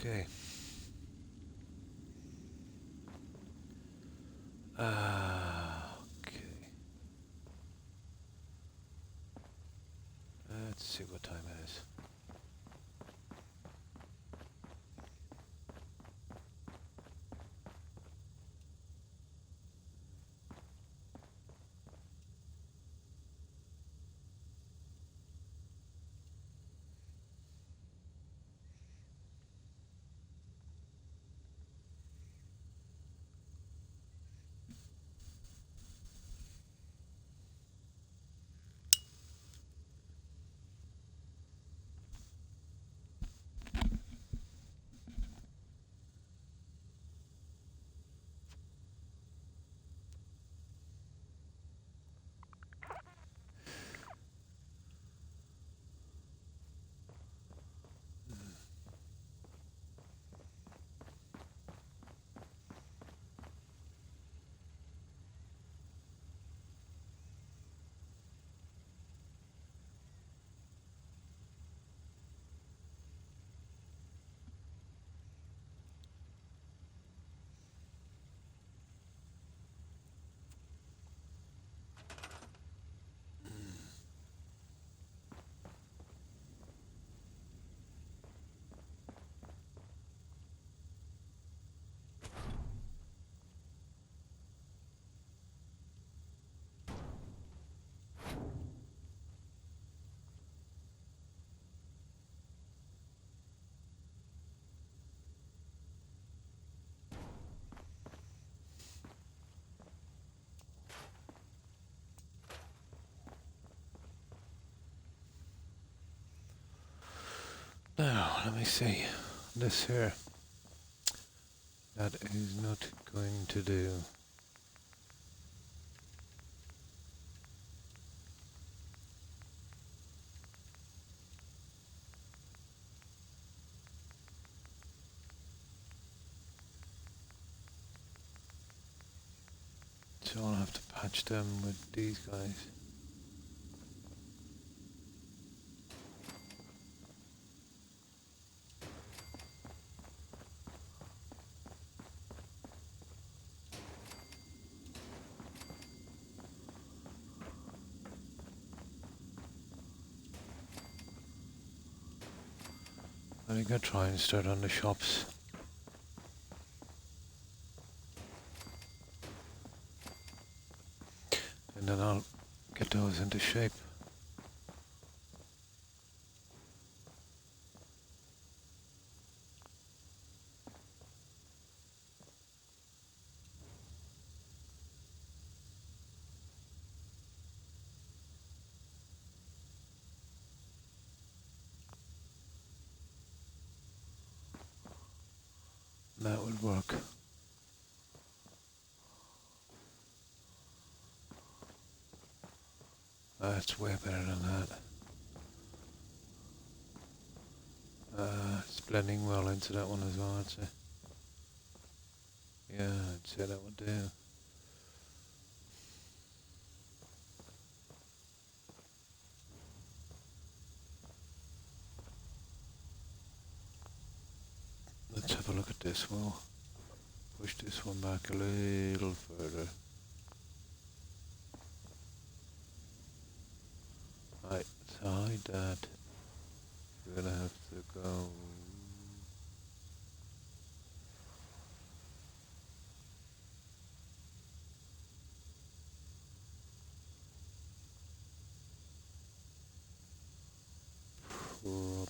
Okay. Okay. Let's see what time it is. Now, let me see. This here. That is not going to do. So I'll have to patch them with these guys. I think I'll try and start on the shops. And then I'll get those into shape. That would work. That's way better than that. It's blending well into that one as well, I'd say. Yeah, I'd say that would do. Let's have a look at this. We'll push this one back a little further. Right, to hide that, we're gonna have to go.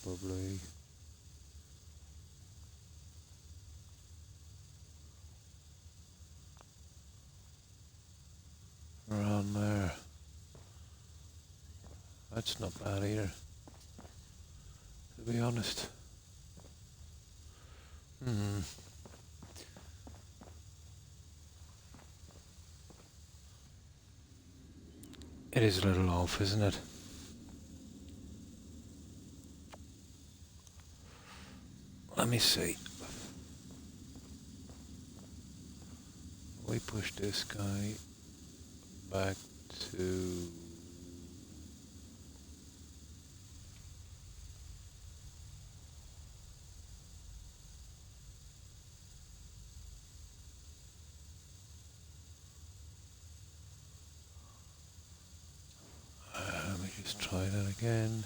Probably. Around there. That's not bad either, to be honest. It is a little off, isn't it? Let me see. We push this guy back to... again.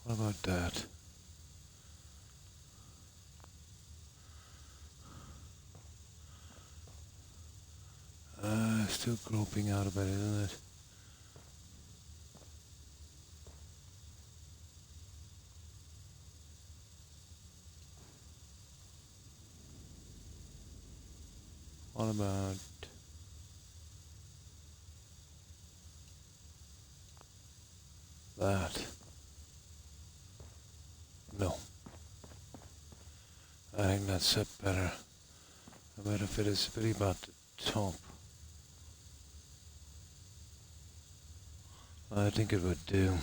What about that? Still groping out a bit, isn't it? What about that? No. I think that's it better. I better fit a bit about the top. I think it would do.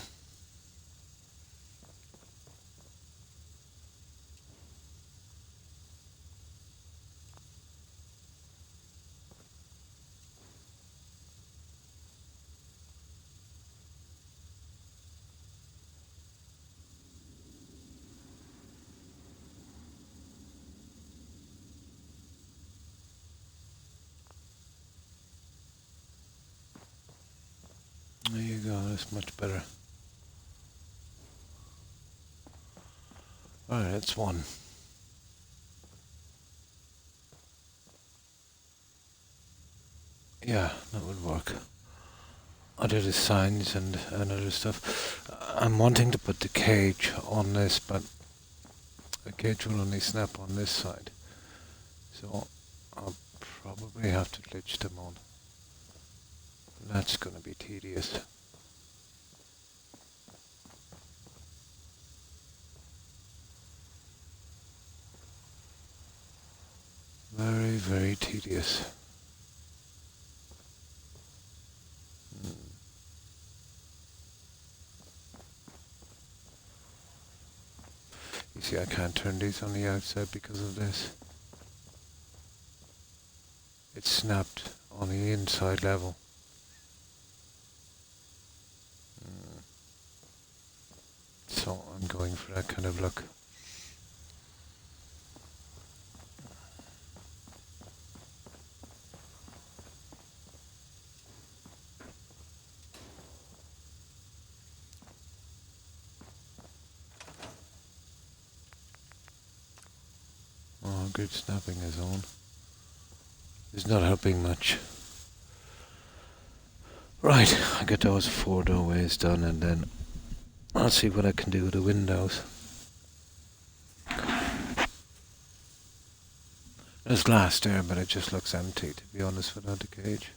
There you go, that's much better. Alright, that's one. Yeah, that would work. I did the signs and other stuff. I'm wanting to put the cage on this, but the cage will only snap on this side. So I'll probably have to glitch them on. That's going to be tedious. Very, very tedious. You see, I can't turn these on the outside because of this. It's snapped on the inside level. So I'm going for that kind of look. Oh, good snapping is on. It's not helping much. Right, I get those 4 doorways done and then I'll see what I can do with the windows. There's glass there, but it just looks empty, to be honest, without the cage.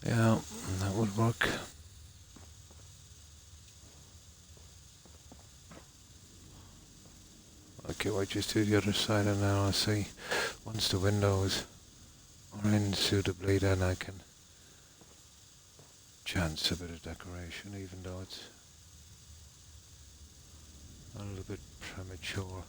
Yeah, that would work. Okay, well, just do the other side and now I'll see. Once the windows are in suitably, then I can chance a bit of decoration, even though it's a little bit premature.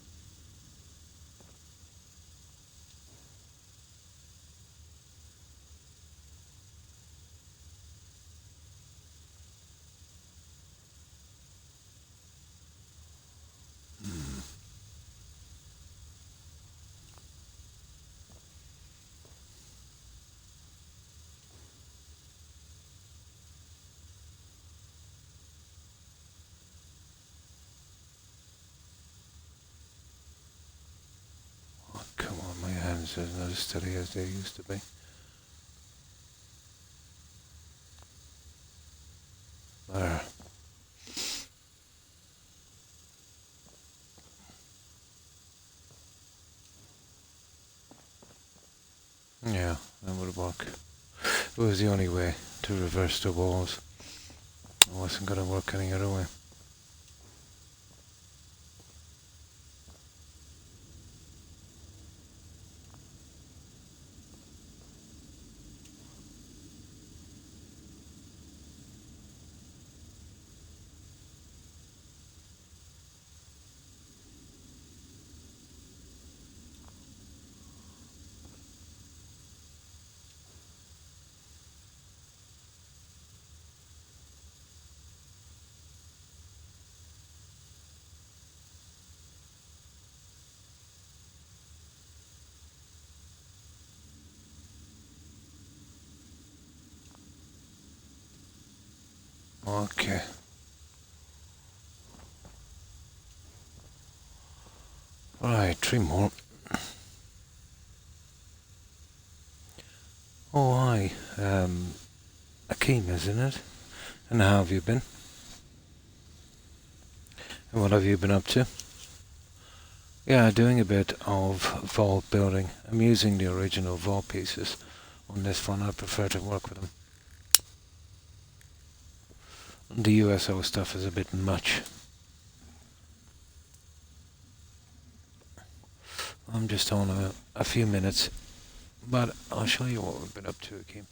Oh, come on, my hands are not as steady as they used to be. There. Yeah, that would work. suppose the only way to reverse the walls. It wasn't going to work any other way. Okay. Right, 3 more. Oh, hi. Akeem, isn't it? And how have you been? And what have you been up to? Yeah, doing a bit of vault building. I'm using the original vault pieces on this one. I prefer to work with them. The USO stuff is a bit much. I'm just on a few minutes, but I'll show you what we've been up to, Akeem.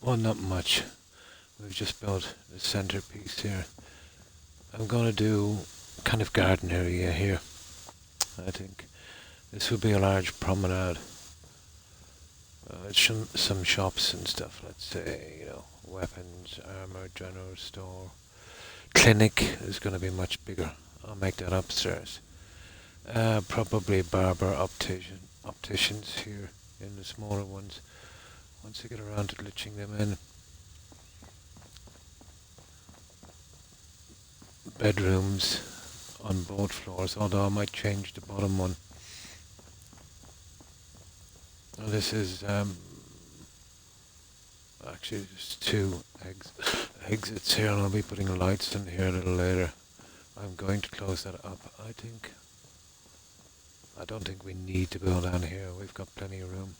Well, not much. We've just built the centerpiece here. I'm going to do kind of garden area here. I think this will be a large promenade. Some shops and stuff, let's say, weapons, armor, general store. Clinic is going to be much bigger. I'll make that upstairs. Probably barber opticians here in the smaller ones. Once I get around to glitching them in. Bedrooms on both floors, although I might change the bottom one. This is actually there's 2 exits here, and I'll be putting lights in here a little later. I'm going to close that up. I don't think we need to go down here. We've got plenty of room.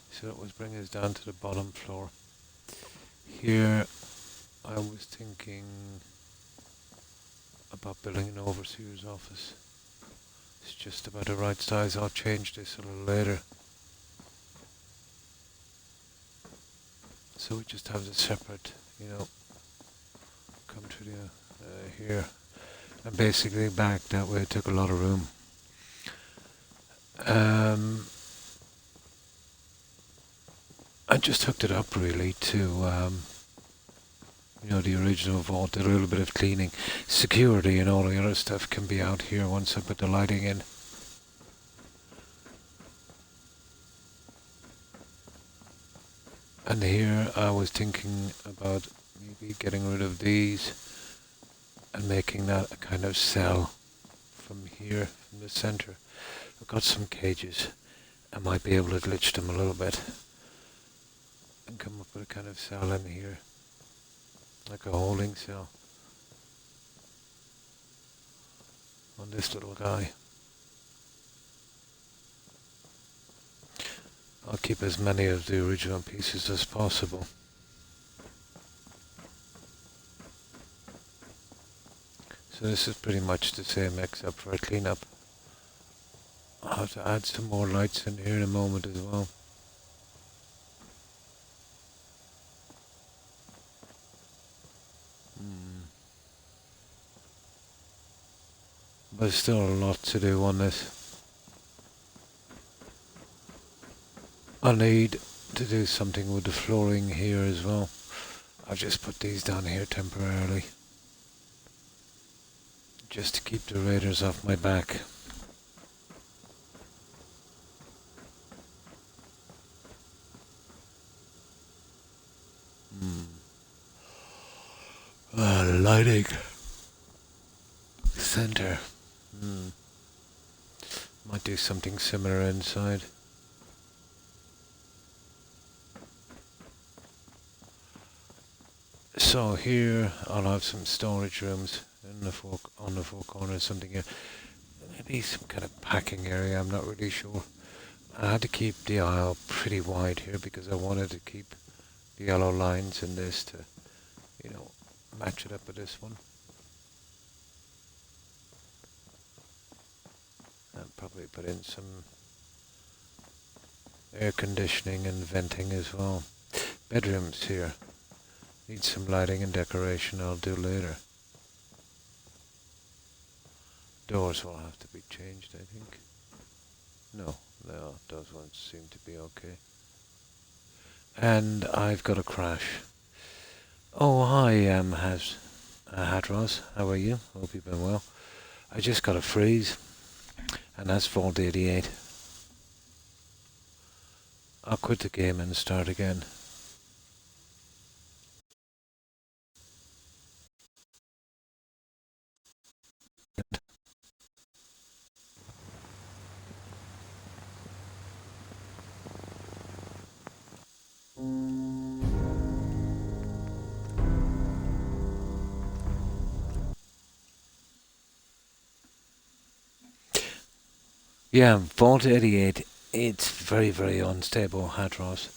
So it was bring us down to the bottom floor. Here I was thinking about building an overseer's office. It's just about the right size. I'll change this a little later. So we just have the separate, come to the here. And basically back that way it took a lot of room. I just hooked it up really to the original vault, did a little bit of cleaning. Security and all the other stuff can be out here once I put the lighting in. And here I was thinking about maybe getting rid of these and making that a kind of cell from here, from the center. I've got some cages. I might be able to glitch them a little bit and come up with a kind of cell in here. Like a holding cell on this little guy. I'll keep as many of the original pieces as possible. So this is pretty much the same except for a cleanup. I'll have to add some more lights in here in a moment as well. But there's still a lot to do on this. I need to do something with the flooring here as well. I'll just put these down here temporarily. Just to keep the raiders off my back. Lighting. Center. Might do something similar inside. So here I'll have some storage rooms in the on the four corners, something here. Maybe some kind of packing area, I'm not really sure. I had to keep the aisle pretty wide here because I wanted to keep the yellow lines in this to, you know, match it up with this one. And probably put in some air conditioning and venting as well. Bedrooms here. Need some lighting and decoration, I'll do later. Doors will have to be changed, I think. No, those ones seem to be okay. And I've got a crash. Oh, hi, Hatros. How are you? Hope you've been well. I just got a freeze, and that's fault 88. I'll quit the game and start again. Yeah, fault 88. It's very, very unstable, Hatros.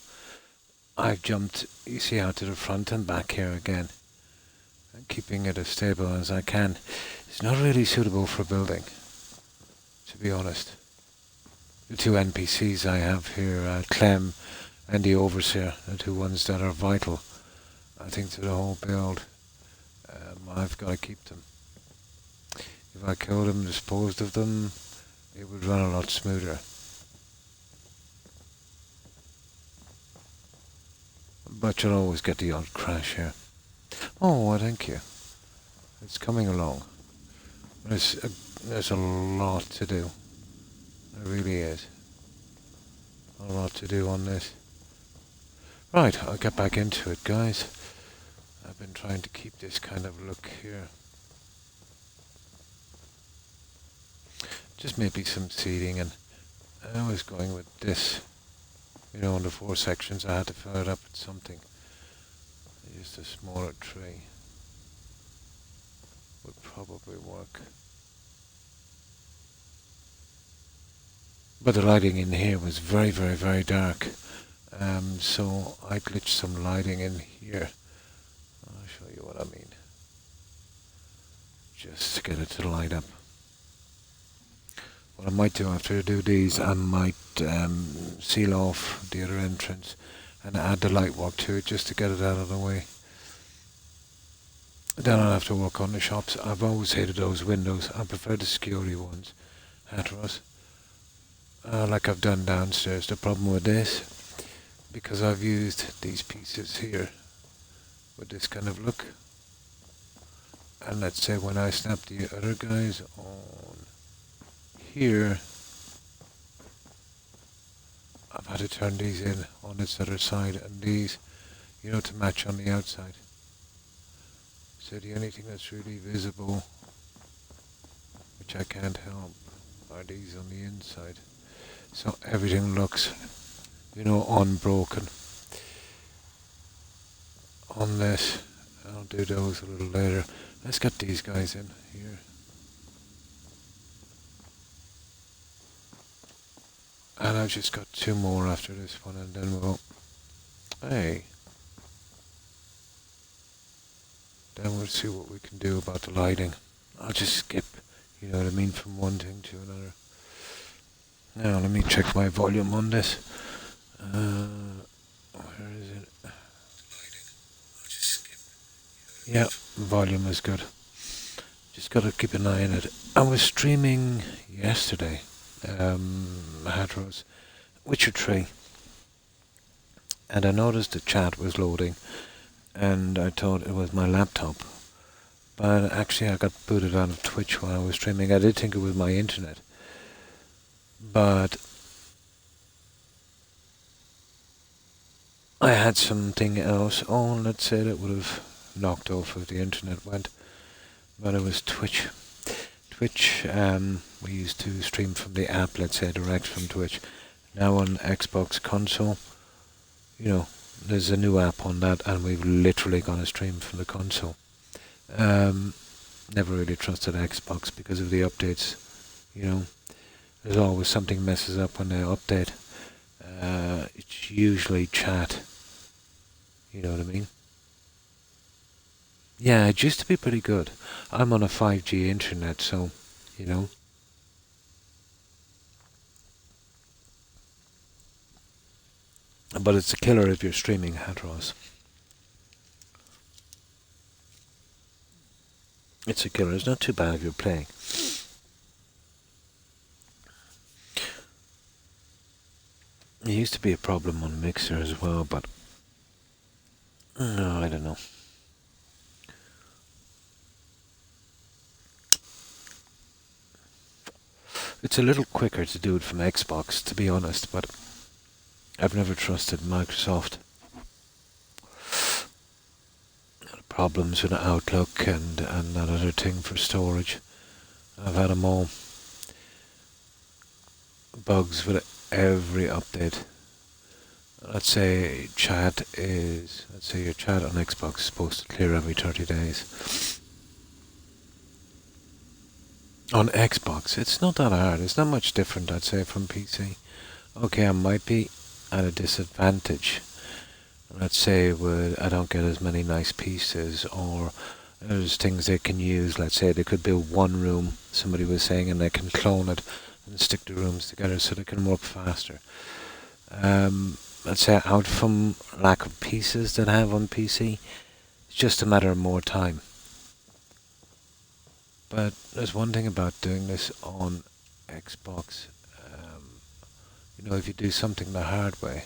I've jumped, you see, out to the front and back here again, and keeping it as stable as I can. It's not really suitable for building, to be honest. The two NPCs I have here, Clem and the Overseer, the two ones that are vital, I think, to the whole build. I've got to keep them. If I killed them, disposed of them, it would run a lot smoother. But you'll always get the odd crash here. Oh, well, thank you. It's coming along. There's a lot to do. There really is. A lot to do on this. Right, I'll get back into it, guys. I've been trying to keep this kind of look here. Just maybe some seating, and I was going with this. You know, on the 4 sections, I had to fill it up with something. Just a smaller tree would probably work. But the lighting in here was very, very, very dark. So I glitched some lighting in here. I'll show you what I mean. Just to get it to light up. What I might do after I do these, I might seal off the other entrance and add the light work to it just to get it out of the way. Then I'll have to work on the shops. I've always hated those windows. I prefer the security ones, Hatteras. Like I've done downstairs. The problem with this, because I've used these pieces here with this kind of look, and let's say when I snap the other guys on here, I've had to turn these in on this other side and these, you know, to match on the outside. So the only thing that's really visible, which I can't help, are these on the inside. So everything looks, you know, unbroken on this. I'll do those a little later. Let's get these guys in here. And I've just got 2 more after this one, and then we'll... Hey. Then we'll see what we can do about the lighting. I'll just skip, you know what I mean, from one thing to another. Now, let me check my volume on this. Where is it? Lighting. I'll just skip. Yeah, volume is good. Just got to keep an eye on it. I was streaming yesterday. Hatteras, Witcher 3, and I noticed the chat was loading, and I thought it was my laptop, but actually I got booted out of Twitch while I was streaming. I did think it was my internet, but I had something else on, let's say, that would have knocked off if the internet went, but it was Twitch. Twitch, we used to stream from the app, let's say, direct from Twitch. Now on Xbox console, you know, there's a new app on that, and we've literally gone to stream from the console. never really trusted Xbox because of the updates. You know, there's always something messes up when they update. It's usually chat. You know what I mean? Yeah, it used to be pretty good. I'm on a 5G internet, so, you know. But it's a killer if you're streaming Hatros. It's a killer. It's not too bad if you're playing. It used to be a problem on Mixer as well, but no, I don't know. It's a little quicker to do it from Xbox, to be honest, but I've never trusted Microsoft. Problems with Outlook and that other thing for storage. I've had them all. Bugs with every update. Let's say your chat on Xbox is supposed to clear every 30 days. On Xbox, it's not that hard. It's not much different, I'd say, from PC. Okay, I might be at a disadvantage. Let's say I don't get as many nice pieces, or there's things they can use. Let's say they could build one room, somebody was saying, and they can clone it and stick the rooms together so they can work faster. Let's say out from lack of pieces that I have on PC, it's just a matter of more time. But there's one thing about doing this on Xbox. If you do something the hard way,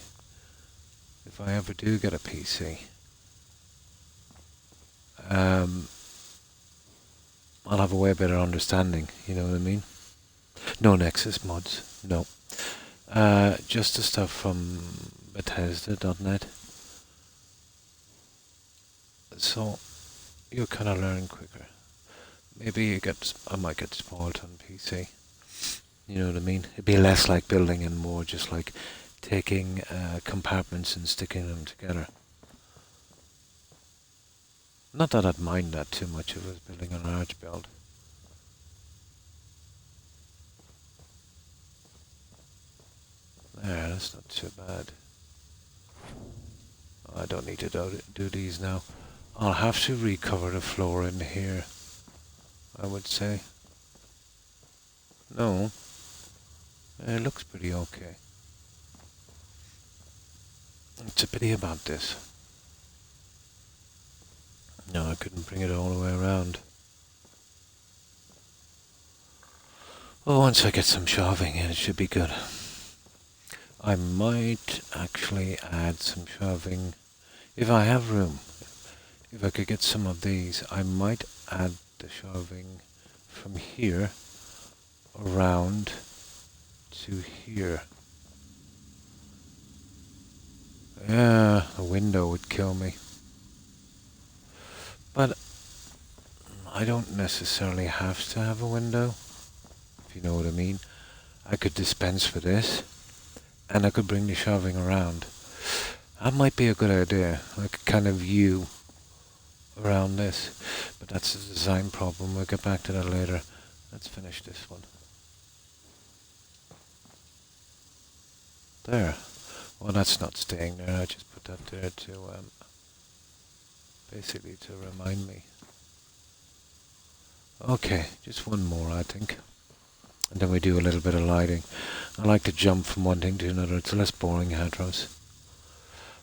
if I ever do get a PC, I'll have a way better understanding, you know what I mean? No Nexus mods, no. Just the stuff from Bethesda.net. So you'll kind of learn quicker. Maybe I might get spoiled on PC. You know what I mean? It'd be less like building and more just like taking compartments and sticking them together. Not that I'd mind that too much if I was building a large build. There, that's not too bad. I don't need to do these now. I'll have to recover the floor in here, I would say. No. It looks pretty okay. It's a pity about this. No, I couldn't bring it all the way around. Well, once I get some shelving in, it should be good. I might actually add some shelving. If I have room, if I could get some of these, I might add the shelving from here around to here. Yeah, a window would kill me. But I don't necessarily have to have a window, if you know what I mean. I could dispense for this, and I could bring the shelving around. That might be a good idea, like a kind of view around this. But that's a design problem, we'll get back to that later. Let's finish this one. There. Well, that's not staying there, I just put that there to, basically to remind me. Okay, just one more, I think. And then we do a little bit of lighting. I like to jump from one thing to another, it's less boring, Hadros.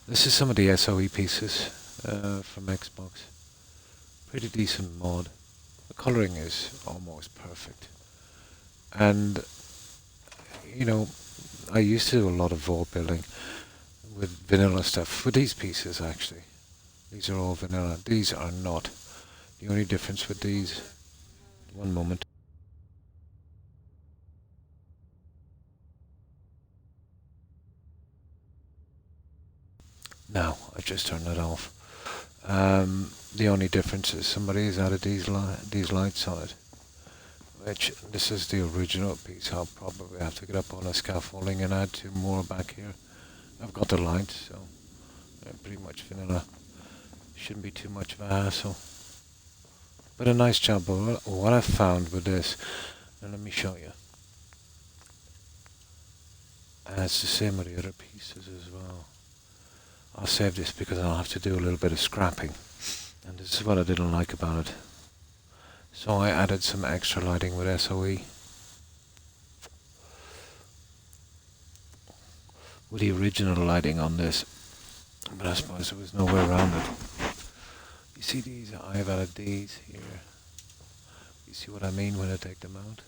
This is some of the SOE pieces from Xbox. Pretty decent mod. The colouring is almost perfect. And, I used to do a lot of vault building with vanilla stuff. With these pieces, actually. These are all vanilla. These are not. The only difference with these... One moment. Now, I just turned it off. The only difference is somebody has added these lights on it. Which, this is the original piece. I'll probably have to get up on a scaffolding and add two more back here. I've got the lights, so they're pretty much vanilla. Shouldn't be too much of a hassle. But a nice job. But what I found with this, and let me show you. And it's the same with the other pieces as well. I'll save this because I'll have to do a little bit of scrapping. And this is what I didn't like about it. So I added some extra lighting with SOE. With the original lighting on this. But I suppose there was no way around it. You see these? I've added these here. You see what I mean when I take them out?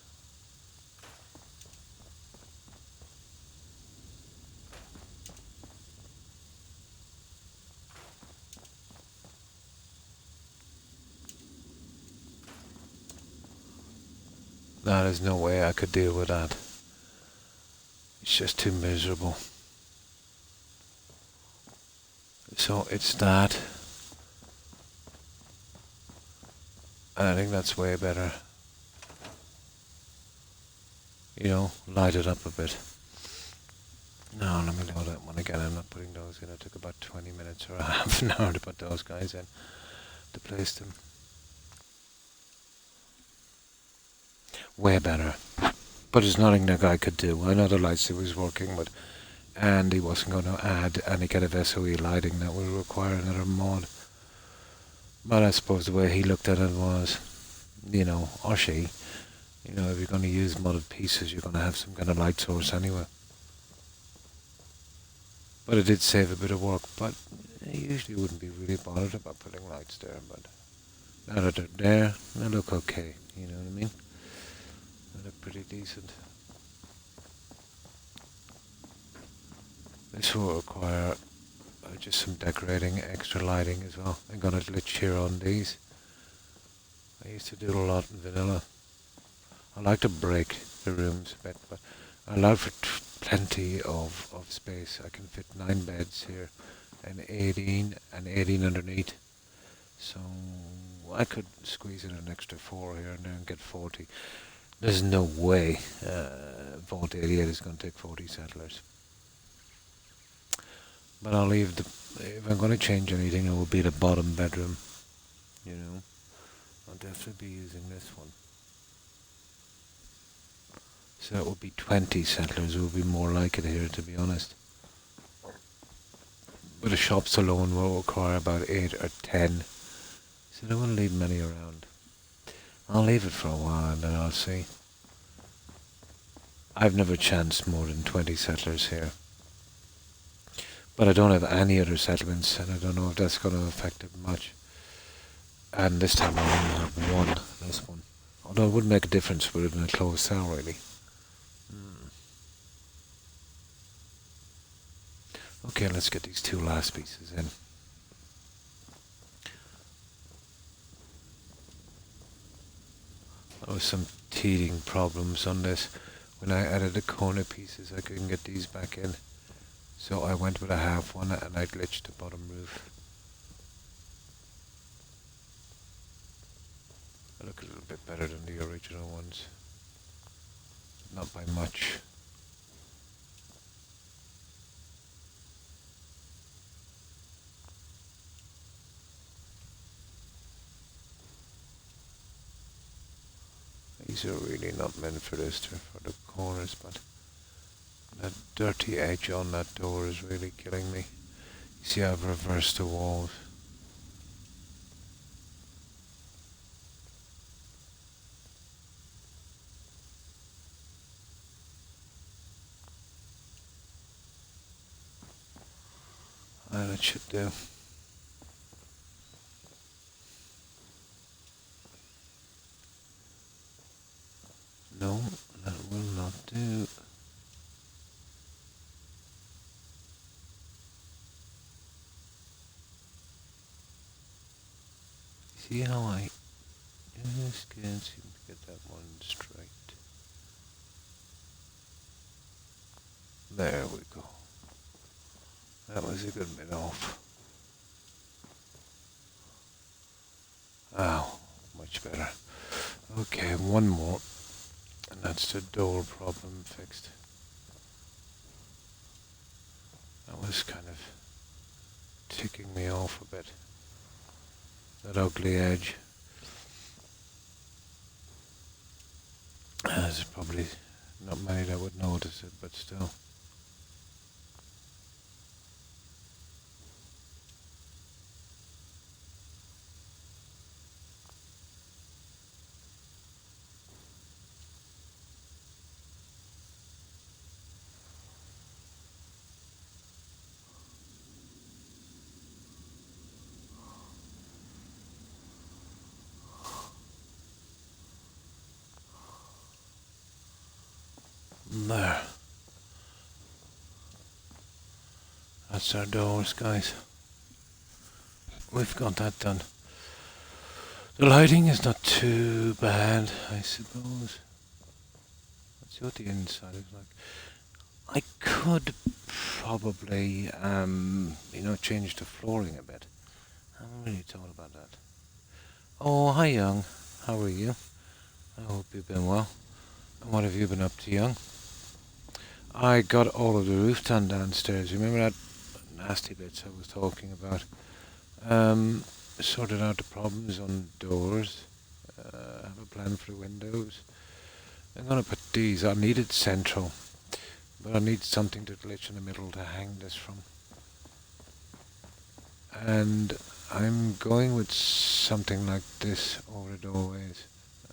There's no way I could deal with that. It's just too miserable. So it's that. And I think that's way better. You know, light it up a bit. No, let me load that one again. I'm not putting those in. It took about 20 minutes or a half an hour to put those guys in, to place them. Way better. But there's nothing the guy could do. I know the lights he was working with, and he wasn't going to add any kind of SOE lighting that would require another mod. But I suppose the way he looked at it was, you know, or she, you know, if you're going to use modded pieces, you're going to have some kind of light source anyway. But it did save a bit of work, but I usually wouldn't be really bothered about putting lights there, but now that they're there, they look okay, you know what I mean? They look pretty decent. This will require just some decorating, extra lighting as well. I'm going to glitch here on these. I used to do it a lot in vanilla. I like to break the rooms a bit, but I allow for plenty of space. I can fit 9 beds here and 18 underneath. So I could squeeze in an extra 4 here and there and get 40. There's no way Vault 88 is going to take 40 settlers. But I'll leave if I'm going to change anything, it will be the bottom bedroom. You know, I'll definitely be using this one. So it will be 20 settlers. It will be more like it here, to be honest. But the shops alone will require about 8 or 10. So I don't want to leave many around. I'll leave it for a while and then I'll see. I've never chanced more than 20 settlers here. But I don't have any other settlements, and I don't know if that's going to affect it much. And this time I only have one, this one. Although it wouldn't make a difference with it in a closed cell, really. Okay, let's get these 2 last pieces in. There was some teething problems on this. When I added the corner pieces, I couldn't get these back in. So I went with a half one and I glitched the bottom roof. They look a little bit better than the original ones. Not by much. These are really not meant for this, they're for the corners, but that dirty edge on that door is really killing me. You see, I've reversed the walls. And it should do. No, that will not do. See how I just can't seem to get that one straight. There we go. That was a good bit off. Oh, much better. Okay, one more. And that's the door problem fixed. That was kind of ticking me off a bit. That ugly edge. there's probably not many that would notice it, but still. There. That's our doors, guys. We've got that done. The lighting is not too bad, I suppose. Let's see what the inside is like. I could probably, change the flooring a bit. I haven't really thought about that. Oh, hi, Young. How are you? I hope you've been well. And what have you been up to, Young? I got all of the roof done downstairs. Remember that nasty bits I was talking about? Sorted out the problems on doors. Have a plan for the windows. I'm gonna put these. I needed central, but I need something to glitch in the middle to hang this from. And I'm going with something like this over the doorways.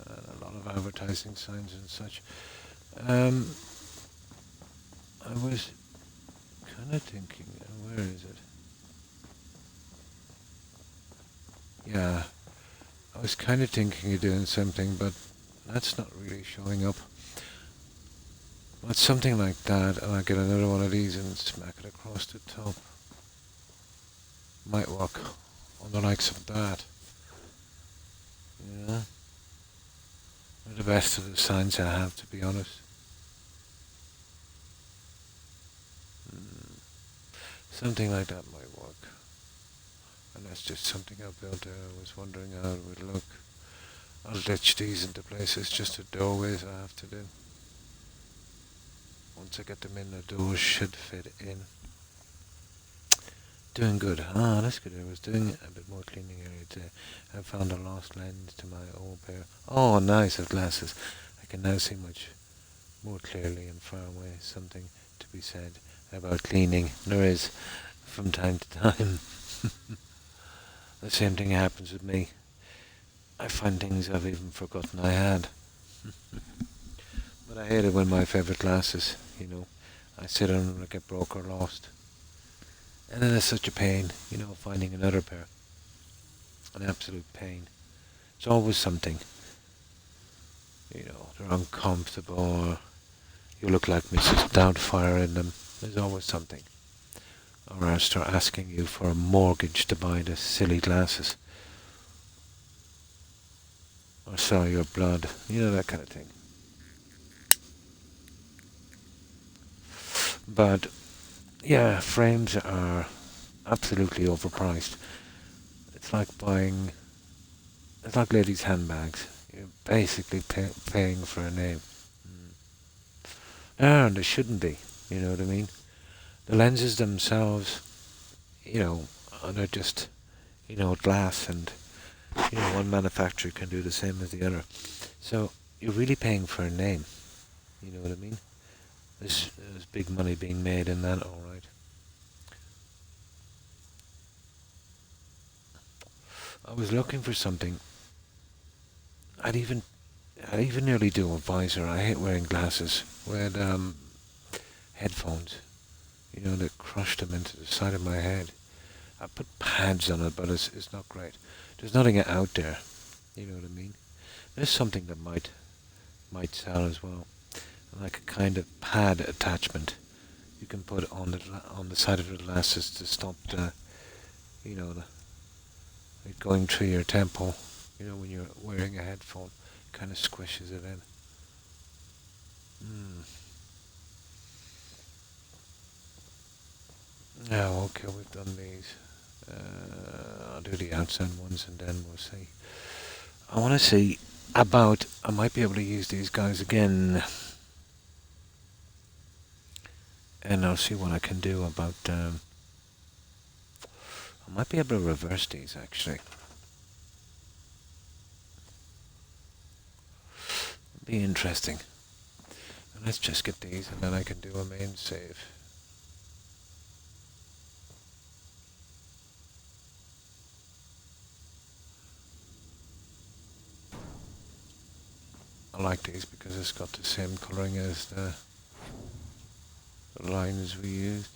A lot of advertising signs and such. I was kind of thinking, where is it? Yeah, I was kind of thinking of doing something, but that's not really showing up. But something like that, and I get another one of these and smack it across the top. Might work on the likes of that. Yeah. They're the best of the signs I have, to be honest. Something like that might work. And that's just something I built there. I was wondering how it would look. I'll ditch these into places, just the doorways I have to do. Once I get them in, the doors should fit in. Doing good. Ah, that's good. I was doing a bit more cleaning earlier today. I found a lost lens to my old pair. Oh, nice, of glasses. I can now see much more clearly and far away. Something to be said about cleaning. There is, from time to time. The same thing happens with me. I find things I've even forgotten I had. But I hate it when my favourite glasses, I sit on them and get broke or lost. And then it's such a pain, finding another pair. An absolute pain. It's always something. They're uncomfortable, or you look like Mrs. Doubtfire in them. There's always something. Or I'll start asking you for a mortgage to buy the silly glasses. Or sell your blood. That kind of thing. But, yeah, frames are absolutely overpriced. It's like ladies' handbags. You're basically paying for a name. No, they shouldn't be. You know what I mean? The lenses themselves, they're just, glass, and, one manufacturer can do the same as the other. So you're really paying for a name. You know what I mean? There's big money being made in that, all right. I was looking for something. I'd even nearly do a visor. I hate wearing glasses with headphones. That crushed them into the side of my head. I put pads on it, but it's not great. There's nothing out there. You know what I mean? There's something that might sell as well, like a kind of pad attachment you can put on the side of the glasses to stop it going through your temple. When you're wearing a headphone, kind of squishes it in. Now, okay, we've done these. I'll do the outside ones and then we'll see. I want to see about, I might be able to use these guys again. And I'll see what I can do about, I might be able to reverse these actually. Be interesting. Let's just get these and then I can do a main save. I like these because it's got the same colouring as the lines we used.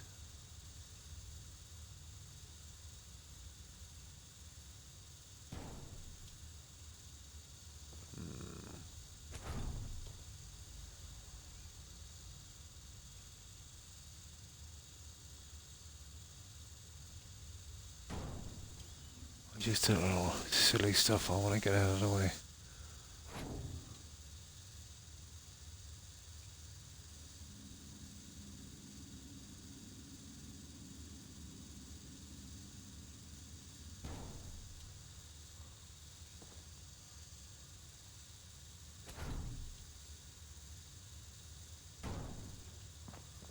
Just a little silly stuff I want to get out of the way.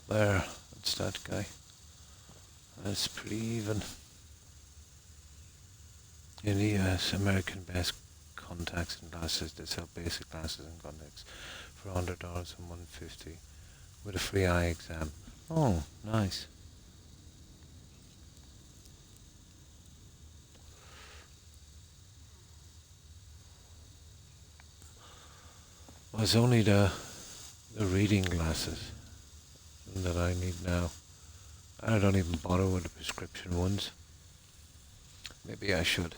There, that's that guy. That's pretty even. In the US, American Best contacts and glasses. They sell basic glasses and contacts for $100 and $150 with a free eye exam. Oh, nice. Well, it's only the reading glasses that I need now. I don't even bother with the prescription ones. Maybe I should.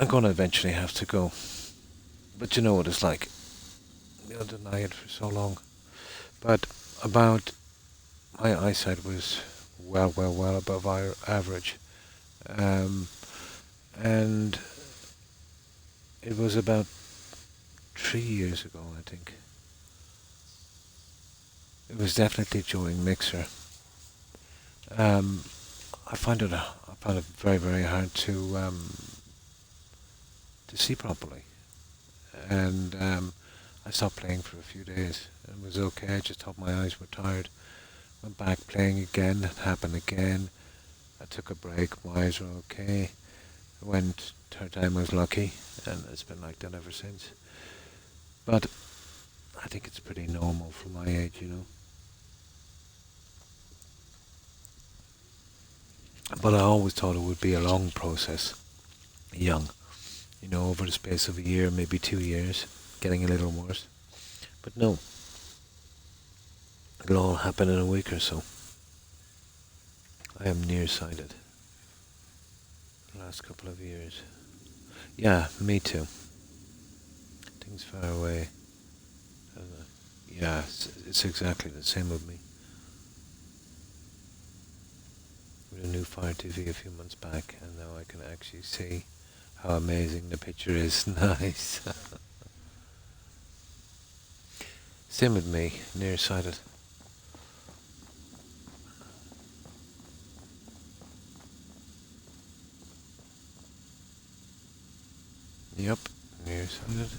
I'm gonna eventually have to go. But you know what it's like. You'll deny it for so long. But about my eyesight was well above our average. And it was about 3 years ago, I think. It was definitely during Mixer. I found it very hard to see properly, and I stopped playing for a few days. It was okay. I just thought my eyes were tired. Went back playing again. It happened again. I took a break. My eyes were okay. Went third time I was lucky, and it's been like that ever since. But I think it's pretty normal for my age, you know. But I always thought it would be a long process. Young, you know, over the space of a year, maybe 2 years, getting a little worse. But no, it'll all happen in a week or so. I am nearsighted. The last couple of years. Yeah, me too. Things far away. Yeah, it's exactly the same with me. With a new Fire TV a few months back, and now I can actually see how amazing the picture is. Nice. Same with me, nearsighted. Yep, nearsighted.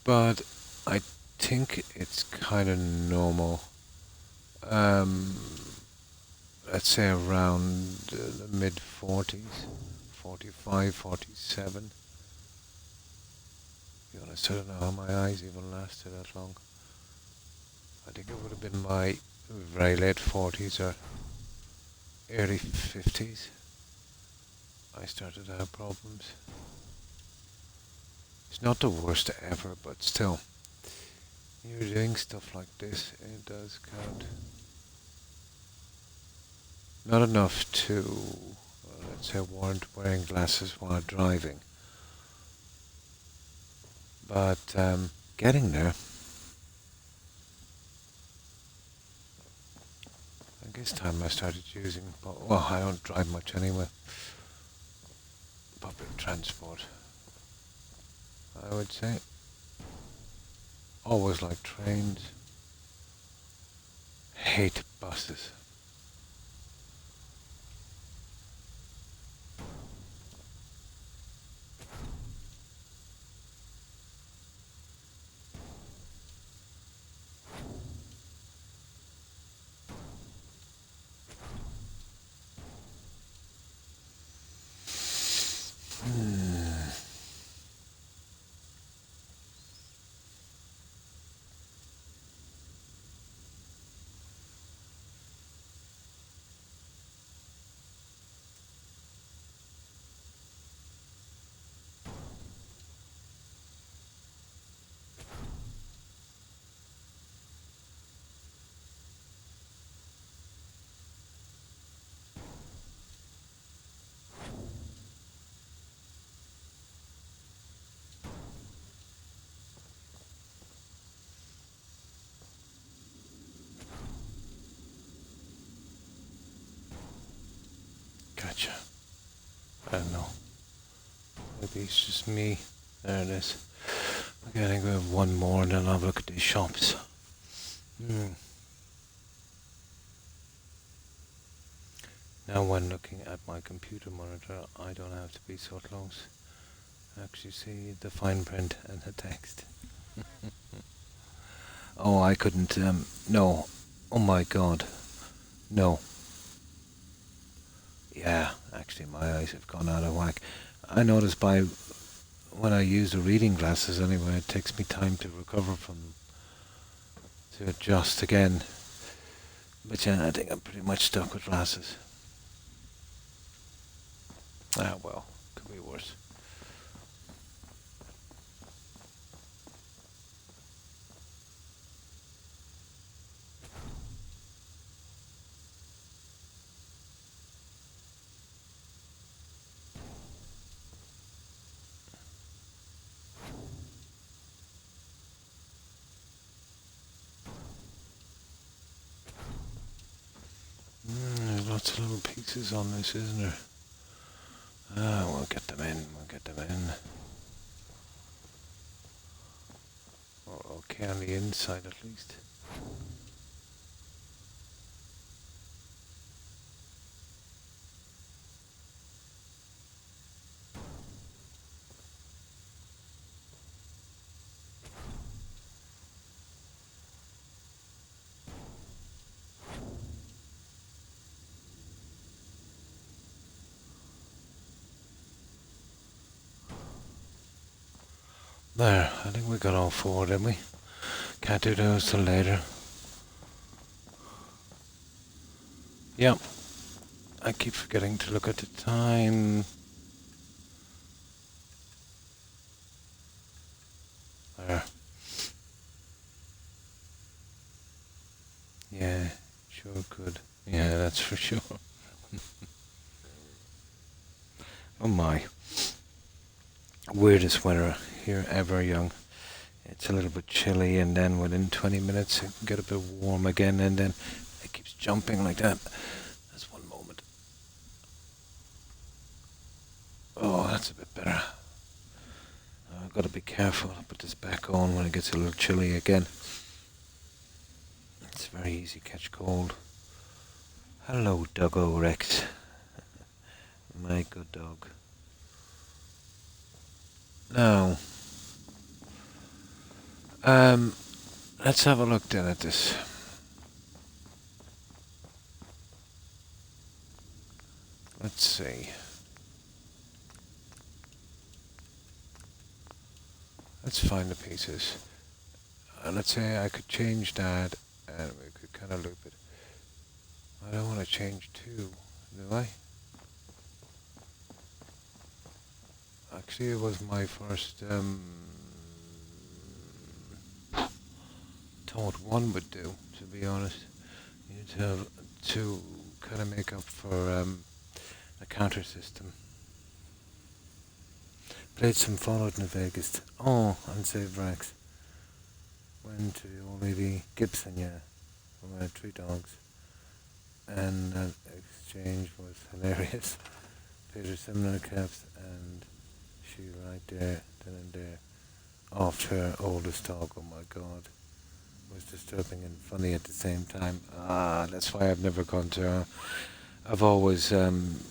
But I think it's kind of normal. Um, let's say around the mid 40s, 45, 47. To be honest, I don't know how my eyes even lasted that long. I think it would have been my very late 40s or early 50s. I started to have problems. It's not the worst ever, but still, you're doing stuff like this, it does count. Not enough to, let's say, warrant wearing glasses while driving. But getting there, I guess time I started using, well, I don't drive much anyway, public transport, I would say. Always like trains. Hate buses. Gotcha. I don't know. Maybe it's just me. There it is. Okay, I think we have one more and then I'll look at these shops. Now when looking at my computer monitor, I don't have to be so close. I actually see the fine print and the text. Oh, I couldn't, no. Oh my god. No. Yeah, actually my eyes have gone out of whack. I noticed when I use the reading glasses anyway, it takes me time to recover from them. To adjust again. But yeah, I think I'm pretty much stuck with glasses. Ah well, could be worse. There's lots of little pieces on this, isn't there? Ah, we'll get them in, we'll get them in. Oh, okay, on the inside at least. There, I think we got all four, didn't we? Can't do those till later. Yep. I keep forgetting to look at the time. There. Yeah, sure could. Yeah, that's for sure. Oh my. Weirdest weather here ever, young. It's a little bit chilly and then within 20 minutes it can get a bit warm again and then it keeps jumping like that. That's one moment. Oh, that's a bit better. I've got to be careful. I'll put this back on when it gets a little chilly again. It's very easy to catch cold. Hello, Doggo Rex. My good dog. Now, let's have a look then at this. Let's see. Let's find the pieces. Let's say I could change that and we could kind of loop it. I don't want to change two, do I? Actually, it was my first thought one would do, to be honest. You need to have two kind of make up for a counter system. Played some Fallout New Vegas. Oh, and saved Rex. Went to the old lady Gibson, yeah. We had 3 dogs. And that exchange was hilarious. Paid her similar caps and she right there, then and there. Off her oldest dog, oh my god. It was disturbing and funny at the same time. Ah, that's why I've never gone to her. I've always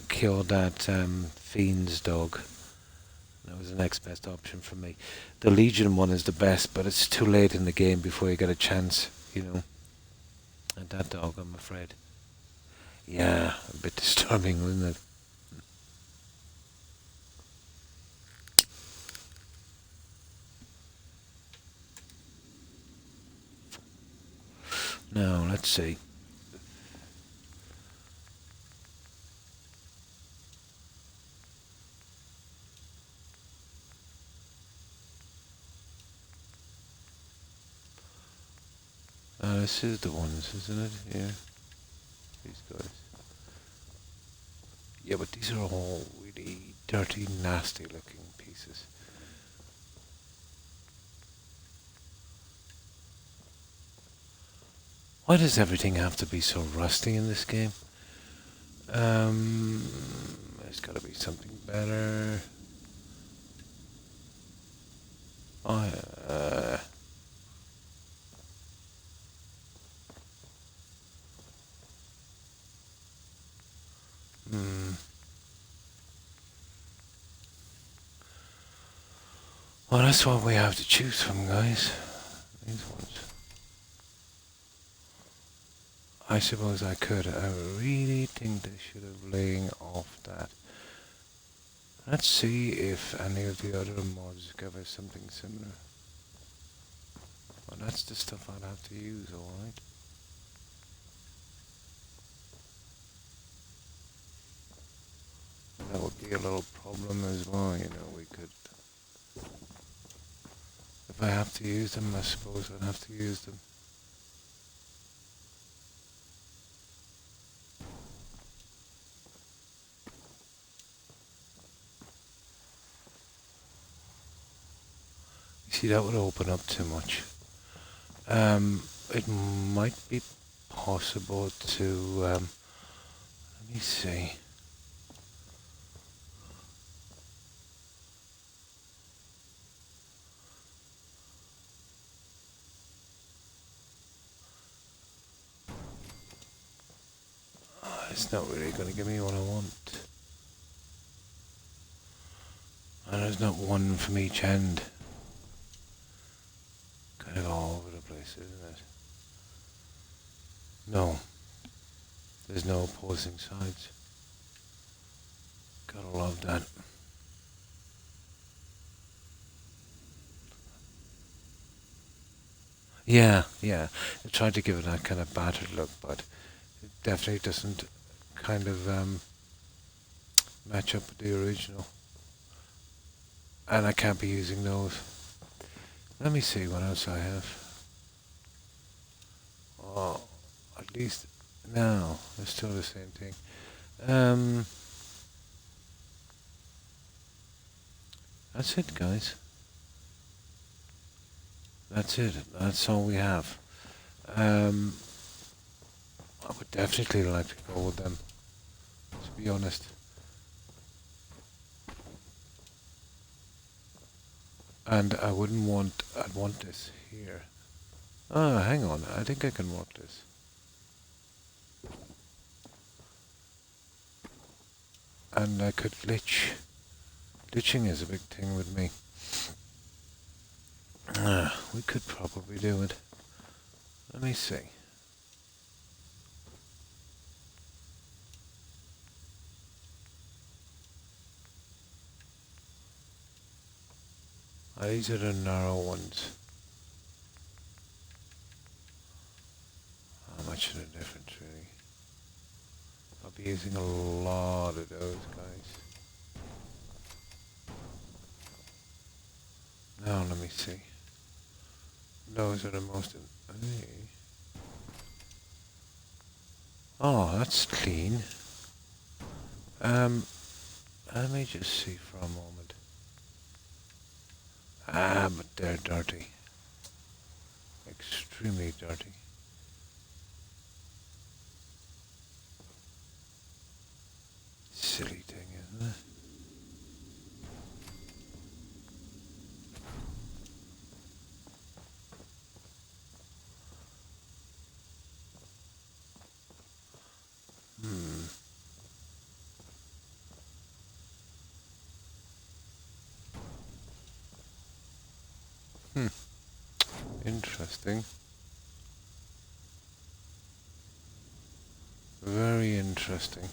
killed that Fiend's dog. That was the next best option for me. The Legion one is the best, but it's too late in the game before you get a chance, you know. And that dog, I'm afraid. Yeah, a bit disturbing, wasn't it? Now, let's see. This is the ones, isn't it? Yeah. These guys. Yeah, but these are all really dirty, nasty looking pieces. Why does everything have to be so rusty in this game? There's got to be something better. Oh, hmm. Well, that's what we have to choose from, guys. These ones. I suppose I could. I really think they should have laying off that. Let's see if any of the other mods give us something similar. Well, that's the stuff I'd have to use, alright. That would be a little problem as well, you know, we could... If I have to use them, I suppose I'd have to use them. You see, that would open up too much. It might be possible to, let me see. It's not really going to give me what I want. And there's not one from each end. Kind of all over the place, isn't it? No. There's no opposing sides. Gotta love that. Yeah. I tried to give it that kind of battered look, but it definitely doesn't kind of match up with the original. And I can't be using those. Let me see what else I have. Oh, at least now it's still the same thing. That's it, guys. That's it. That's all we have. I would definitely like to go with them, to be honest. And I wouldn't want, I'd want this here. Oh, hang on, I think I can work this. And I could glitch. Glitching is a big thing with me. We could probably do it. Let me see. These are the narrow ones. How much of a difference, really? I'll be using a lot of those guys. Now let me see. Those are the most... Hey. Oh, that's clean. Let me just see for a moment. But they're dirty. Extremely dirty. Silly thing, isn't it? Interesting. Very interesting.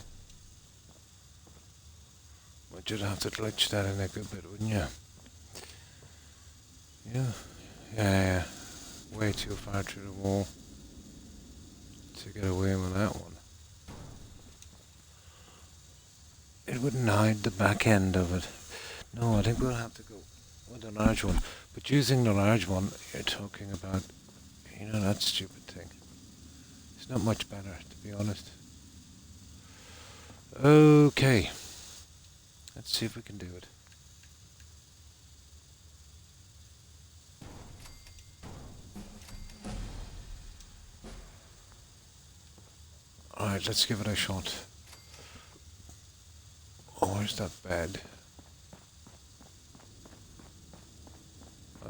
But you'd have to glitch that in a good bit, wouldn't you? Yeah. Way too far through the wall to get away with that one. It wouldn't hide the back end of it. No, I think we'll have to go with the large one. But using the large one, you're talking about, that stupid thing. It's not much better, to be honest. Okay. Let's see if we can do it. Alright, let's give it a shot. where's that bed?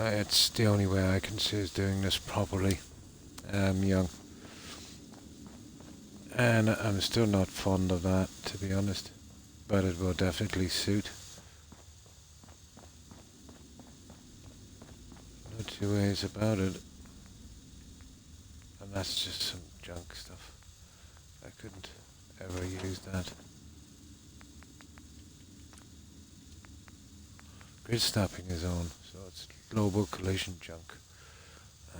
It's the only way I can see is doing this properly. Young. And I'm still not fond of that, to be honest. But it will definitely suit. No two ways about it. And that's just some junk stuff. I couldn't ever use that. Grid snapping is on, so it's global collision junk.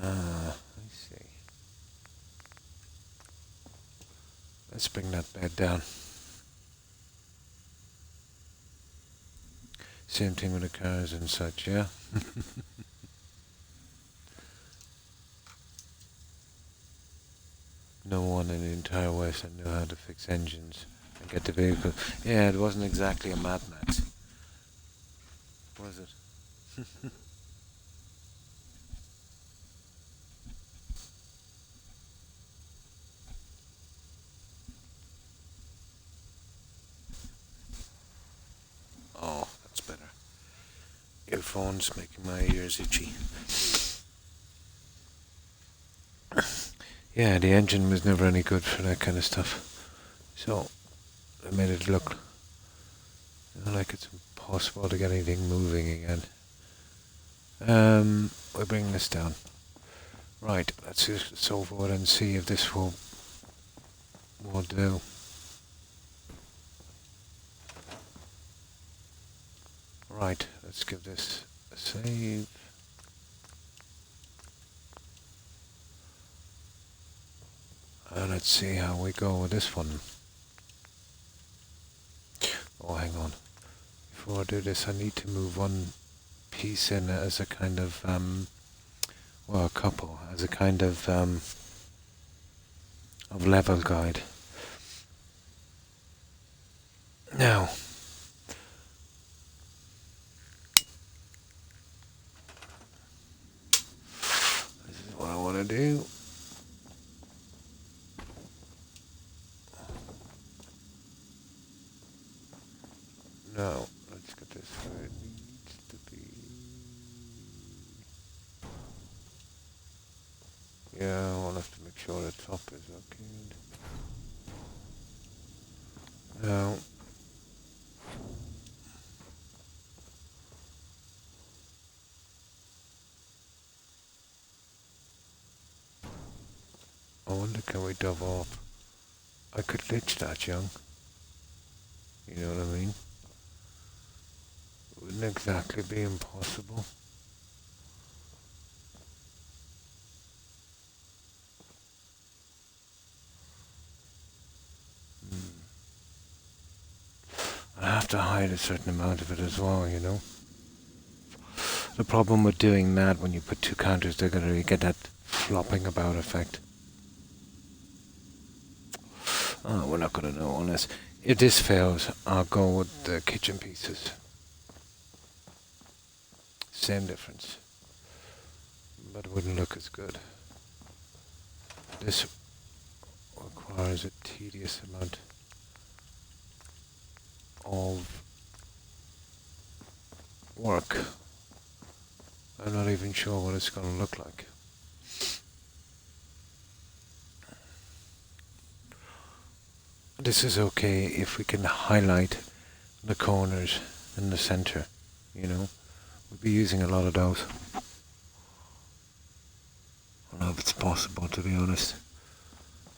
I see. Let's bring that bed down. Same thing with the cars and such, yeah? No one in the entire West knew how to fix engines and get the vehicle. Yeah, it wasn't exactly a Mad Max, was it? Oh, that's better. Earphones making my ears itchy. Yeah, the engine was never any good for that kind of stuff. So, I made it look like it's impossible to get anything moving again. We'll bring this down. Right, let's just solve it and see if this will do. Right, let's give this a save. And let's see how we go with this one. Oh, hang on. Before I do this, I need to move one piece in as a kind of, well, a couple, as a kind of level guide. Now, this is what I want to do. Now, let's get this where it needs to be. Yeah, I'll have to make sure the top is okay. Now, I wonder, can we double up? I could glitch that, young. You know what I mean? It wouldn't exactly be impossible. I have to hide a certain amount of it as well, you know? The problem with doing that, when you put two counters together, you get that flopping about effect. Oh, we're not going to know unless... If this fails, I'll go with the kitchen pieces. Same difference. But it wouldn't look as good. This requires a tedious amount of work. I'm not even sure what it's going to look like. This is okay if we can highlight the corners in the center, you know. We'll be using a lot of those. I don't know if it's possible, to be honest.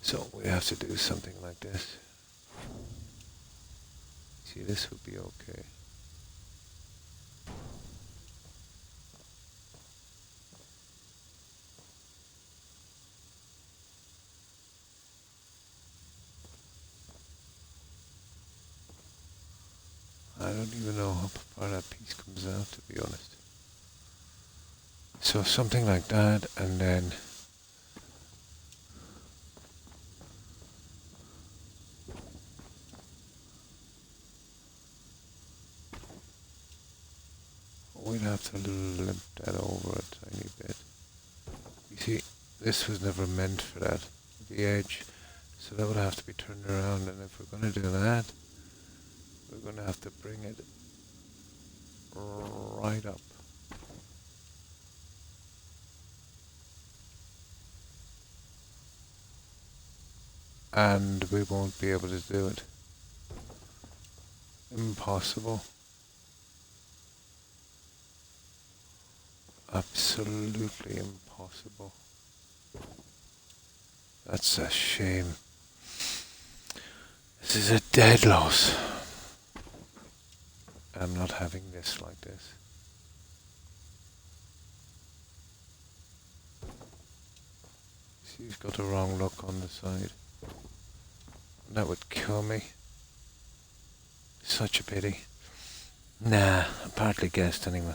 So we have to do something like this. See, this would be okay. I don't even know how far that piece comes out, to be honest. So something like that, and then we'd have to limp that over a tiny bit. You see, this was never meant for that, the edge, so that would have to be turned around, and if we're going to do that, we're going to have to bring it right up. And we won't be able to do it. Impossible. Absolutely impossible. That's a shame. This is a dead loss. I'm not having this like this. See, he's got a wrong look on the side. That would kill me. Such a pity. Nah, I partly guessed anyway.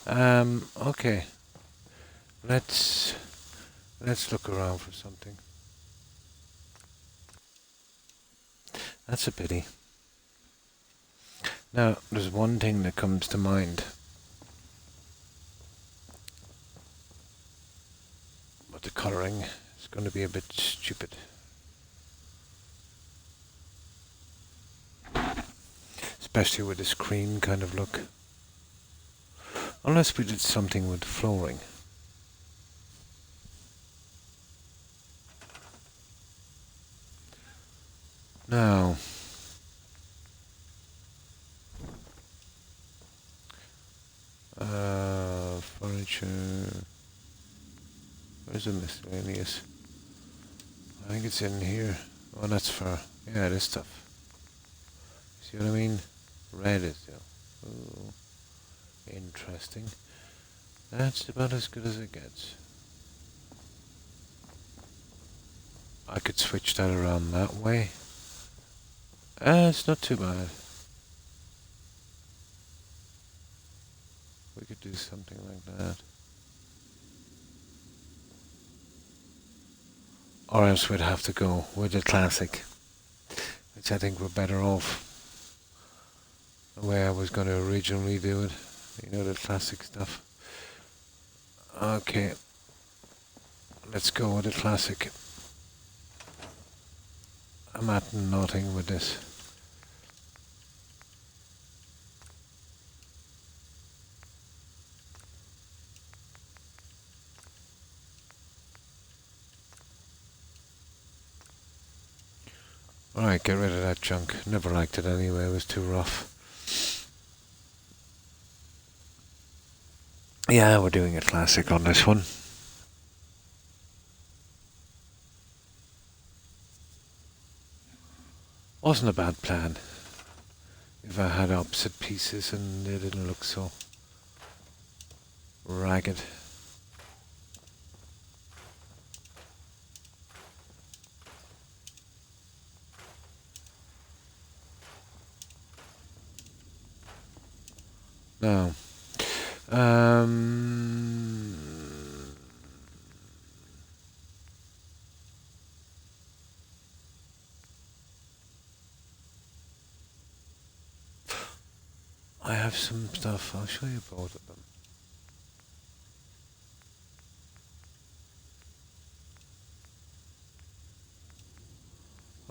Okay. Let's look around for something. That's a pity. Now, there's one thing that comes to mind. But the colouring is going to be a bit stupid. Especially with this cream kind of look. Unless we did something with flooring. Now, furniture. Where's the miscellaneous? I think it's in here. Oh, that's for, yeah, this stuff. See what I mean? Red is though. Ooh, interesting. That's about as good as it gets. I could switch that around that way. It's not too bad. We could do something like that. Or else we'd have to go with the classic, which I think we're better off. The way I was going to originally do it. You know, the classic stuff. Okay. Let's go with the classic. I'm at nothing with this. Alright, get rid of that junk. Never liked it anyway, it was too rough. Yeah, we're doing a classic on this one. Wasn't a bad plan. If I had opposite pieces and they didn't look so ragged. Now, I have some stuff. I'll show you both of them.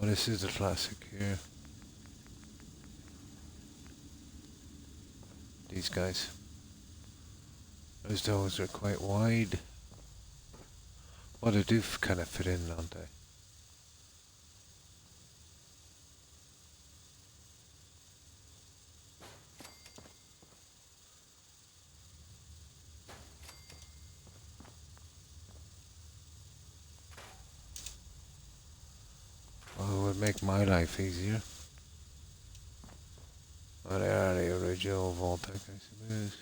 Oh, this is the classic here. These guys. Those are quite wide. Well, they do kind of fit in, don't they? Well, it would make my life easier. Well, they are the original Voltec, I suppose.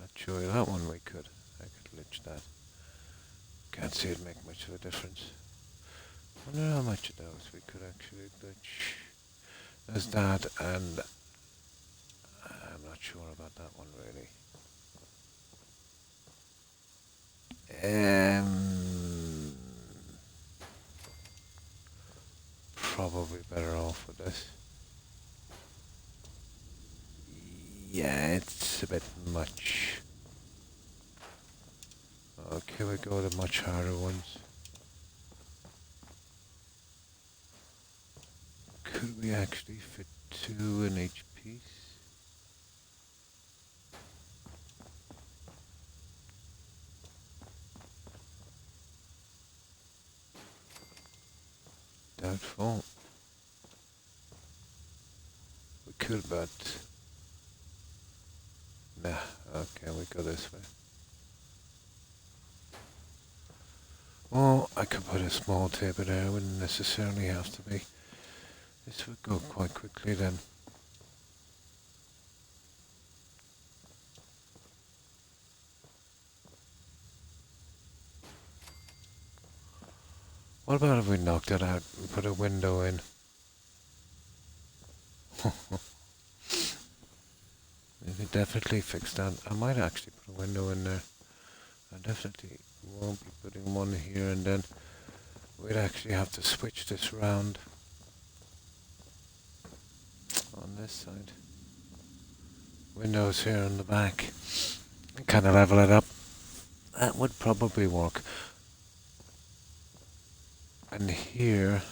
Not sure that one we could. I could lich that. Can't see it make much of a difference. Wonder how much of those we could actually lich. There's that, and I'm not sure about that one really. Probably better off with this. Yeah, it's a bit much. Okay, we go with the much harder ones. Could we actually fit two in each piece? Doubtful. We could, but... Nah, okay, we go this way. Well, I could put a small table there, it wouldn't necessarily have to be. This would go quite quickly then. What about if we knocked it out and put a window in? We could definitely fix that. I might actually put a window in there. I definitely won't be putting one here, and then we'd actually have to switch this around on this side. Windows here on the back. Kind of level it up. That would probably work. And here...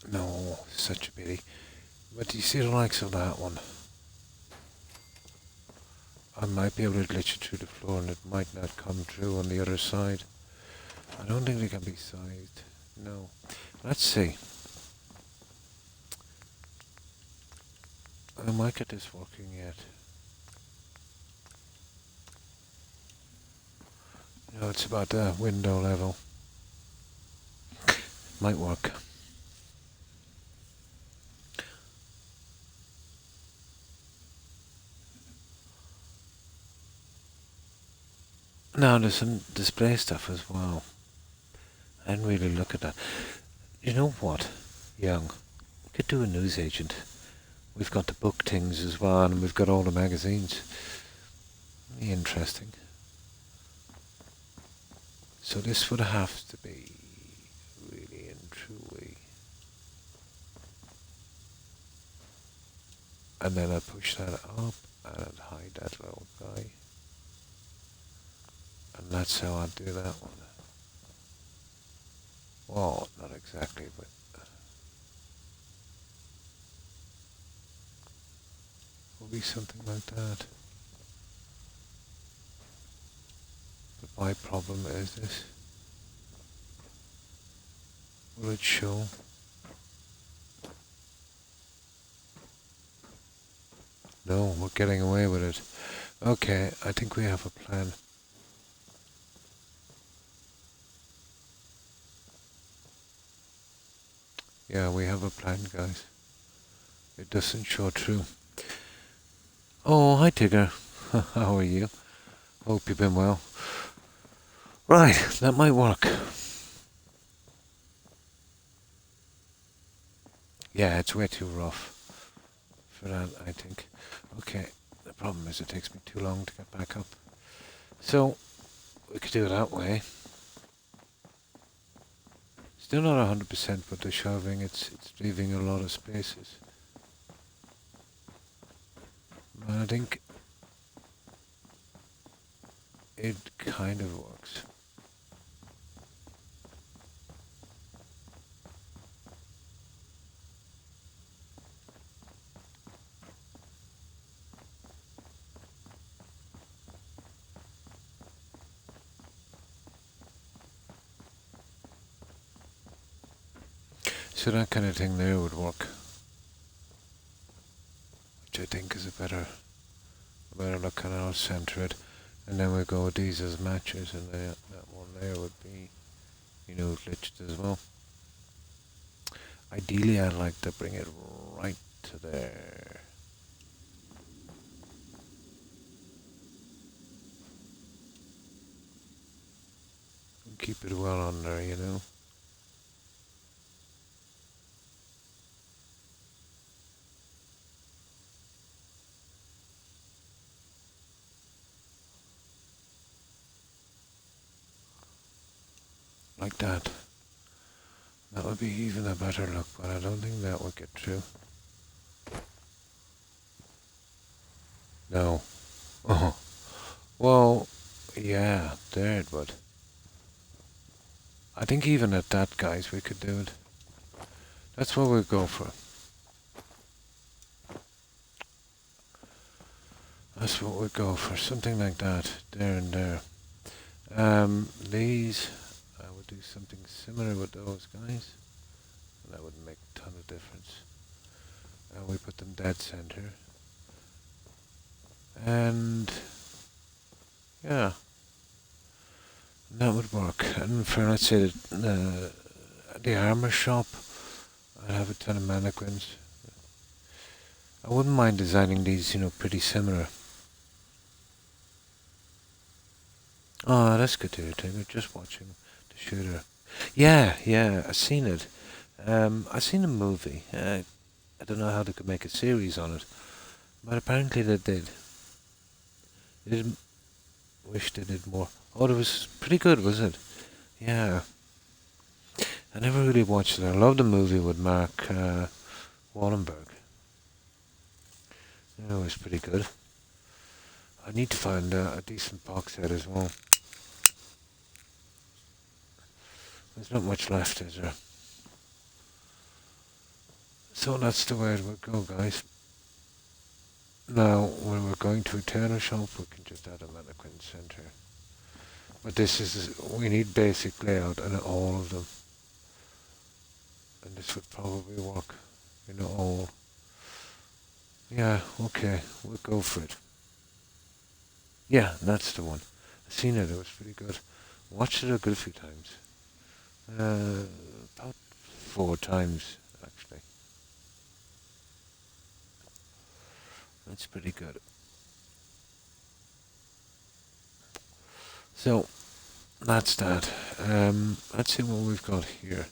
No, such a pity. But do you see the likes of that one? I might be able to glitch it through the floor and it might not come through on the other side. I don't think they can be sized. No. Let's see. I might get this working yet. No, it's about the window level. Might work. Now there's some display stuff as well. I didn't really look at that. You know what, Young? We could do a newsagent. We've got the book things as well, and we've got all the magazines. Really interesting. So this would have to be really and truly. And then I push that up and I'd hide that little guy. And that's how I'd do that one. Well, not exactly, but... will be something like that. But my problem is this. Will it show? No, we're getting away with it. Okay, I think we have a plan. Yeah, we have a plan, guys. It doesn't show through. Oh, hi Tigger. How are you? Hope you've been well. Right, that might work. Yeah, it's way too rough for that, I think. Okay, the problem is it takes me too long to get back up. So, we could do it that way. Still not 100% with the shelving, it's leaving a lot of spaces. But I think it kind of works. So that kind of thing there would work. Which I think is a better look, and I'll center it. And then we'll go with these as matches, and that one there would be, you know, glitched as well. Ideally, I'd like to bring it right to there. And keep it well under, you know. Like that. That would be even a better look, but I don't think that would get through. No. Oh. Well, yeah, there it would. think even at that, guys, we could do it. That's what we'll go for. That's what we'll go for. Something like that. There and there. These, I would do something similar with those guys. And that would make a ton of difference. And we put them dead center. And yeah, that would work. And for, let's say, the armor shop, I'd have a ton of mannequins. I wouldn't mind designing these, pretty similar. Oh, that's good to hear, Tigger. Just watching the shooter. Yeah, I seen it. I seen a movie. I don't know how they could make a series on it, but apparently they did. I didn't wish they did more. Oh, it was pretty good, was it? Yeah. I never really watched it. I love the movie with Mark Wallenberg. It was pretty good. I need to find a decent box set as well. There's not much left, is there? So that's the way it would go, guys. Now, when we're going to Eternal Shop, we can just add a mannequin center. But this is, we need basic layout on all of them. And this would probably work, all. Yeah, okay, we'll go for it. Yeah, that's the one. I've seen it, it was pretty good. Watched it a good few times. About 4 times, actually. That's pretty good. So, that's that. Let's see what we've got here.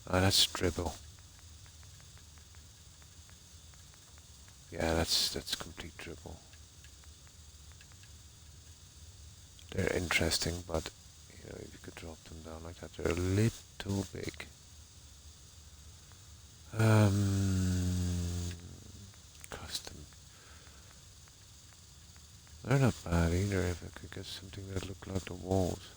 That's dribble. Yeah, that's complete dribble. They're interesting, but if you could drop them down like that, they're a little big. Custom. They're not bad either if I could get something that looked like the walls.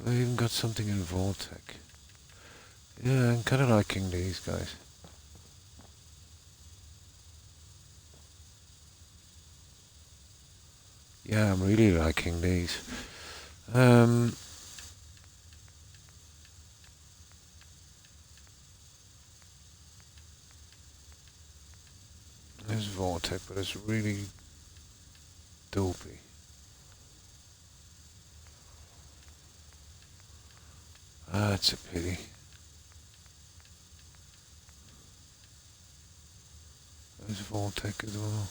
I've even got something in Voltec. Yeah, I'm kind of liking these guys. Yeah, I'm really liking these. There's Vortex, but it's really dopey. That's a pity. There's Vortex as well.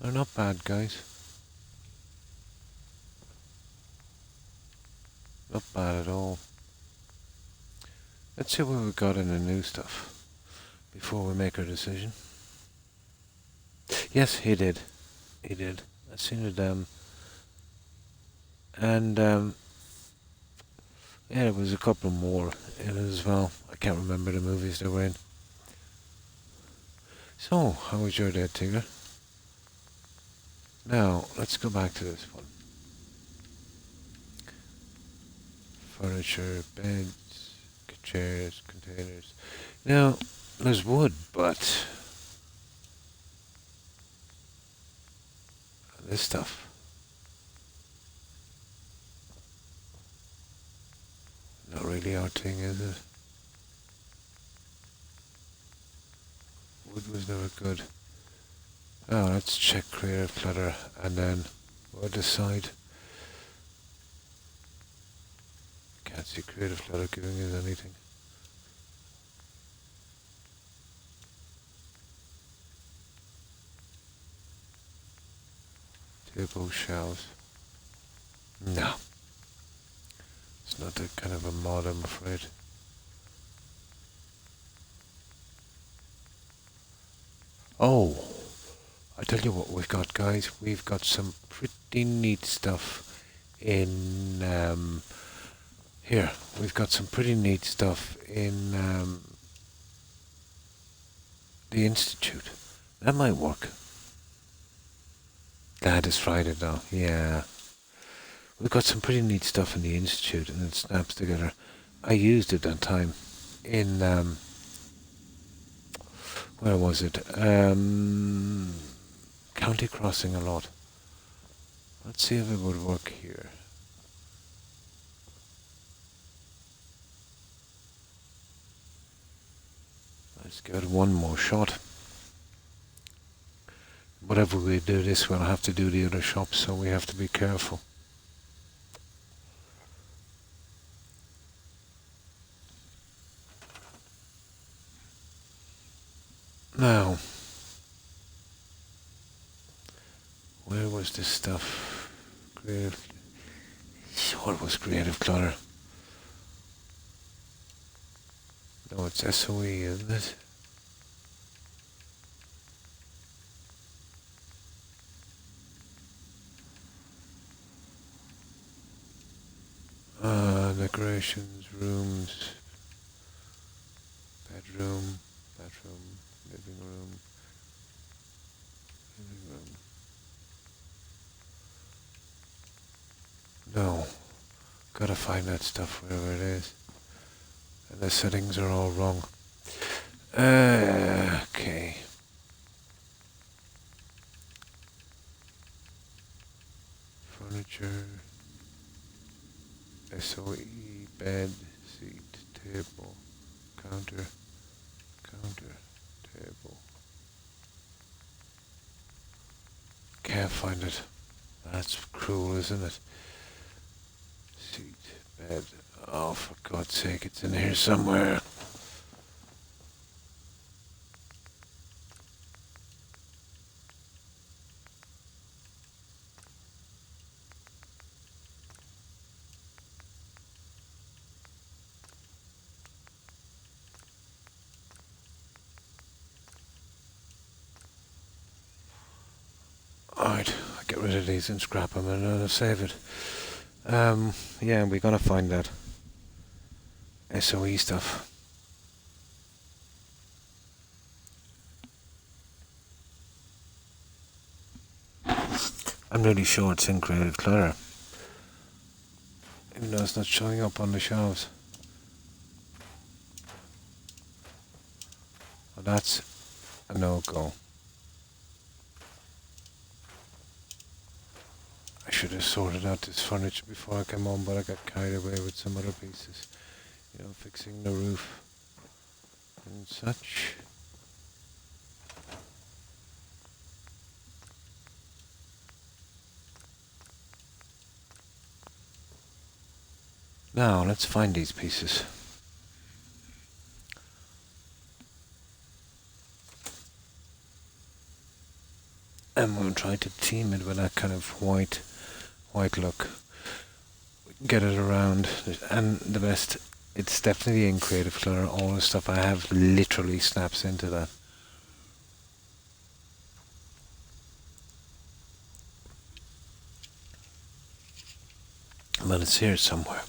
They're not bad, guys. Not bad at all. Let's see what we got in the new stuff before we make our decision. Yes, he did. He did. I've seen it, and yeah, there was a couple more in it as well. I can't remember the movies they were in. So, how was your day, Tigger? Now, let's go back to this one. Furniture, beds, chairs, containers. Now, there's wood, but this stuff. Not really our thing, is it? Wood was never good. Oh, let's check creative clutter and then we'll decide. Can't see creative clutter giving us anything. Table shelves. No. It's not that kind of a mod, I'm afraid. Oh, I tell you what we've got, guys. We've got some pretty neat stuff in here. We've got some pretty neat stuff in the Institute. That might work. That is Friday now. Yeah. We've got some pretty neat stuff in the Institute and it snaps together. I used it that time in where was it? County Crossing a lot. Let's see if it would work here. Let's give it one more shot. Whatever we do this, we'll have to do the other shops, so we have to be careful. Now, where was this stuff? Creative. Sure, it was Creative Clutter. No, it's SOE, isn't it? Decorations, rooms, bedroom, living room. No, gotta find that stuff wherever it is. And the settings are all wrong. Okay. Furniture. SOE, bed, seat, table, counter, table. Can't find it. That's cruel, isn't it? Seat, bed. Oh, for God's sake, it's in here somewhere. Alright, I'll get rid of these and scrap them and I'll save it. Yeah, we're gonna find that SOE stuff. I'm really sure it's in Creative Clutter. Even though it's not showing up on the shelves. Well, that's a no-go. I should have sorted out this furniture before I came home, but I got carried away with some other pieces. You know, fixing the roof and such. Now, let's find these pieces. And we'll try to team it with that kind of white look. We can get it around. And the best, it's definitely in Creative Clutter. All the stuff I have literally snaps into that. But it's here somewhere.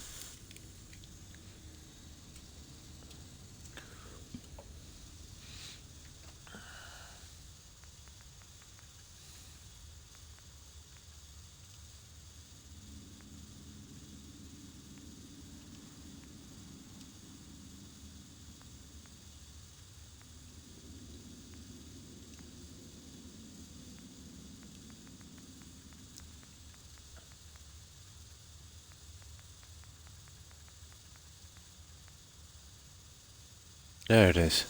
There it is.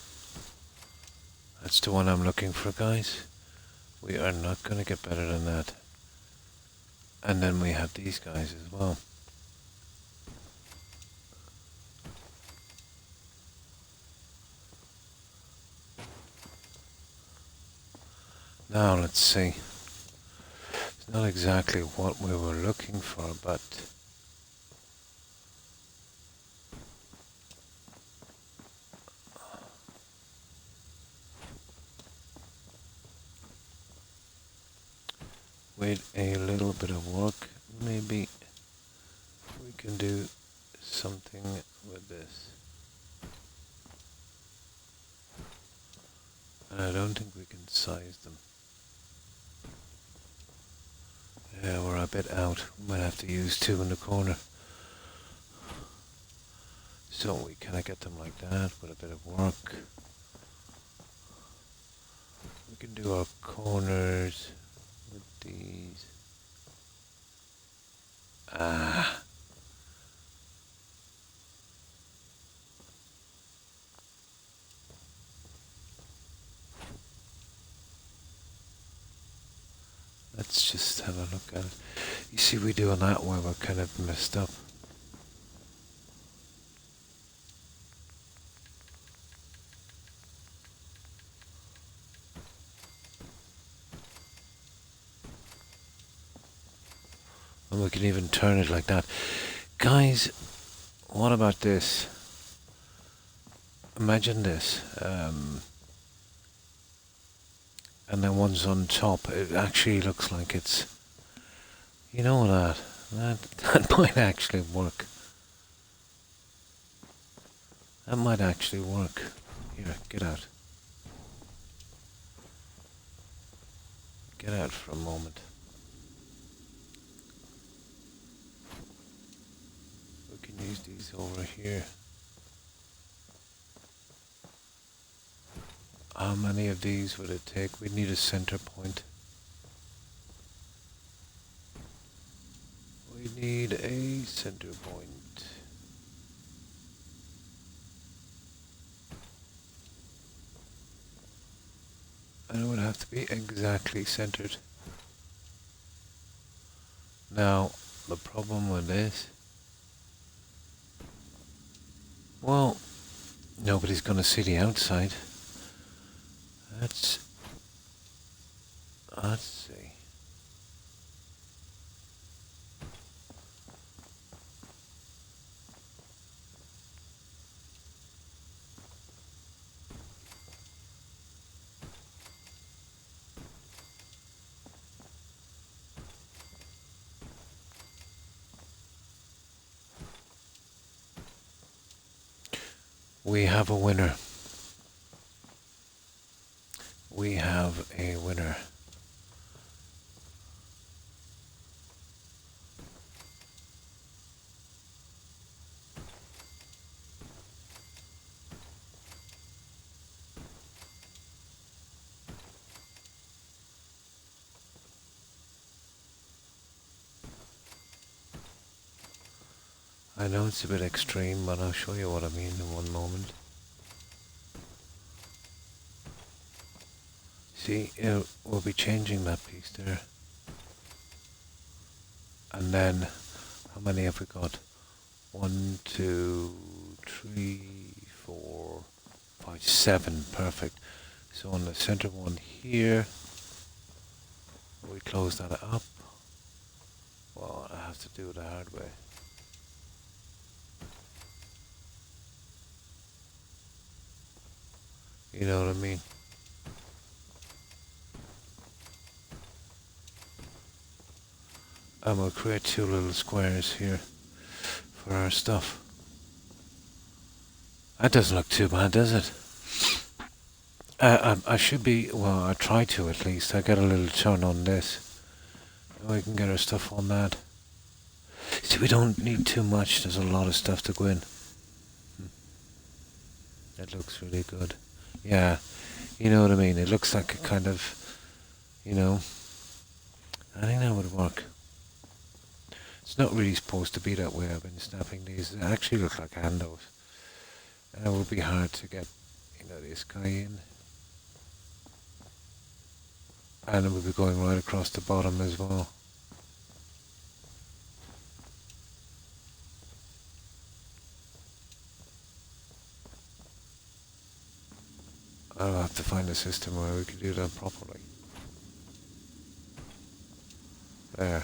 That's the one I'm looking for, guys. We are not going to get better than that. And then we have these guys as well. Now let's see. It's not exactly what we were looking for, but with a little bit of work, maybe can do something with this. And I don't think we can size them. Yeah, we're a bit out. We might have to use two in the corner. So we kind of get them like that with a bit of work. We can do our corners with these. Ah. Let's just have a look at it. You see, we do on that where we're kind of messed up. And we can even turn it like that. Guys, what about this? Imagine this. And then one's on top. It actually looks like it's... You know that might actually work. That might actually work. Here, get out. Get out for a moment. We can use these over here. How many of these would it take? We need a center point. We need a center point. And it would have to be exactly centered. Now, the problem with this... Well, nobody's going to see the outside. Let's see. We have a winner. We have a winner. I know it's a bit extreme, but I'll show you what I mean in one moment. See, we'll be changing that piece there. And then, how many have we got? 1, 2, 3, 4, 5, 7. Perfect. So on the center one here, we close that up. Well, I have to do it the hard way. You know what I mean? And we'll create two little squares here for our stuff. That doesn't look too bad, does it? I should be, well, I try to at least. I get a little turn on this. And we can get our stuff on that. See, we don't need too much. There's a lot of stuff to go in. It looks really good. Yeah, you know what I mean. It looks like a kind of, you know, I think that would work. It's not really supposed to be that way. I've been snapping these. They actually look like handles. And it would be hard to get, you know, this guy in. And it would be going right across the bottom as well. I'll have to find a system where we can do that properly. There.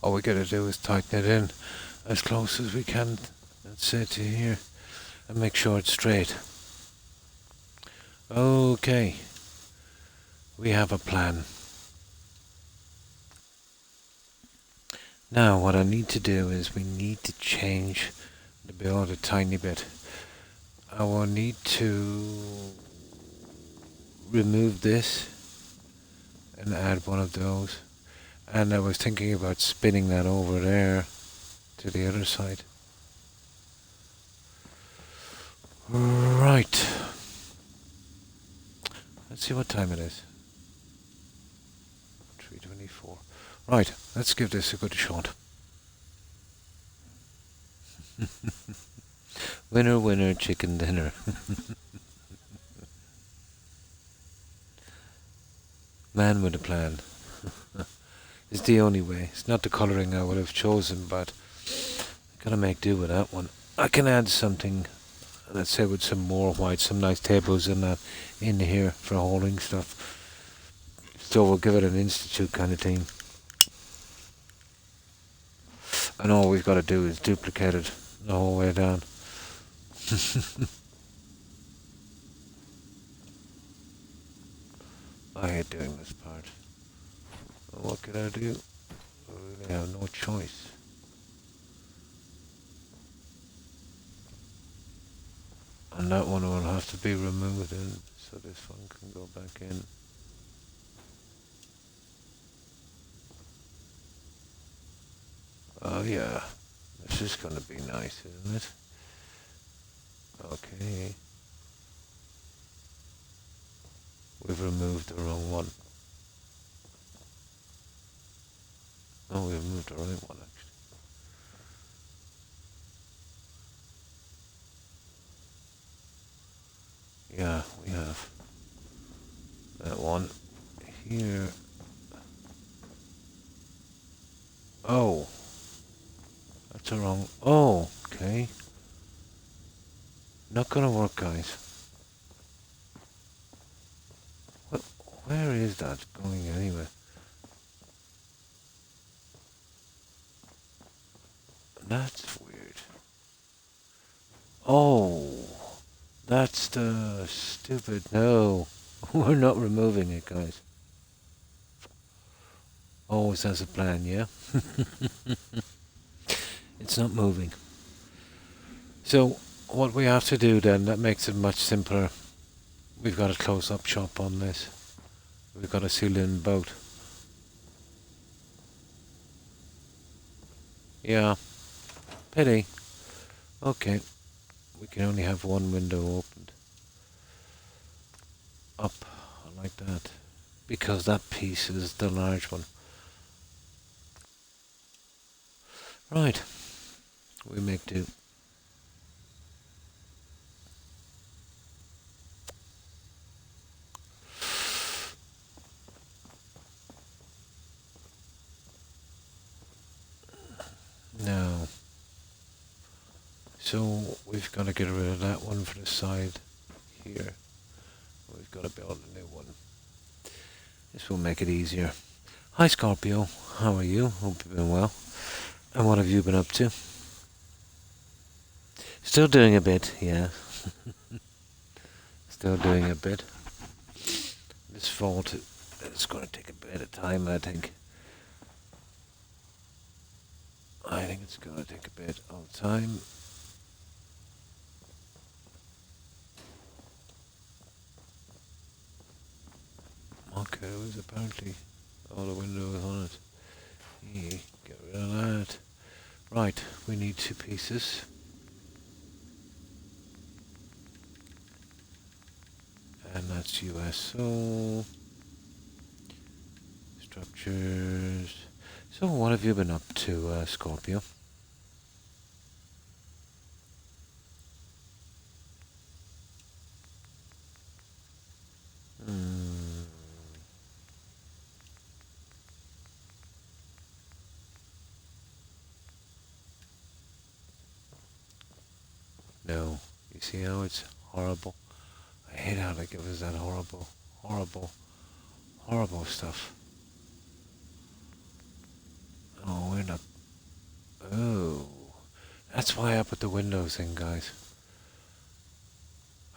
All we gotta do is tighten it in as close as we can, that's it, to here, and make sure it's straight. Okay, we have a plan. Now what I need to do is we need to change the build a tiny bit. I will need to remove this and add one of those. And I was thinking about spinning that over there to the other side. Right. Let's see what time it is. 3:24. Right, let's give this a good shot. Winner, winner, chicken dinner. Man with a plan. It's the only way. It's not the colouring I would have chosen, but I gotta make do with that one. I can add something, let's say with some more white, some nice tables in that in here for holding stuff. So we'll give it an institute kind of thing. And all we've got to do is duplicate it the whole way down. I hate doing this part. Well, what can I do? I really have no choice. And that one will have to be removed in, so this one can go back in. Oh yeah, this is going to be nice, isn't it? Okay. We've removed the wrong one. Oh, we removed the right one, actually. Yeah, we have. That one. Here. Oh. That's the wrong... Oh, okay. Not gonna work, guys. Where is that going anyway? That's weird. Oh, that's the stupid... No, we're not removing it, guys. Always has a plan, yeah? It's not moving. So, what we have to do then, that makes it much simpler. We've got a close-up shot on this. We've got a seal-in boat. Yeah. Pity. Okay. We can only have one window opened. Up, like that. Because that piece is the large one. Right. We make do. Now, so we've got to get rid of that one for the side here. We've got to build a new one. This will make it easier. Hi Scorpio, how are you? Hope you've been well. And what have you been up to? Still doing a bit, yeah. Still doing a bit. This vault is going to take a bit of time, I think. I think it's going to take a bit of time. Okay, there's apparently all the windows on it. Yeah, get rid of that. Right, we need 2 pieces. And that's USO. Structures. So what have you been up to, Scorpio? No. You see how it's horrible? I hate how they give us that horrible, horrible, horrible stuff. Oh, we're not. Oh. That's why I put the windows in, guys.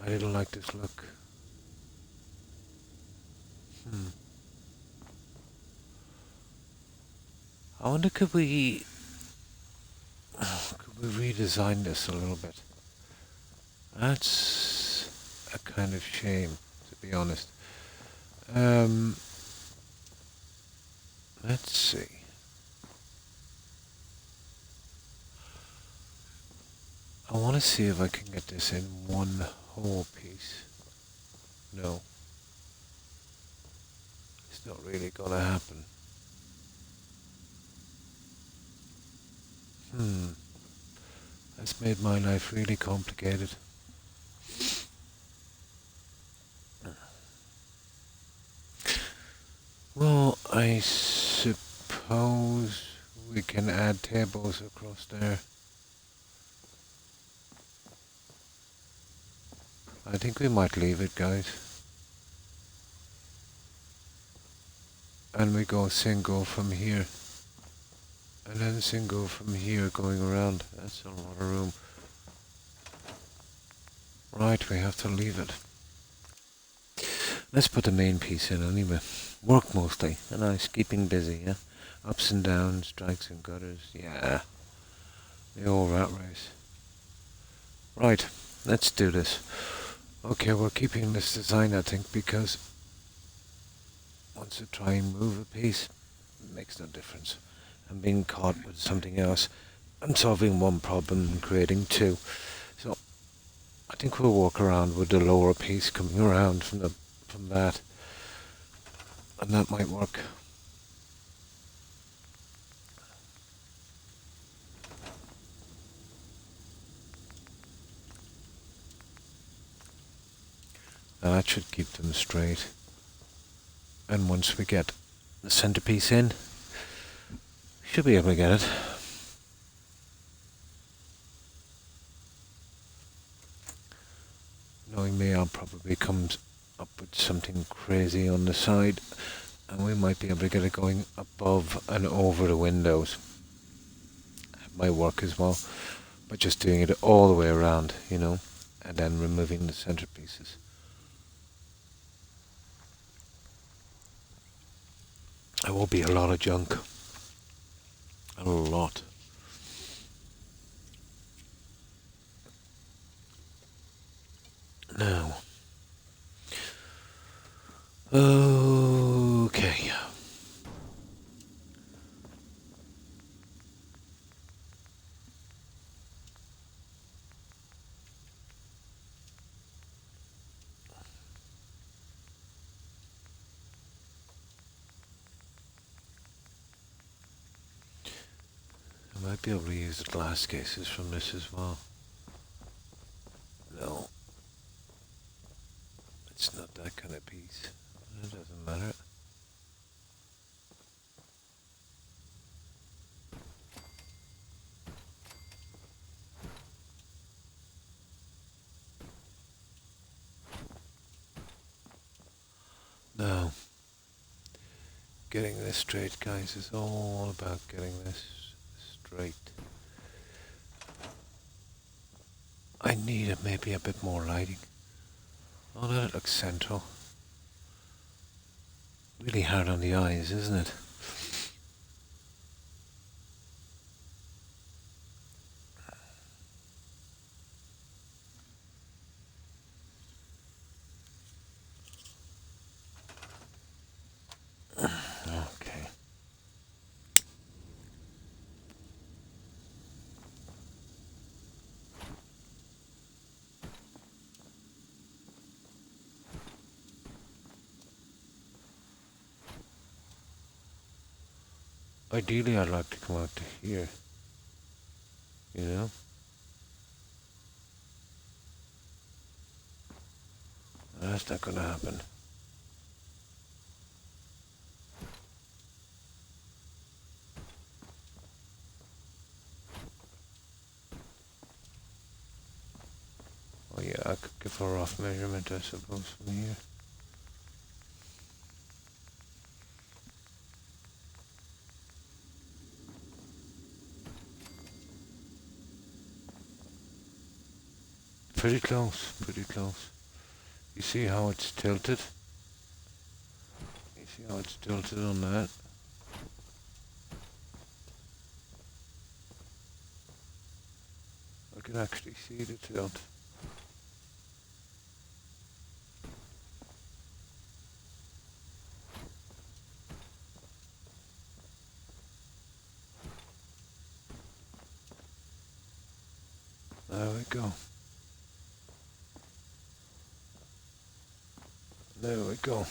I didn't like this look. Hmm. I wonder could we redesign this a little bit? That's a kind of shame, to be honest. Um, let's see. I want to see if I can get this in one whole piece. No, it's not really gonna happen. That's made my life really complicated. Well, I suppose we can add tables across there. I think we might leave it, guys. And we go single from here. And then single from here going around. That's a lot of room. Right, we have to leave it. Let's put the main piece in anyway. Work mostly. A nice keeping busy, yeah? Ups and downs, strikes and gutters. Yeah. The old rat race. Right, let's do this. Okay, we're keeping this design, I think, because once I try and move a piece, it makes no difference. I'm being caught with something else. I'm solving one problem and creating two. So I think we'll walk around with the lower piece coming around from that. And that might work. Now that should keep them straight. And once we get the centerpiece in, we should be able to get it. Knowing me, I'll probably come up with something crazy on the side, and we might be able to get it going above and over the windows. That might work as well, but just doing it all the way around, you know, and then removing the centerpieces. There will be a lot of junk. A lot. Now. Okay. I might be able to use the glass cases from this as well. No. It's not that kind of piece. It doesn't matter. Now, getting this straight, guys, is all about getting this straight. I need maybe a bit more lighting. Oh, that looks central. Really hard on the eyes, isn't it? Okay. Ideally, I'd like to come out to here. You know? That's not gonna happen. Oh yeah, I could give a rough measurement, I suppose, from here. pretty close, pretty close. You see how it's tilted? You see how it's tilted on that? I can actually see the tilt. There we go. There we go.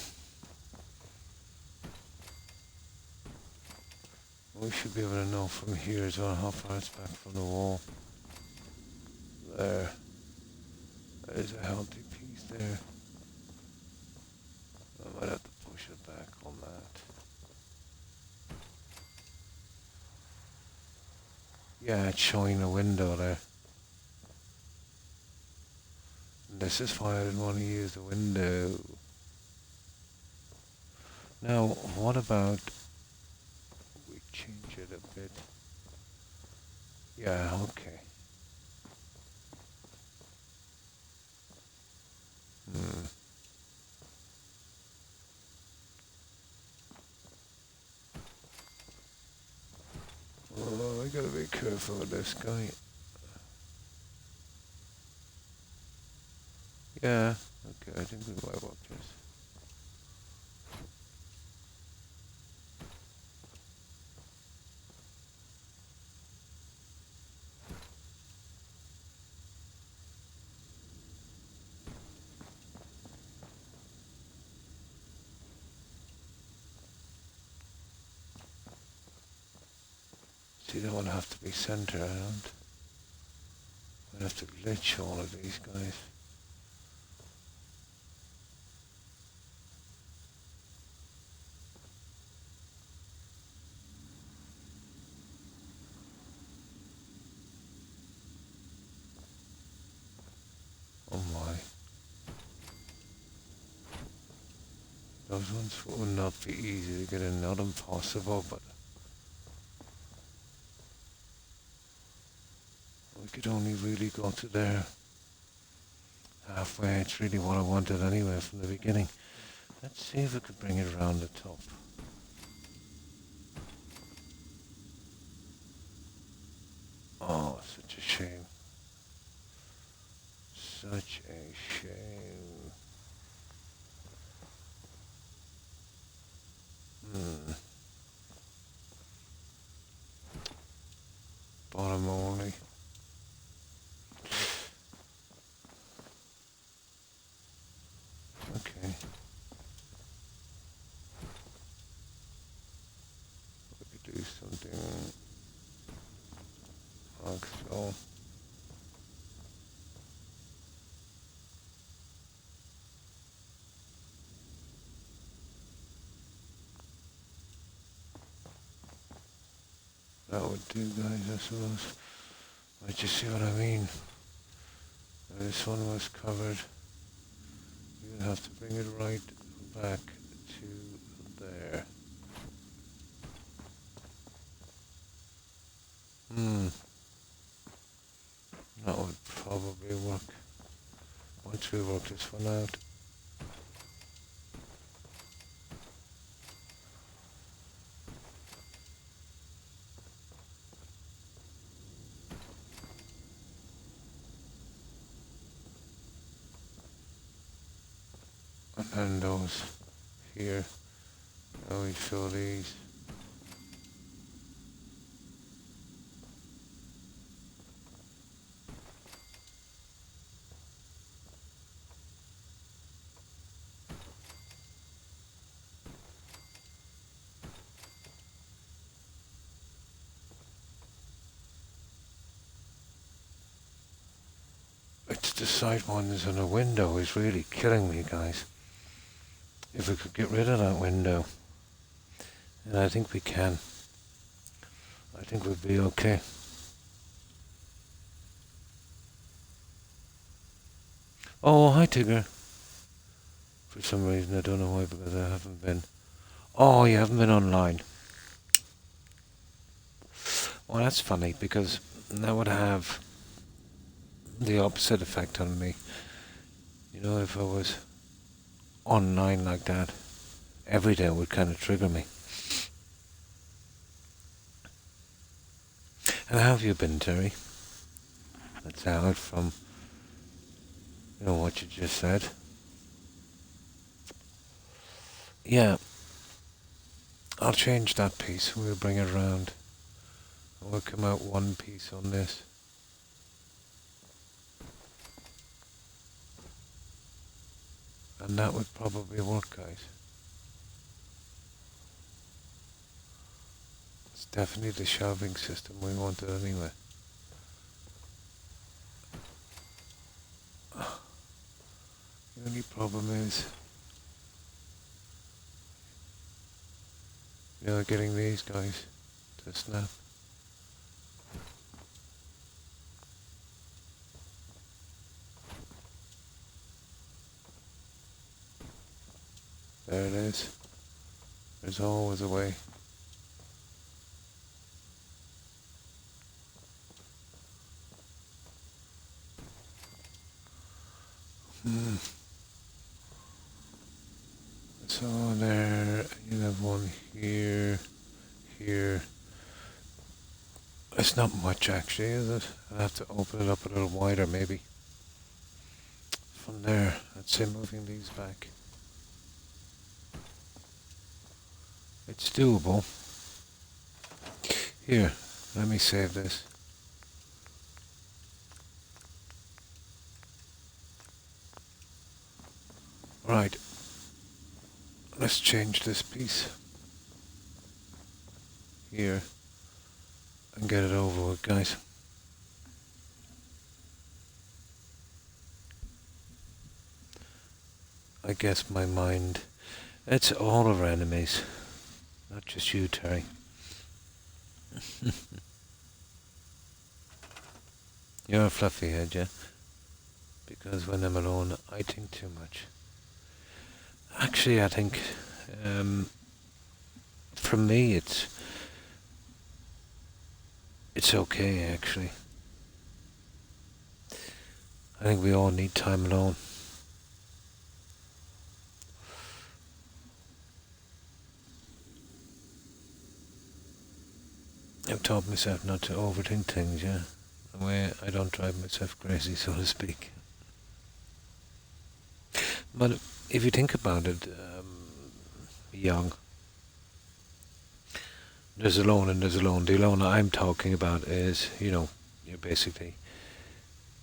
We should be able to know from here as well how far it's back from the wall. There. There's a healthy piece there. I might have to push it back on that. Yeah, it's showing a window there. This is why I didn't want to use the window. Now, what about we change it a bit? Yeah, okay. Oh, I gotta be careful with this guy. Yeah, okay, I think we might work this. See, they will have to be center around. I have to glitch all of these guys. Oh my. Those ones would not be easy to get in, not impossible, but we could only really go to there halfway. It's really what I wanted anyway from the beginning. Let's see if we could bring it around the top. Oh, such a shame. Such a shame. Bottom only. Okay. We could do something like so. That would do, guys, I suppose. But you see what I mean? If this one was covered, you'd have to bring it right back to there. That would probably work. Once we work this one out. And those here. Now we show these. It's the side ones and the window is really killing me, guys. If we could get rid of that window, and I think we can. I think we'd be okay. Oh, hi Tigger. For some reason, I don't know why, because I haven't been. Oh, you haven't been online. Well, that's funny, because that would have the opposite effect on me. You know, if I was online like that every day, it would kind of trigger me. And how have you been, Terry? That's out from, what you just said. Yeah, I'll change that piece. We'll bring it around. And we'll come out one piece on this. And that would probably work, guys. It's definitely the shelving system we wanted anyway. The only problem is, getting these guys to snap. There it is. There's always a way. So there, you have one here, here. It's not much actually, is it? I have to open it up a little wider maybe. From there, I'd say moving these back. It's doable. Here, let me save this. Right. Let's change this piece here and get it over with, guys. I guess my mind, it's all of our enemies, not just you, Terry. You're a fluffy head, yeah? Because when I'm alone, I think too much. Actually, I think, for me, it's okay, actually. I think we all need time alone. I've taught myself not to overthink things, yeah? The way I don't drive myself crazy, so to speak. But if you think about it, young, there's alone and there's alone. The alone I'm talking about is, you're basically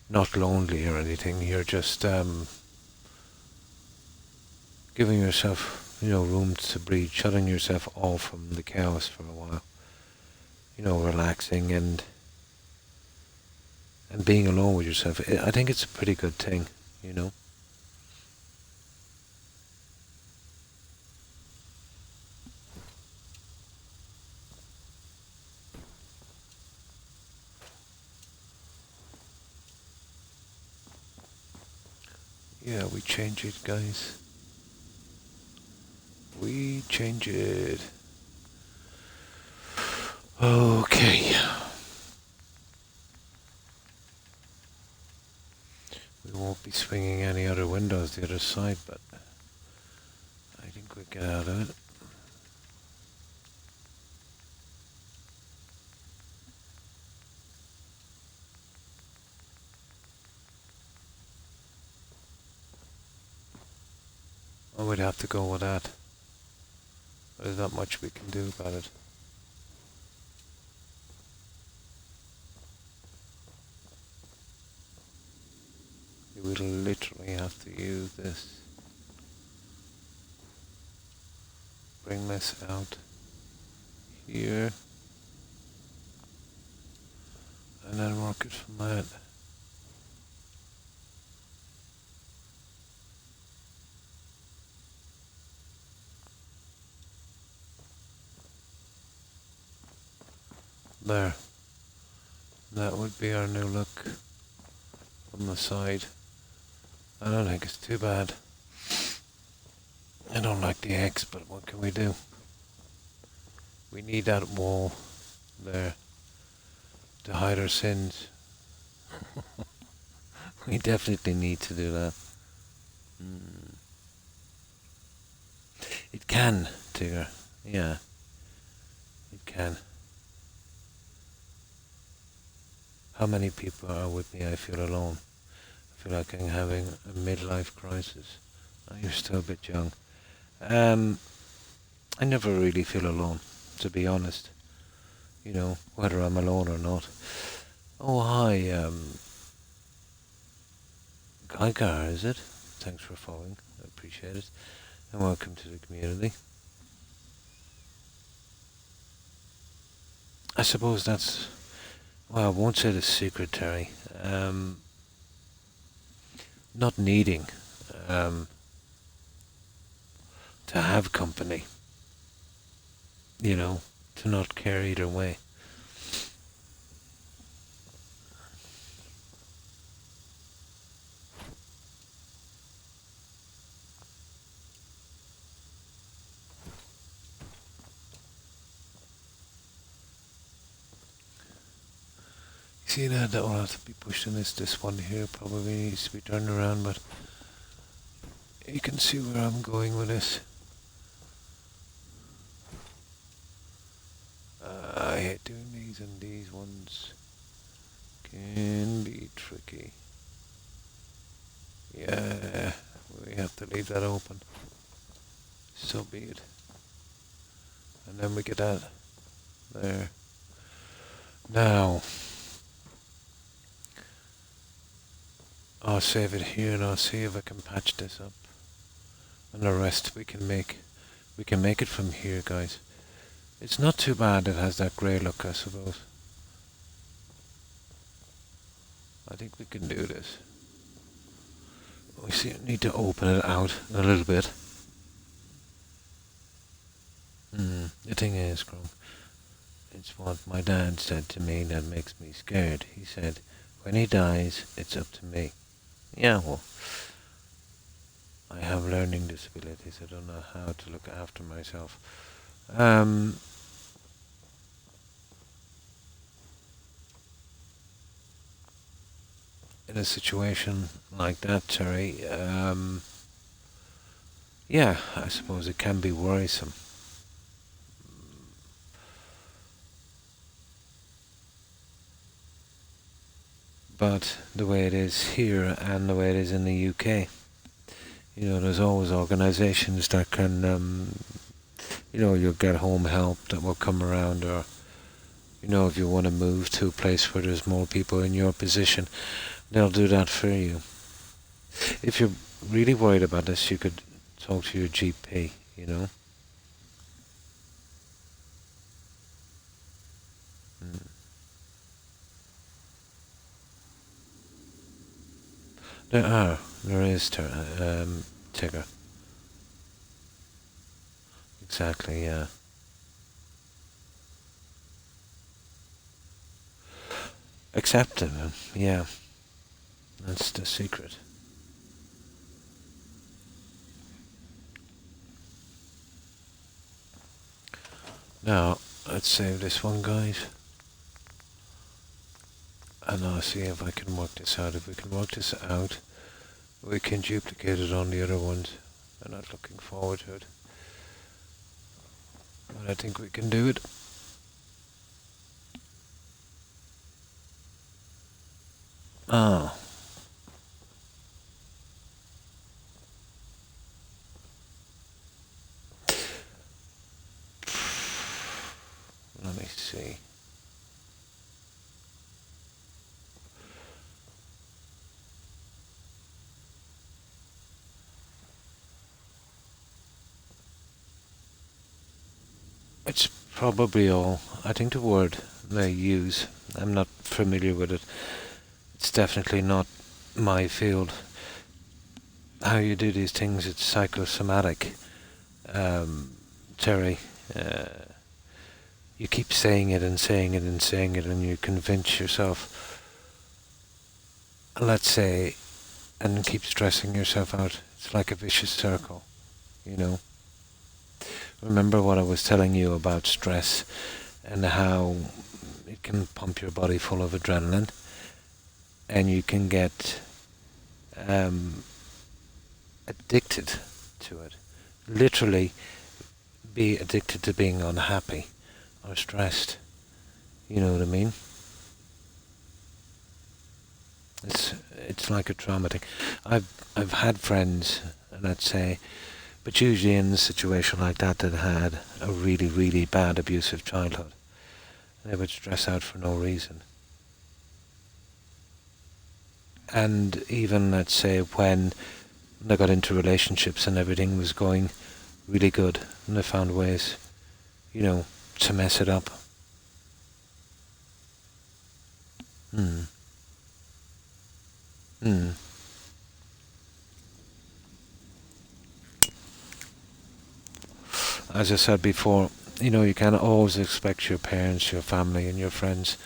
not lonely or anything. You're just giving yourself, room to breathe, shutting yourself off from the chaos for a while. Relaxing and being alone with yourself. I think it's a pretty good thing, Yeah, we change it, guys. We change it. Okay. We won't be swinging any other windows the other side, but I think we get out of it. Oh, we'd have to go with that. There's not much we can do about it. We will literally have to use this. Bring this out here. And then work it from that. There. That would be our new look from the side. I don't think it's too bad. I don't like the X, but what can we do? We need that wall there to hide our sins. We definitely need to do that. Mm. It can, Tigger. Yeah, it can. How many people are with me? I feel alone. I feel like I'm having a midlife crisis. Oh, you're still a bit young. Um, I never really feel alone, to be honest. You know, whether I'm alone or not. Oh, hi, Geiger, is it? Thanks for following. I appreciate it. And welcome to the community. I suppose that's, well, I won't say the secret, Terry. Not needing um, to have company, you know, to not care either way. See that will have to be pushed in this one here probably needs to be turned around, but you can see where I'm going with this. I hate doing these, and these ones can be tricky. Yeah, we have to leave that open. So be it. And then we get that there. Now, I'll save it here and I'll see if I can patch this up. And the rest we can make it from here, guys. It's not too bad it has that grey look, I suppose. I think we can do this. We need to open it out a little bit. The thing is, Croc, it's what my dad said to me that makes me scared. He said, when he dies, it's up to me. Yeah, well, I have learning disabilities. I don't know how to look after myself. In a situation like that, Terry, yeah, I suppose it can be worrisome. But the way it is here and the way it is in the UK, you know, there's always organisations that can, you know, you'll get home help that will come around, or, you know, if you want to move to a place where there's more people in your position, they'll do that for you. If you're really worried about this, you could talk to your GP, you know. Mm. There is, Tigger. Exactly, yeah. Accept it, yeah. That's the secret. Now, let's save this one, guys. And I'll see if I can work this out. If we can work this out, we can duplicate it on the other ones. I'm not looking forward to it. But I think we can do it. Oh. Let me see. It's probably all. I think the word they use, I'm not familiar with it. It's definitely not my field. How you do these things, it's psychosomatic. Terry, you keep saying it and saying it and saying it, and you convince yourself, let's say, and keep stressing yourself out. It's like a vicious circle, you know. Remember what I was telling you about stress and how it can pump your body full of adrenaline, and you can get um, addicted to it. Literally be addicted to being unhappy or stressed. You know what I mean? It's like a trauma thing. I've had friends, let's say, but usually in a situation like that had a really, really bad abusive childhood. They would stress out for no reason. And even, let's say, when they got into relationships and everything was going really good, and they found ways, to mess it up. Hmm. Hmm. As I said before, you can't always expect your parents, your family, and your friends.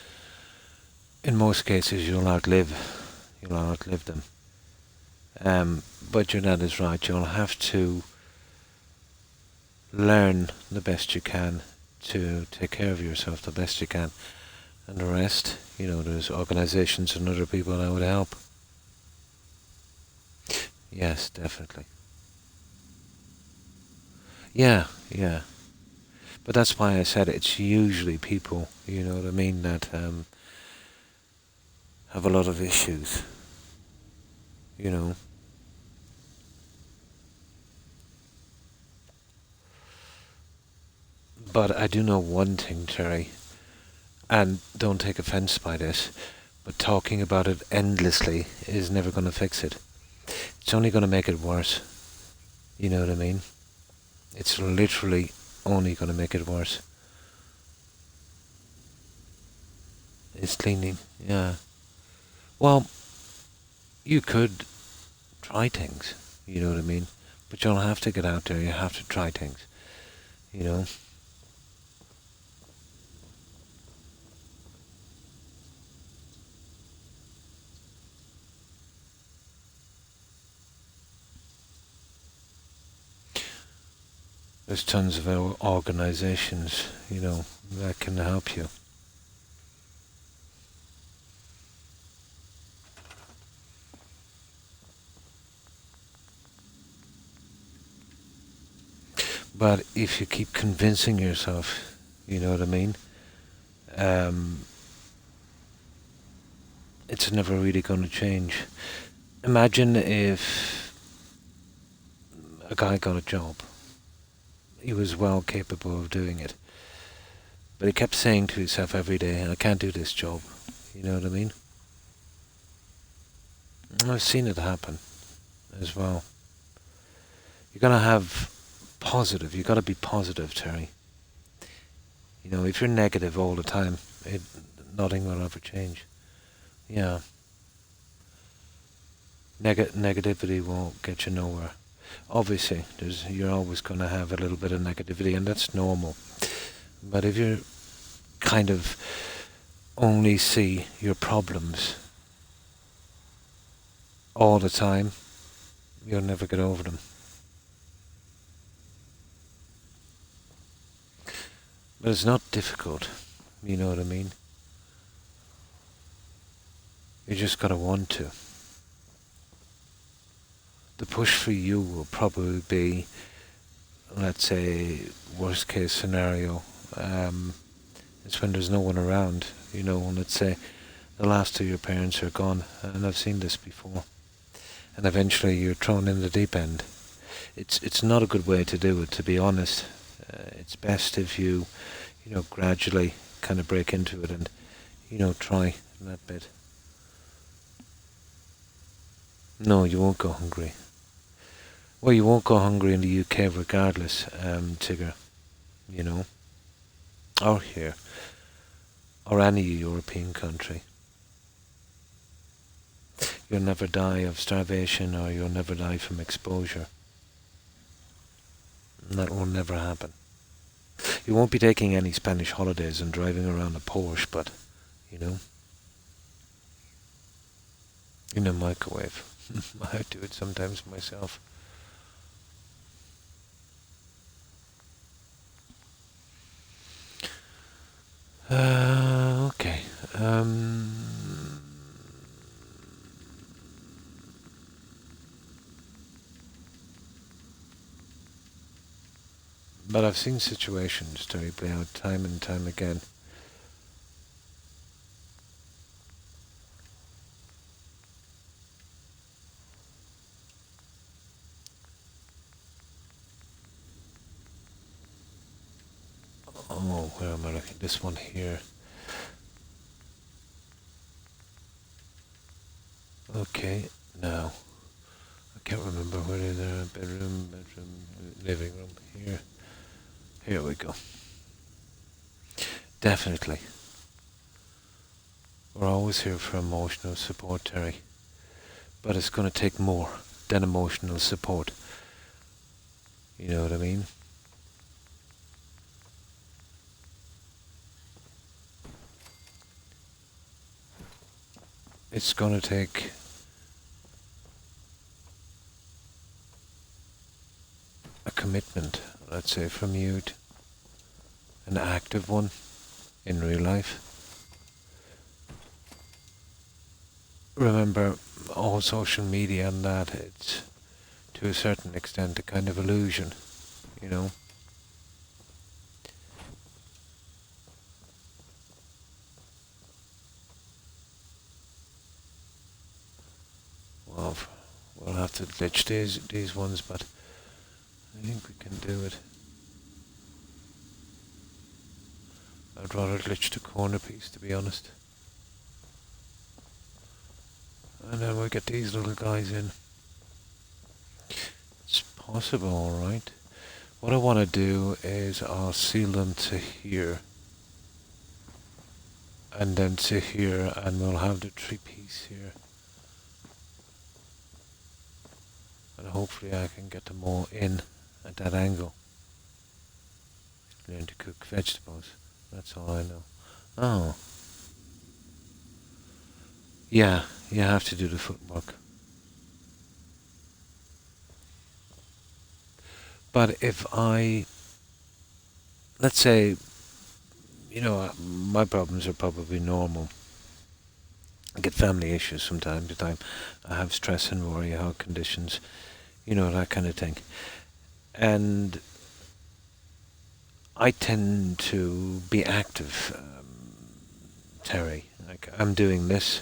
In most cases, you'll outlive them. But your dad is right. You'll have to learn the best you can to take care of yourself the best you can, and the rest, there's organisations and other people that would help. Yes, definitely. Yeah, yeah. But that's why I said it's usually people, you know what I mean, that have a lot of issues, you know. But I do know one thing, Terry, and don't take offence by this, but talking about it endlessly is never going to fix it. It's only going to make it worse. You know what I mean? It's literally only going to make it worse. It's cleaning, yeah. Well, you could try things, you know what I mean? But you'll have to get out there, you have to try things, you know? There's tons of organizations, that can help you. But if you keep convincing yourself, you know what I mean? Um, it's never really going to change. Imagine if a guy got a job. He was well capable of doing it. But he kept saying to himself every day, I can't do this job. You know what I mean? And I've seen it happen as well. You're going to have positive. You've got to be positive, Terry. If you're negative all the time, nothing will ever change. Yeah. Negativity won't get you nowhere. Obviously, you're always going to have a little bit of negativity, and that's normal. But if you kind of only see your problems all the time, you'll never get over them. But it's not difficult, you know what I mean? You just gotta want to. The push for you will probably be, let's say, worst case scenario. It's when there's no one around, and let's say the last of your parents are gone, and I've seen this before. And eventually you're thrown in the deep end. It's not a good way to do it, to be honest. It's best if you, gradually kind of break into it and, try that bit. No, you won't go hungry. Well, you won't go hungry in the UK regardless, Tigger, you know, or here, or any European country. You'll never die of starvation or you'll never die from exposure. And that will never happen. You won't be taking any Spanish holidays and driving around a Porsche, but, in a microwave. I do it sometimes myself. Okay. But I've seen situations, Terry, play out time and time again. Oh, where am I looking? This one here. Okay, now. I can't remember whether they're bedroom, living room. Here we go. Definitely. We're always here for emotional support, Terry. But it's going to take more than emotional support. You know what I mean? It's going to take a commitment, let's say, from you, an active one in real life. Remember, all social media and that, it's to a certain extent a kind of illusion, you know. Well, we'll have to glitch these ones, but I think we can do it. I'd rather glitch the corner piece, to be honest. And then we'll get these little guys in. It's possible, alright. What I want to do is I'll seal them to here. And then to here, and we'll have the 3-piece here. And hopefully I can get them all in at that angle. Learn to cook vegetables. That's all I know. Oh. Yeah, you have to do the footwork. But if let's say, my problems are probably normal. I get family issues from time to time. I have stress and worry, health conditions, that kind of thing. And I tend to be active, Terry. Like, I'm doing this,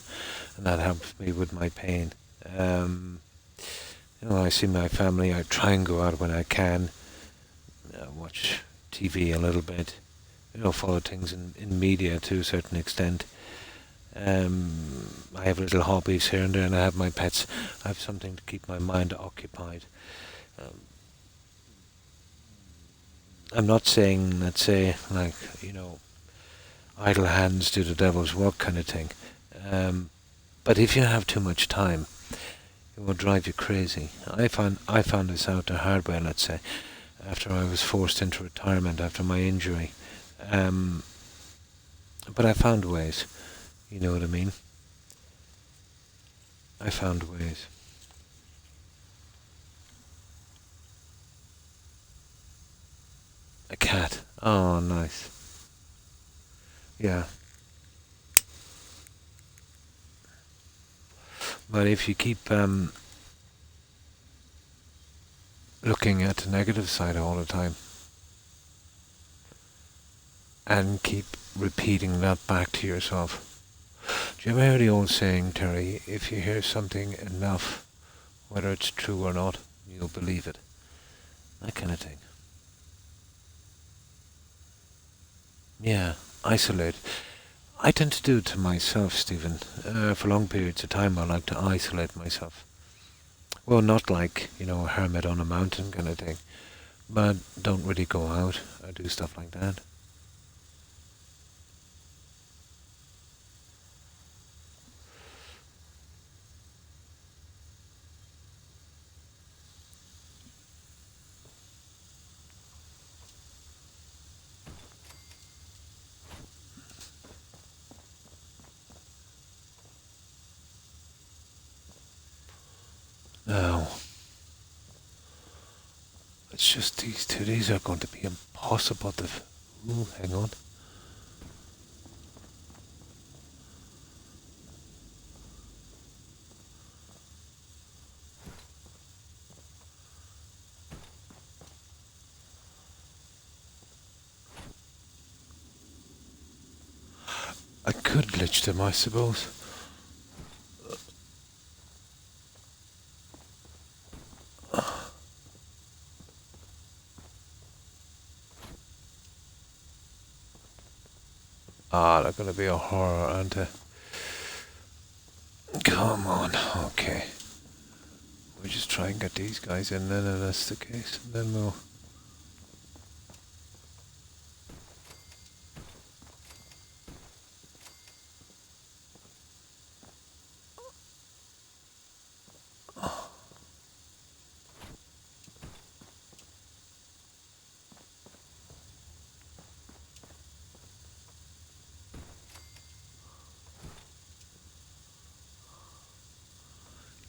and that helps me with my pain. I see my family. I try and go out when I can, watch TV a little bit, follow things in media to a certain extent. I have little hobbies here and there, and I have my pets. I have something to keep my mind occupied. I'm not saying, let's say, like, idle hands do the devil's work kind of thing. But if you have too much time, it will drive you crazy. I found this out the hard way, let's say, after I was forced into retirement after my injury. But I found ways. You know what I mean? I found ways. A cat. Oh, nice. Yeah. But if you keep looking at the negative side all the time and keep repeating that back to yourself. Do you ever hear the old saying, Terry, if you hear something enough, whether it's true or not, you'll believe it? That kind of thing. Yeah, isolate. I tend to do it to myself, Stephen. For long periods of time I like to isolate myself. Well, not like, a hermit on a mountain kind of thing, but don't really go out or do stuff like that. Now, it's just these two. These are going to be impossible to... Ooh, hang on. glitched them, I suppose. Ah, they're gonna be a horror, aren't they? Come on, okay. We'll just try and get these guys in then, if that's the case, and then we'll...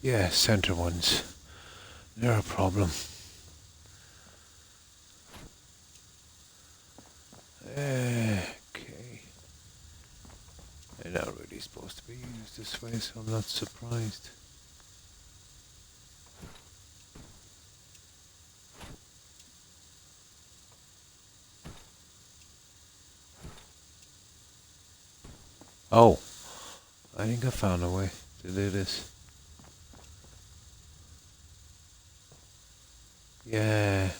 Yeah, center ones. They're a problem. Okay. They're not really supposed to be used this way, so I'm not surprised. Oh, I think I found a way to do this. Yeah,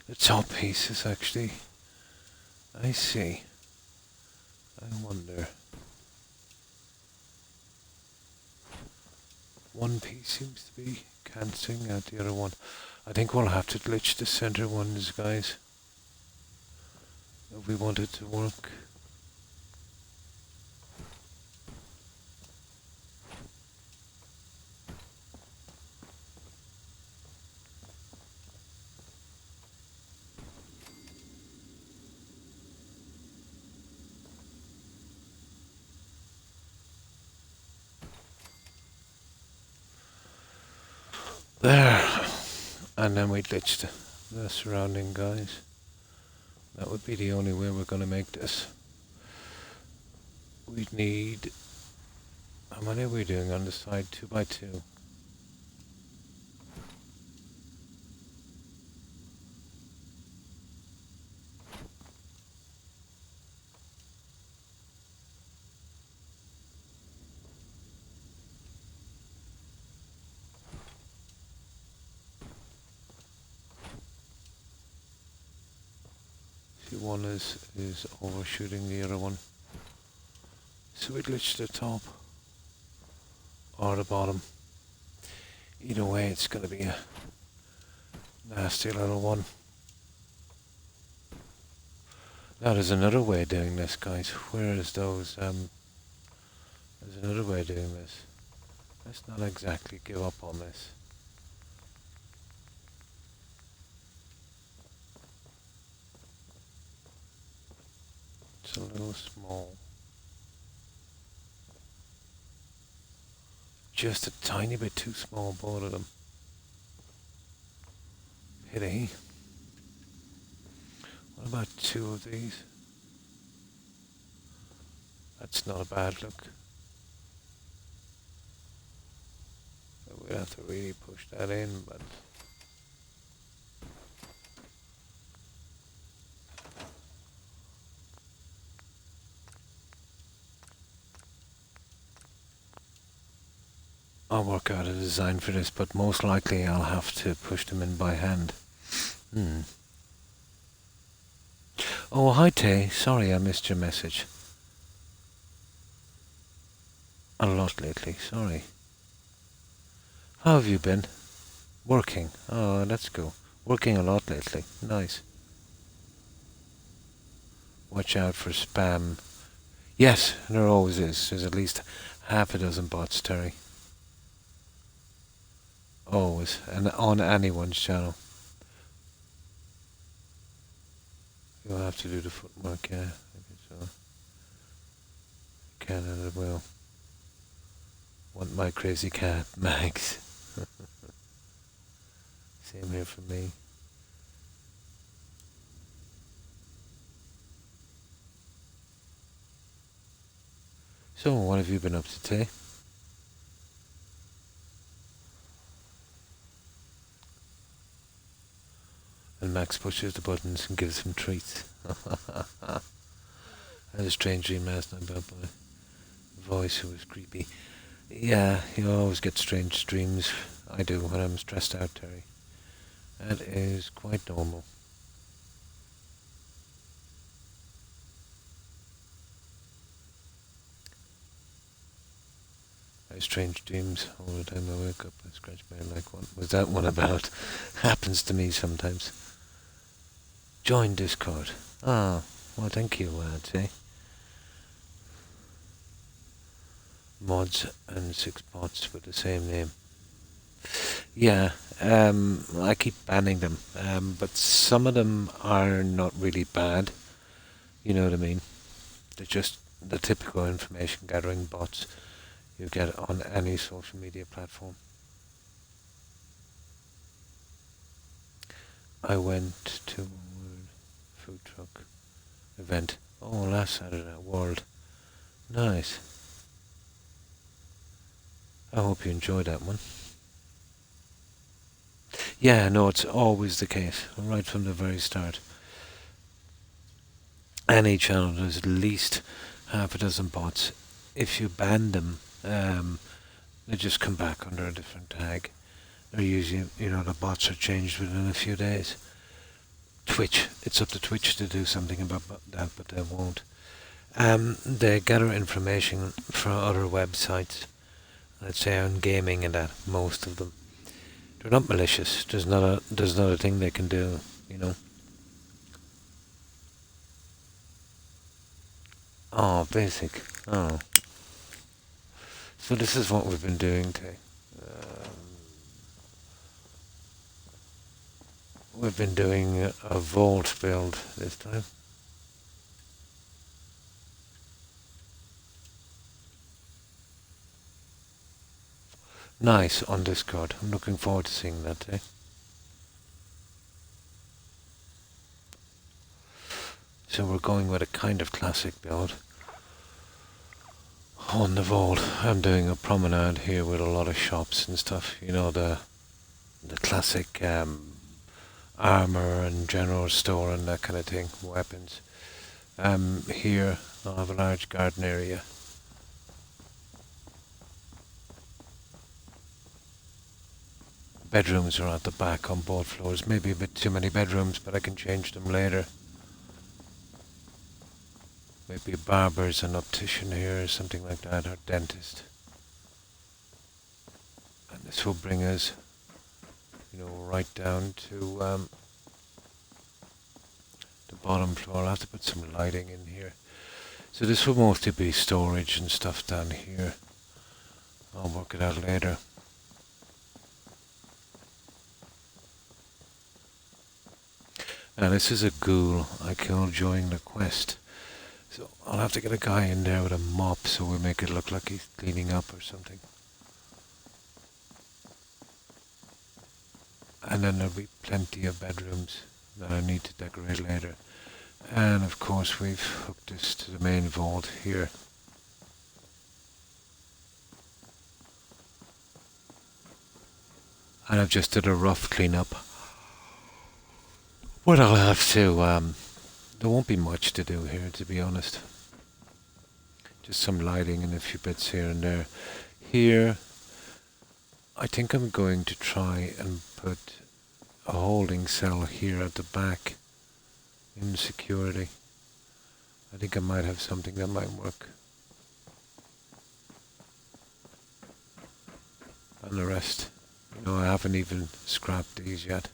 the top pieces actually. I see. I wonder. One piece seems to be cancelling out the other one. I think we'll have to glitch the center ones, guys, if we want it to work. There. And then we glitch the surrounding guys. That would be the only way we're going to make this. We'd need... How many are we doing on the side? 2 by 2. See, one is overshooting the other one. So we glitch the top or the bottom. Either way, it's going to be a nasty little one. Now there's another way of doing this, guys. Where is those? There's another way of doing this. Let's not exactly give up on this. It's a little small. Just a tiny bit too small, both of them. Pity. What about 2 of these? That's not a bad look. We'll have to really push that in, but... I'll work out a design for this, but most likely I'll have to push them in by hand. Oh, hi Tay. Sorry I missed your message. A lot lately, sorry. How have you been? Working. Oh, that's cool. Working a lot lately. Nice. Watch out for spam. Yes, there always is. There's at least half a dozen bots, Terry. Always. And on anyone's channel. You'll have to do the footwork, yeah. So. Can and it will. Want my crazy cat, Max. Same here for me. So, what have you been up to today? And Max pushes the buttons and gives him treats. I had a strange dream last night about my voice who was creepy. Yeah, you always get strange dreams. I do when I'm stressed out, Terry. That is quite normal. I have strange dreams all the time. I wake up and scratch my head like, what was that one about? Happens to me sometimes. Join Discord. Ah, well, thank you, I'd say. Mods and 6 bots with the same name. Yeah, I keep banning them, but some of them are not really bad. You know what I mean? They're just the typical information gathering bots you get on any social media platform. I went to a food truck event. Oh, last Saturday, World. Nice. I hope you enjoyed that one. Yeah, no, it's always the case, right from the very start. Any channel, there's at least half a dozen bots. If you ban them, they just come back under a different tag. They're usually, the bots are changed within a few days. Twitch, it's up to Twitch to do something about that, but they won't. They gather information from other websites, let's say on gaming and that, most of them. They're not malicious. There's not a thing they can do, Oh, basic. Oh. So this is what we've been doing today. We've been doing a vault build this time. Nice on Discord. I'm looking forward to seeing that today. So we're going with a kind of classic build. On the vault, I'm doing a promenade here with a lot of shops and stuff. The classic armor and general store and that kind of thing, weapons. Here I'll have a large garden area. Bedrooms are at the back on both floors. Maybe a bit too many bedrooms, but I can change them later. Maybe a barber's an optician here or something like that, or dentist. And this will bring us, right down to the bottom floor. I'll have to put some lighting in here. So this will mostly be storage and stuff down here. I'll work it out later. Now this is a ghoul I killed during the quest. So I'll have to get a guy in there with a mop so we make it look like he's cleaning up or something. And then there'll be plenty of bedrooms that I need to decorate later. And of course we've hooked this to the main vault here. And I've just did a rough cleanup. What I'll have to, there won't be much to do here, to be honest. Just some lighting and a few bits here and there. Here, I think I'm going to try and put a holding cell here at the back in security. I think I might have something that might work. And the rest, I haven't even scrapped these yet.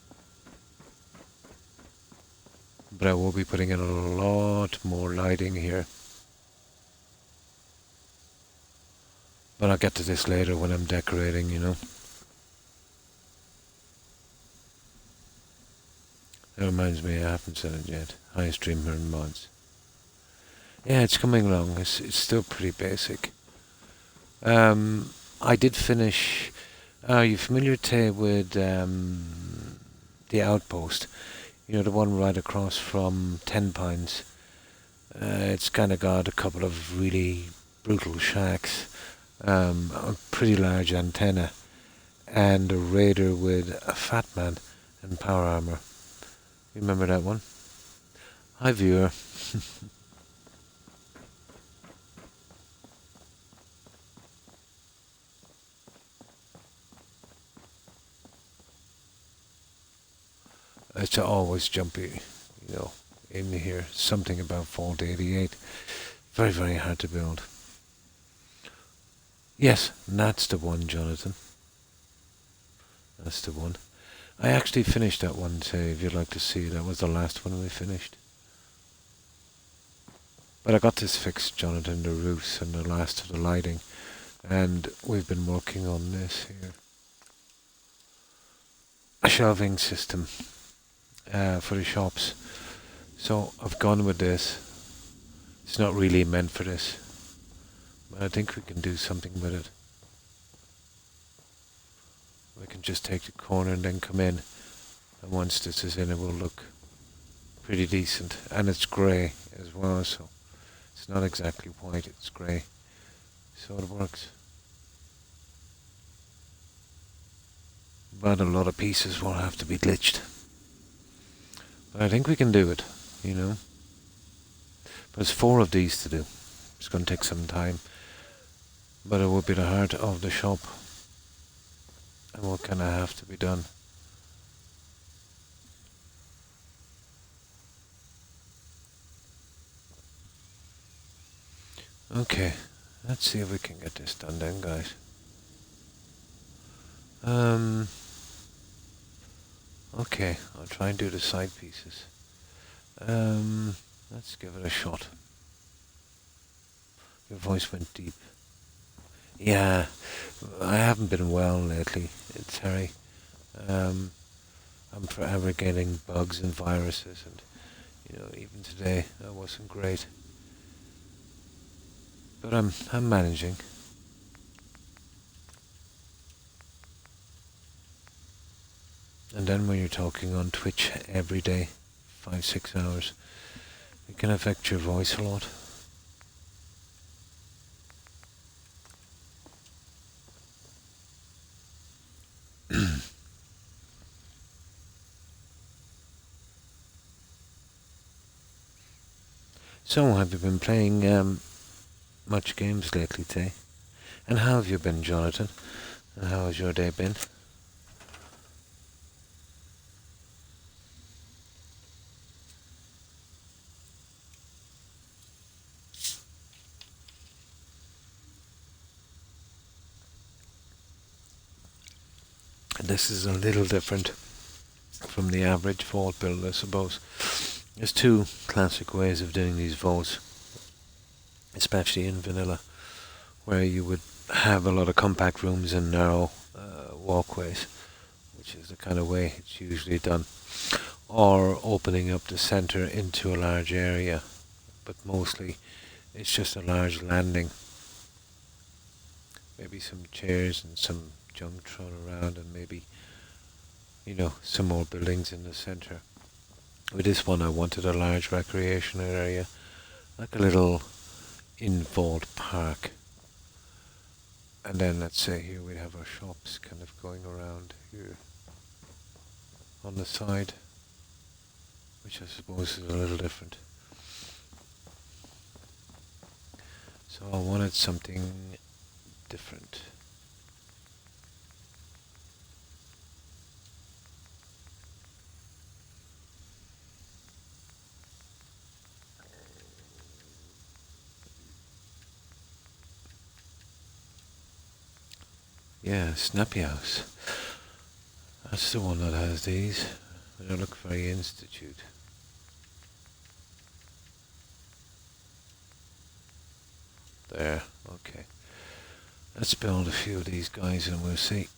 But I will be putting in a lot more lighting here. But I'll get to this later when I'm decorating, That reminds me, I haven't said it yet. Hi streamer and mods. Yeah, it's coming along. It's still pretty basic. I did finish. Are you familiar, Tay, with the outpost? The one right across from Ten Pines. It's kind of got a couple of really brutal shacks, a pretty large antenna, and a raider with a fat man and power armor. Remember that one? Hi, viewer. It's always jumpy, you know, in here. Something about Fault 88. Very, very hard to build. Yes, that's the one, Jonathan. That's the one. I actually finished that one today, if you'd like to see. That was the last one we finished. But I got this fixed, Jonathan, the roofs and the last of the lighting. And we've been working on this here. A shelving system for the shops. So I've gone with this. It's not really meant for this. But I think we can do something with it. We can just take the corner and then come in. And once this is in, it will look pretty decent. And it's grey as well, so it's not exactly white, it's grey. So it works. But a lot of pieces will have to be glitched. But I think we can do it, you know. But there's 4 of these to do. It's going to take some time. But it will be the heart of the shop. And what kind of have to be done. Okay, let's see if we can get this done then, guys. Okay, I'll try and do the side pieces. Let's give it a shot. Your voice went deep. Yeah, I haven't been well lately, Terry. I'm forever getting bugs and viruses, and even today that wasn't great. But I'm managing. And then when you're talking on Twitch every day, 5-6 hours, it can affect your voice a lot. So, have you been playing much games lately, Tay? And how have you been, Jonathan? And how has your day been? This is a little different from the average vault build, I suppose. There's 2 classic ways of doing these vaults, especially in vanilla, where you would have a lot of compact rooms and narrow walkways, which is the kind of way it's usually done, or opening up the center into a large area, but mostly it's just a large landing. Maybe some chairs and some junk thrown around, and maybe, some more buildings in the center. With this one I wanted a large recreation area, like a little in-vault park. And then let's say here we'd have our shops kind of going around here on the side, which I suppose is a little different. So I wanted something different. Yeah, Snappy House. That's the one that has these. They look very institute. There, okay. Let's build a few of these guys and we'll see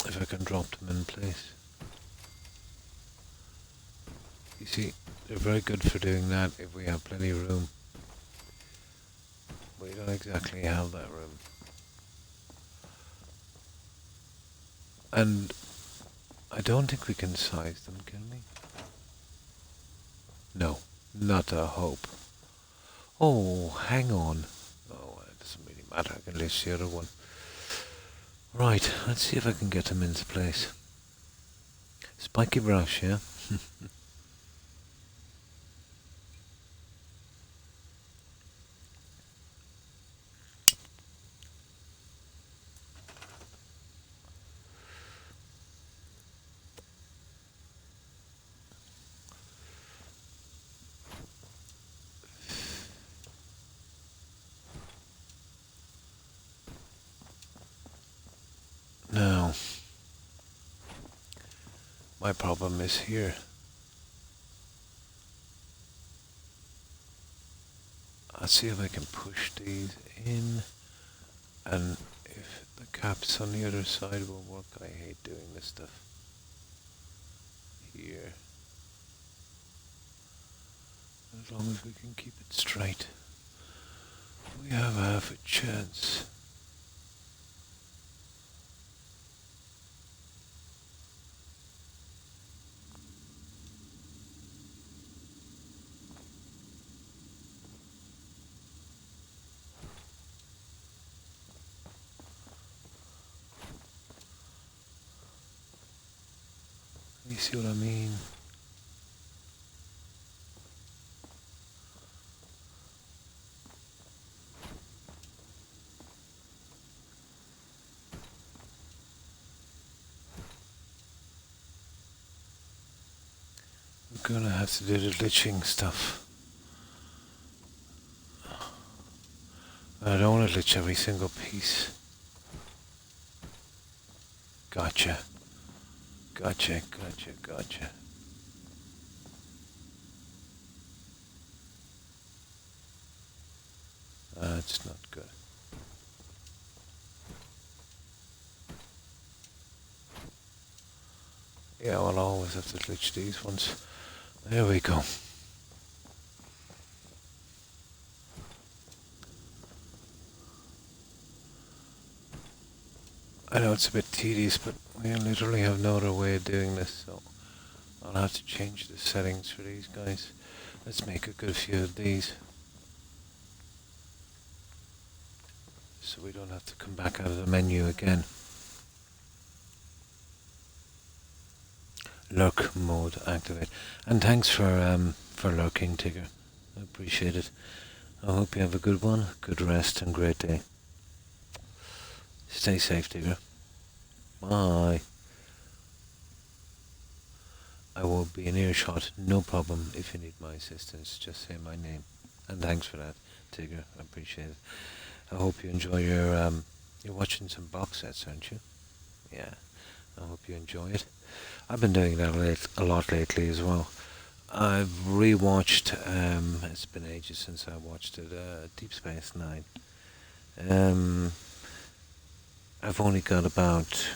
if I can drop them in place. You see, they're very good for doing that if we have plenty of room. We don't exactly have that room. And I don't think we can size them, can we? No, not a hope. Oh, hang on. Oh, it doesn't really matter. I can list the other one. Right, let's see if I can get them into place. Spiky brush, yeah? my problem is here. I'll see if I can push these in, and if the caps on the other side will work. I hate doing this stuff here. As long as we can keep it straight, we have half a chance. You see what I mean? We're gonna have to do the glitching stuff. I don't want to glitch every single piece. Gotcha. Gotcha. That's not good. Yeah, I'll always have to glitch these ones. There we go. I know it's a bit tedious, but we literally have no other way of doing this, so I'll have to change the settings for these guys. Let's make a good few of these, so we don't have to come back out of the menu again. Lurk mode activate. And thanks for lurking, Tigger. I appreciate it. I hope you have a good one, good rest, and great day. Stay safe, Tigger. Bye. I will be in earshot, no problem. If you need my assistance, just say my name. And thanks for that, Tigger. I appreciate it. I hope you enjoy your you're watching some box sets, aren't you? Yeah. I hope you enjoy it. I've been doing that a lot lately as well. I've rewatched, it's been ages since I watched it, Deep Space Nine. I've only got about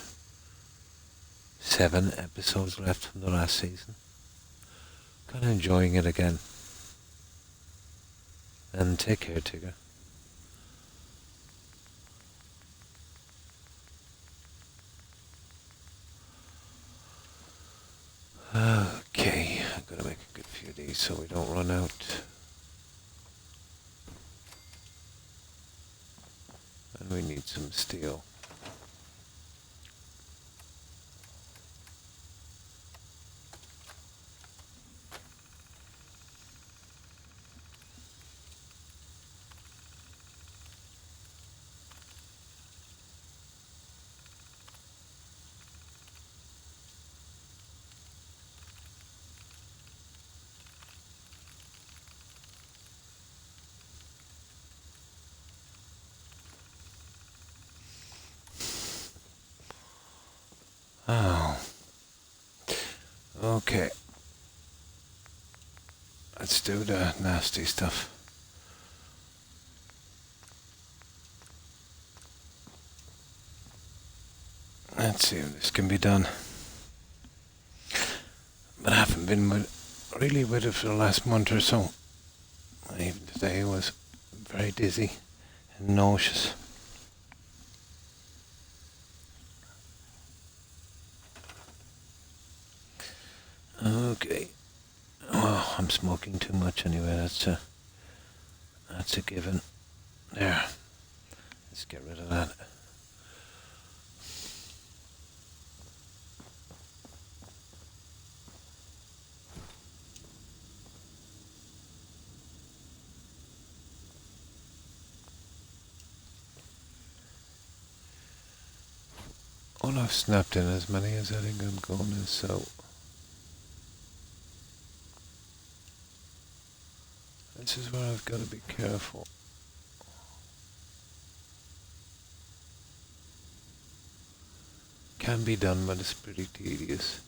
7 episodes left from the last season. Kind of enjoying it again. And take care, Tigger. Okay, I'm gonna make a good few of these so we don't run out. And we need some steel. Oh. Okay. Let's do the nasty stuff. Let's see if this can be done. But I haven't been really with it for the last month or so. Even today was very dizzy and nauseous. Okay. Oh, I'm smoking too much anyway. That's a given. There. Let's get rid of that. Well, I've snapped in as many as I think I'm going to, so this is where I've got to be careful. Can be done, but it's pretty tedious.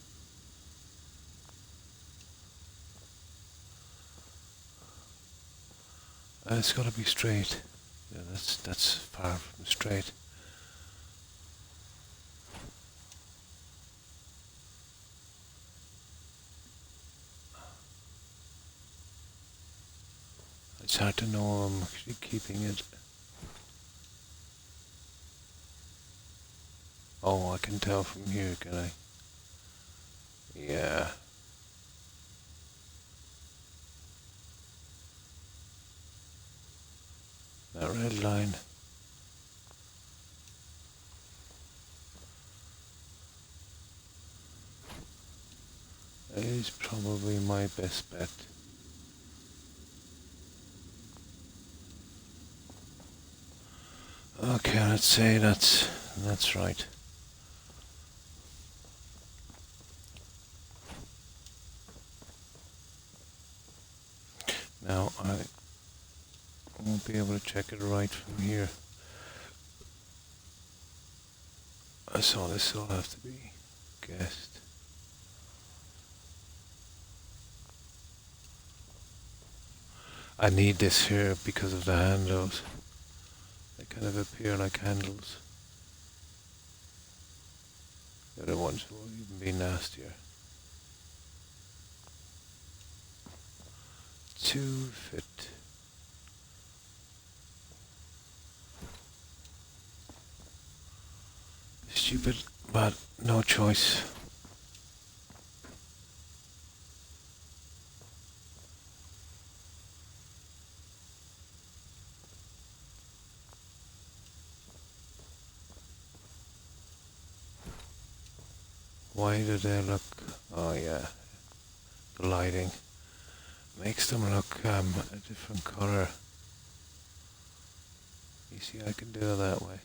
It's got to be straight. Yeah, that's far from straight. It's hard to know I'm actually keeping it. Oh, I can tell from here, can I? Yeah. That red line. Is probably my best bet. Okay, let's say that's right. Now I won't be able to check it right from here. So this will have to be guessed. I need this here because of the handles. They kind of appear like handles. The other ones will even be nastier. 2 fit. Stupid, but no choice. Why do they look? Oh yeah, the lighting makes them look a different color. You see, I can do it that way.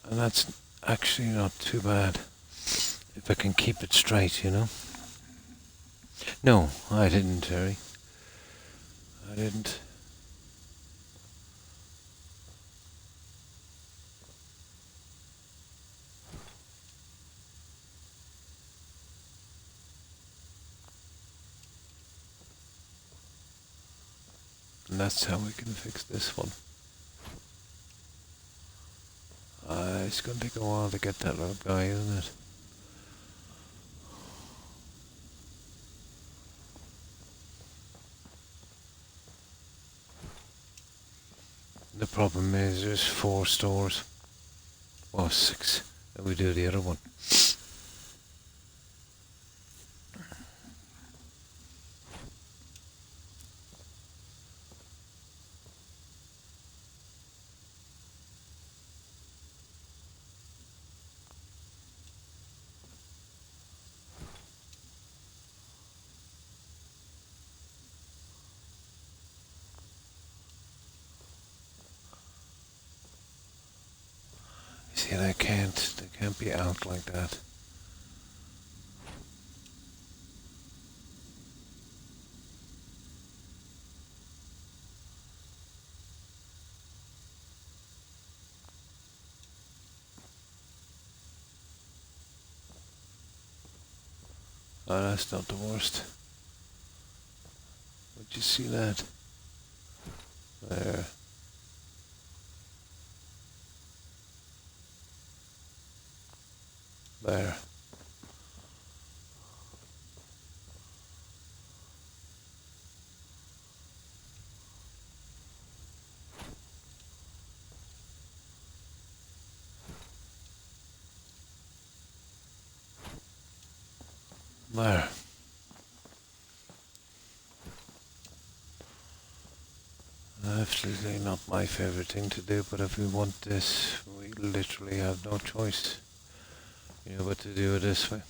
And that's actually not too bad if I can keep it straight, you know. No, I didn't, Terry. I didn't. And that's how we can fix this one. It's going to take a while to get that little guy, isn't it? The problem is there's 4 stores. Or 6. And we do the other one. See, they can't be out like that. Oh, that's not the worst. Would you see that? There. There. There. Absolutely not my favorite thing to do, but if we want this, we literally have no choice. You know, but to do it this way.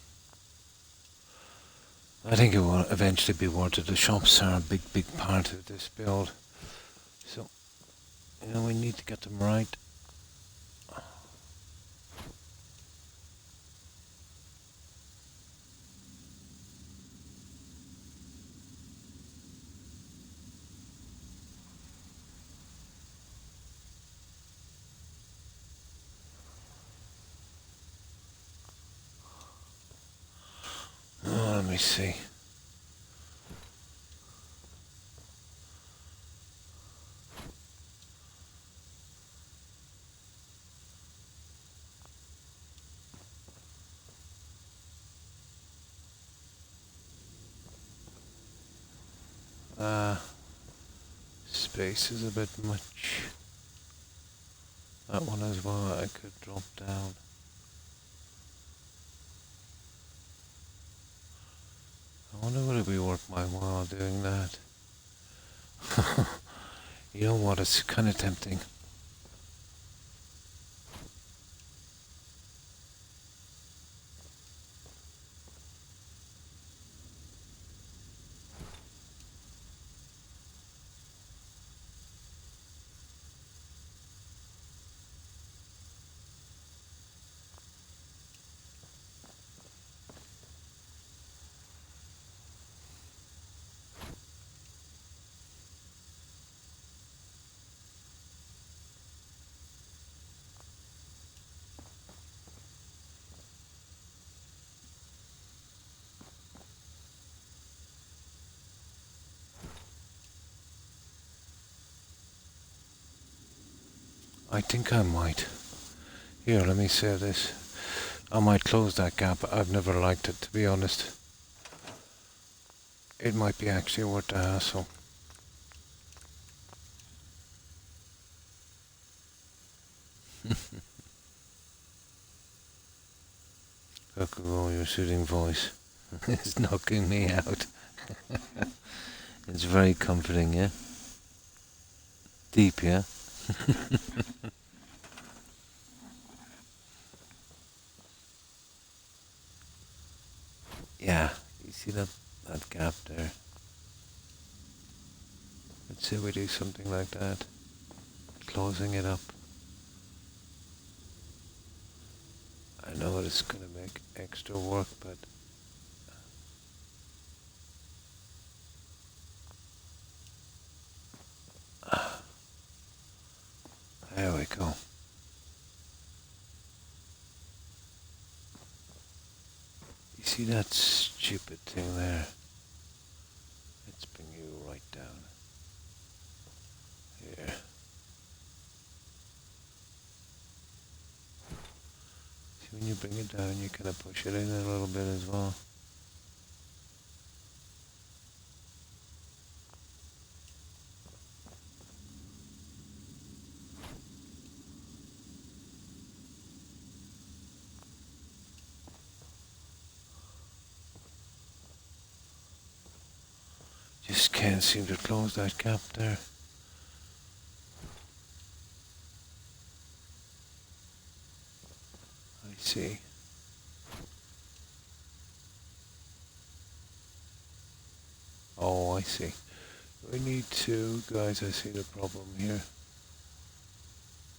I think it will eventually be worth it. The shops are a big part of this build. So, you know, we need to get them right. see. Space is a bit much. That one as well, I could drop down. I wonder would it be worth my while doing that. You know what, it's kind of tempting. I think I might. Here, let me save this. I might close that gap. I've never liked it, to be honest. It might be actually worth the hassle. Oh, your soothing voice is knocking me out. It's very comforting, yeah? Deep, yeah? Yeah, you see that gap there? Let's say we do something like that. Closing it up. I know it's going to make extra work, but there we go. You see that stupid thing there? Let's bring you right down. Here. See, when you bring it down, you kind of push it in a little bit as well. Just can't seem to close that gap there. I see. Oh, I see. We need to, guys, I see the problem here.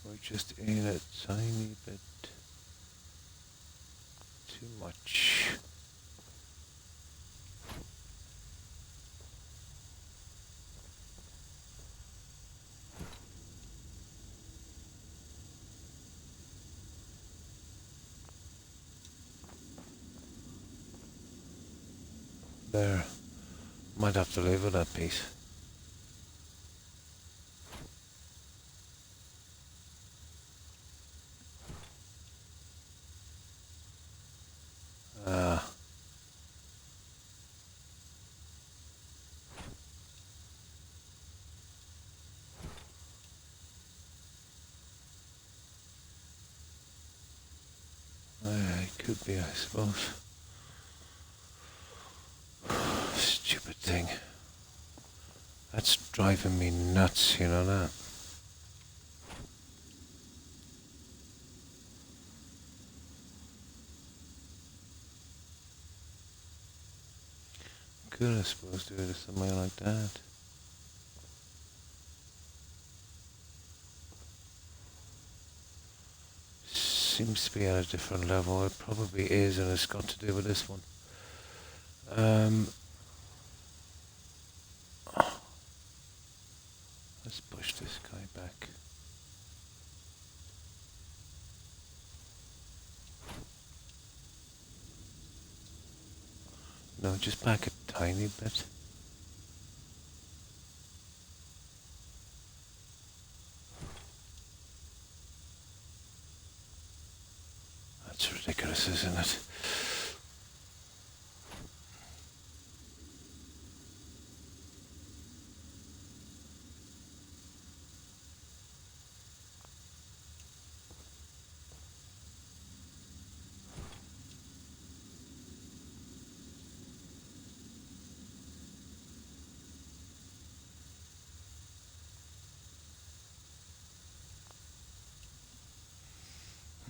We're just in a tiny bit too much. There. Might have to leave with that piece. It could be, I suppose. Stupid thing. That's driving me nuts, you know that? Could, I suppose, do it somewhere like that. Seems to be at a different level. It probably is, and it's got to do with this one. Let's push this guy back. No, just back a tiny bit. That's ridiculous, isn't it?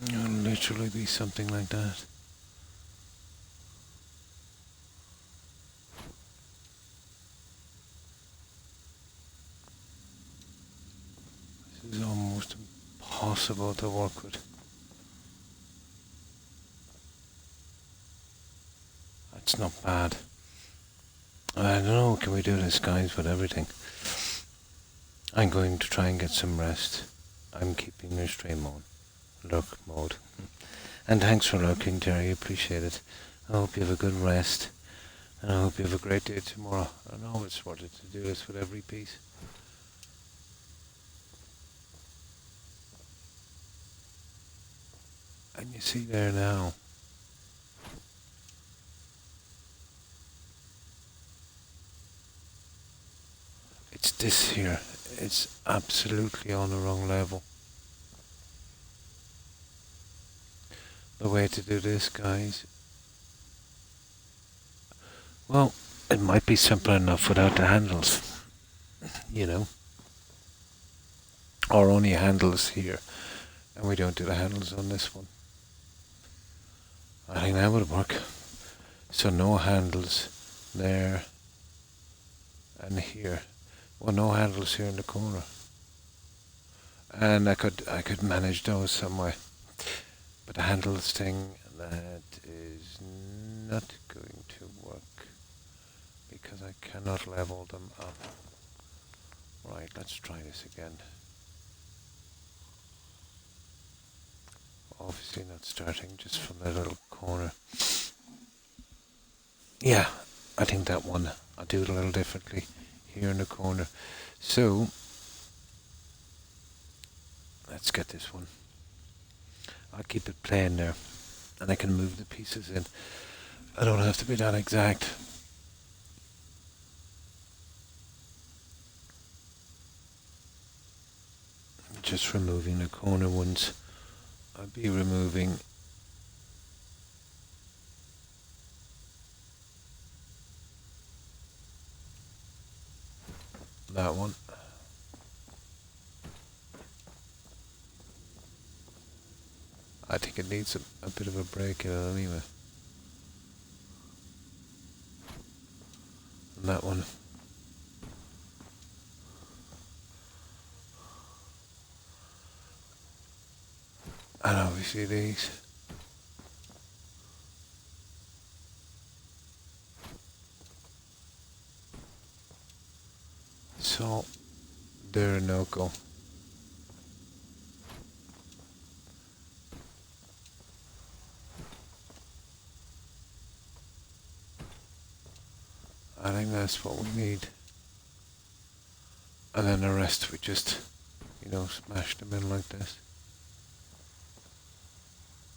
It'll literally be something like that. This is almost impossible to work with. That's not bad. I don't know, can we do this, guys, with everything? I'm going to try and get some rest. I'm keeping your stream on. Lurk mode. And thanks for lurking, Jerry. Appreciate it. I hope you have a good rest. And I hope you have a great day tomorrow. I know it's worth it to do this with every piece. And you see there now. It's this here. It's absolutely on the wrong level. The way to do this, guys. Well, it might be simple enough without the handles. You know. Or only handles here. And we don't do the handles on this one. I think that would work. So no handles there and here. Well, no handles here in the corner. And I could manage those some way. But the handles thing, that is not going to work because I cannot level them up. Right, let's try this again. Obviously not starting just from that little corner. Yeah, I think that one, I'll do it a little differently here in the corner. So, let's get this one. I'll keep it plain there, and I can move the pieces in. I don't have to be that exact. Just removing the corner ones. I'll be removing that one. I think it needs a bit of a break in it anyway. And that one. And obviously these. So, they're a no-go. I think that's what we need. And then the rest we just, smash them in like this.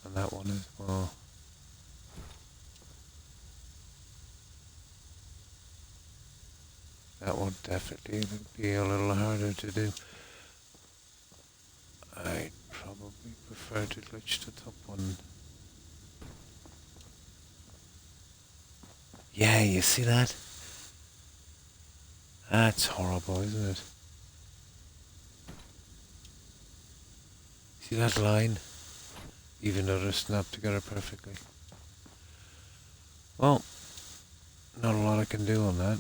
And that one as well. That would definitely be a little harder to do. I'd probably prefer to glitch the top one. Yeah, you see that? That's horrible, isn't it? See that line? Even though they're snapped together perfectly. Well, not a lot I can do on that.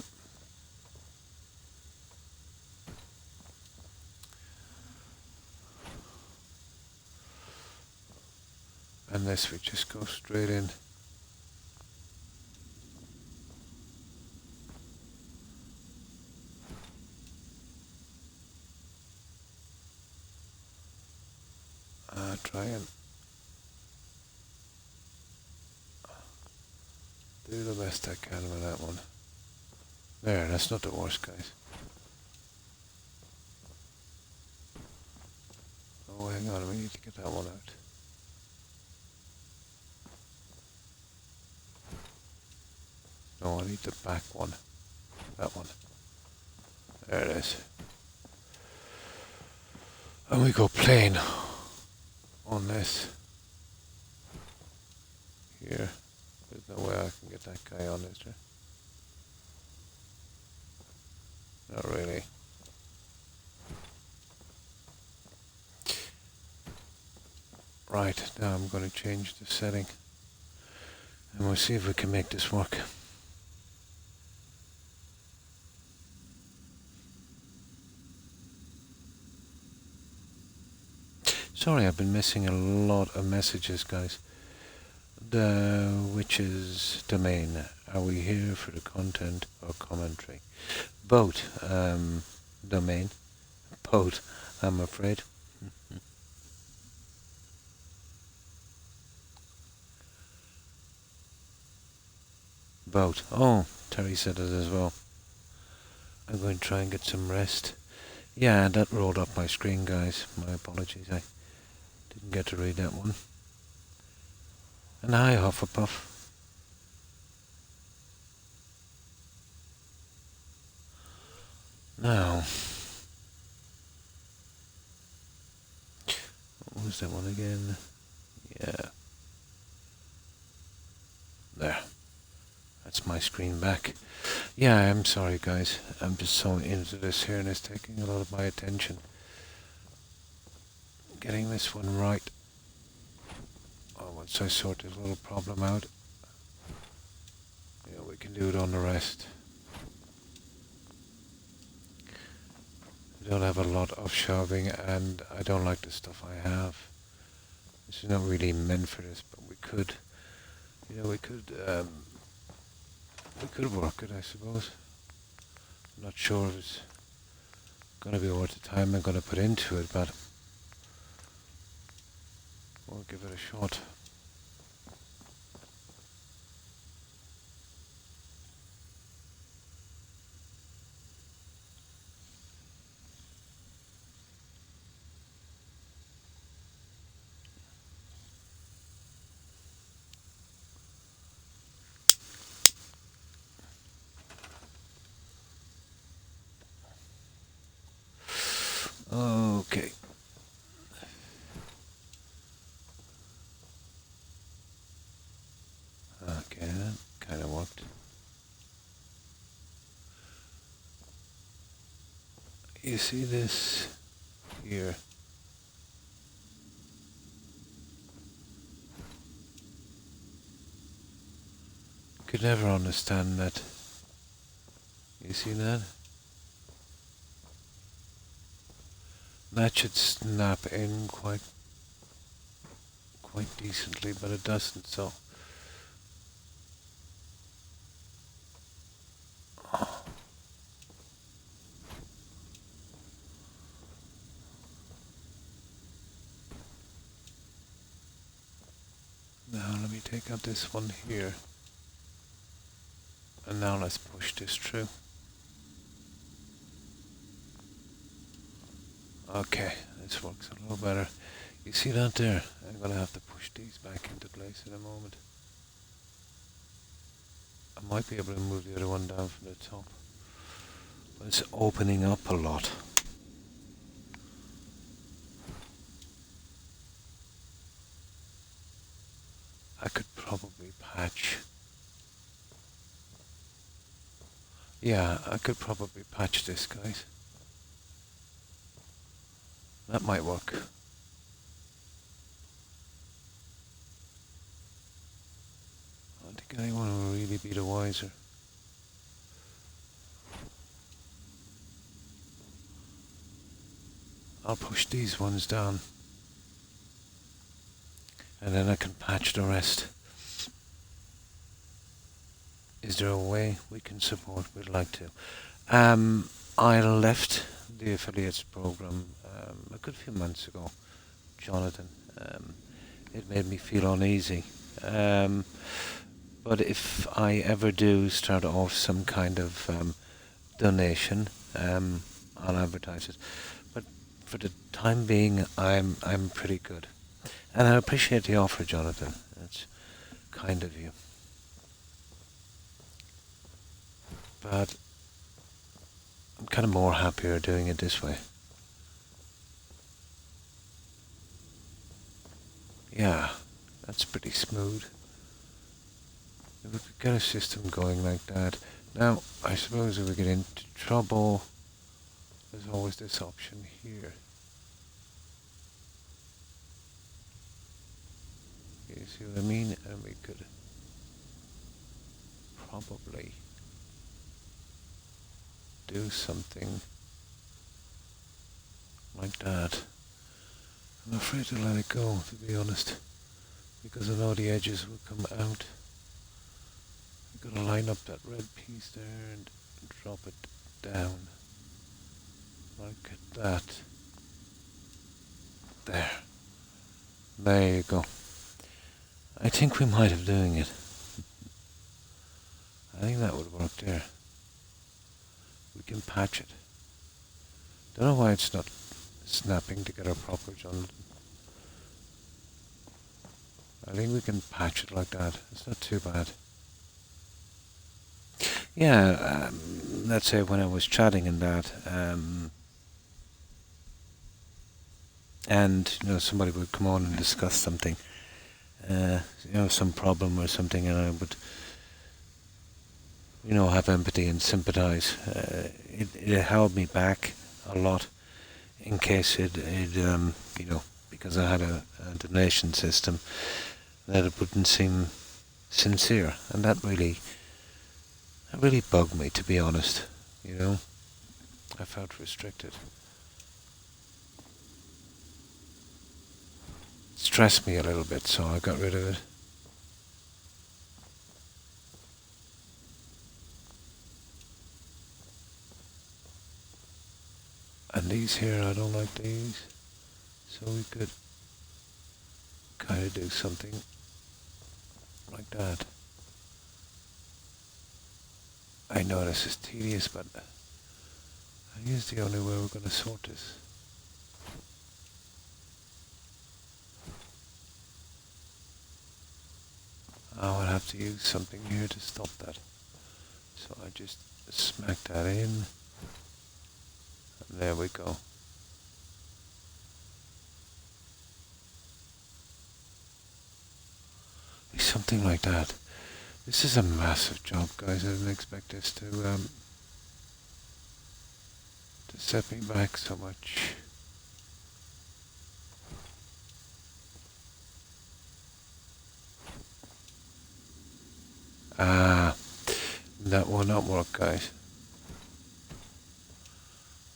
Unless we just go straight in. Try and do the best I can with that one. There, that's not the worst, guys. Oh, hang on, we need to get that one out. No, I need the back one. That one. There it is. And we go plain on this. Here. There's no way I can get that guy on, is there? Not really. Right, now I'm going to change the setting. And we'll see if we can make this work. Sorry, I've been missing a lot of messages, guys. The witch's domain. Are we here for the content or commentary? Both. Domain. Both, I'm afraid. Both. Oh, Terry said it as well. I'm going to try and get some rest. Yeah, that rolled up my screen, guys. My apologies. I didn't get to read that one. And hi, Hufflepuff. Now, what was that one again? Yeah. There. That's my screen back. Yeah, I'm sorry, guys. I'm just so into this here and it's taking a lot of my attention. Getting this one right. Oh, once I sort this little problem out, yeah, we can do it on the rest. I don't have a lot of shelving and I don't like the stuff I have. This is not really meant for this, but we could, you know, we could work it, I suppose. I'm not sure if it's going to be worth the time I'm going to put into it, but we'll give it a shot. Okay. Okay, that kind of worked. You see this here? Could never understand that. You see that? That should snap in quite decently, but it doesn't, so. Now let me take out this one here. And now let's push this through. Okay, this works a little better. You see that there? I'm going to have to push these back into place in a moment. I might be able to move the other one down from the top. But it's opening up a lot. I could probably patch. Yeah, I could probably patch this, guys. That might work. I don't think anyone will really be the wiser. I'll push these ones down. And then I can patch the rest. Is there a way we can support? We'd like to. I left the affiliates program a good few months ago, Jonathan. It made me feel uneasy. But if I ever do start off some kind of donation, I'll advertise it. But for the time being, I'm pretty good, and I appreciate the offer, Jonathan. That's kind of you. But I'm kind of more happier doing it this way. Yeah, that's pretty smooth. If we could get a system going like that. Now, I suppose if we get into trouble, there's always this option here. You see what I mean? And we could probably do something like that. I'm afraid to let it go, to be honest, because I know the edges will come out. I'm gonna line up that red piece there and drop it down like that. There. There you go. I think we might have doing it. I think that would work there. We can patch it. Don't know why it's not snapping together proper, Jonathan. I think we can patch it like that. It's not too bad. Yeah, let's say when I was chatting in that, and somebody would come on and discuss something, some problem or something, and I would, have empathy and sympathise. It held me back a lot in case because I had a donation system, that it wouldn't seem sincere, and that really bugged me, to be honest. I felt restricted. It stressed me a little bit, so I got rid of it. And these here, I don't like these, so we could kind of do something like that. I know this is tedious, but I think it's the only way we're going to sort this. I would have to use something here to stop that. So I just smack that in. And there we go. Something like that. This is a massive job, guys. I didn't expect this to set me back so much. That will not work, guys.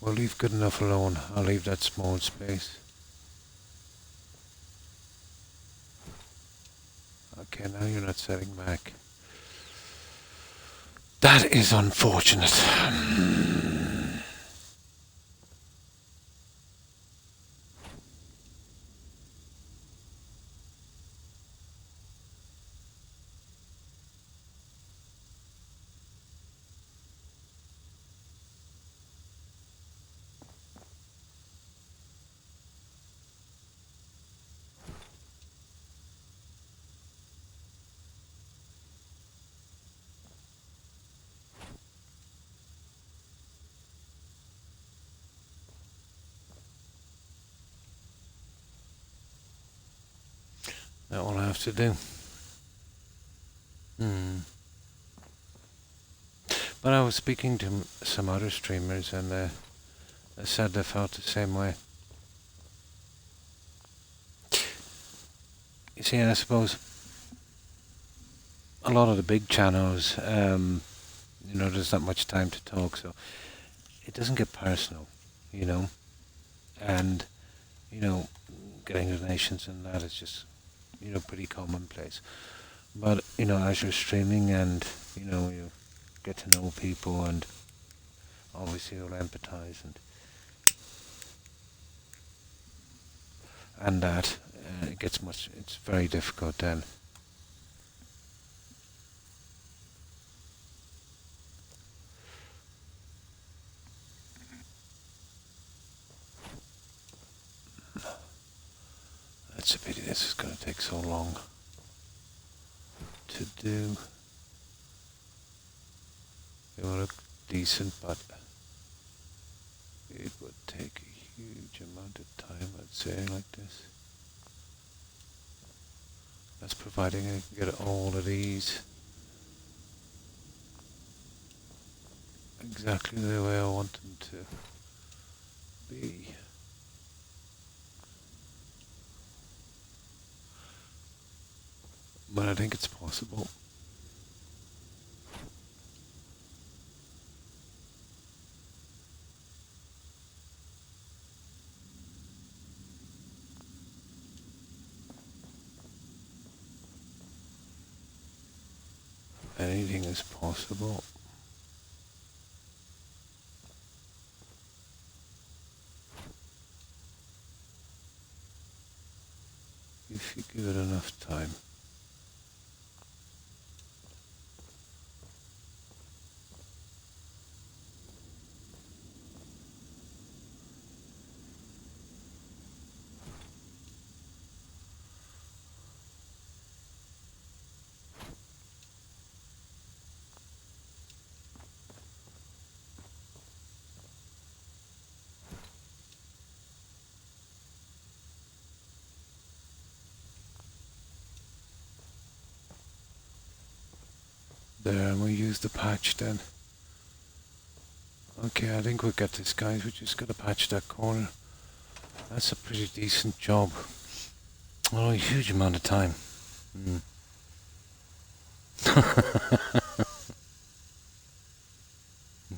We'll leave good enough alone. I'll leave that small space. Okay, now you're not setting back. That is unfortunate. That will have to do. But I was speaking to some other streamers, and they said they felt the same way. You see, I suppose a lot of the big channels, there's not much time to talk, so it doesn't get personal, and getting donations and that is just pretty commonplace. But as you're streaming and you get to know people, and obviously you'll empathize and that it's very difficult then. this is going to take so long to do. It will look decent, but it would take a huge amount of time, I'd say, like this. That's providing I can get all of these exactly the way I want them to be. But I think it's possible. Anything is possible. If you give it enough time. There, and we use the patch then. Okay, I think we'll get this, guys. We just got to patch that corner. That's a pretty decent job. Oh, a huge amount of time.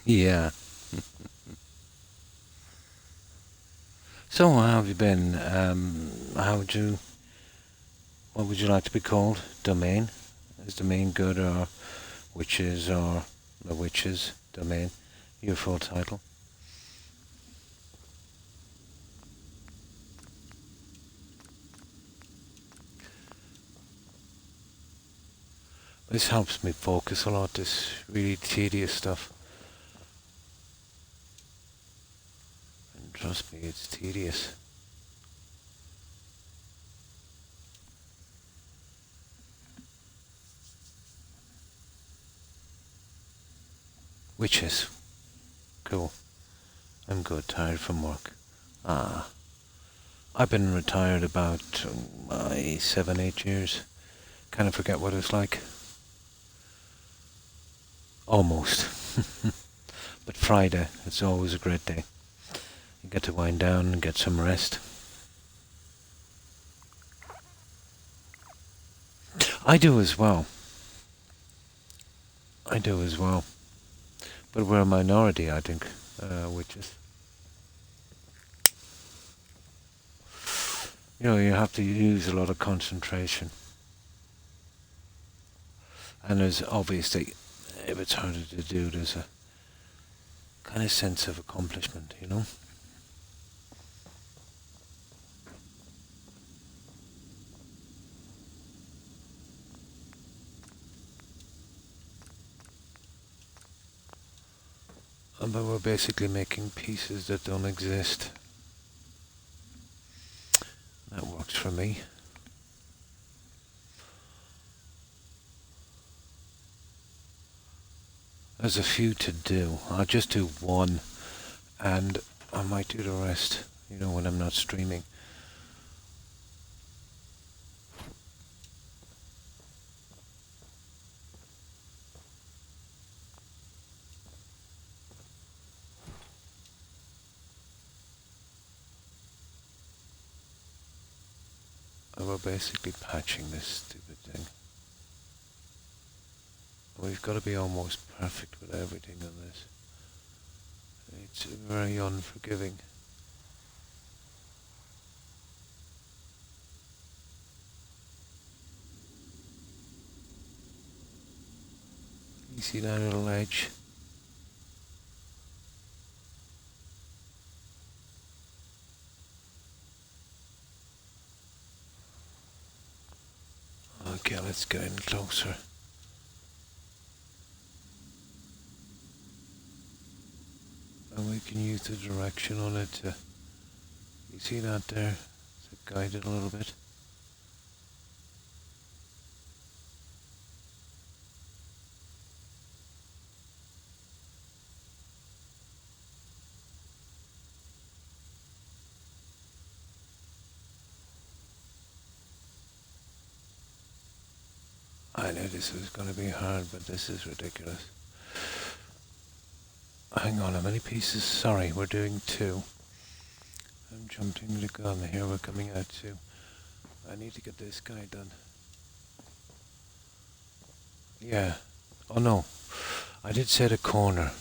Yeah. So how have you been? What would you like to be called? Domain? Is domain good, or witches, or the witches domain? Your full title? This helps me focus a lot, this really tedious stuff. And trust me, it's tedious. Witches. Cool. I'm good, tired from work. I've been retired about 7-8 years. Kind of forget what it's like. Almost. But Friday, it's always a great day. You get to wind down and get some rest. I do as well. But we're a minority, I think, witches. You know, you have to use a lot of concentration. And there's obviously, if it's harder to do, there's a kind of sense of accomplishment, you know? But we're basically making pieces that don't exist. That works for me. There's a few to do. I'll just do one, and I might do the rest, you know, when I'm not streaming. And we're basically patching this stupid thing. We've got to be almost perfect with everything on this. It's very unforgiving. You see that little edge? Okay, let's get in closer. And we can use the direction on it to, you see that there? To guide it a little bit. I knew this was going to be hard, but this is ridiculous. Hang on, how many pieces? Sorry, we're doing 2. I'm jumping the gun. Here we're coming out 2. I need to get this guy done. Yeah. Oh no. I did set a corner.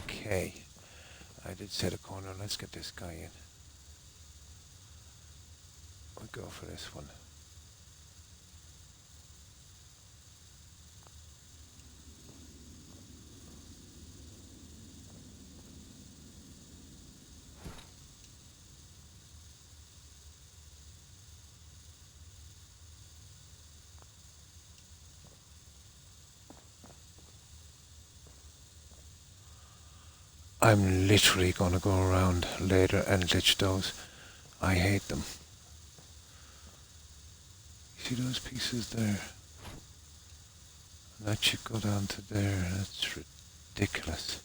Okay. I did set a corner. Let's get this guy in. We'll go for this one. I'm literally going to go around later and glitch those. I hate them. See those pieces there? That should go down to there. That's ridiculous.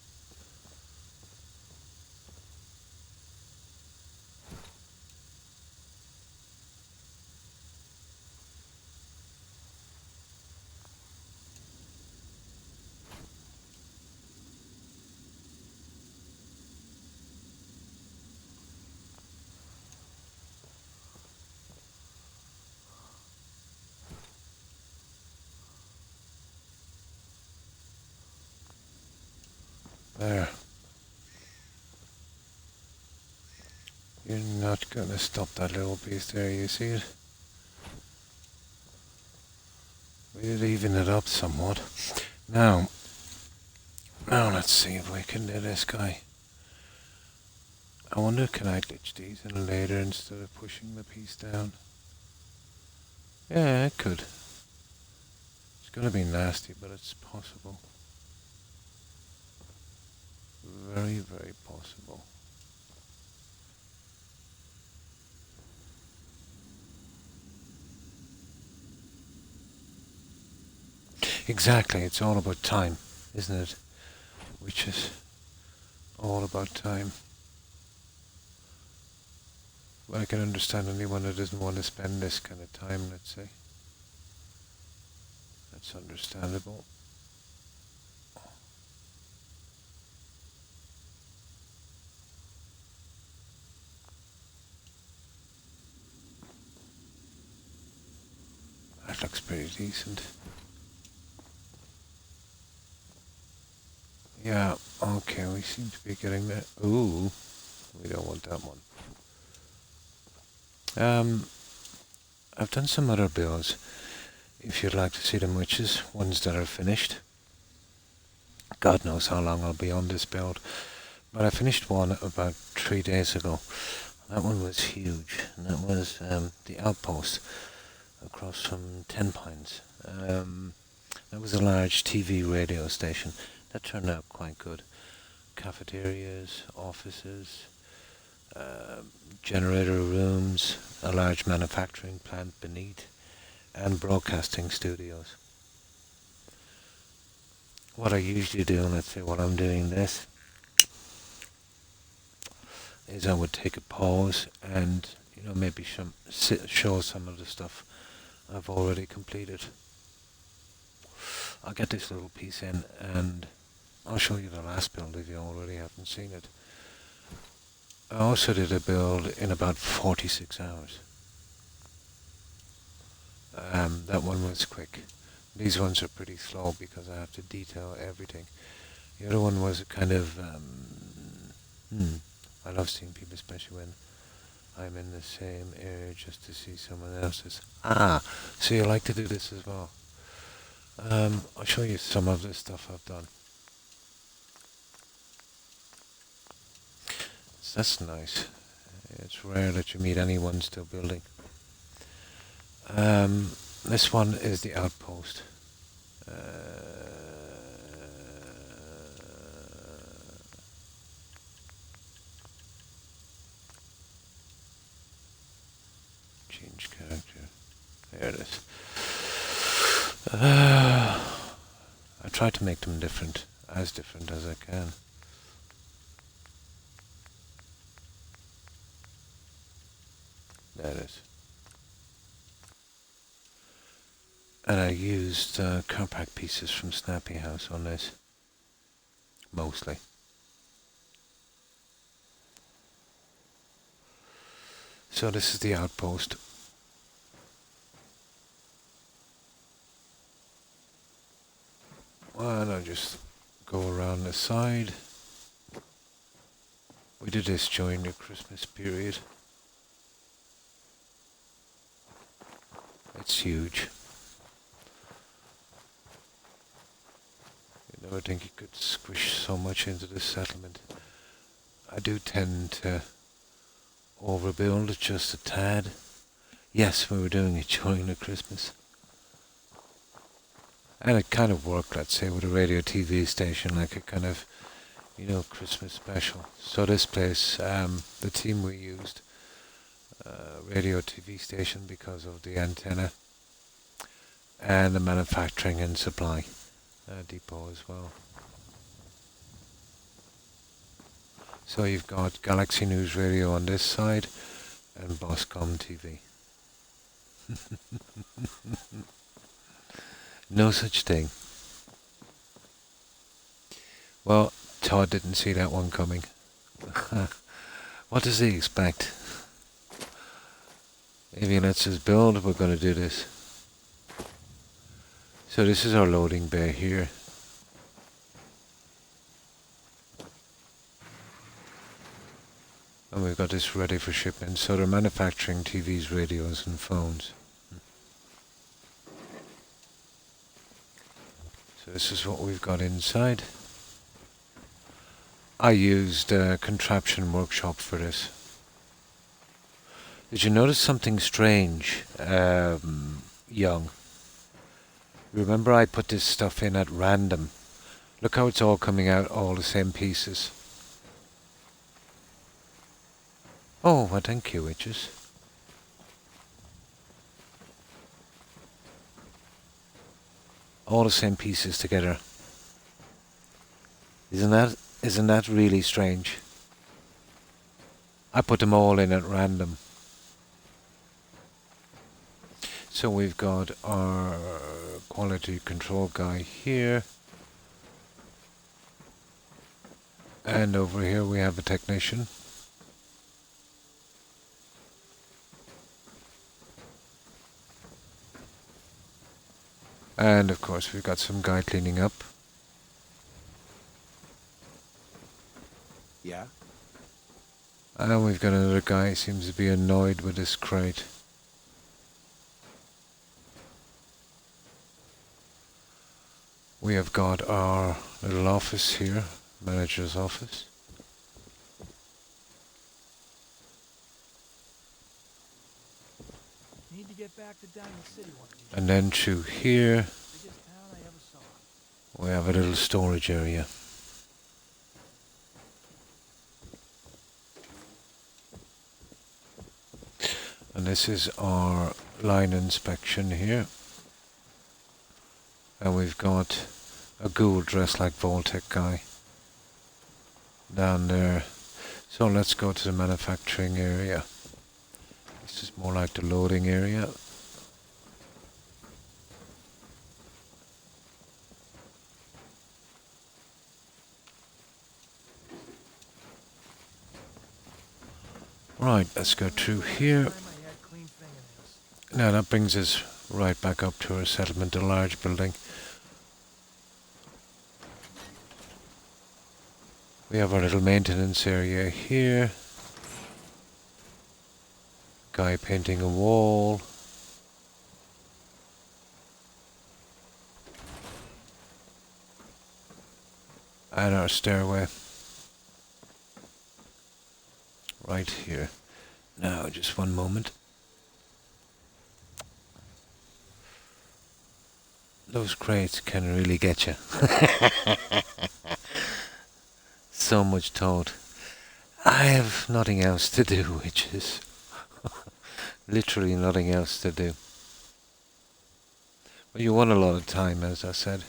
There. You're not going to stop that little piece there, you see it? We did even it up somewhat. Now let's see if we can do this guy. I wonder, can I glitch these in later instead of pushing the piece down? Yeah, I could. It's going to be nasty, but it's possible. Very, very possible. Exactly, it's all about time, isn't it? Which is all about time. I can understand anyone who doesn't want to spend this kind of time, let's say. That's understandable. That looks pretty decent. Yeah, okay, we seem to be getting there. Ooh, we don't want that one. I've done some other builds, if you'd like to see them, which is ones that are finished. God knows how long I'll be on this build, but I finished one about 3 days ago. That one was huge, and that was the outpost across from Ten Pines. That was a large TV radio station. That turned out quite good. Cafeterias, offices, generator rooms, a large manufacturing plant beneath, and broadcasting studios. What I usually do, let's say while I'm doing this, is I would take a pause and maybe show some of the stuff I've already completed. I'll get this little piece in and I'll show you the last build if you already haven't seen it. I also did a build in about 46 hours. That one was quick. These ones are pretty slow because I have to detail everything. The other one was a kind of, I love seeing people, especially when I'm in the same area, just to see someone else's. So you like to do this as well. I'll show you some of the stuff I've done. So that's nice. It's rare that you meet anyone still building. This one is the outpost. Change character. There it is. I try to make them different, as different as I can. There it is. And I used car pack pieces from Snappy House on this, mostly. So this is the outpost. And I'll just go around the side. We did this during the Christmas period. It's huge. You never think you could squish so much into this settlement. I do tend to overbuild just a tad. Yes, we were doing it during the Christmas. And it kind of worked, let's say, with a radio TV station, like a kind of, Christmas special. So this place, the team we used, radio TV station because of the antenna, and the manufacturing and supply depot as well. So you've got Galaxy News Radio on this side and Boscom TV. No such thing. Well, Todd didn't see that one coming. What does he expect? If he lets us build, we're going to do this. So this is our loading bay here. And we've got this ready for shipment. So they're manufacturing TVs, radios and phones. So this is what we've got inside. I used a Contraption Workshop for this. Did you notice something strange, Young? Remember I put this stuff in at random. Look how it's all coming out, all the same pieces. Oh, well, thank you, witches. All the same pieces together. Isn't that really strange? I put them all in at random. So we've got our quality control guy here. And over here we have a technician. And of course we've got some guy cleaning up. Yeah? And we've got another guy who seems to be annoyed with this crate. We have got our little office here, manager's office. Need to get back to Diamond City one of these And then through here, biggest town I ever saw. we have a little storage area. And this is our line inspection here. And we've got a ghoul dressed like Voltec guy down there. So let's go to the manufacturing area. This is more like the loading area. Right, let's go through here. Now that brings us right back up to our settlement, a large building. We have our little maintenance area here. Guy painting a wall. And our stairway. Right here. Now, just one moment. Those crates can really get you. So much thought. I have nothing else to do, which is literally nothing else to do. Well, you won a lot of time, as I said.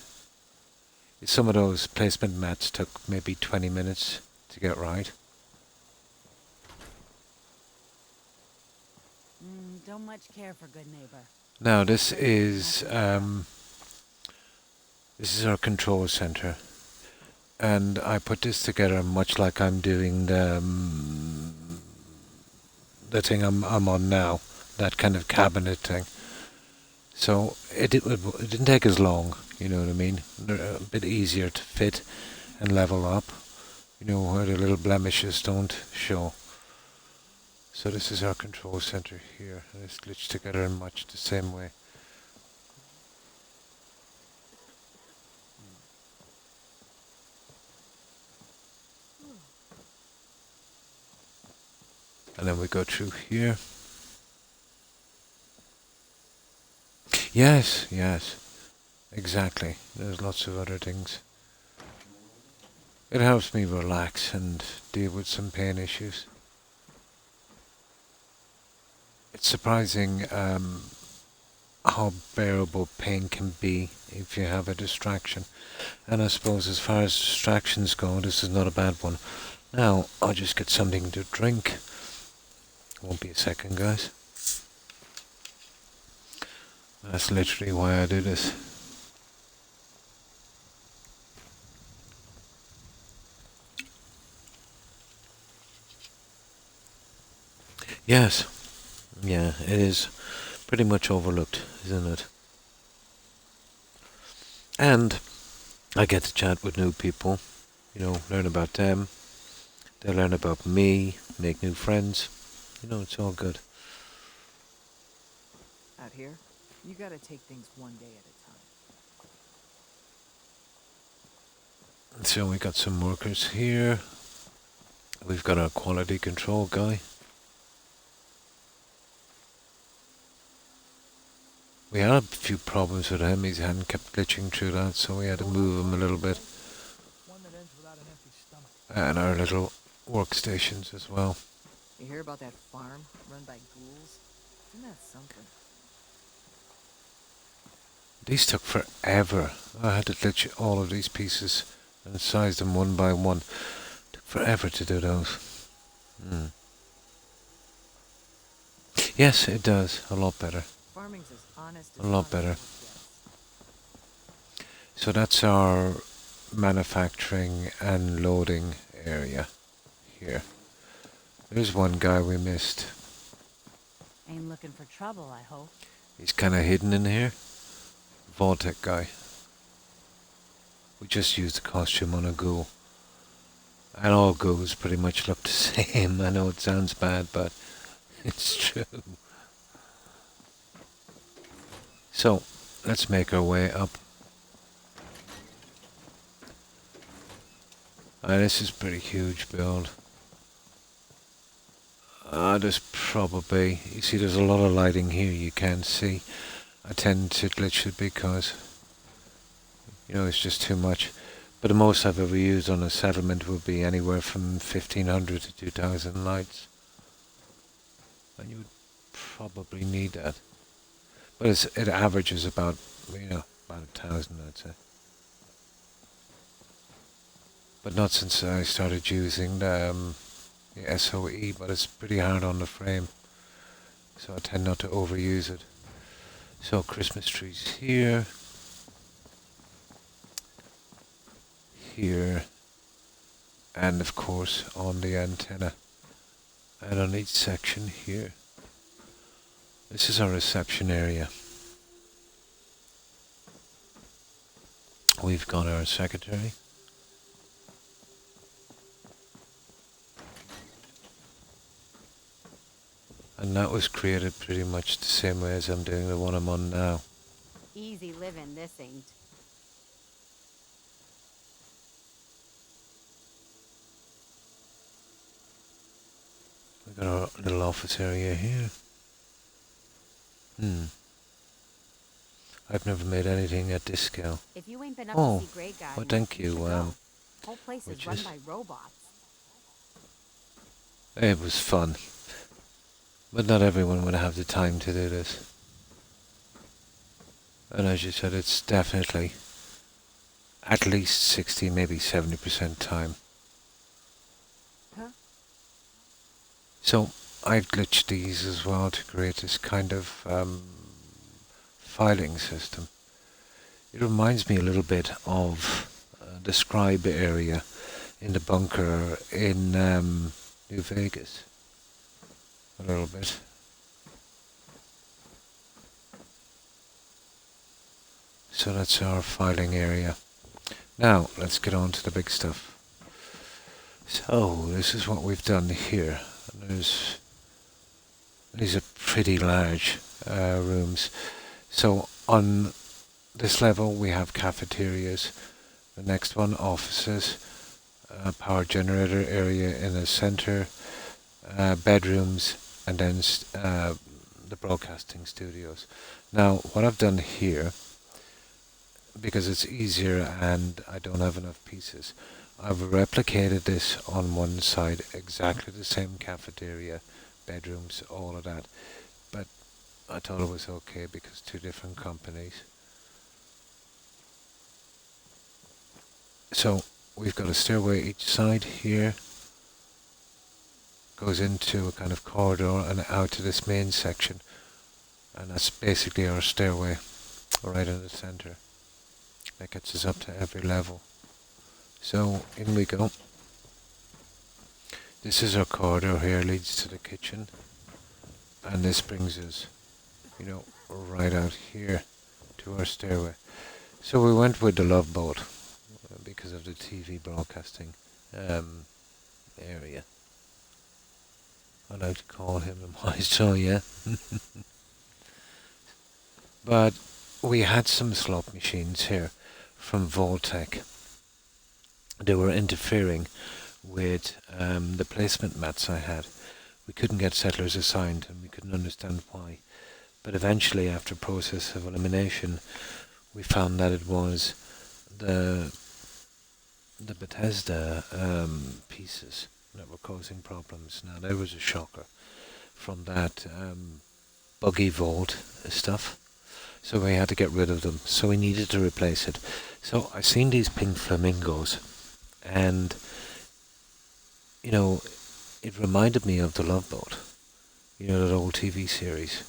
Some of those placement mats took maybe 20 minutes to get right. Don't much care for good neighbor. Now this is our control center, and I put this together much like I'm doing the thing I'm on now, that kind of cabinet thing. So it didn't take as long, you know what I mean? They're a bit easier to fit and level up, you know, where the little blemishes don't show. So this is our control center here, and it's glitched together in much the same way. And then we go through here. Yes, yes, exactly. There's lots of other things. It helps me relax and deal with some pain issues. It's surprising how bearable pain can be if you have a distraction. And I suppose as far as distractions go, this is not a bad one. Now, I'll just get something to drink. Won't be a second, guys. That's literally why I do this. Yes, yeah, it is pretty much overlooked, isn't it? And I get to chat with new people, you know, learn about them. They learn about me, make new friends. You know, it's all good. Out here, you gotta take things one day at a time. So we got some workers here. We've got our quality control guy. We had a few problems with him. His hand kept glitching through that, so we had to move him a little bit. One that ends without an empty stomach. And our little workstations as well. You hear about that farm run by ghouls? Isn't that something? These took forever. I had to glitch all of these pieces and size them one by one. Took forever to do those. Yes, it does. A lot better. Farming's as honest A lot as better. honest gets. So that's our manufacturing and loading area here. There's one guy we missed. Ain't looking for trouble, I hope. He's kind of hidden in here. Vault-Tec guy. We just used the costume on a ghoul. And all ghouls pretty much look the same. I know it sounds bad, but it's true. So, let's make our way up. This is a pretty huge build. There's probably, you see there's a lot of lighting here you can't see. I tend to glitch it because, you know, it's just too much. But the most I've ever used on a settlement would be anywhere from 1500 to 2000 lights. And you would probably need that. But it averages about, you know, about 1000, I'd say. But not since I started using the SOE, but it's pretty hard on the frame. So I tend not to overuse it. So Christmas trees here. Here. And of course on the antenna. And on each section here. This is our reception area. We've got our secretary. And that was created pretty much the same way as I'm doing the one I'm on now. Easy living, this ain't. We've got our little office area here. I've never made anything at this scale. If you ain't been up Oh, to see Grey Guy, well, thank you, should go. Whole place is which run is- by robots. It was fun. But not everyone would have the time to do this. And as you said, it's definitely at least 60, maybe 70% time. Huh? So I've glitched these as well to create this kind of filing system. It reminds me a little bit of the scribe area in the bunker in New Vegas. A little bit. So that's our filing area. Now, let's get on to the big stuff. So, this is what we've done here. These are pretty large rooms. So, on this level we have cafeterias. The next one, offices. Power generator area in the center. Bedrooms, and then the broadcasting studios. Now, what I've done here, because it's easier and I don't have enough pieces, I've replicated this on one side, exactly the same cafeteria, bedrooms, all of that. But I thought it was okay because two different companies. So we've got a stairway each side here, goes into a kind of corridor and out to this main section, and that's basically our stairway right in the center. That gets us up to every level. So in we go. This is our corridor here, leads to the kitchen, and this brings us, right out here to our stairway. So we went with the Love Boat because of the TV broadcasting area. I like to call him the maestro, yeah. But we had some slot machines here from Voltec. They were interfering with the placement mats I had. We couldn't get settlers assigned and we couldn't understand why. But eventually, after a process of elimination, we found that it was the Bethesda pieces that were causing problems. Now, there was a shocker from that buggy vault stuff. So we had to get rid of them. So we needed to replace it. So I seen these pink flamingos, and it reminded me of the Love Boat, that old TV series.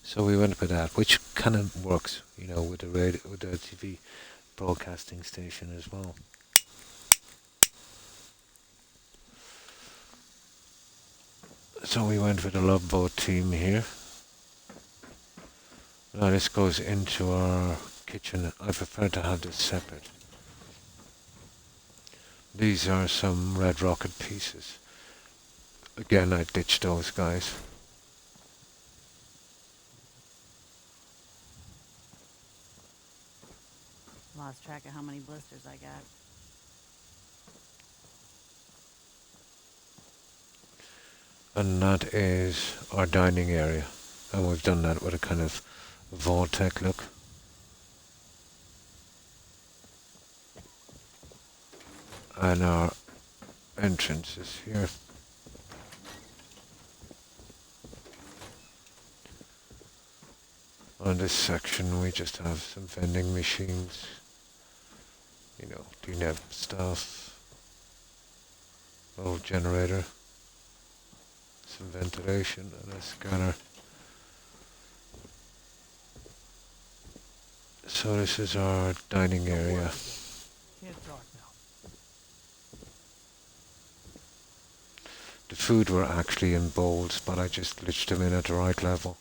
So we went with that, which kind of works, with the TV broadcasting station as well. So we went with the Love Boat team here. Now this goes into our kitchen. I prefer to have this separate. These are some Red Rocket pieces. Again, I ditched those guys. Lost track of how many blisters I got. And that is our dining area. And we've done that with a kind of Voltec look. And our entrance is here. On this section we just have some vending machines, DNAB stuff, little generator, some ventilation and a scanner. So this is our dining area. Can't talk now. The food were actually in bowls, but I just glitched them in at the right level.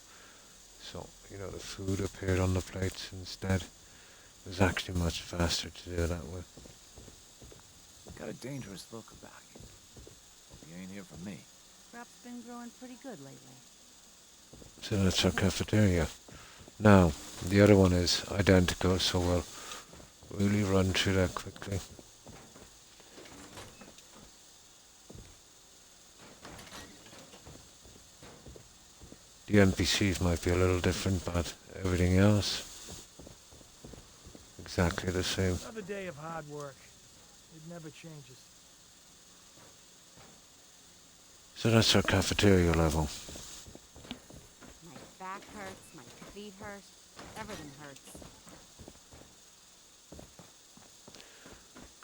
So, the food appeared on the plates instead. It was actually much faster to do that with. Got a dangerous look about you. Hope you ain't here for me. Crop's been growing pretty good lately. So that's our cafeteria. Now, the other one is identical, so we'll really run through that quickly. The NPCs might be a little different, but everything else, exactly the same. Another day of hard work. It never changes. So that's our cafeteria level. My back hurts, my feet hurt, everything hurts.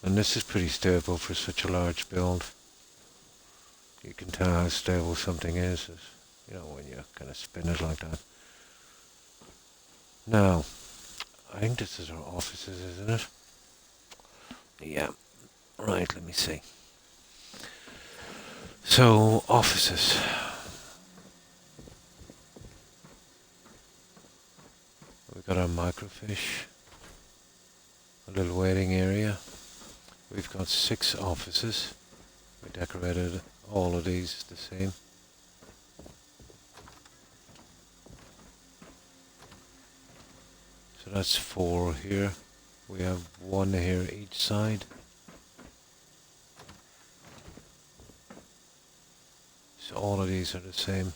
And this is pretty stable for such a large build. You can tell how stable something is, when you kind of spin it like that. Now, I think this is our offices, isn't it? Yeah. Right, let me see. So, offices. We've got our microfiche, a little waiting area. We've got 6 offices. We decorated all of these the same. So that's 4 here. We have 1 here each side. So all of these are the same.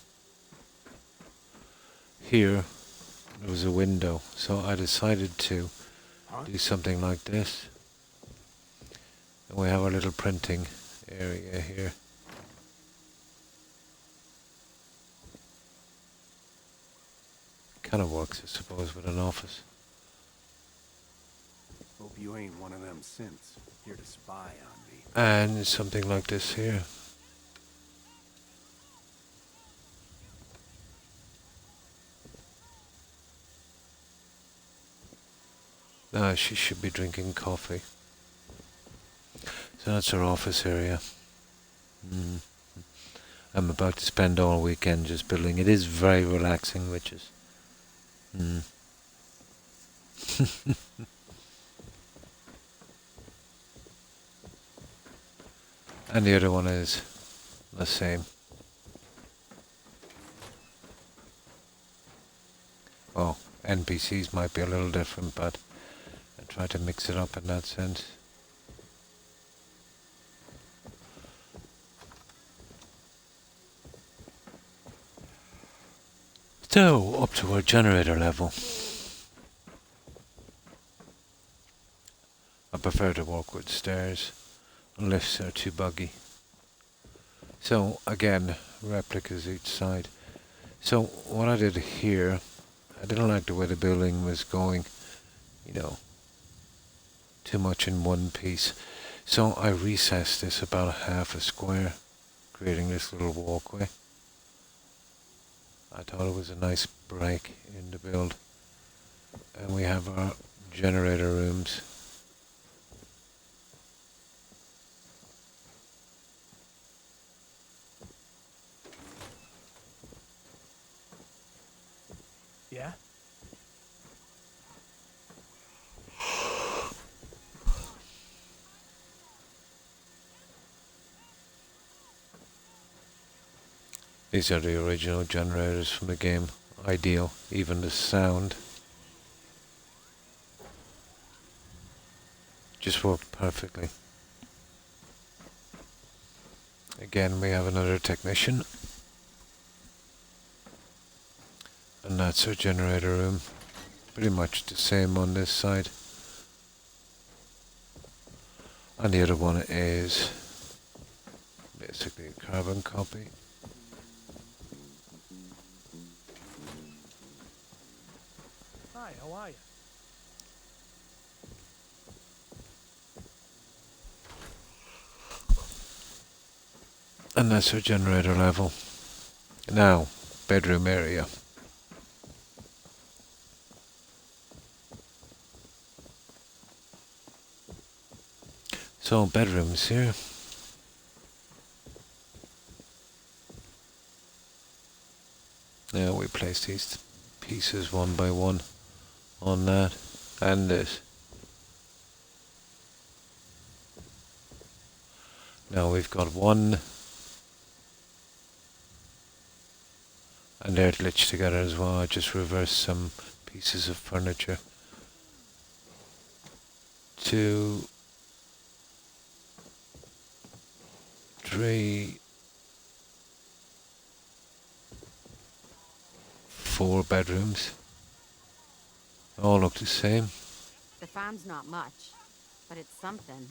Here, there was a window, so I decided to do something like this. And we have our little printing area here. Kind of works, I suppose, with an office. Hope you ain't one of them synths here to spy on me. And something like this here. Now she should be drinking coffee. So that's our office area. I'm about to spend all weekend just building. It is very relaxing, which is... And the other one is the same. Well, NPCs might be a little different, but I try to mix it up in that sense. So, up to our generator level. I prefer to walk with stairs. Lifts are too buggy. So, again, replicas each side. So, what I did here, I didn't like the way the building was going, too much in one piece. So, I recessed this about half a square, creating this little walkway. I thought it was a nice break in the build. And we have our generator rooms. Yeah? These are the original generators from the game. Ideal, even the sound. Just worked perfectly. Again, we have another technician. And that's our generator room. Pretty much the same on this side. And the other one is basically a carbon copy. Hi, how are you? And that's our generator level. Now, bedroom area. So, bedrooms here. Now we place these pieces one by one on that and this. Now we've got one, and they're glitched together as well. I just reversed some pieces of furniture. 2, 3, 4 bedrooms. All look the same. The farm's not much, but it's something.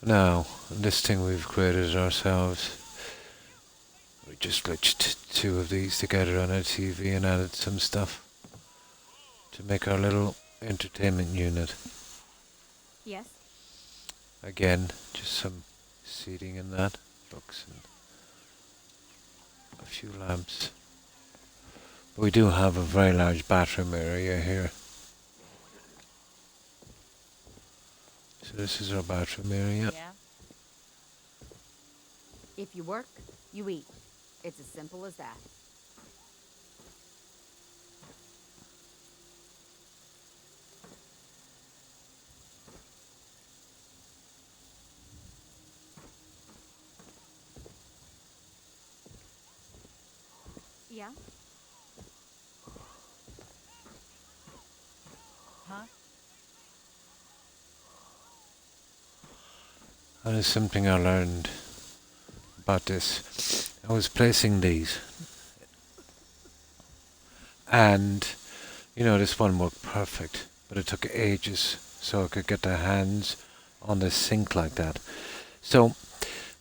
Now, this thing we've created ourselves. We just glitched 2 of these together on a TV and added some stuff to make our little entertainment unit. Yes? Again, just some seating in that, books and a few lamps. We do have a very large bathroom area here. So this is our bathroom area. Yeah? If you work, you eat. It's as simple as that. Yeah? Huh? That is something I learned about this. I was placing these, and you know, this one worked perfect, but it took ages so I could get the hands on the sink like that. So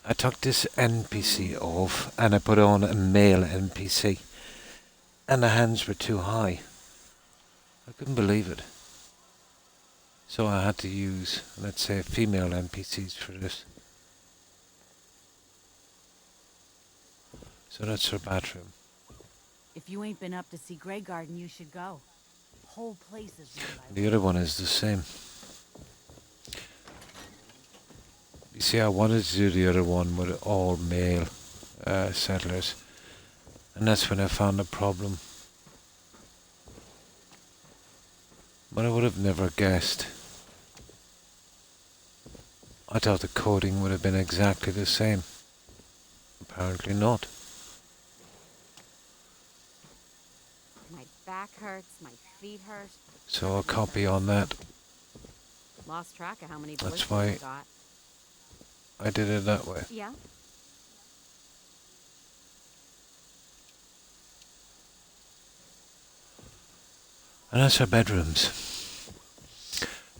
I took this NPC off and I put on a male NPC, and the hands were too high. I couldn't believe it. So I had to use, let's say, female NPCs for this. So that's her bathroom. If you ain't been up to see Grey Garden, you should go. Whole place is run by The other one is the same. You see, I wanted to do the other one with all male settlers, and that's when I found the problem. But I would have never guessed. I thought the coding would have been exactly the same. Apparently not. My back hurts, my feet hurt. So a copy on that. Lost track of how many That's blisters why I got. I did it that way. Yeah? And that's our bedrooms.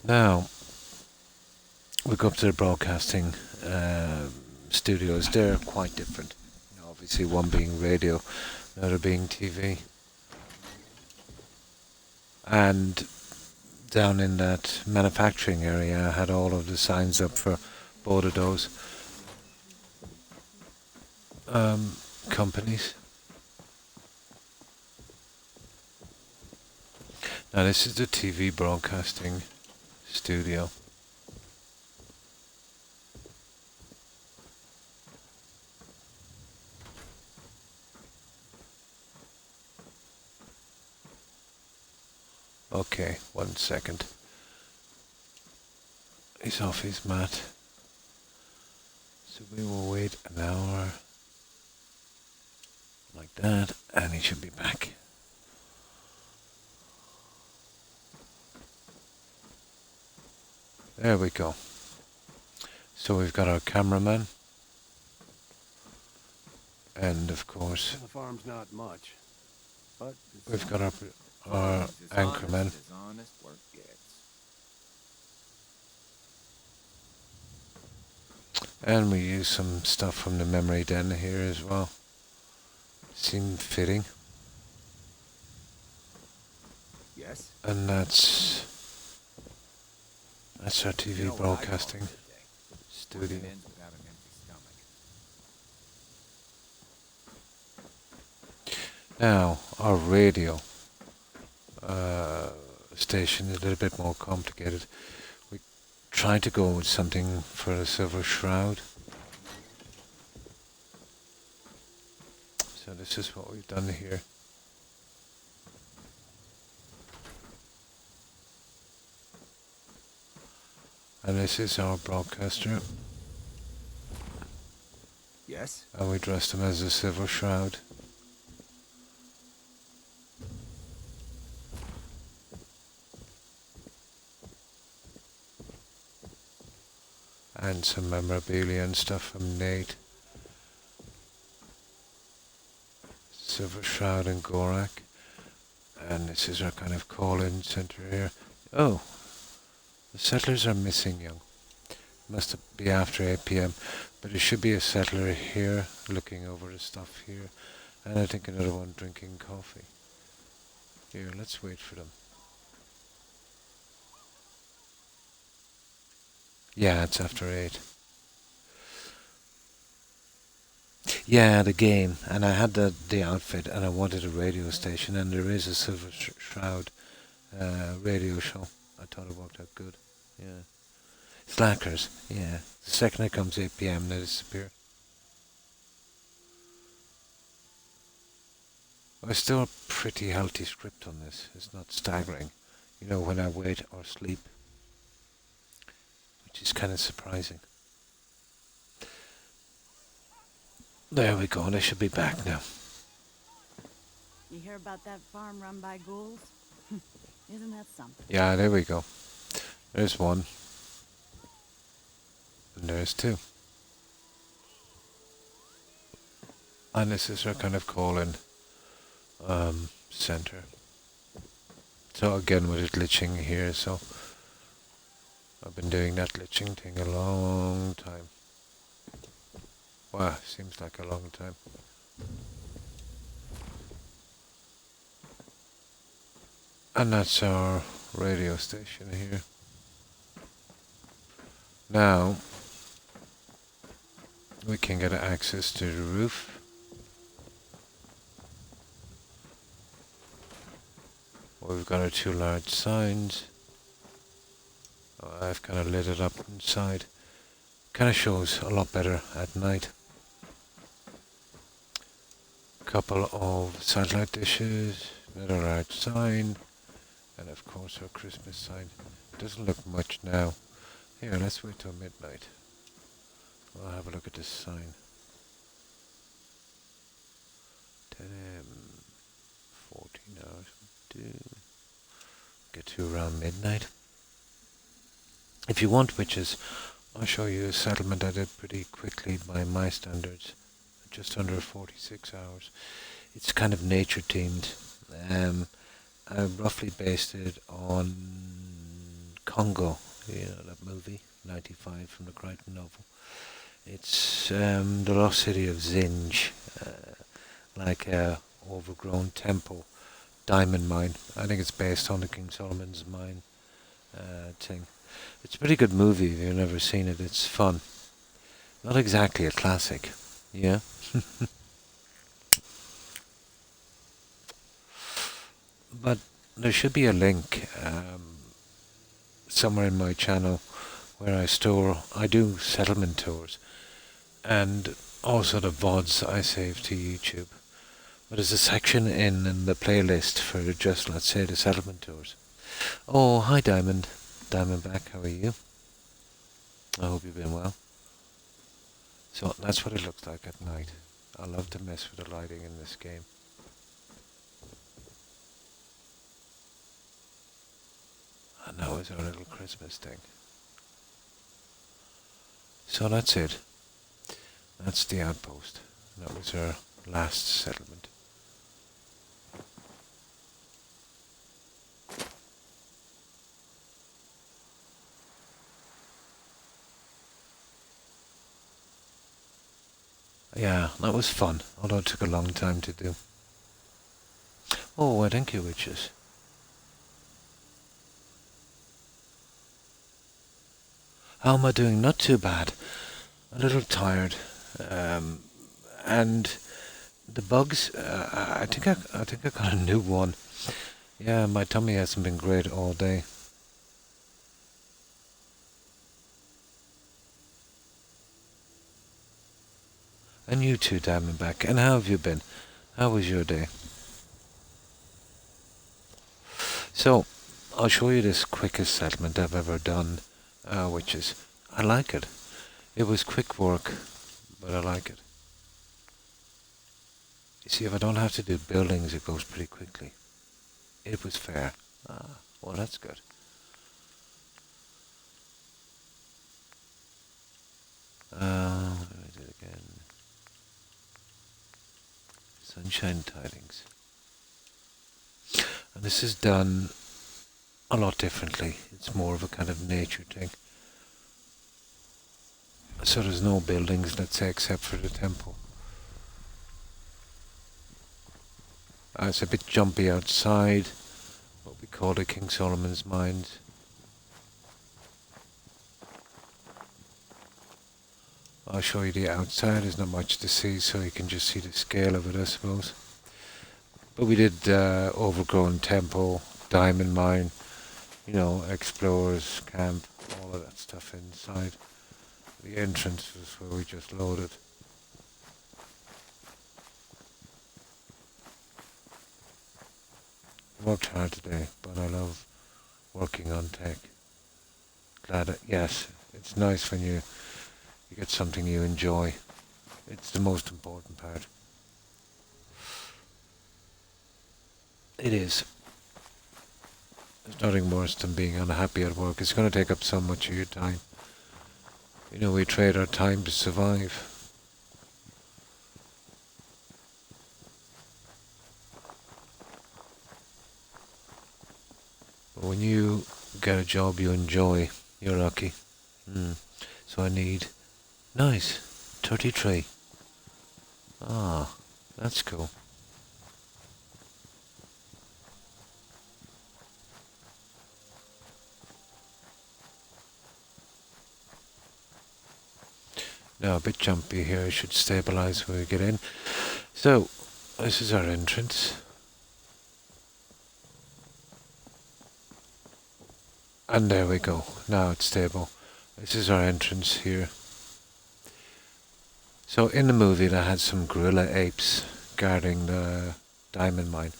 Now, we go up to the broadcasting studios. They're quite different. You know, obviously, one being radio, the other being TV. And down in that manufacturing area, I had all of the signs up for both of those companies. Now this is the TV broadcasting studio. Okay, 1 second. He's off his mat. So we will wait an hour like that, and he should be back. There we go. So we've got our cameraman, and of course The farm's not much, but we've got our As anchorman. honest as honest work gets. And we use some stuff from the memory den here as well. Seemed fitting. yes. And that's our TV You know what I broadcasting call it today? studio. Working ends without an empty stomach. Now, our radio station is a little bit more complicated. We tried to go with something for a silver shroud. So this is what we've done here. And this is our broadcaster. Yes. And we dressed him as a silver shroud. And some memorabilia and stuff from Nate. Silver Shroud and Gorak. And this is our kind of call-in center here. Oh, the settlers are missing, young. Must be after 8 p.m. But there should be a settler here looking over the stuff here. And I think another one drinking coffee. Here, let's wait for them. Yeah, it's after 8. Yeah, the game, and I had the outfit, and I wanted a radio station, and there is a Silver Shroud radio show. I thought it worked out good. Yeah, Slackers. Yeah, the second it comes 8 p.m., they disappear. I still a pretty healthy script on this. It's not staggering, you know, when I wait or sleep, which is kind of surprising. There we go, and I should be back now. You hear about that farm run by ghouls? Isn't that something? Yeah, there we go. There's one. And there's two. And this is our kind of call-in center. So again, with it glitching here, so I've been doing that glitching thing a long time. Wow, seems like a long time. And that's our radio station here. Now, we can get access to the roof. We've got our two large signs. Oh, I've kind of lit it up inside. Kind of shows a lot better at night. Couple of satellite dishes, another large sign, and of course our Christmas sign. Doesn't look much now. Here, let's wait till midnight. I'll have a look at this sign. 10 a.m. 14 hours. Get to around midnight. If you want witches, I'll show you a settlement I did pretty quickly by my standards. Just under 46 hours. It's kind of nature themed. I roughly based it on Congo, you know, that movie, 95 from the Crichton novel. It's the lost city of Zinj, like a overgrown temple, diamond mine. I think it's based on the King Solomon's mine thing. It's a pretty good movie if you've never seen it. It's fun. Not exactly a classic, yeah? But there should be a link somewhere in my channel where I do settlement tours and also the VODs I save to YouTube. But there's a section in the playlist for just, let's say, the settlement tours. Oh, hi Diamond. Diamondback, how are you? I hope you've been well. So that's what it looks like at night. I love to mess with the lighting in this game. And that was our little Christmas thing. So that's it. That's the outpost. That was our last settlement. Yeah, that was fun, although it took a long time to do. Oh, well, thank you, witches. How am I doing? Not too bad. A little tired. And the bugs, I think I got a new one. Yeah, my tummy hasn't been great all day. And you too, Diamondback. And how have you been? How was your day? So, I'll show you this quickest settlement I've ever done, which is, I like it. It was quick work, but I like it. You see, if I don't have to do buildings, it goes pretty quickly. It was fair. Ah, well, that's good. Let me do it again. Sunshine tidings. And this is done a lot differently. It's more of a kind of nature thing. So there's no buildings, let's say, except for the temple. It's a bit jumpy outside, what we call the King Solomon's Mines. I'll show you the outside. There's not much to see, so you can just see the scale of it, I suppose. But we did overgrown temple, diamond mine, explorers camp, all of that stuff inside. The entrance was where we just loaded. Worked hard today, but I love working on tech. Yes, it's nice when you get something you enjoy. It's the most important part. It is. There's nothing worse than being unhappy at work. It's going to take up so much of your time. We trade our time to survive. But when you get a job you enjoy, you're lucky. So I need... Nice. 33. Ah, that's cool. Now a bit jumpy here, I should stabilize when we get in. So, this is our entrance. And there we go, now it's stable. This is our entrance here. So in the movie they had some gorilla apes guarding the diamond mine.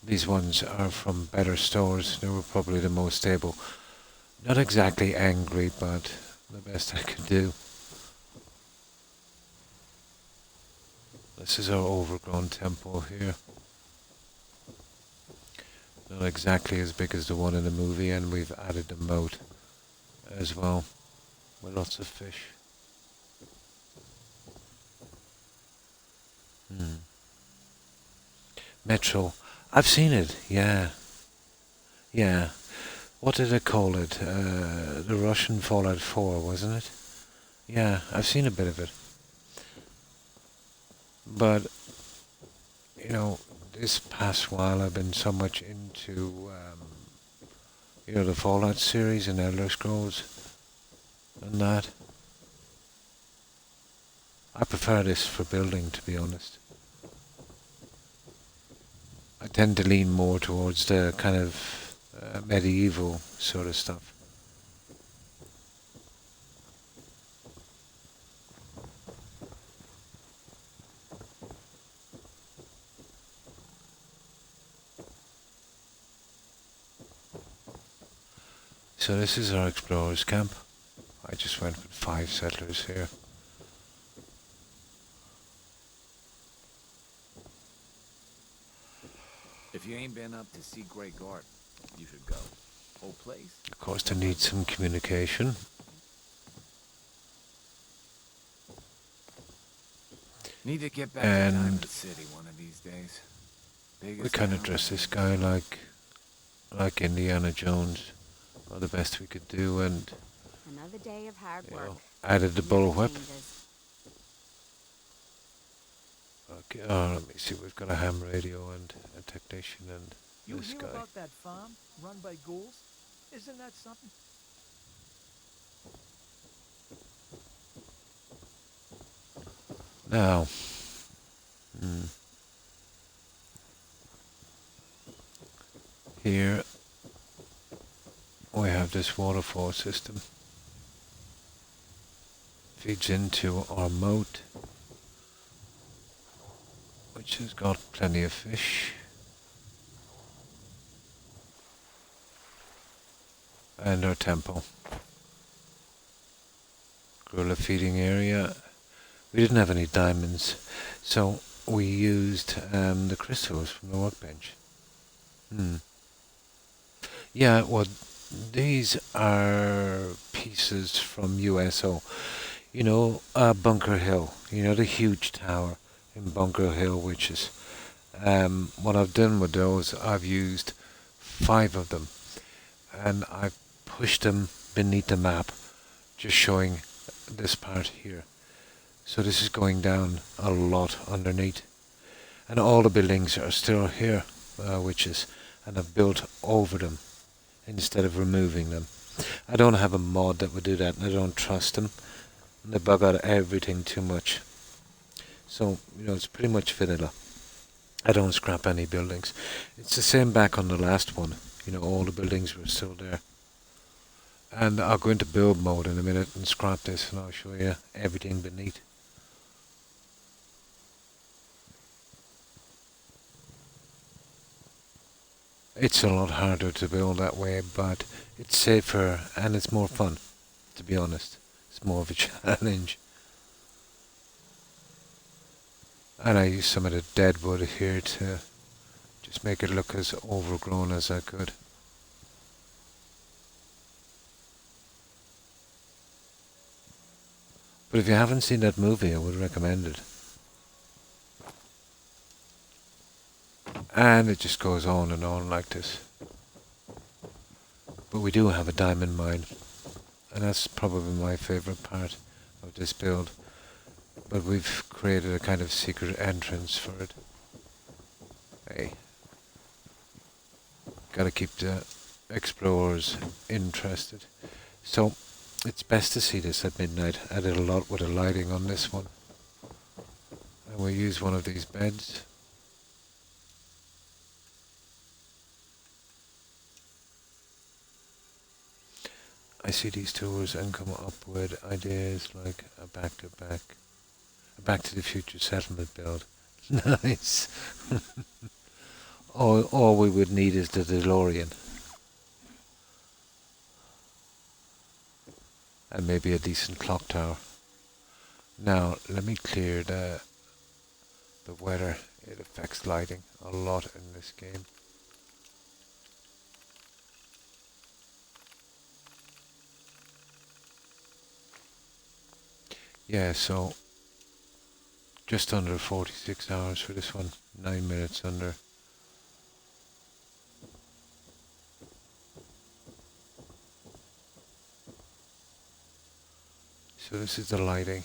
These ones are from better stores, they were probably the most stable. Not exactly angry, but the best I could do. This is our overgrown temple here. Not exactly as big as the one in the movie, and we've added the moat as well, with lots of fish. Metro. I've seen it, yeah. Yeah. What did I call it? The Russian Fallout 4, wasn't it? Yeah, I've seen a bit of it. But, this past while I've been so much into, the Fallout series and Elder Scrolls and that. I prefer this for building, to be honest. I tend to lean more towards the kind of medieval sort of stuff. So this is our explorers camp. I just went with 5 settlers here. If you ain't been up to see Grey Garden, you should go. Whole place. Of course, they need some communication. Need to get back to And Diamond City one of these days. we kind of dressed this guy like Indiana Jones, or the best we could do, and Another day of hard work. added the bullwhip. Changes. Okay, let me see. We've got a ham radio and a technician and You this hear guy. about that farm run by ghouls? Isn't that something? Now, here we have this waterfall system. Feeds into our moat, which has got plenty of fish. And our temple. Gorilla feeding area. We didn't have any diamonds, so we used the crystals from the workbench. Yeah, well, these are pieces from USO. Bunker Hill. The huge tower in Bunker Hill, which is... what I've done with those, I've used 5 of them. And I've pushed them beneath the map, just showing this part here. So this is going down a lot underneath. And all the buildings are still here, and I've built over them instead of removing them. I don't have a mod that would do that, and I don't trust them. They bug out everything too much. So, it's pretty much vanilla. I don't scrap any buildings. It's the same back on the last one. All the buildings were still there. And I'll go into build mode in a minute and scrap this, and I'll show you everything beneath. It's a lot harder to build that way, but it's safer and it's more fun, to be honest. It's more of a challenge. And I used some of the dead wood here to just make it look as overgrown as I could. But if you haven't seen that movie, I would recommend it. And it just goes on and on like this. But we do have a diamond mine, and that's probably my favourite part of this build. But we've created a kind of secret entrance for it. Hey. Gotta keep the explorers interested. So, it's best to see this at midnight. I did a lot with the lighting on this one. And we use one of these beds. I see these tours and come up with ideas like a back to the future settlement build. Nice. all we would need is the DeLorean. And maybe a decent clock tower. Now, let me clear the weather. It affects lighting a lot in this game. Yeah, so just under 46 hours for this one, 9 minutes under. So this is the lighting.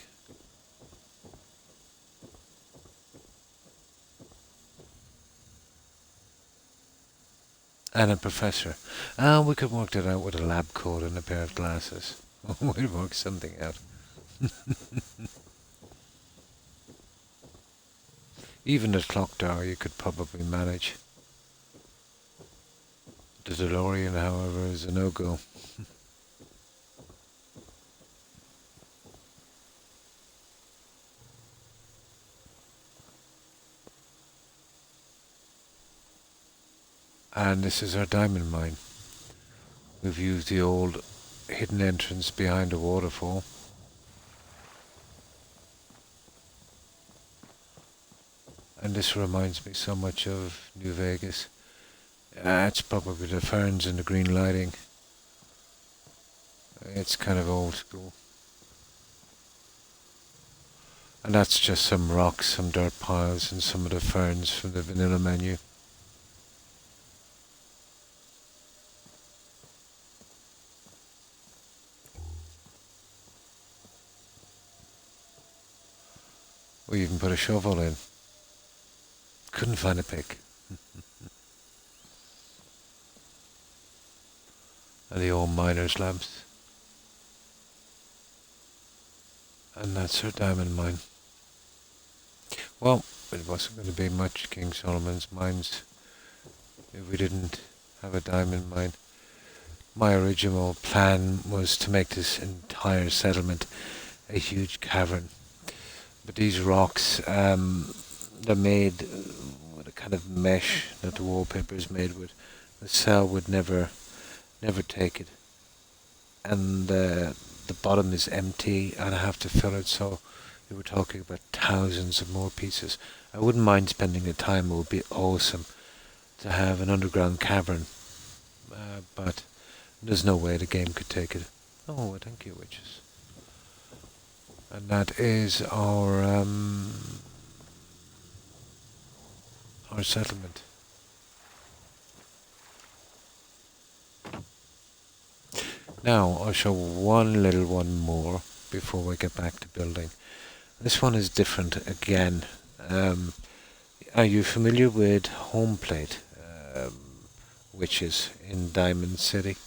And a professor. We could work that out with a lab coat and a pair of glasses. We'll work something out. Even the clock tower you could probably manage. The DeLorean, however, is a no-go. And this is our diamond mine. We've used the old hidden entrance behind a waterfall. And this reminds me so much of New Vegas. It's probably the ferns and the green lighting. It's kind of old school. And that's just some rocks, some dirt piles, and some of the ferns from the vanilla menu. We even put a shovel in. Couldn't find a pick. And the old miner's lamps. And that's our diamond mine. Well, it wasn't going to be much King Solomon's mines if we didn't have a diamond mine. My original plan was to make this entire settlement a huge cavern. But these rocks, they're made with a kind of mesh that the wallpaper is made with. The cell would never take it. And the bottom is empty and I have to fill it, so we were talking about thousands of more pieces. I wouldn't mind spending the time. It would be awesome to have an underground cavern. But there's no way the game could take it. Oh, thank you, witches. And that is our settlement. Now I'll show one little one more before we get back to building. This one is different again. Are you familiar with home plate witches in Diamond City?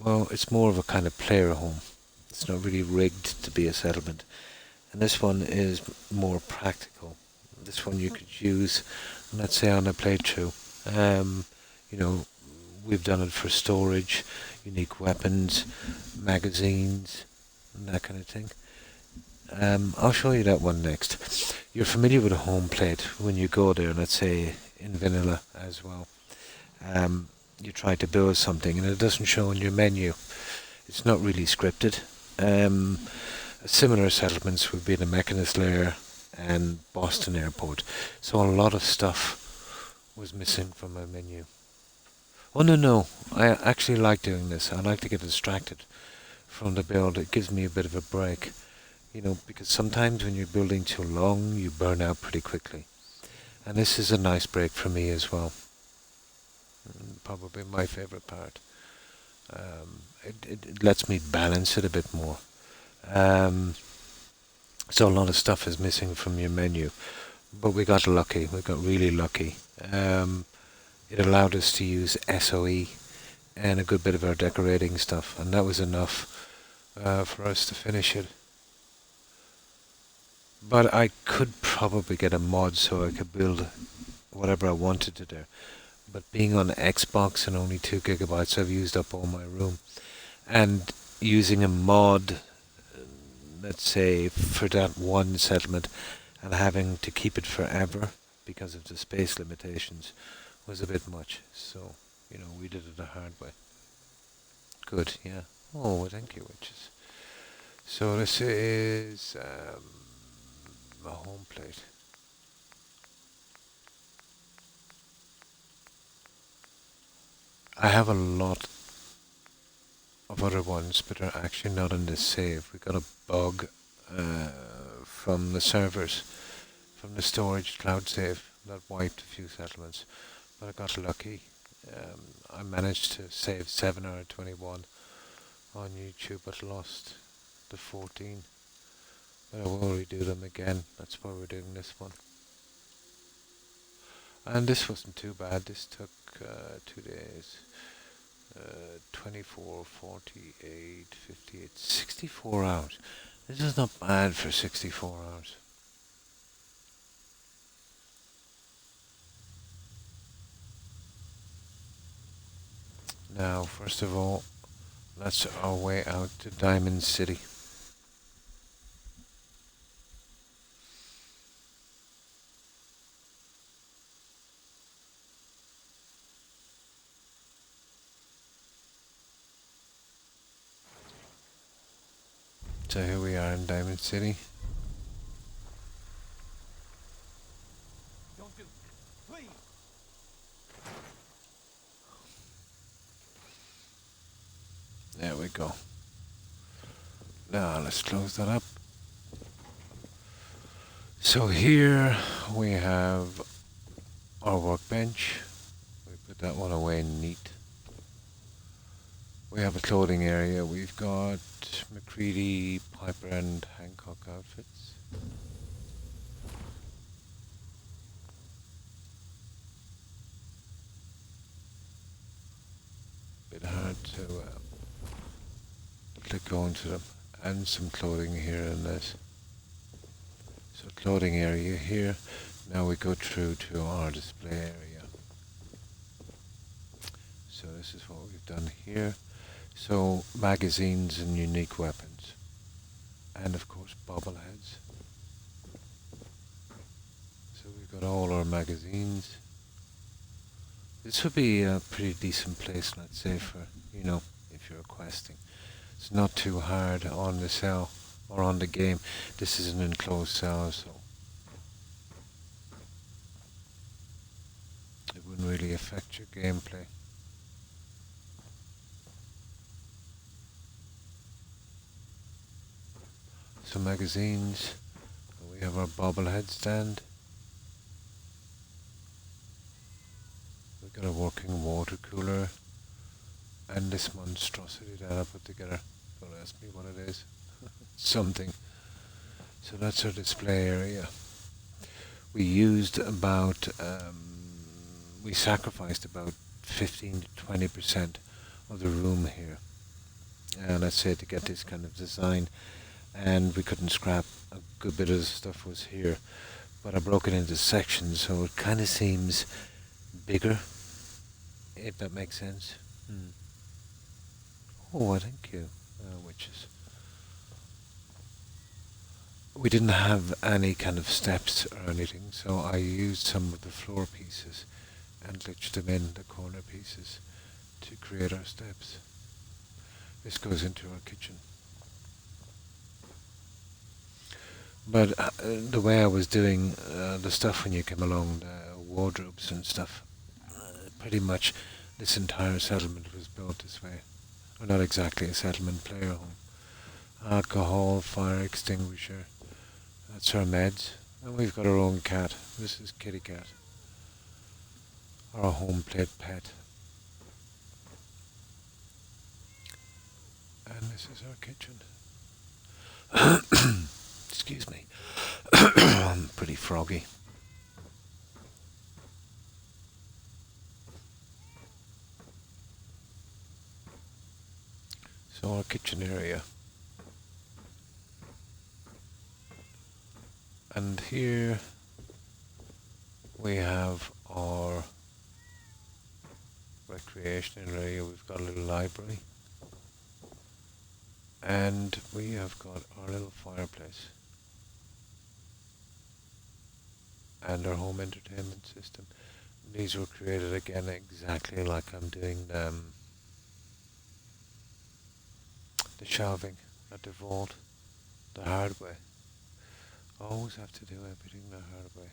Well, it's more of a kind of player home. It's not really rigged to be a settlement. And this one is more practical. This one you could use, let's say, on a playthrough. You know, we've done it for storage, unique weapons, magazines, and that kind of thing. I'll show you that one next. You're familiar with a home plate when you go there, let's say in vanilla as well. You try to build something and it doesn't show in your menu. It's not really scripted. Similar settlements would be the Mechanist Lair and Boston Airport. So a lot of stuff was missing from my menu. Oh no, I actually like doing this. I like to get distracted from the build. It gives me a bit of a break. You know, because sometimes when you're building too long, you burn out pretty quickly. And this is a nice break for me as well. Probably my favourite part. It lets me balance it a bit more. So a lot of stuff is missing from your menu. But we got lucky. We got really lucky. It allowed us to use SOE and a good bit of our decorating stuff. And that was enough for us to finish it. But I could probably get a mod so I could build whatever I wanted to there. But being on Xbox and only 2 gigabytes, I've used up all my room. And using a mod, let's say, for that one settlement, and having to keep it forever because of the space limitations was a bit much. So, you know, we did it the hard way. Good, yeah. Oh, well, thank you, witches. So this is a home plate. I have a lot of other ones, but they're actually not in this save. We got a bug from the servers, from the storage cloud save that wiped a few settlements, but I got lucky. I managed to save 7 out of 21 on YouTube, but lost the 14. But I will redo them again. That's why we're doing this one. And this wasn't too bad. This took 2 days. 24, 48, 58, 64 hours. This is not bad for 64 hours. Now, first of all, that's our way out to Diamond City. So here we are in Diamond City. Don't do. Please. There we go. Now let's close that up. So here we have our workbench. We put that one away neat. We have a clothing area. We've got McCready, Piper and Hancock outfits. Bit hard to click onto them. And some clothing here in this. So clothing area here. Now we go through to our display area. So this is what we've done here. So magazines and unique weapons. And of course bobbleheads. So we've got all our magazines. This would be a pretty decent place, let's say, for, you know, if you're questing. It's not too hard on the cell or on the game. This is an enclosed cell, so it wouldn't really affect your gameplay. Some magazines. We have our bobblehead stand. We've got a working water cooler. And this monstrosity that I put together. Don't ask me what it is. Something. So that's our display area. We used about, we sacrificed about 15 to 20% of the room here. let's say, to get this kind of design. And we couldn't scrap. A good bit of the stuff was here, but I broke it into sections, so it kind of seems bigger, if that makes sense. Oh, thank you, witches. We didn't have any kind of steps or anything, so I used some of the floor pieces and glitched them in, the corner pieces, to create our steps. This goes into our kitchen. But the way I was doing the stuff when you came along, the wardrobes and stuff, pretty much this entire settlement was built this way. Or not exactly a settlement, player home. Alcohol, fire extinguisher, that's our meds. And we've got our own cat. This is Kitty Cat. Our home plate pet. And this is our kitchen. Excuse me. I'm pretty froggy. So our kitchen area. And here we have our recreational area. We've got a little library. And we have got our little fireplace. And our home entertainment system. These were created again exactly like I'm doing the shelving at the vault, the hard way. Always have to do everything the hard way.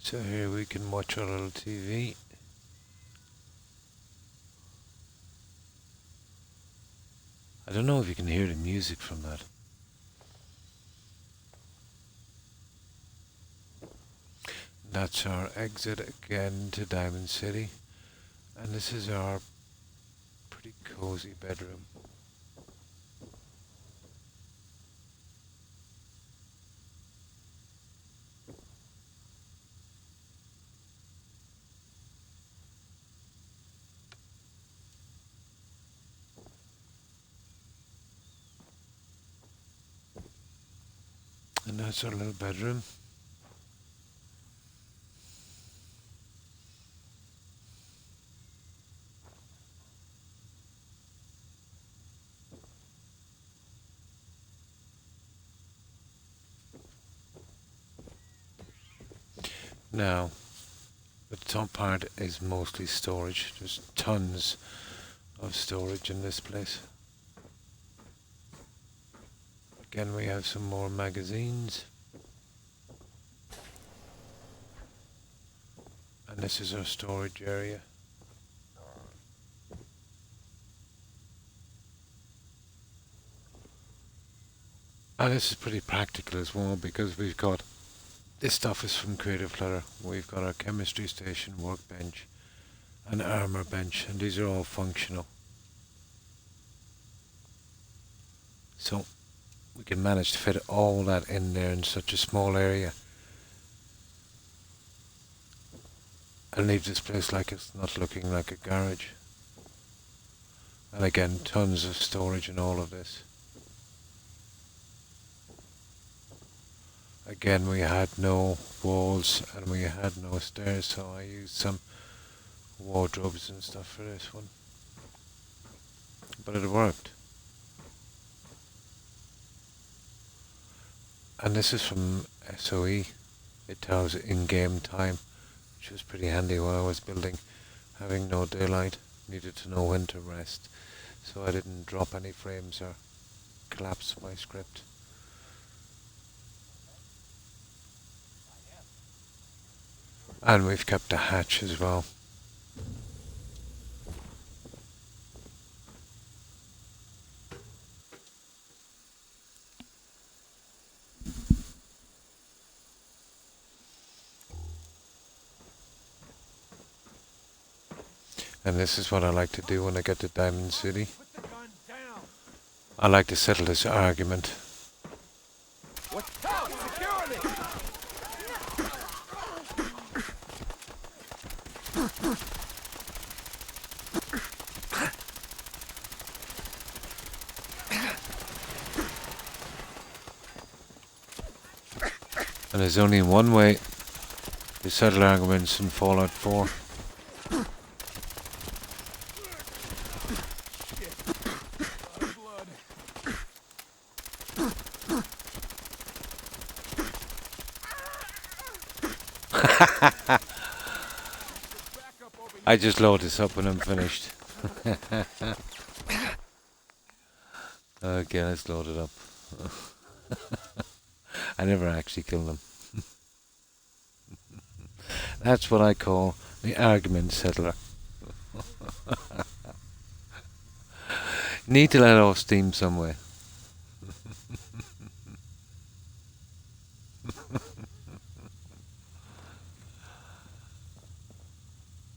So here we can watch our little TV. I don't know if you can hear the music from that. That's our exit again to Diamond City. And this is our pretty cozy bedroom. And that's our little bedroom. Now, the top part is mostly storage. There's tons of storage in this place. Again, we have some more magazines. And this is our storage area. And this is pretty practical as well because we've got, this stuff is from Creative Clutter. We've got our chemistry station, workbench, and armor bench, and these are all functional. So we can manage to fit all that in there in such a small area. And leave this place like it's not looking like a garage. And again, tons of storage in all of this. Again, we had no walls and we had no stairs, so I used some wardrobes and stuff for this one. But it worked. And this is from SOE. It tells in-game time, which was pretty handy while I was building. Having no daylight, needed to know when to rest, so I didn't drop any frames or collapse my script. And we've kept a hatch as well. And this is what I like to do when I get to Diamond City. I like to settle this argument And there's only one way to settle arguments in Fallout 4. I just load this up when I'm finished. Okay, let's load it up. I never actually killed them. That's what I call the argument settler. Need to let off steam somewhere.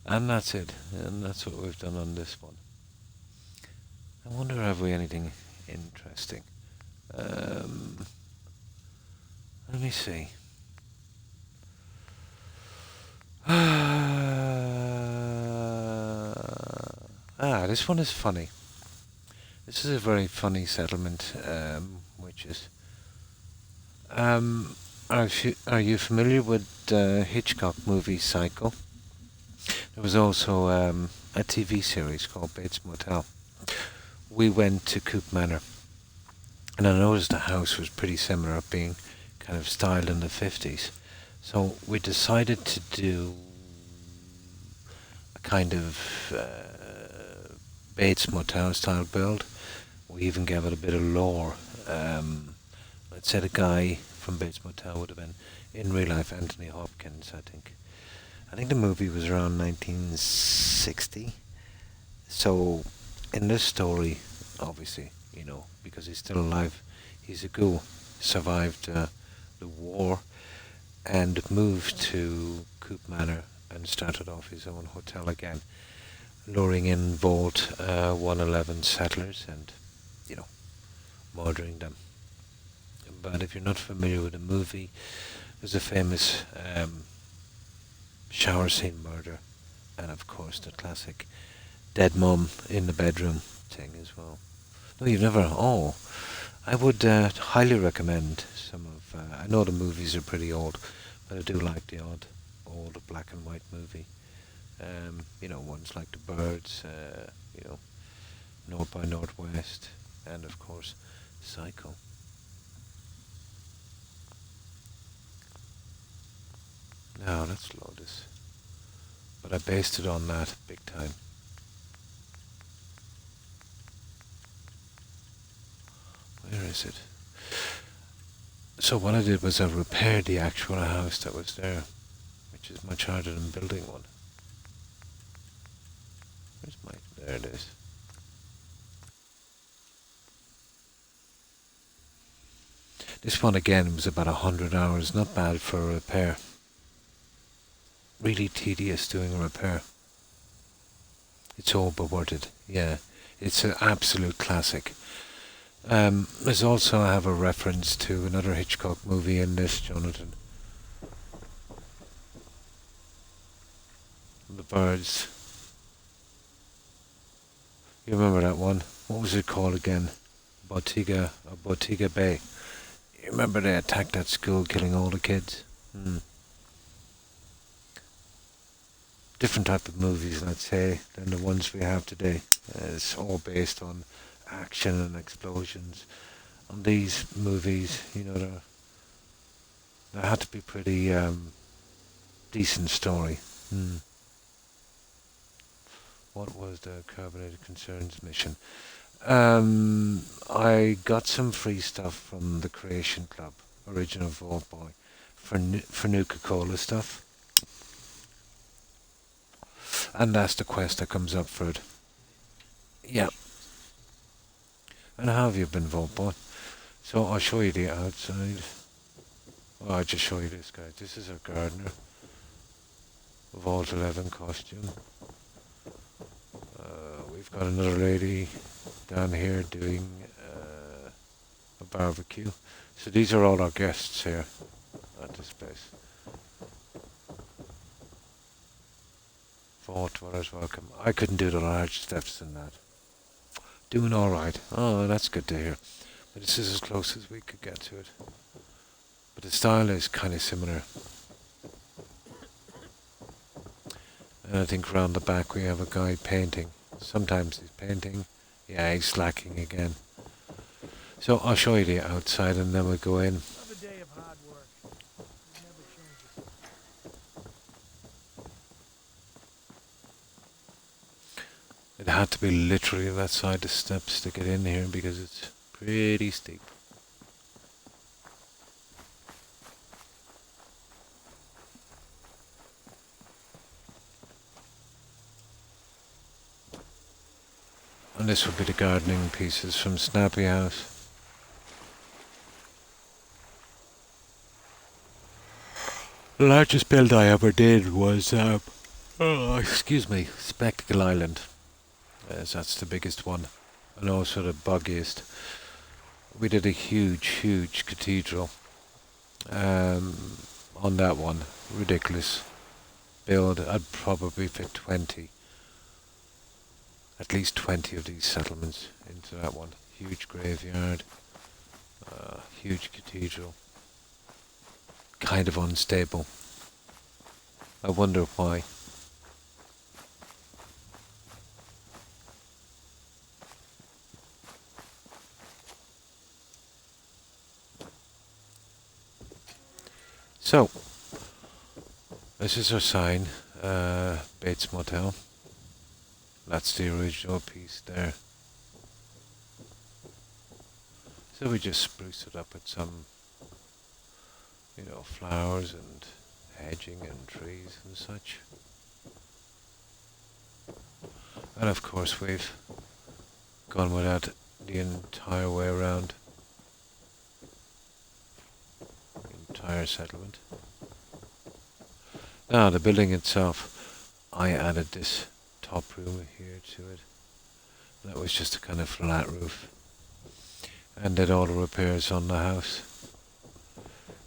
And that's it. And that's what we've done on this one. I wonder, have we anything interesting? Let me see. This one is funny. This is a very funny settlement, which is... are you familiar with the Hitchcock movie Psycho? There was also a TV series called Bates Motel. We went to Coop Manor, and I noticed the house was pretty similar, being kind of styled in the 50s. So we decided to do a kind of Bates Motel style build. We even gave it a bit of lore. Let's say the guy from Bates Motel would have been, in real life, Anthony Hopkins, I think. I think the movie was around 1960. So, in this story, obviously, you know, because he's still alive, he's a ghoul, survived the war, and moved to Coop Manor and started off his own hotel again, luring in Vault 111 settlers and, you know, murdering them. But if you're not familiar with the movie, there's a famous shower scene murder, and of course the classic dead mum in the bedroom thing as well. No, you've never. Oh, I would highly recommend some of. I know the movies are pretty old, but I do like the odd old black and white movie. You know, ones like The Birds, you know, North by Northwest, and of course Psycho. Now let's load this. But I based it on that big time. Where is it? So what I did was I repaired the actual house that was there, which is much harder than building one. Where's my... There it is. This one again was about 100 hours, not bad for a repair. Really tedious doing a repair. It's all but worth it, yeah. It's an absolute classic. There's also, I have a reference to another Hitchcock movie in this, Jonathan. The Birds. You remember that one? What was it called again? Bottega Bay. You remember they attacked that school, killing all the kids? Different type of movies, I'd say, than the ones we have today. It's all based on action and explosions. On these movies, you know, there had to be pretty decent story. What was the Carbonated Concerns mission? I got some free stuff from the Creation Club, original Vault Boy, for Nuka-Cola stuff. And that's the quest that comes up for it. Yeah. And how have you been, Vault Boy? So I'll show you the outside. Oh, I'll just show you this, guys. This is our gardener. Vault 11 costume. We've got another lady down here doing a barbecue. So these are all our guests here at this place. Vault Dwellers welcome. I couldn't do the large steps in that. Doing alright. Oh, that's good to hear. But this is as close as we could get to it. But the style is kind of similar. And I think around the back we have a guy painting. Sometimes he's painting. Yeah, he's slacking again. So I'll show you the outside and then we'll go in. Another day of hard work. It never changes. It had to be literally that side of steps to get in here because it's pretty steep. And this would be the gardening pieces from Snappy House. The largest build I ever did was, Spectacle Island. Yes, that's the biggest one. And also the buggiest. We did a huge cathedral. On that one. Ridiculous build. I'd probably fit 20. At least 20 of these settlements into that one. Huge graveyard. Huge cathedral. Kind of unstable. I wonder why. So, this is our sign, Bates Motel. That's the original piece there. So we just spruced it up with some, flowers and hedging and trees and such. And of course we've gone with that the entire way around. The entire settlement. Now the building itself, I added this top room here to it. That was just a kind of flat roof. And did all the repairs on the house.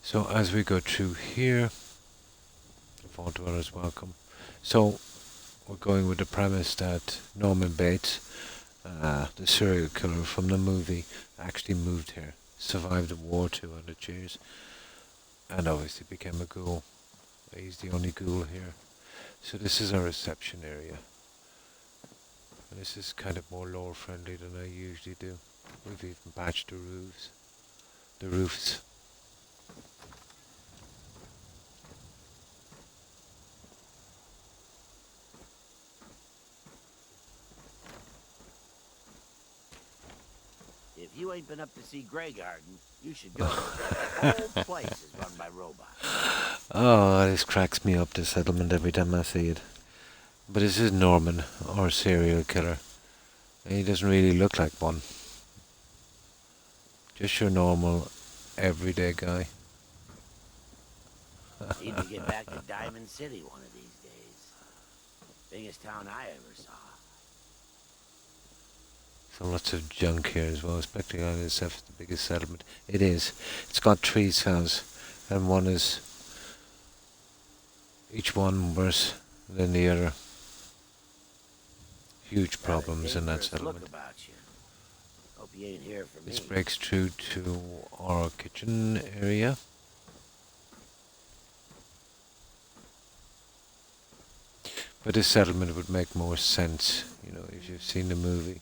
So as we go through here, Vault Dwellers welcome. So we're going with the premise that Norman Bates, the serial killer from the movie, actually moved here, survived the war 200 years, and obviously became a ghoul. He's the only ghoul here. So this is our reception area. And this is kind of more lore friendly than I usually do. We've even patched the roofs. If you ain't been up to see Grey Garden, you should go. The whole place is run by robots. Oh, this cracks me up, this settlement, every time I see it. But this is Norman, our serial killer. And he doesn't really look like one. Just your normal, everyday guy. Need to get back to Diamond City one of these days. Biggest town I ever saw. So lots of junk here as well. Spectacle Island itself is the biggest settlement. It is. It's got 3 cells, and one is each one worse than the other. Huge problems in that settlement. Look about you. Hope you ain't here for This me. breaks through to our kitchen area. But this settlement would make more sense, if you've seen the movie.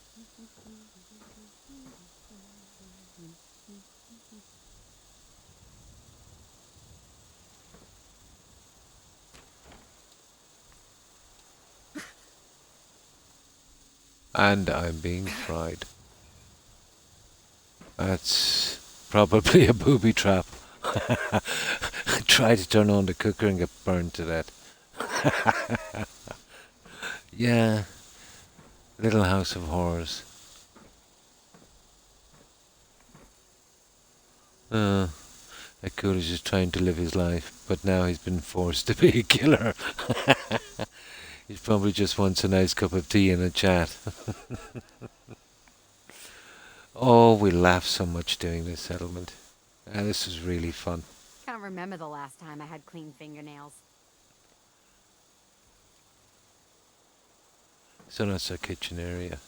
And I'm being fried. That's probably a booby trap. Try to turn on the cooker and get burned to death. Yeah, Little House of Horrors. That ghoul is just trying to live his life, but now he's been forced to be a killer. He probably just wants a nice cup of tea and a chat. Oh, we laughed so much doing this settlement. This was really fun. Can't remember the last time I had clean fingernails. So that's our kitchen area.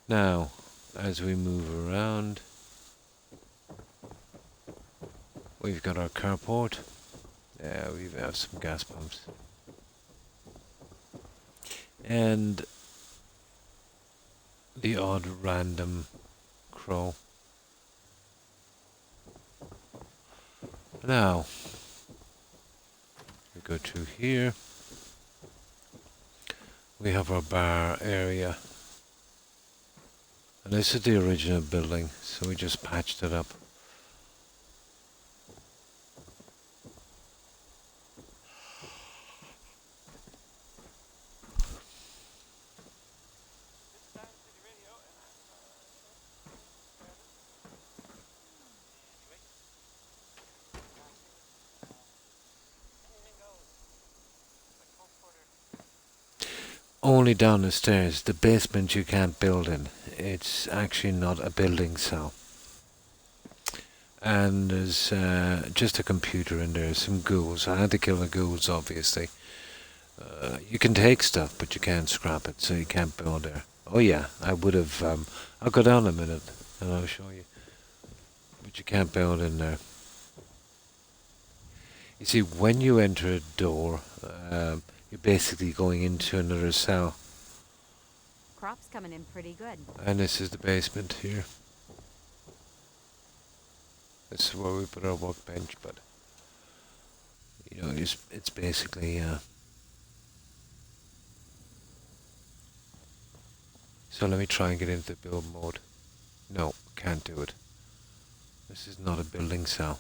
Now, as we move around, we've got our carport. Yeah, we have some gas pumps. And the odd random crow. Now, we go through here. We have our bar area. And this is the original building, so we just patched it up. Only down the stairs. The basement you can't build in. It's actually not a building cell. And there's just a computer in there, some ghouls. I had to kill the ghouls, obviously. You can take stuff, but you can't scrap it, so you can't build there. Oh yeah, I would have... I'll go down a minute, and I'll show you. But you can't build in there. You see, when you enter a door, you're basically going into another cell. Crop's coming in pretty good. And this is the basement here. This is where we put our workbench, but you know, it's basically so let me try and get into the build mode. No, can't do it. This is not a building cell.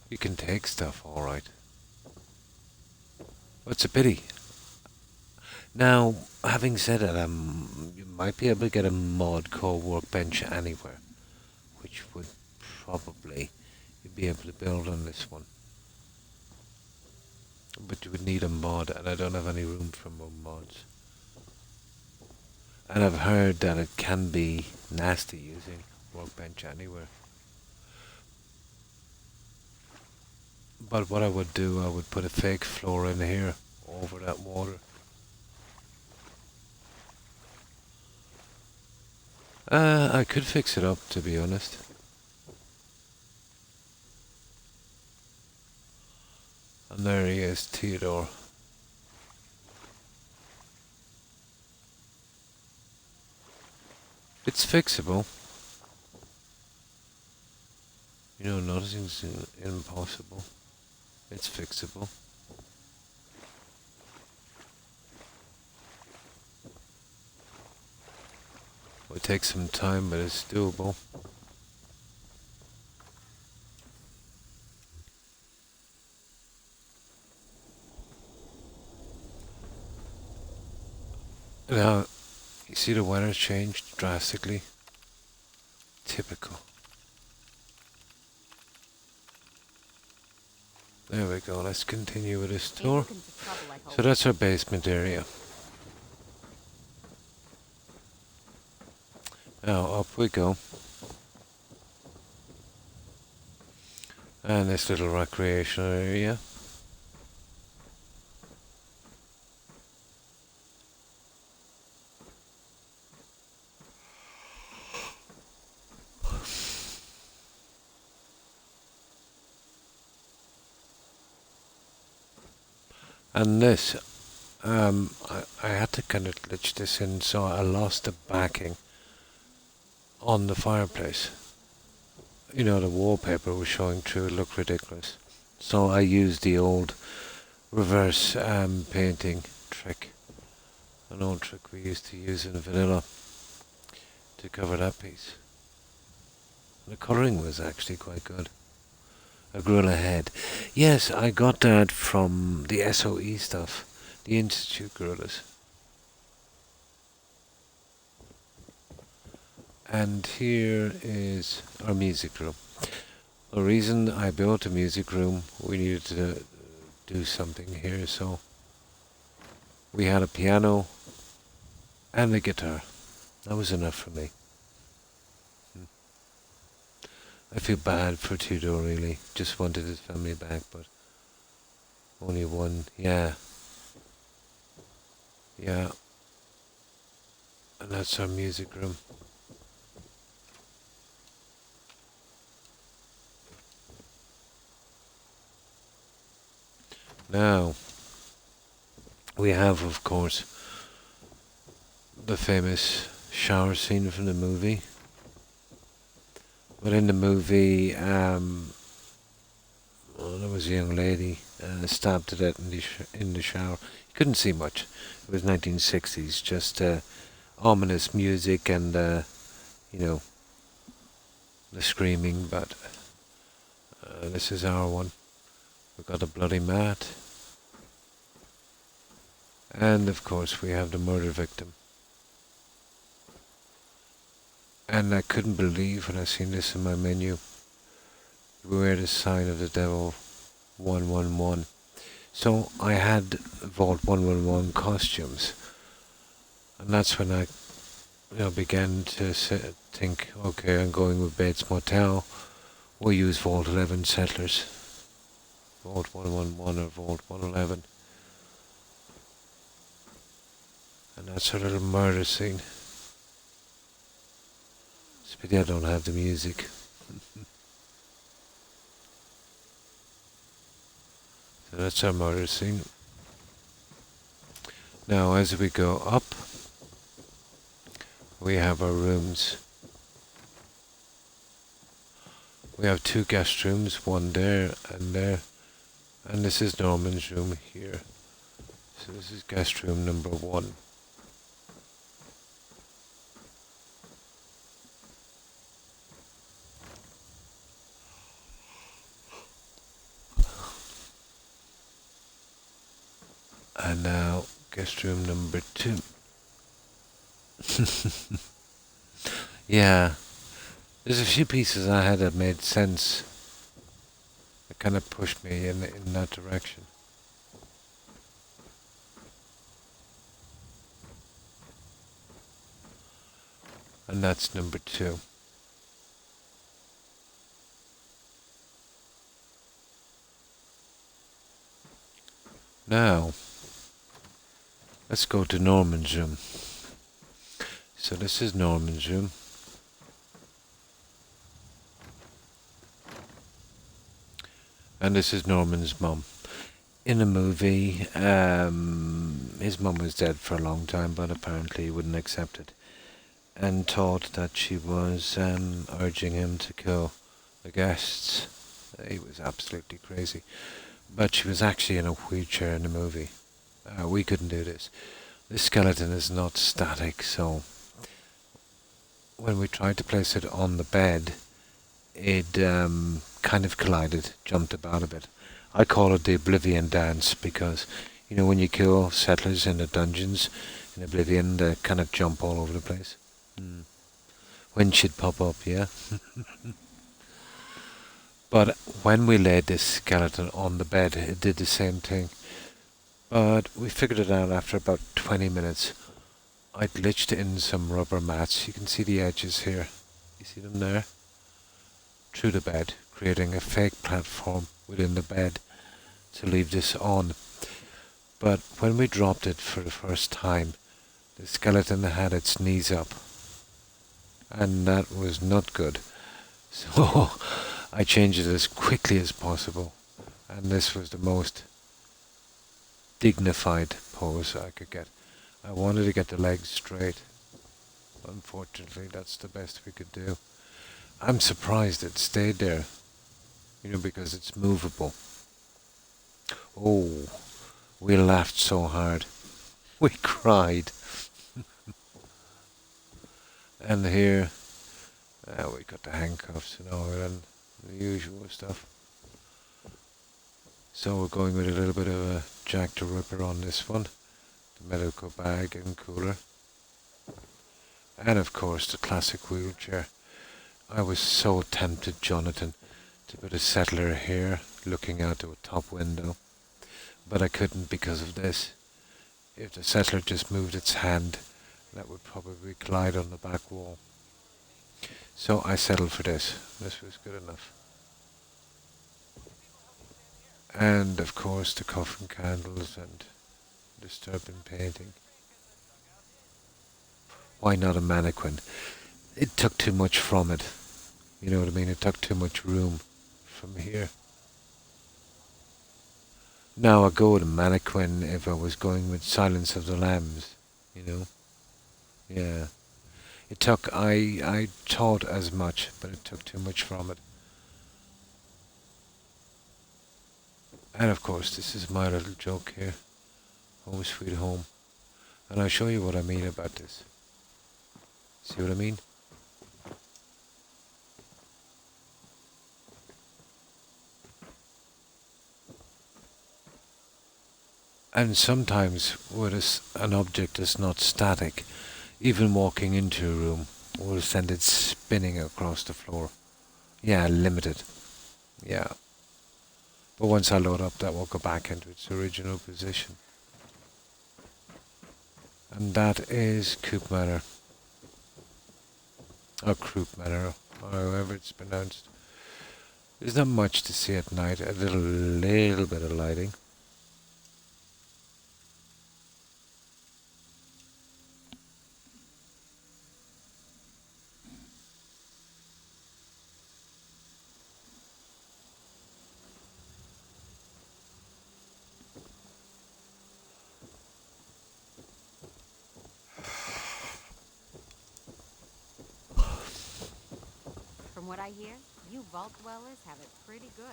You can take stuff, alright. What's a pity? Now, having said that, you might be able to get a mod called Workbench anywhere, which would probably you'd be able to build on this one. But you would need a mod, and I don't have any room for more mods. And I've heard that it can be nasty using Workbench anywhere. But what I would do, I would put a fake floor in here over that water. I could fix it up, to be honest. And there he is, Theodore. It's fixable. You know, nothing's impossible. It's fixable. It takes some time, but it's doable. Now, you see the weather's changed drastically. Typical. There we go, let's continue with this tour. So that's our basement area. Now up we go. And this little recreational area. And this, I had to kind of glitch this in, so I lost the backing on the fireplace. You know, the wallpaper was showing through, it looked ridiculous. So I used the old reverse painting trick, an old trick we used to use in vanilla to cover that piece. The colouring was actually quite good. A gorilla head. Yes, I got that from the SOE stuff, the Institute gorillas. And here is our music room. The reason I built a music room, we needed to do something here, so we had a piano and a guitar. That was enough for me. I feel bad for Tudor, really. Just wanted his family back, but only one. Yeah. Yeah. And that's our music room. Now, we have, of course, the famous shower scene from the movie. But in the movie, there was a young lady stabbed to death in the shower. You couldn't see much. It was 1960s, just ominous music and, you know, the screaming. But this is our one. We've got a bloody mat. And, of course, we have the murder victim. And I couldn't believe when I seen this in my menu. Beware the sign of the devil 111. So I had Vault 111 costumes. And that's when I began to think, okay, I'm going with Bates Motel. We'll use Vault 11 Settlers. Vault 111 or Vault 111. And that's our little murder scene. It's a pity I don't have the music. So that's our murder scene. Now as we go up, we have our rooms. We have 2 guest rooms, one there and there. And this is Norman's room here. So this is guest room number 1. And now, guest room number 2. Yeah, there's a few pieces I had that made sense. That kind of pushed me in that direction. And that's number 2. Now, let's go to Norman's room. So this is Norman's room. And this is Norman's mum. In the movie, his mum was dead for a long time, but apparently he wouldn't accept it. And thought that she was urging him to kill the guests. He was absolutely crazy. But she was actually in a wheelchair in the movie. We couldn't do this. This skeleton is not static, so when we tried to place it on the bed, it kind of collided, jumped about a bit. I call it the Oblivion dance because, when you kill settlers in the dungeons in Oblivion, they kind of jump all over the place. When she'd pop up, yeah. But when we laid this skeleton on the bed, it did the same thing. But we figured it out after about 20 minutes. I glitched in some rubber mats. You can see the edges here. You see them there? Through the bed, creating a fake platform within the bed to leave this on. But when we dropped it for the first time, the skeleton had its knees up. And that was not good. So I changed it as quickly as possible. And this was the most dignified pose I could get. I wanted to get the legs straight. Unfortunately, that's the best we could do. I'm surprised it stayed there, because it's movable. Oh, we laughed so hard. We cried. And here, we got the handcuffs and all and the usual stuff. So we're going with a little bit of a Jack the Ripper on this one. The medical bag and cooler. And of course the classic wheelchair. I was so tempted, Jonathan, to put a settler here looking out to a top window. But I couldn't because of this. If the settler just moved its hand, that would probably collide on the back wall. So I settled for this. This was good enough. And of course the coffin candles and disturbing painting. Why not a mannequin? It took too much from it. You know what I mean? It took too much room from here. Now I go with a mannequin if I was going with Silence of the Lambs, you know? Yeah. It took, I thought as much, but it took too much from it. And of course, this is my little joke here. Home sweet home. And I'll show you what I mean about this. See what I mean? And sometimes when an object is not static, even walking into a room will send it spinning across the floor. Yeah, limited. Yeah. But once I load up, that will go back into its original position. And that is Coop Manor. Or Croup Manor, or however it's pronounced. There's not much to see at night, a little bit of lighting. From what I hear, you vault dwellers have it pretty good.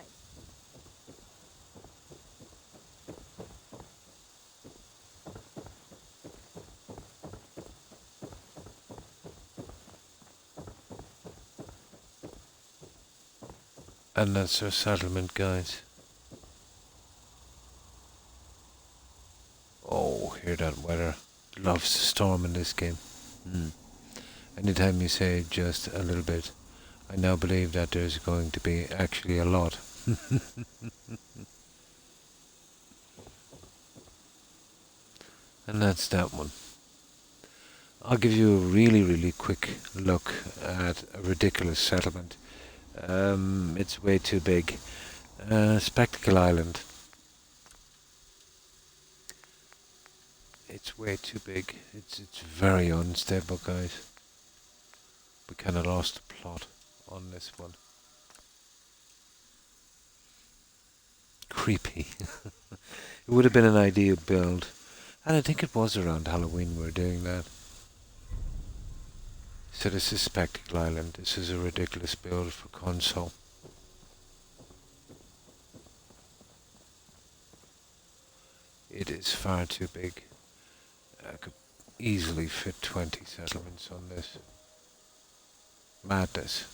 And that's our settlement, guys. Oh, hear that weather. Loves the storm in this game. Anytime you say just a little bit, I now believe that there's going to be actually a lot. And that's that one. I'll give you a really quick look at a ridiculous settlement. It's way too big. Spectacle Island. It's way too big. It's very unstable, guys. We kind of lost the plot on this one. Creepy. It would have been an ideal build. And I think it was around Halloween we were doing that. So this is Spectacle Island. This is a ridiculous build for console. It is far too big. I could easily fit 20 settlements on this. Madness.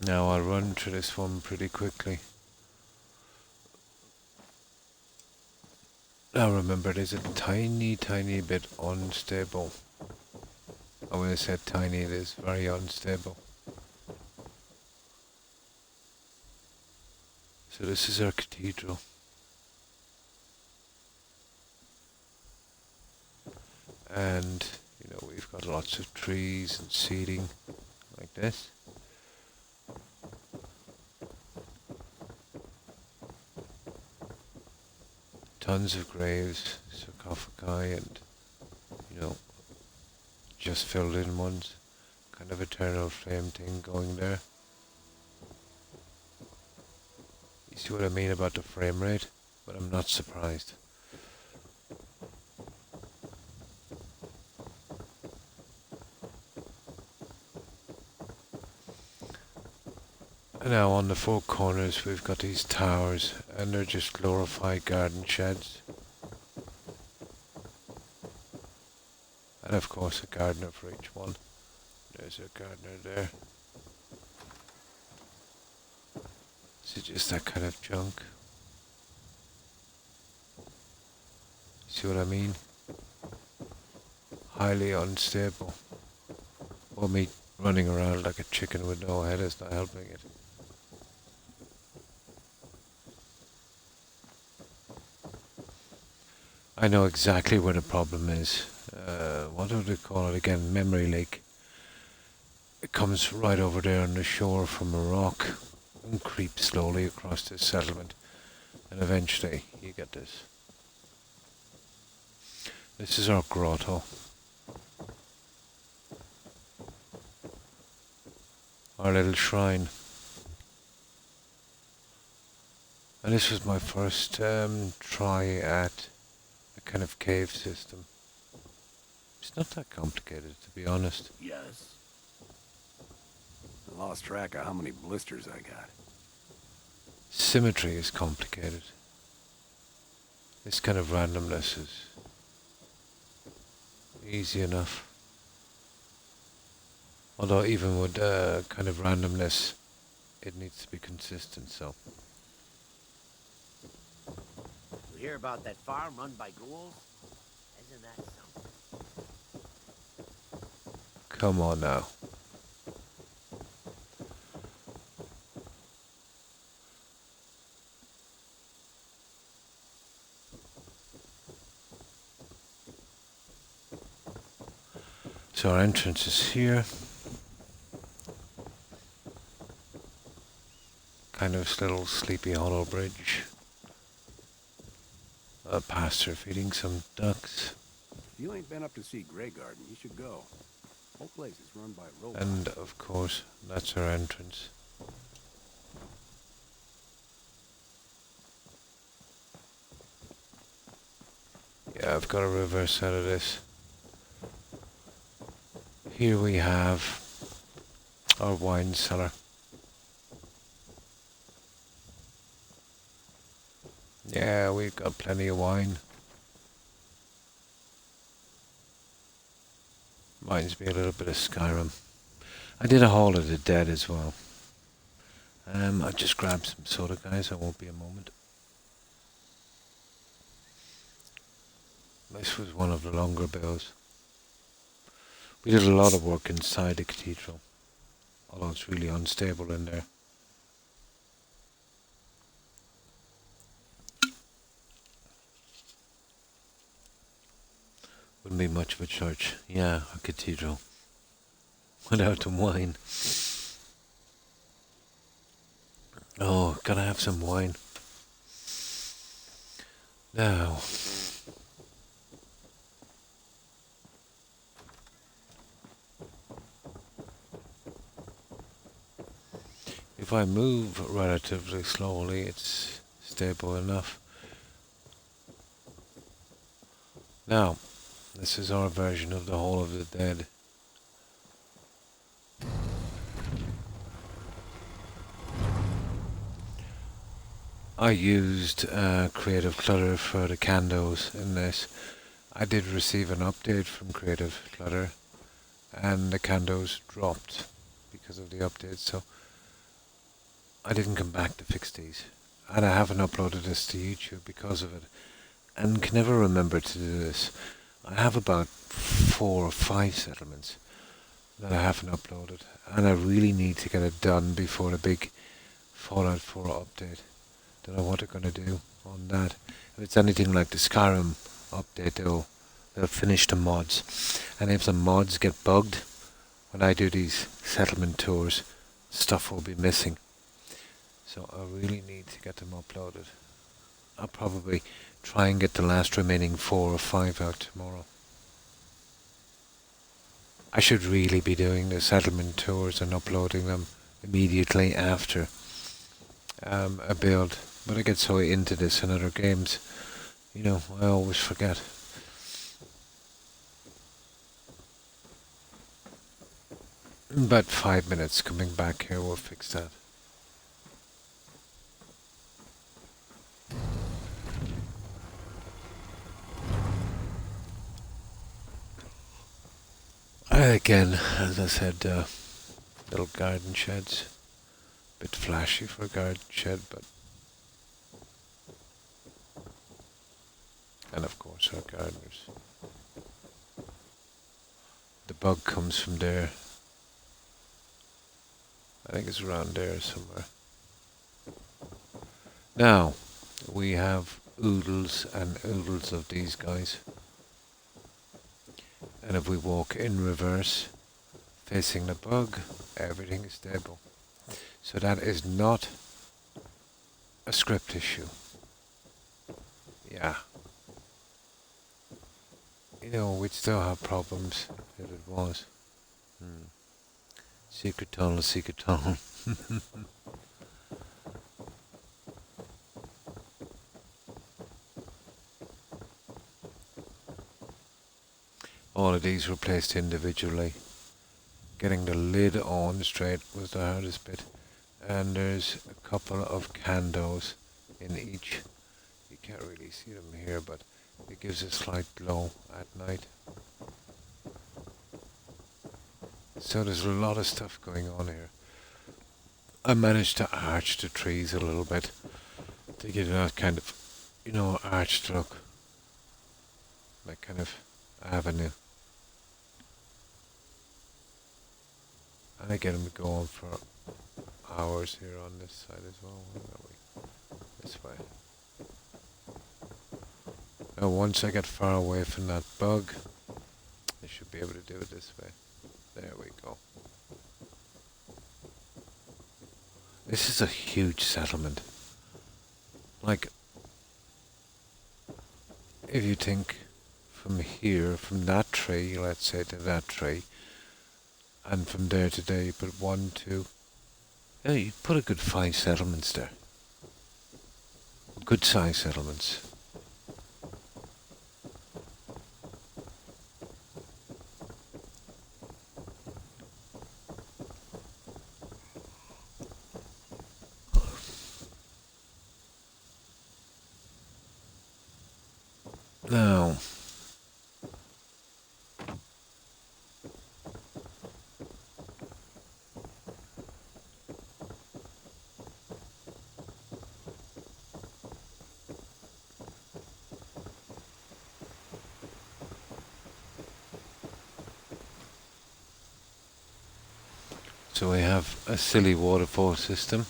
Now I'll run through this one pretty quickly. Now remember, it is a tiny bit unstable. And when I said tiny, it is very unstable. So this is our cathedral. And, you know, we've got lots of trees and seating like this. Tons of graves, sarcophagi, and, you know, just filled in ones. Kind of eternal flame thing going there. You see what I mean about the frame rate? But I'm not surprised. And now on the four corners we've got these towers, and they're just glorified garden sheds. And of course a gardener for each one. There's a gardener there. This is just that kind of junk. See what I mean? Highly unstable. Or me running around like a chicken with no head is not helping it. I know exactly where the problem is. What do they call it again? Memory leak. It comes right over there on the shore from a rock and creeps slowly across this settlement. And eventually you get this. This is our grotto. Our little shrine. And this was my first try at a kind of cave system. It's not that complicated, to be honest. Yes. I lost track of how many blisters I got. Symmetry is complicated. This kind of randomness is easy enough. Although even with kind of randomness, it needs to be consistent, so. You hear about that farm run by ghouls? Isn't that something? Come on now. So our entrance is here. Kind of little Sleepy Hollow bridge. A pasture feeding some ducks. If you ain't been up to see Grey Garden, you should go. Whole place is run by robots. And of course, that's our entrance. Yeah, I've got a reverse out of this. Here we have our wine cellar. Yeah, we've got plenty of wine. Reminds me a little bit of Skyrim. I did a Hall of the Dead as well. I just grabbed some soda, guys. I won't be a moment. This was one of the longer bills. We did a lot of work inside the cathedral, although it's really unstable in there. Wouldn't be much of a church. Yeah, a cathedral. Without the wine. Oh, gotta have some wine. Now. If I move relatively slowly, it's stable enough. Now, this is our version of the Hall of the Dead. I used Creative Clutter for the candles in this. I did receive an update from Creative Clutter and the candles dropped because of the update, so I didn't come back to fix these. And I haven't uploaded this to YouTube because of it. And can never remember to do this. I have about 4 or 5 settlements that I haven't uploaded. And I really need to get it done before the big Fallout 4 update. Don't know what they're going to do on that. If it's anything like the Skyrim update, they'll finish the mods. And if the mods get bugged, when I do these settlement tours, stuff will be missing. So I really need to get them uploaded. I'll probably try and get the last remaining 4 or 5 out tomorrow. I should really be doing the settlement tours and uploading them immediately after a build. But I get so into this in other games, you know, I always forget. In about 5 minutes coming back here, we'll fix that. Again, as I said, little garden sheds. Bit flashy for a garden shed, but... And of course our gardeners. The bug comes from there. I think it's around there somewhere. Now, we have oodles and oodles of these guys. And if we walk in reverse, facing the bug, everything is stable. So that is not a script issue. Yeah. You know, we'd still have problems if it was. Secret tunnel, secret tunnel. All of these were placed individually. Getting the lid on straight was the hardest bit. And there's a couple of candles in each. You can't really see them here, but it gives a slight glow at night. So there's a lot of stuff going on here. I managed to arch the trees a little bit to get that kind of, you know, arched look. That kind of avenue. And I get them to go on for hours here on this side as well. Where are we? This way. Now once I get far away from that bug, I should be able to do it this way. There we go. This is a huge settlement. Like, if you think from here, from that tree, let's say to that tree, and from there to there you put 1, 2, yeah, you put a good 5 settlements there. Good size settlements. Now, so we have a silly waterfall system.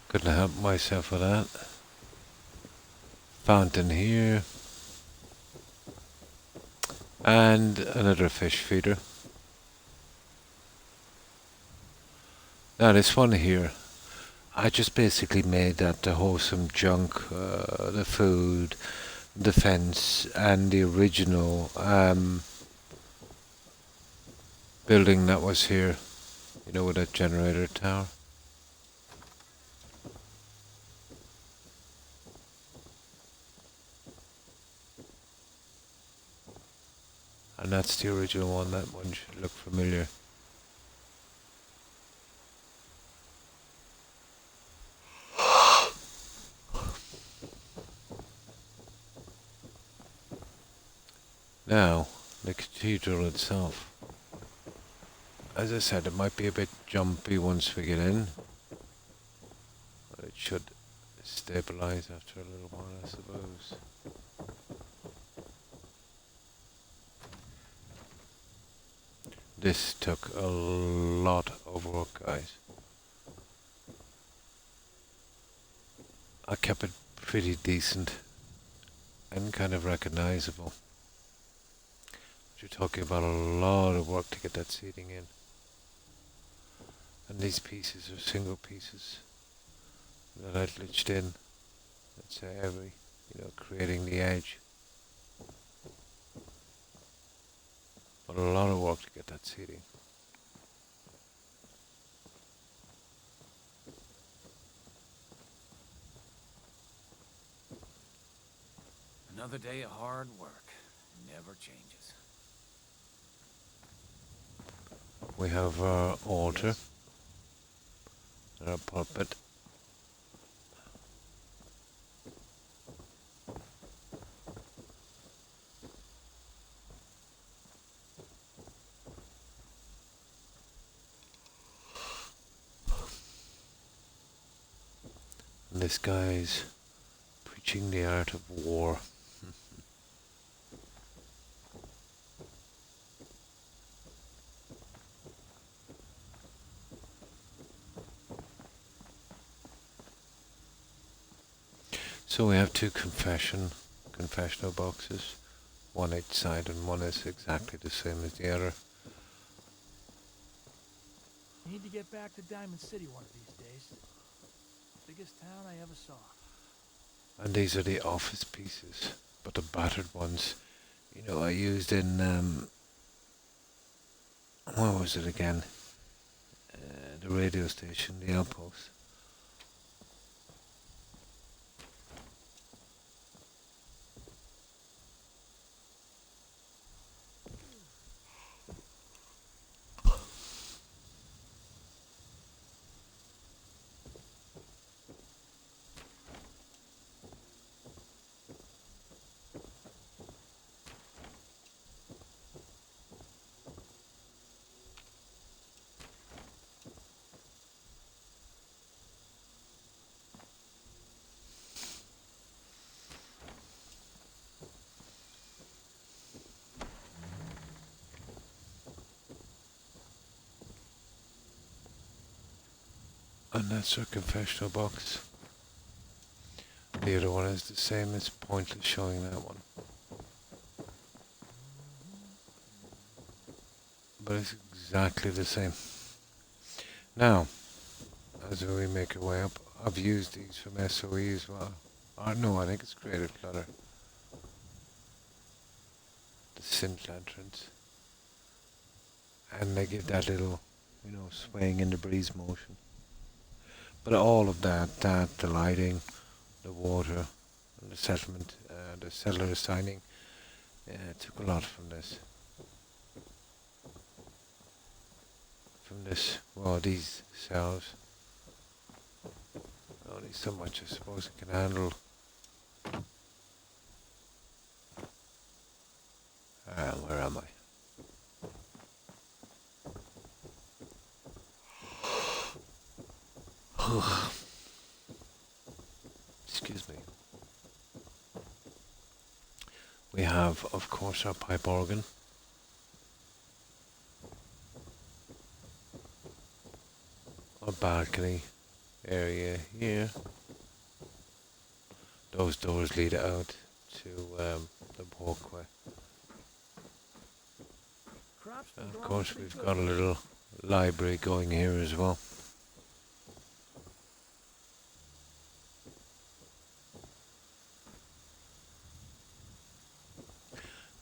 Couldn't help myself with that. Fountain here. And another fish feeder. Now this one here, I just basically made that the wholesome junk, the food, the fence, and the original building that was here, you know, with that generator tower. And that's the original one. That one should look familiar. Now, the cathedral itself. As I said, it might be a bit jumpy once we get in. But it should stabilize after a little while, I suppose. This took a lot of work, guys. I kept it pretty decent and kind of recognizable. You're talking about a lot of work to get that seating in. And these pieces are single pieces that I glitched in. Let's say every, you know, creating the edge. But a lot of work to get that seating. Another day of hard work. Never changes. We have our altar. Our pulpit. And this guy's preaching the art of war. So we have two confessional boxes, one each side, and one is exactly the same as the other. Need to get back to Diamond City one of these days. Biggest town I ever saw. And these are the office pieces, but the battered ones, you know, I used in, what was it again? The radio station, the outpost. And that's our confessional box. The other one is the same, it's pointless showing that one. But it's exactly the same. Now, as we make our way up, I've used these from SOE as well. Or no, I think it's Creative Clutter. The synth lanterns. And they give that little, you know, swaying in the breeze motion. But all of that, the lighting, the water, and the settlement, the settler signing, took a lot from this. Well, these cells. Only so much, I suppose, it can handle. Where am I? Excuse me. We have, of course, our pipe organ. Our balcony area here. Those doors lead out to the walkway. Crops And been of growing course, pretty we've good got a lately. little library going here as well.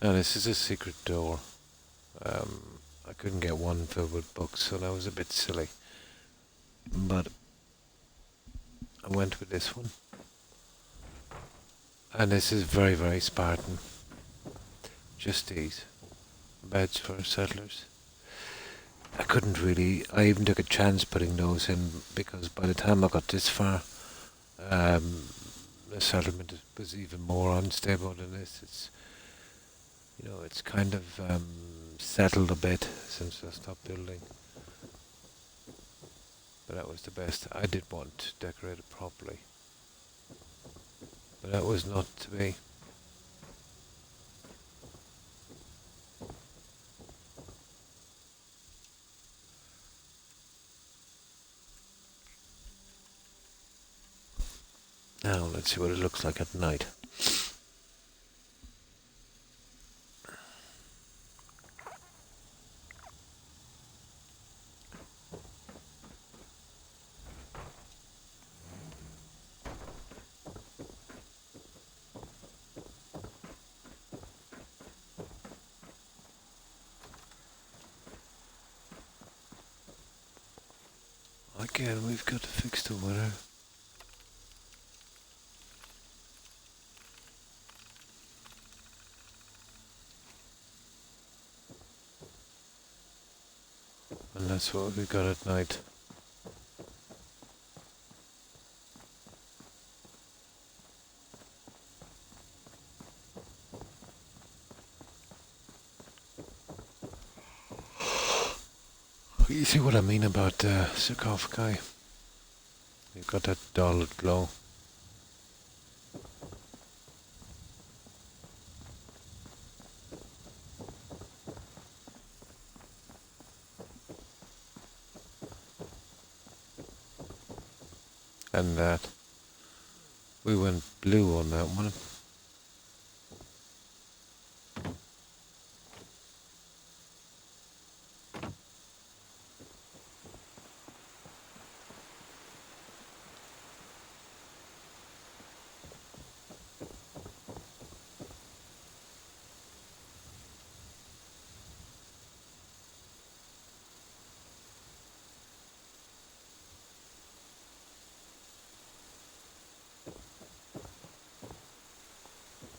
Now this is a secret door. I couldn't get one filled with books, so that was a bit silly. But I went with this one. And this is very, very Spartan. Just these. Beds for settlers. I even took a chance putting those in because by the time I got this far, the settlement was even more unstable than this. It's kind of settled a bit since I stopped building. But that was the best. I did want to decorate it properly. But that was not to be. Now let's see what it looks like at night. Again, we've got to fix the weather. And that's what we got at night. You see what I mean about sarcophagi? You've got that dull glow. And that. We went blue on that one.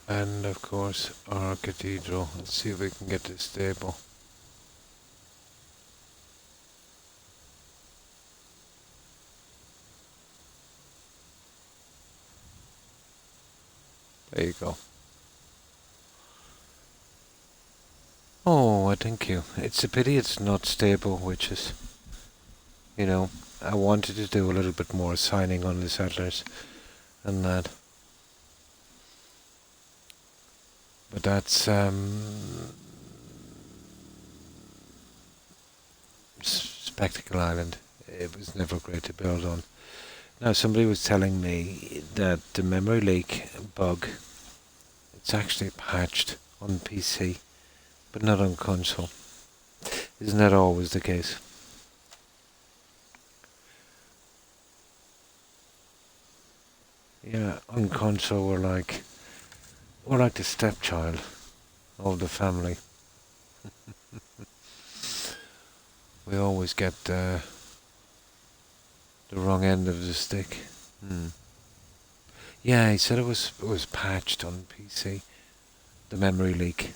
And of course our cathedral. Let's see if we can get this stable. There you go. Oh, thank you. It's a pity it's not stable, which is, I wanted to do a little bit more signing on the settlers and that. But that's Spectacle Island. It was never great to build on. Now somebody was telling me that the memory leak bug, it's actually patched on PC, but not on console. Isn't that always the case? Yeah, on console we're like the stepchild of the family. We always get the wrong end of the stick. Yeah, he said it was patched on PC, the memory leak,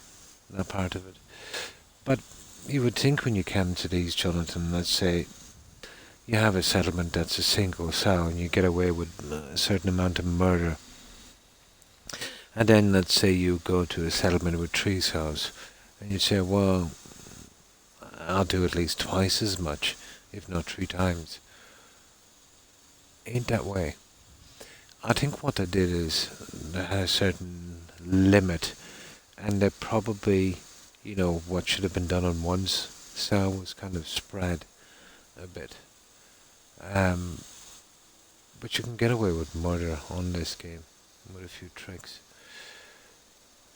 that part of it. But you would think when you come to these, Jonathan, let's say you have a settlement that's a single cell and you get away with a certain amount of murder. And then let's say you go to a settlement with 3 cells and you say, well, I'll do at least twice as much, if not 3 times. Ain't that way. I think what they did is they had a certain limit, and they probably, what should have been done on one cell was kind of spread a bit. But you can get away with murder on this game with a few tricks.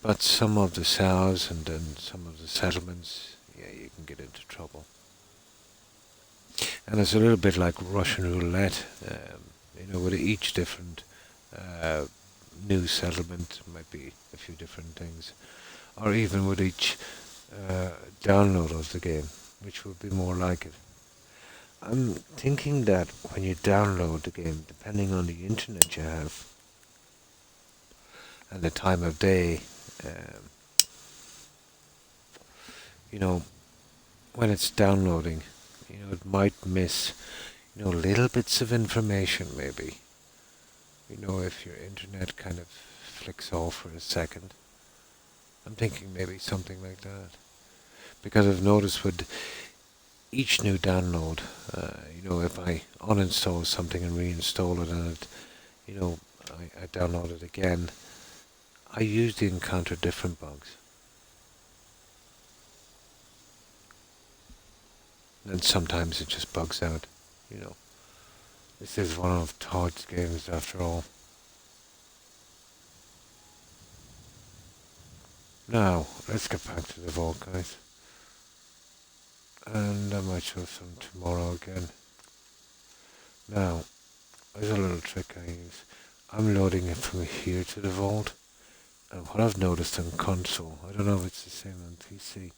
But some of the cells and then some of the settlements, yeah, you can get into trouble. And it's a little bit like Russian roulette, with each different new settlement might be a few different things, or even with each download of the game, which would be more like it. I'm thinking that when you download the game, depending on the internet you have and the time of day, when it's downloading, it might miss, little bits of information maybe. If your internet kind of flicks off for a second. I'm thinking maybe something like that. Because I've noticed with each new download, if I uninstall something and reinstall it and I download it again, I usually encounter different bugs. And sometimes it just bugs out, This is one of Todd's games after all. Now, let's get back to the vault, guys. And I might show some tomorrow again. Now, there's a little trick I use. I'm loading it from here to the vault. And what I've noticed on console, I don't know if it's the same on PC.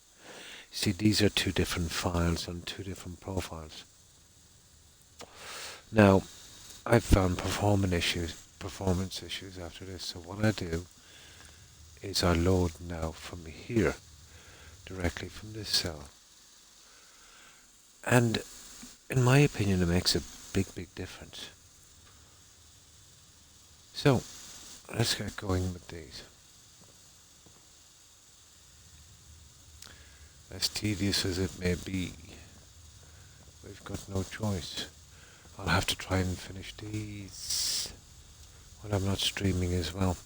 See, these are 2 different files on 2 different profiles. Now, I've found performance issues after this. So what I do is I load now from here, directly from this cell. And in my opinion, it makes a big, big difference. So, let's get going with these. As tedious as it may be, we've got no choice. I'll have to try and finish these when I'm not streaming as well.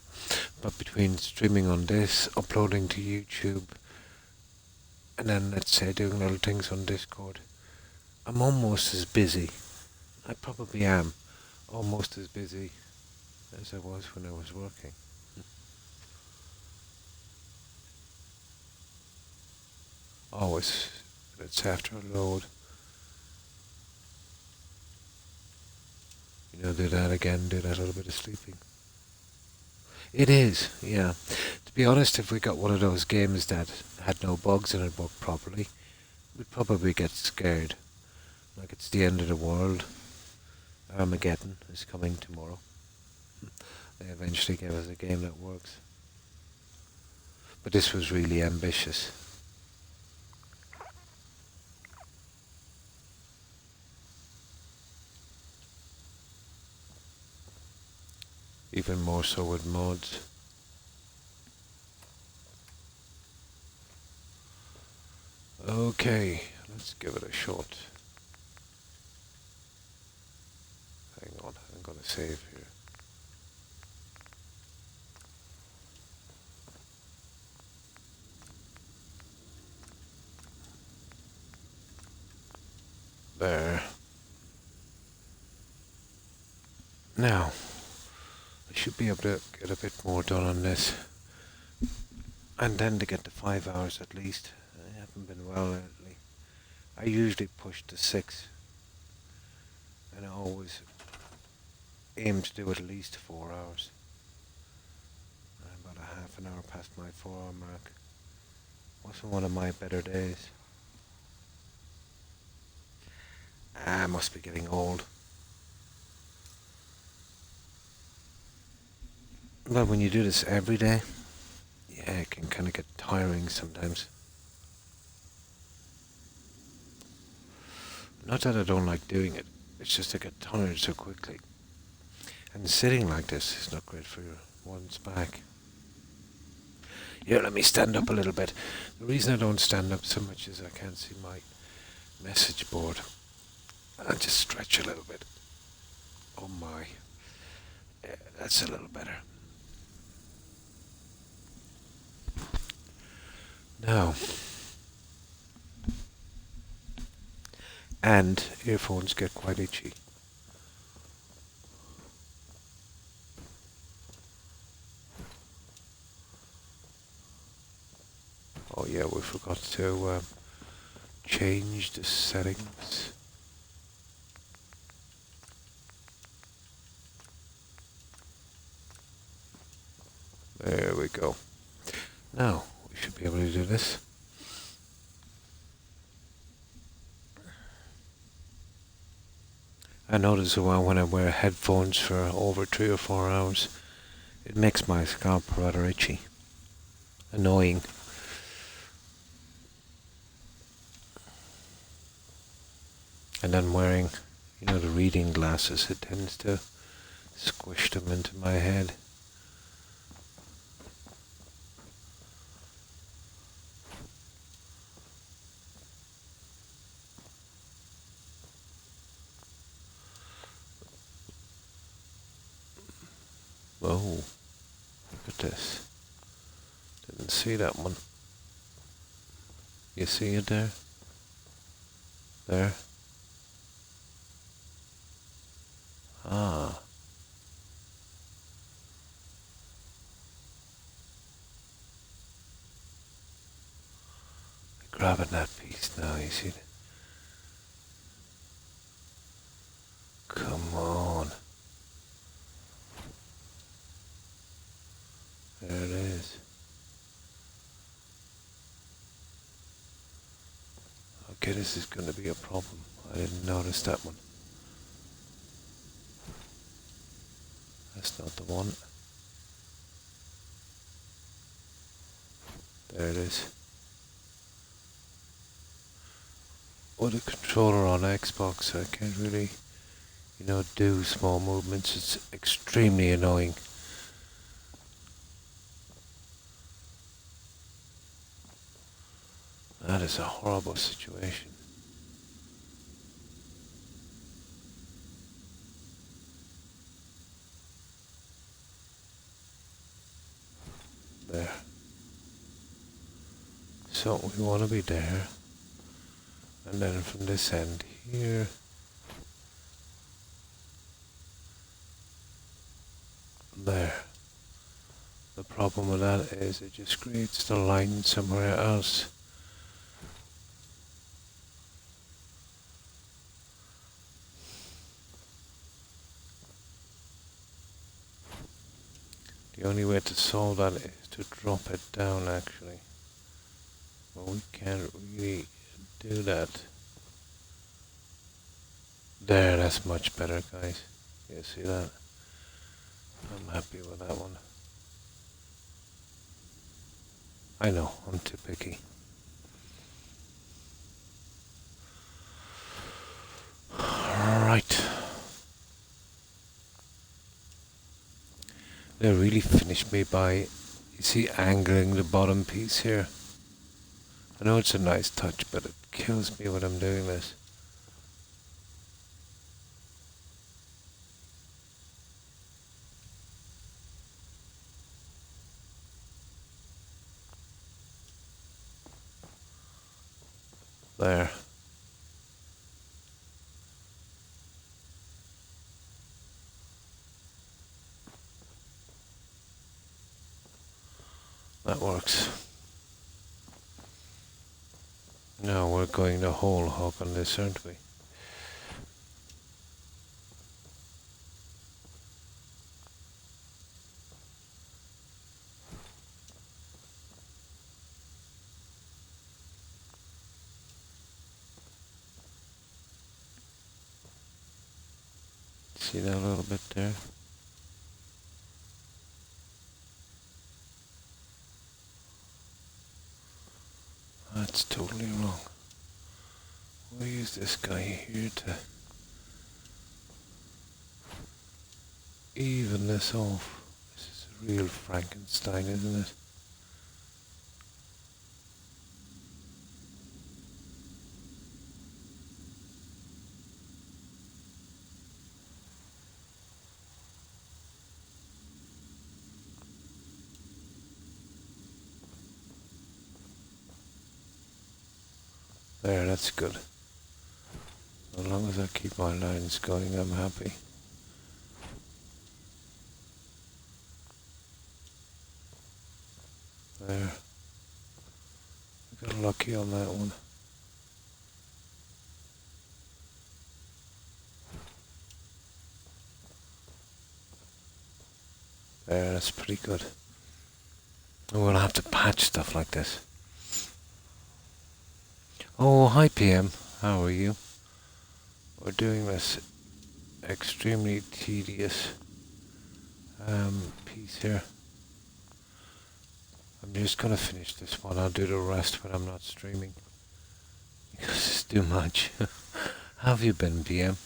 But between streaming on this, uploading to YouTube, and then let's say doing little things on Discord, I'm almost as busy. I probably am almost as busy as I was when I was working. Always, it's after a load. Do that again, do that little bit of sleeping. It is, yeah. To be honest, if we got one of those games that had no bugs and it worked properly, we'd probably get scared. Like it's the end of the world. Armageddon is coming tomorrow. They eventually gave us a game that works. But this was really ambitious. Even more so with mods. Okay, let's give it a shot. Hang on, I'm gonna save here. There. Now, I should be able to get a bit more done on this. And then to get to 5 hours at least. I haven't been well lately. I usually push to 6. And I always aim to do at least 4 hours. I'm about a half an hour past my 4 hour mark. Wasn't one of my better days. I must be getting old. But when you do this every day, yeah, it can kind of get tiring sometimes. Not that I don't like doing it, it's just I get tired so quickly. And sitting like this is not great for one's back. Here, let me stand up a little bit. The reason I don't stand up so much is I can't see my message board. I'll just stretch a little bit. Oh my. Yeah, that's a little better. Now, and earphones get quite itchy. Oh yeah, we forgot to change the settings. There we go. Now, we should be able to do this. I notice when I wear headphones for over 3 or 4 hours, it makes my scalp rather itchy. Annoying. And then wearing, the reading glasses, it tends to squish them into my head. Oh, look at this. Didn't see that one. You see it there? There? Ah. Grabbing that piece now, you see it? Come on. There it is. Okay, this is going to be a problem. I didn't notice that one. That's not the one. There it is. With a controller on Xbox, I can't really, do small movements. It's extremely annoying. That is a horrible situation. There. So we want to be there. And then from this end here. problem with that is it just creates the line somewhere else. The only way to solve that is to drop it down, actually. But we can't really do that. There, that's much better, guys. You see that? I'm happy with that one. I know, I'm too picky. Right. They really finished me by, you see, angling the bottom piece here. I know it's a nice touch, but it kills me when I'm doing this. There. That works. Now we're going the whole hog on this, aren't we? See that little bit there? That's totally wrong. We'll use this guy here to even this off. This is a real Frankenstein, isn't it? There, that's good. As long as I keep my lines going, I'm happy. There. I got lucky on that one. There, that's pretty good. And we'll have to patch stuff like this. Oh, hi PM. How are you? We're doing this extremely tedious piece here. I'm just gonna finish this one. I'll do the rest when I'm not streaming. Because it's too much. How have you been, PM?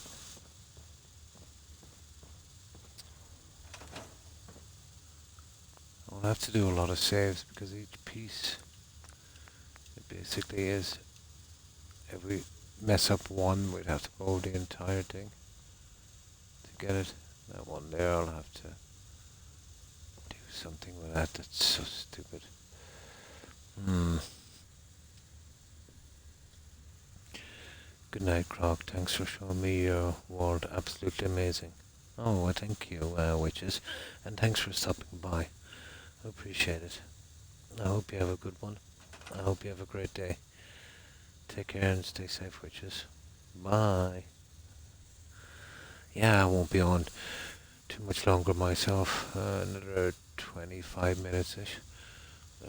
I'll have to do a lot of saves because each piece, it basically is, if we mess up one, we'd have to go the entire thing to get it. That one there, I'll have to do something with that. That's so stupid. Good night, Croc. Thanks for showing me your world. Absolutely amazing. Oh, well, thank you, witches. And thanks for stopping by. I appreciate it. I hope you have a good one. I hope you have a great day. Take care and stay safe, witches. Bye. Yeah, I won't be on too much longer myself. Another 25 minutes-ish.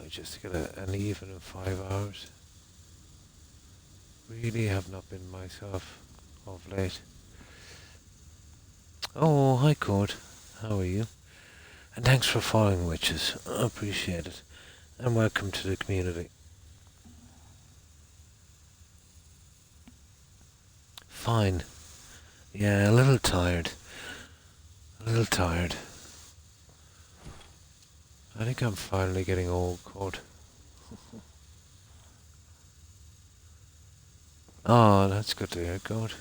Just to get an even 5 hours. Really have not been myself of late. Oh, hi, Code. How are you? And thanks for following, witches. I appreciate it. And welcome to the community. Fine. Yeah, a little tired. A little tired. I think I'm finally getting old, Code. Oh, that's good to hear, Code.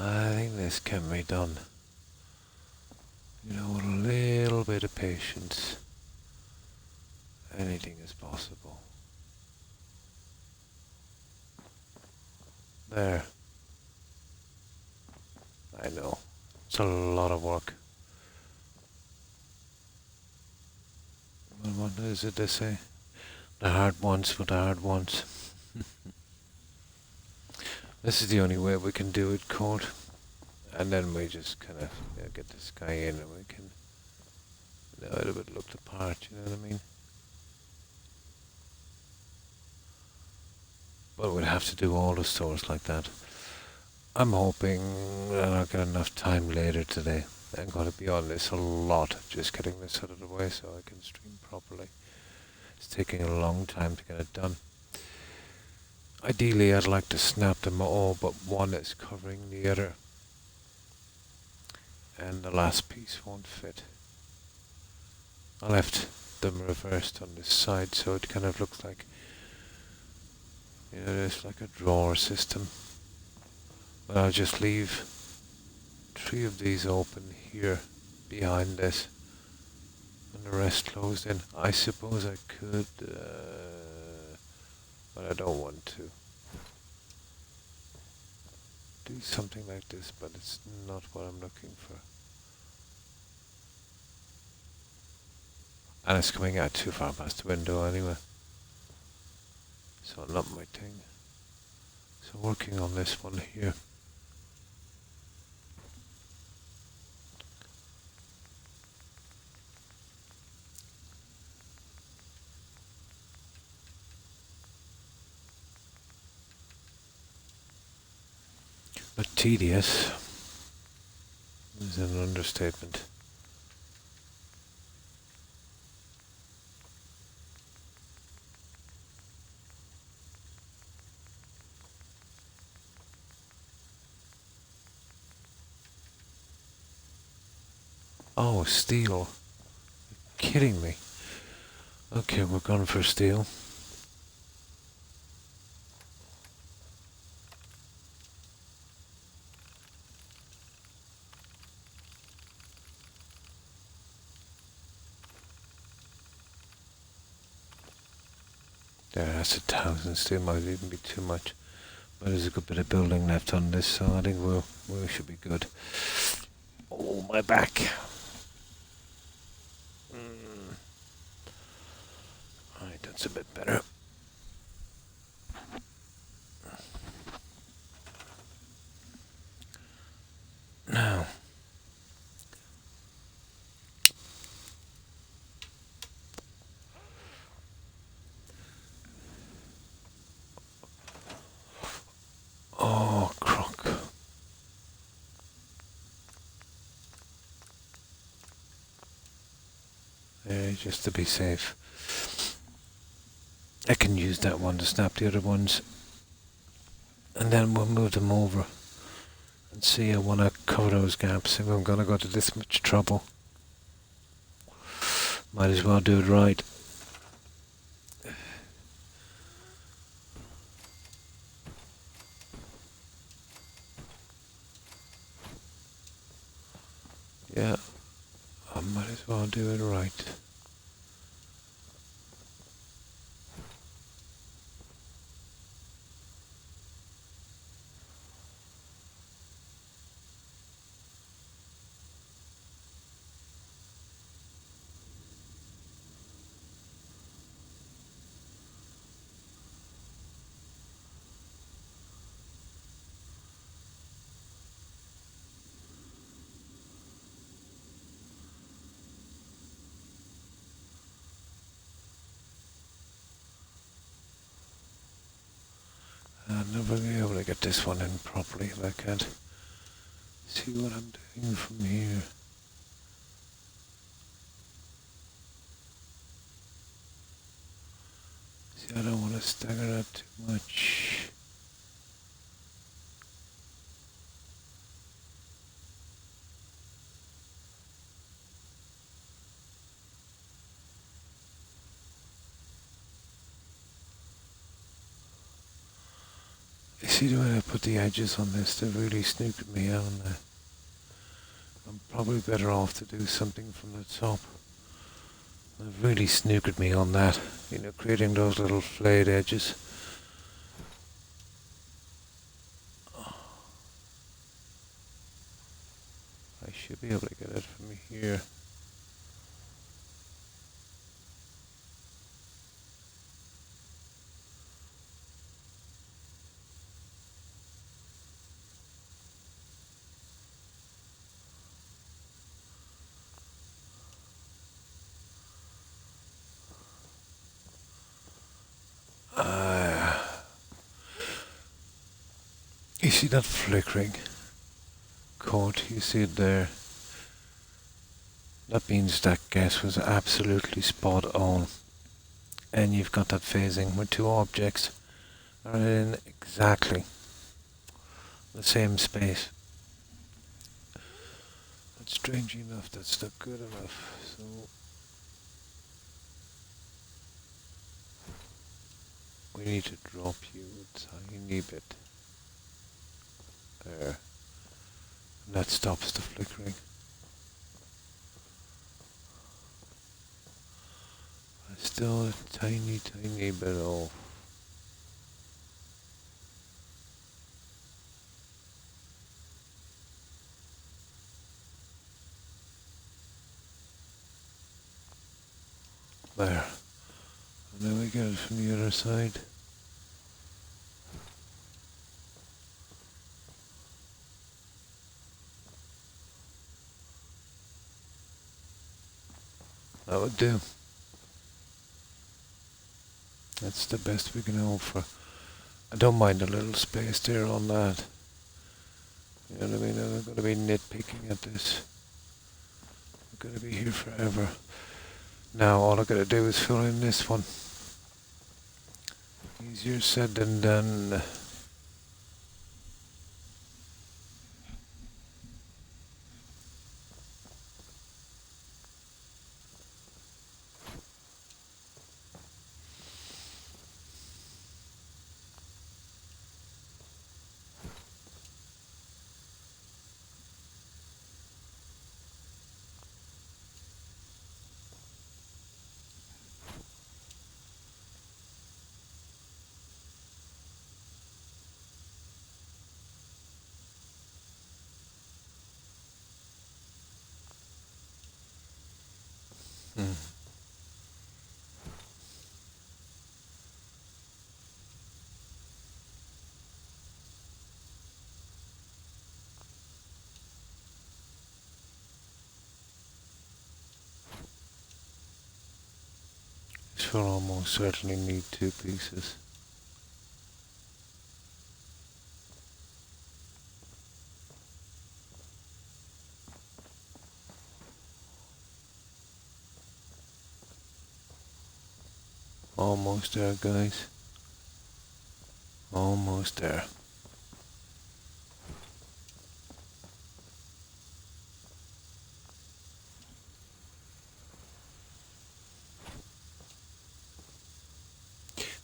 I think this can be done. You know, with a little bit of patience, anything is possible. There. I know. It's a lot of work. But what is it they say? The hard ones for the hard ones. This is the only way we can do it, Court. And then we just kind of get this guy in and we can, it would look the part, you know what I mean? But we'd have to do all the stores like that. I'm hoping that I'll get enough time later today. I'm going to be on this a lot, just getting this out of the way so I can stream properly. It's taking a long time to get it done. Ideally, I'd like to snap them all, but one is covering the other. And the last piece won't fit. I left them reversed on this side, so it kind of looks like, you know, there's like a drawer system. But I'll just leave 3 of these open here behind this, and the rest closed in. I suppose I could, but I don't want to. Do something like this, but it's not what I'm looking for. And it's coming out too far past the window anyway. So not my thing. So working on this one here. But tedious is an understatement. Oh, steel. You're kidding me. Okay, we're going for steel. There, that's 1,000 steel, might even be too much. But there's a good bit of building left on this, so I think we should be good. Oh, my back. Right, that's a bit better. Now. Oh, Croc. There, just to be safe. I can use that one to snap the other ones. And then we'll move them over. And see, I want to cover those gaps if I'm going to go to this much trouble. Might as well do it right. Yeah, I might as well do it right. I'll never be able to get this one in properly if I can't see what I'm doing from here. See, I don't want to stagger out too much. You see the way I put the edges on this, they really snookered me out. I'm probably better off to do something from the top. They've really snookered me on that, you know, creating those little flayed edges. I should be able to get it from here. You see that flickering coat? You see it there? That means that guess was absolutely spot on. And you've got that phasing where two objects are in exactly the same space. But strangely enough, that's not good enough. So we need to drop you a tiny bit. There. And that stops the flickering. But still a tiny, tiny bit off. There. And then we get it from the other side. That would do. That's the best we can hope for. I don't mind a little space there on that. You know what I mean? I'm not going to be nitpicking at this. I'm going to be here forever. Now all I got to do is fill in this one. Easier said than done. Hmm. This will almost certainly need two pieces. Almost there, guys. Almost there.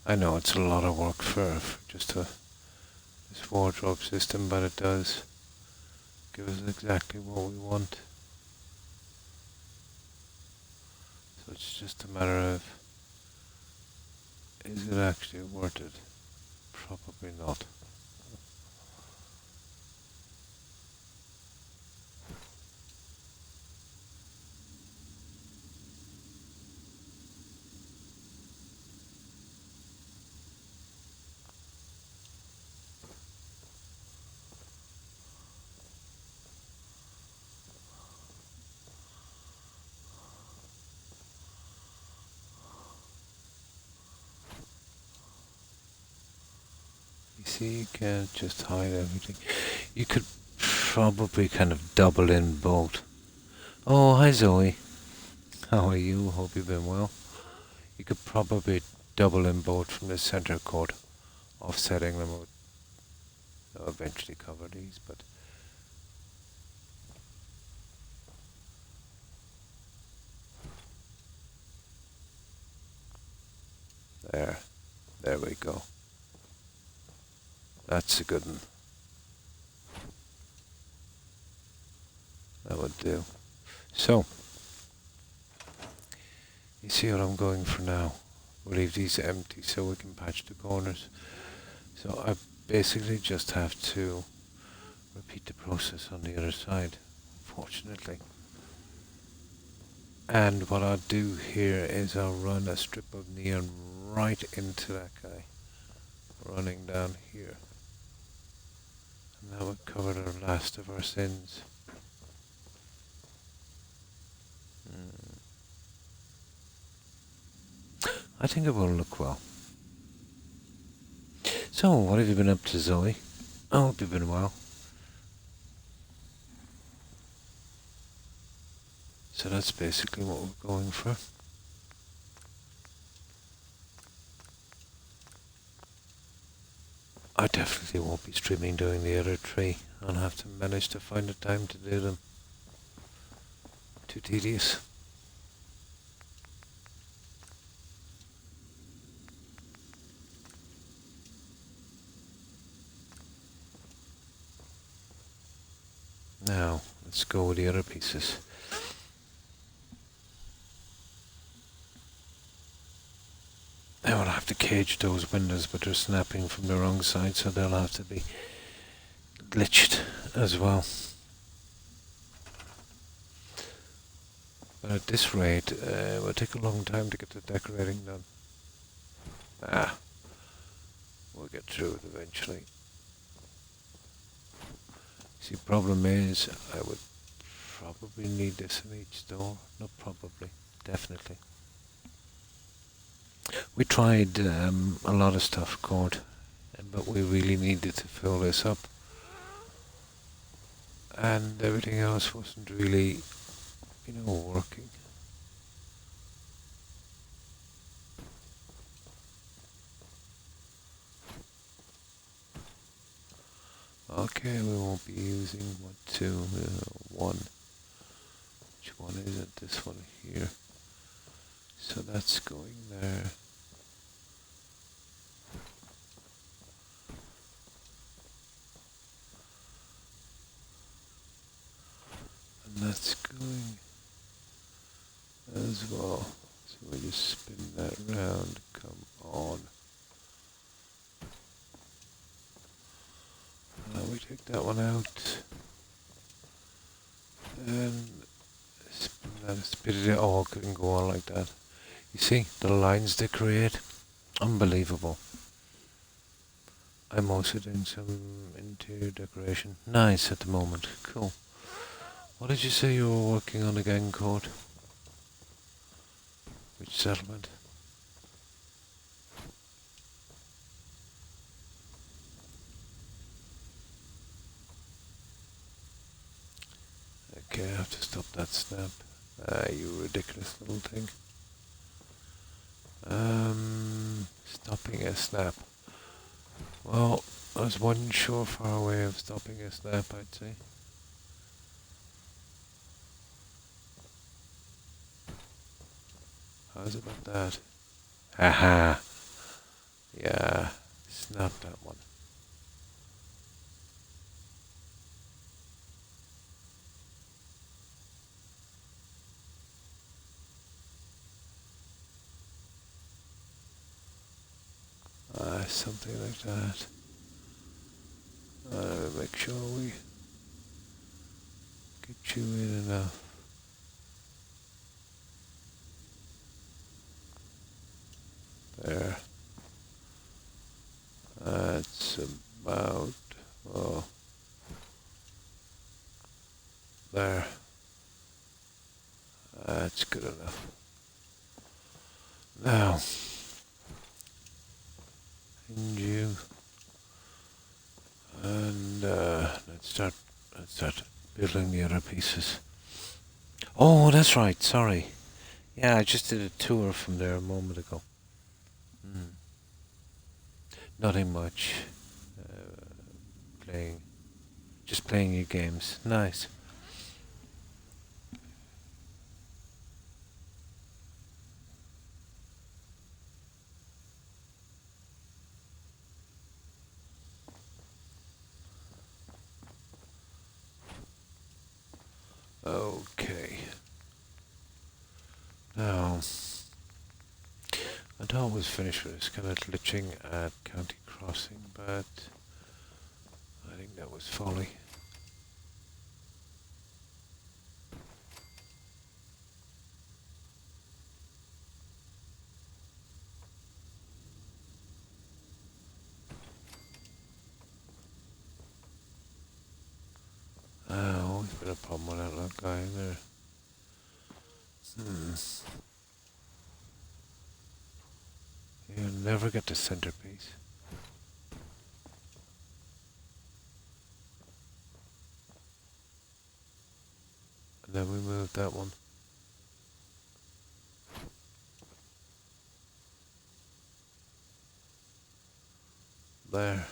I know it's a lot of work for just this wardrobe system, but it does give us exactly what we want. So it's just a matter of, is it actually worth it? Probably not. You see, you can't just hide everything. You could probably kind of double in both. Oh, hi Zoe. How are you? Hope you've been well. You could probably double in both from the center court, offsetting them. I'll eventually cover these, but there we go. That's a good one. That would do. So, you see what I'm going for now. We'll leave these empty so we can patch the corners. So I basically just have to repeat the process on the other side, fortunately. And what I'll do here is I'll run a strip of neon right into that guy, running down here. And that would cover the last of our sins. I think it will look well. So, what have you been up to, Zoe? I hope you've been well. So that's basically what we're going for. I definitely won't be streaming doing the other three. I'll have to manage to find the time to do them. Too tedious. Now, let's go with the other pieces. I will have to cage those windows, but they're snapping from the wrong side, so they'll have to be glitched as well. But at this rate, it will take a long time to get the decorating done. We'll get through it eventually. See, problem is, I would probably need this in each door. Not probably, definitely. We tried a lot of stuff, Cord, but we really needed to fill this up. And everything else wasn't really, working. Okay, we won't be using one. Which one is it? This one here. So that's going there. And that's going as well. So we just spin that round. Come on. We take that one out. And spin that, spit it out. Oh, it couldn't go on like that. You see, the lines they create? Unbelievable. I'm also doing some interior decoration. Nice at the moment. Cool. What did you say you were working on again, Cord? Which settlement? Okay, I have to stop that snap. You ridiculous little thing. Stopping a snap. Well, there's one surefire way of stopping a snap, I'd say. How's about that? Haha! Yeah, snap that one. Something like that. Make sure we get you in enough. There. That's about, oh, there. That's good enough. Now, hinge you, and let's start building the other pieces. Oh, that's right. Sorry. Yeah, I just did a tour from there a moment ago. Nothing much. Just playing your games. Nice. thought it was finished with this kind of glitching at County Crossing, but I think that was folly. Always been a problem with that little guy there. You'll never get the centerpiece. And then we move that one. There.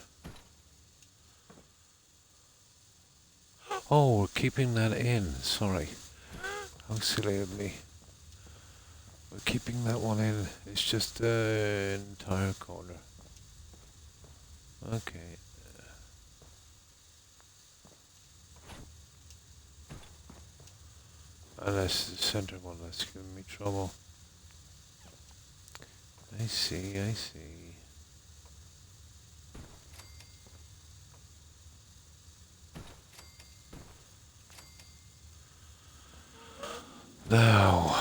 Oh, we're keeping that in. Sorry. How silly of me. We're keeping that one in. It's just the entire corner. Okay. Unless the center one that's giving me trouble. I see, I see. Now.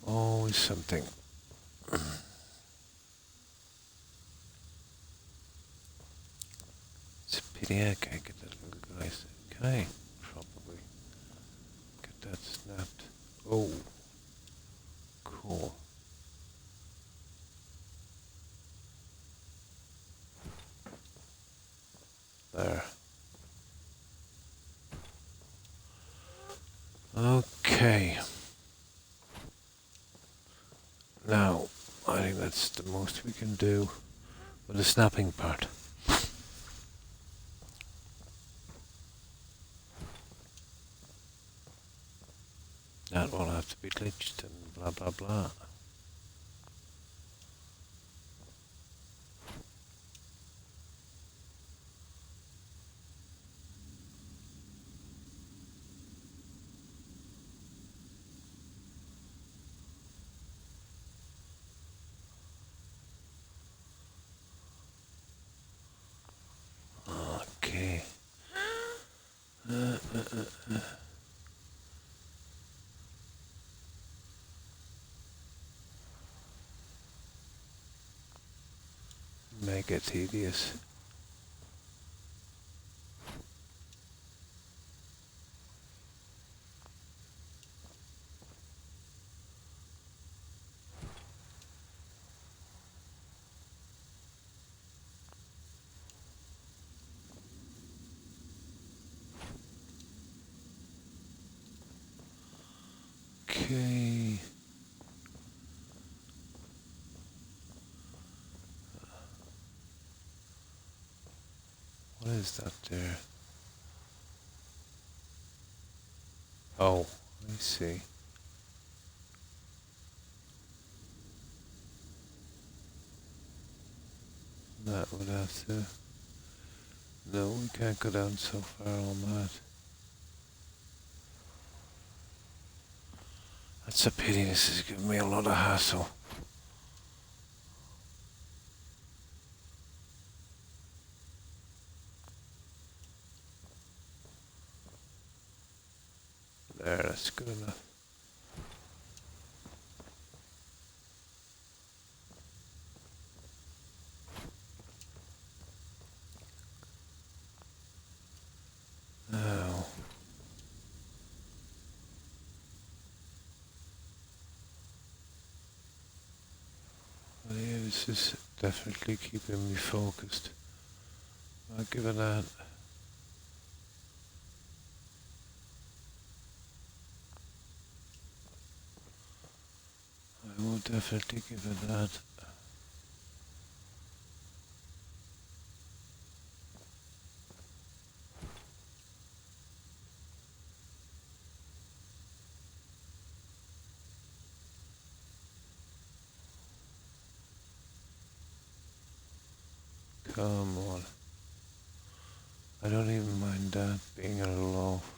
Always something. It's a pity I can't get that little guy. Can I? Probably. Get that snapped. Oh. Cool. There. Okay. Now, I think that's the most we can do with the snapping part. That will have to be glitched and blah blah blah. Okay. Mega tedious. Okay. What is that there? Oh, I see. That would have to... No, we can't go down so far on that. That's a pity, this is giving me a lot of hassle. There, that's good enough. Now... Well, yeah, this is definitely keeping me focused. I'll give it that. I will definitely give it that. Come on. I don't even mind that being a little off.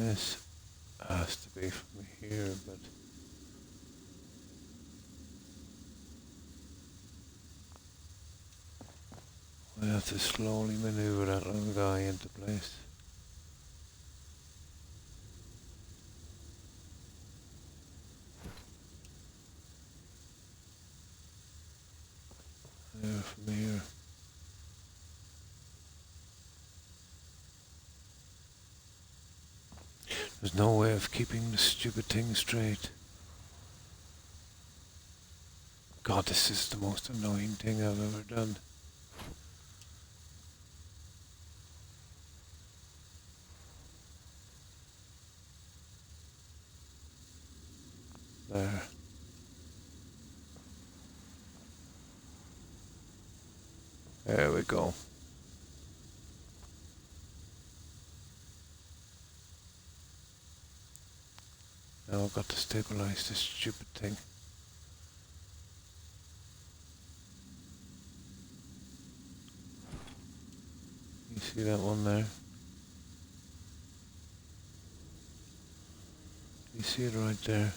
This has to be from here, but we have to slowly maneuver that little guy into place. There from here. There's no way of keeping the stupid thing straight. God, this is the most annoying thing I've ever done. There. There we go. Now I've got to stabilize this stupid thing. You see that one there? You see it right there?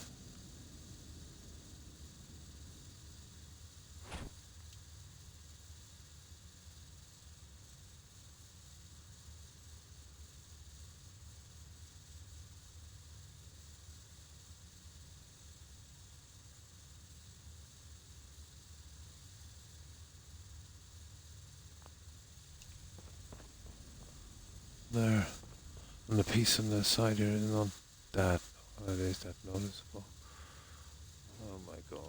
There. And the piece on the side here is not that, well, it is that noticeable. Oh my god.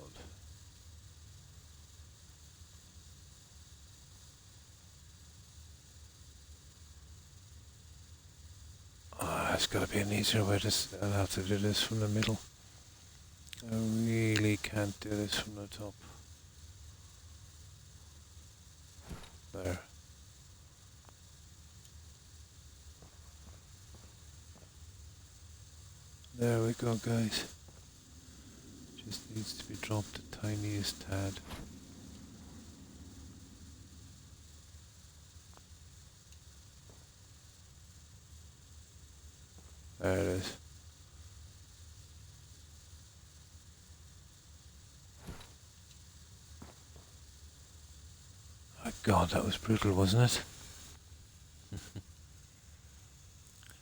Oh, there's got to be an easier way to, I'll have to do this from the middle. I really can't do this from the top. There. There we go, guys. Just needs to be dropped the tiniest tad. There it is. Oh God, that was brutal, wasn't it?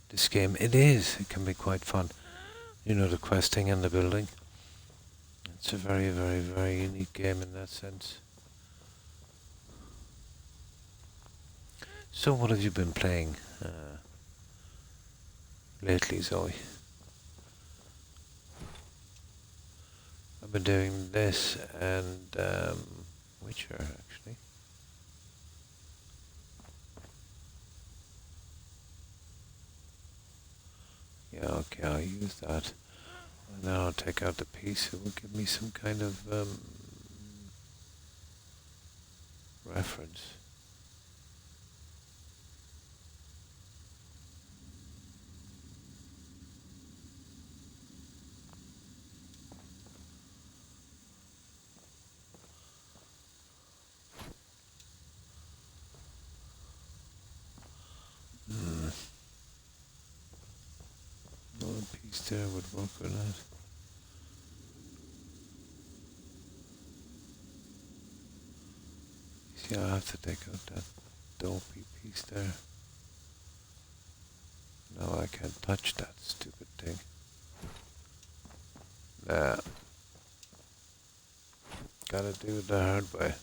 This game, it is. It can be quite fun. You know, the questing and the building. It's a very, very, very unique game in that sense. So what have you been playing lately, Zoe? I've been doing this and Witcher, actually. Yeah, okay, I'll use that. And then I'll take out the piece. It will give me some kind of reference. Another piece there would work with that. See, I have to take out that dopey piece there. No, I can't touch that stupid thing. Nah. Gotta do it the hard way.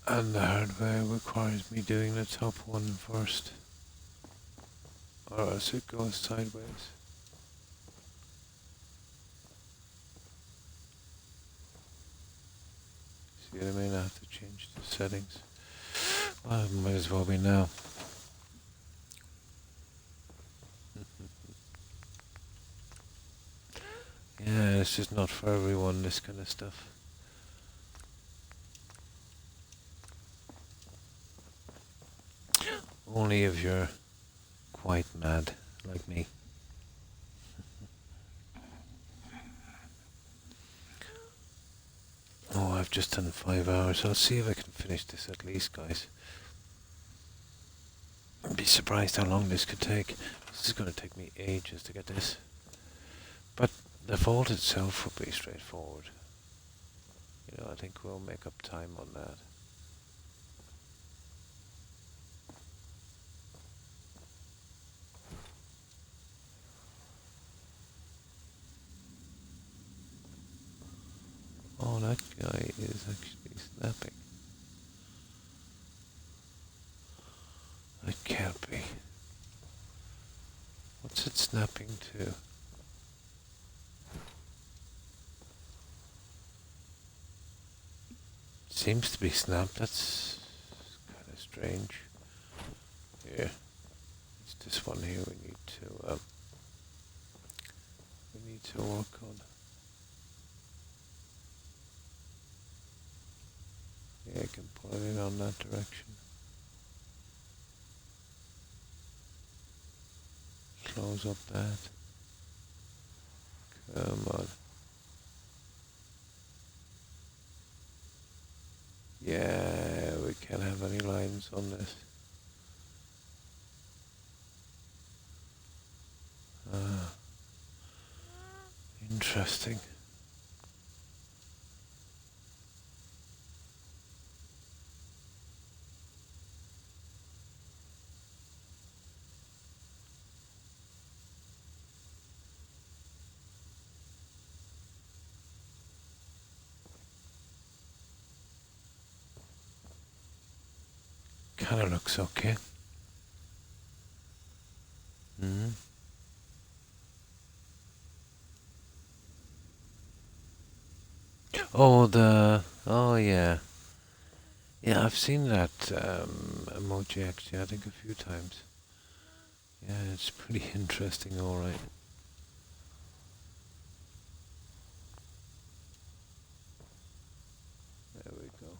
And the hard way requires me doing the top one first. Or else it goes sideways. See what I mean? I have to change the settings. Well, it might as well be now. Yeah, it's just not for everyone, this kind of stuff. Only if you're quite mad, like me. I've just done 5 hours. I'll see if I can finish this at least, guys. I'd be surprised how long this could take. This is going to take me ages to get this. But the vault itself will be straightforward. You know, I think we'll make up time on that. Oh, that guy is actually snapping. That can't be. What's it snapping to? Seems to be snapped. That's kind of strange. Yeah, it's this one here we need to work on. Yeah, I can pull it in on that direction. Close up that. Come on. Yeah, we can't have any lines on this. Interesting. Kind of looks okay. Mm-hmm. Oh yeah. Yeah, I've seen that emoji actually, I think a few times. Yeah, it's pretty interesting, alright. There we go.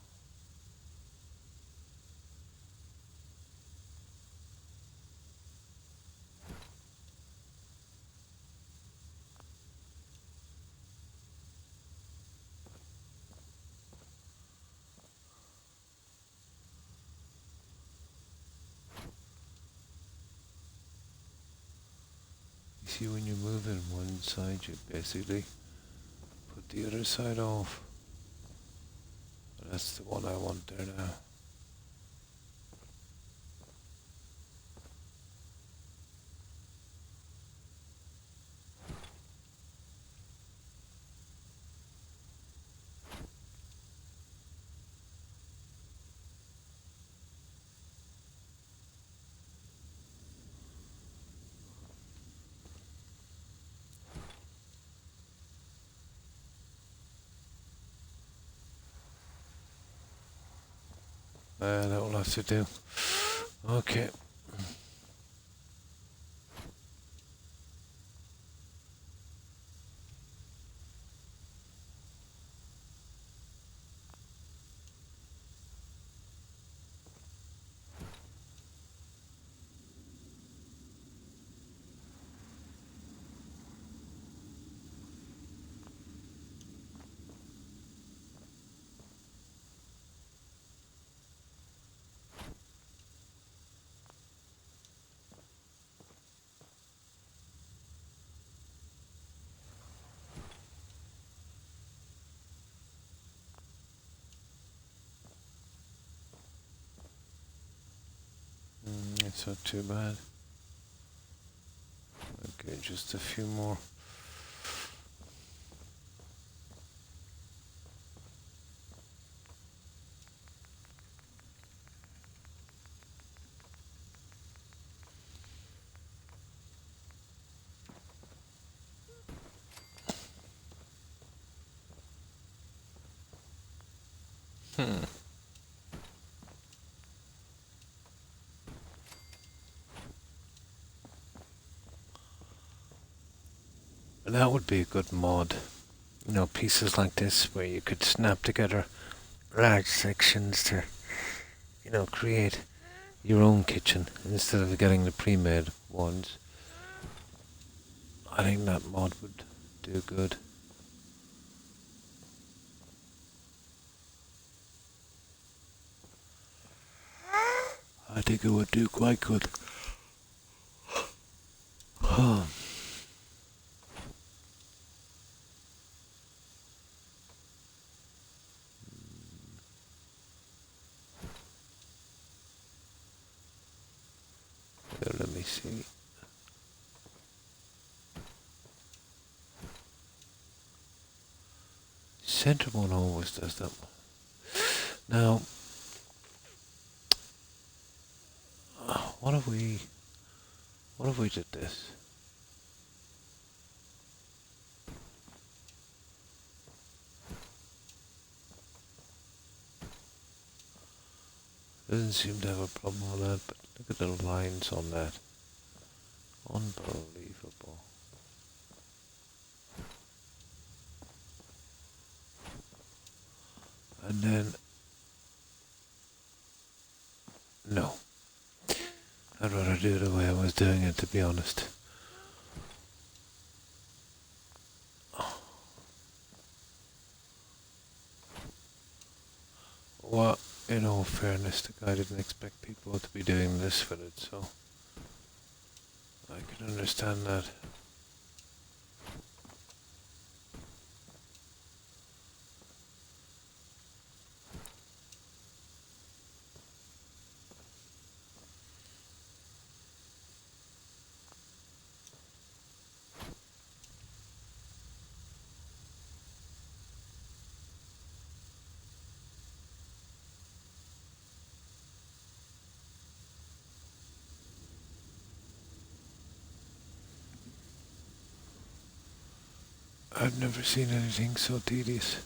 You see, when you're moving one side, you basically put the other side off. That's the one I want there now. That will have to do. Okay. It's not too bad. Okay, just a few more. That would be a good mod. You know, pieces like this where you could snap together large sections to, you know, create your own kitchen instead of getting the pre-made ones. I think that mod would do good. I think it would do quite good. Oh. Let me see. Center one always does that one. Now, what if we did this? Doesn't seem to have a problem with that, but look at the lines on that. Unbelievable. And then, no. I'd rather do it the way I was doing it, to be honest. Well, in all fairness, the guy didn't expect people to be doing this with it, so I can understand that. I've never seen anything so tedious.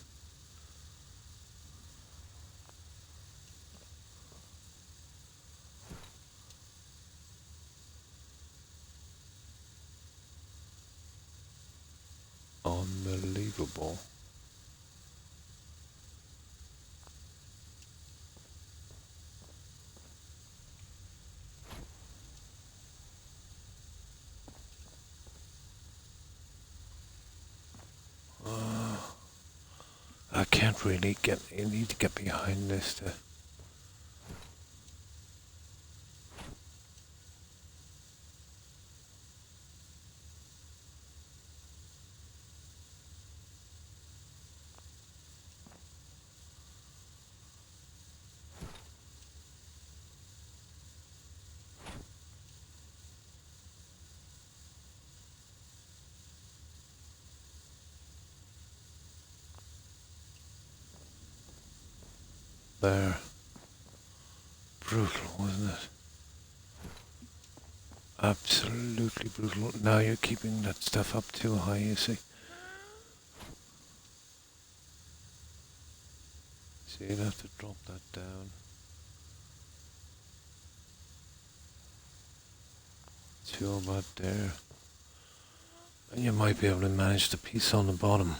Unbelievable. I can't really you need to get behind this to... There. Brutal, wasn't it? Absolutely brutal. Now you're keeping that stuff up too high, you see. So you'd have to drop that down. To about there. And you might be able to manage the piece on the bottom.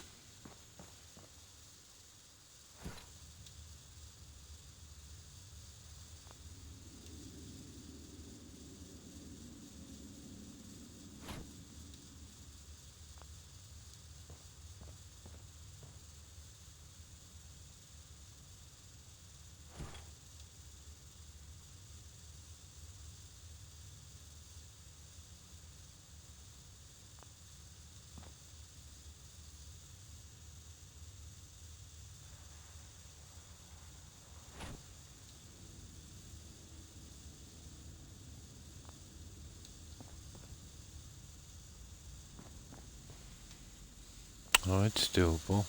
Oh, it's doable.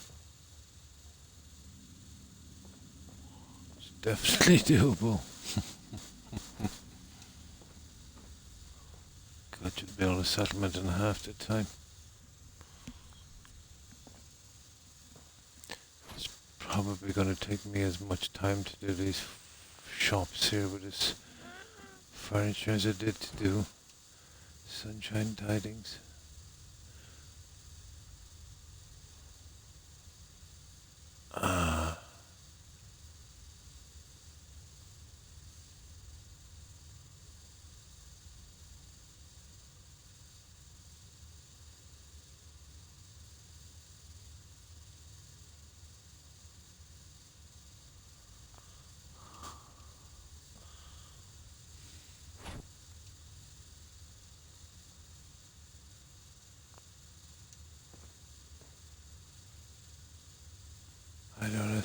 It's definitely doable. God, you'd build a settlement in half the time. It's probably going to take me as much time to do these shops here with this furniture as it did to do Sunshine Tidings. Ah.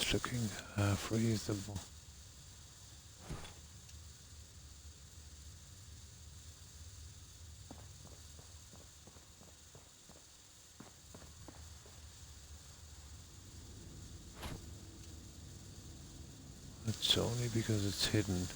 It's looking half reasonable. It's only because it's hidden.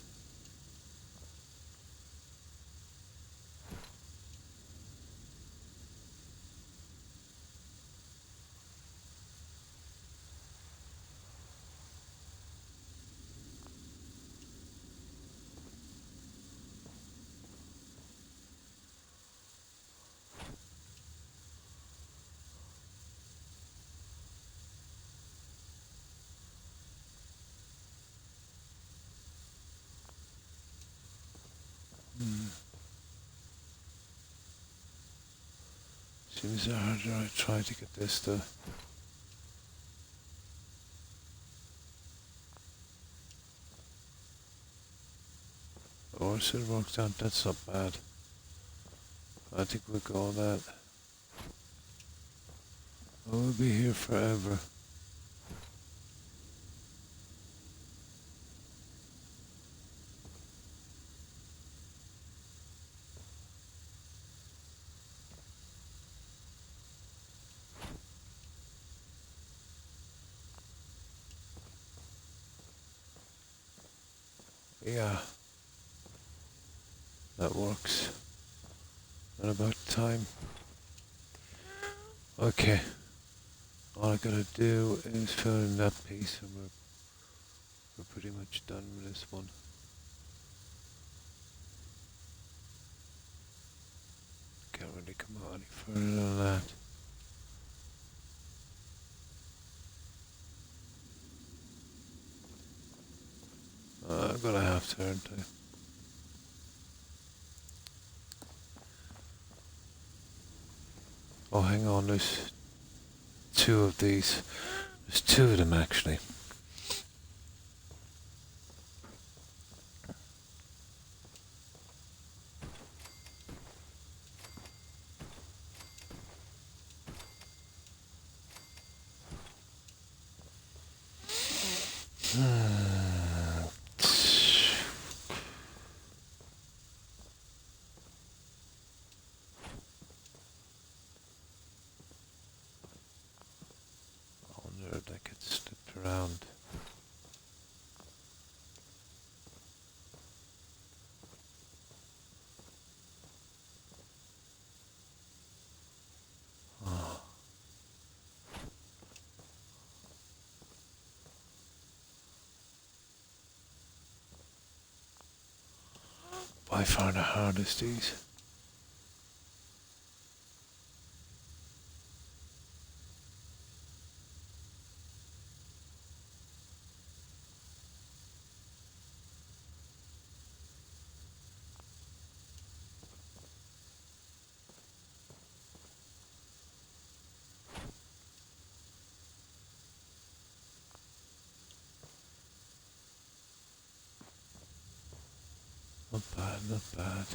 Seems the harder I try to get this to... Or it worked out, that's not bad. I think we'll go that. We'll be here forever. Yeah. That works. And about time. Okay. All I gotta do is fill in that piece and we're pretty much done with this one. Can't really come out any further than that. I'm gonna have to, aren't I? Oh, hang on, there's two of these. There's two of them actually. I wonder if that gets slipped around. Oh. By far the hardest these. Not bad, not bad.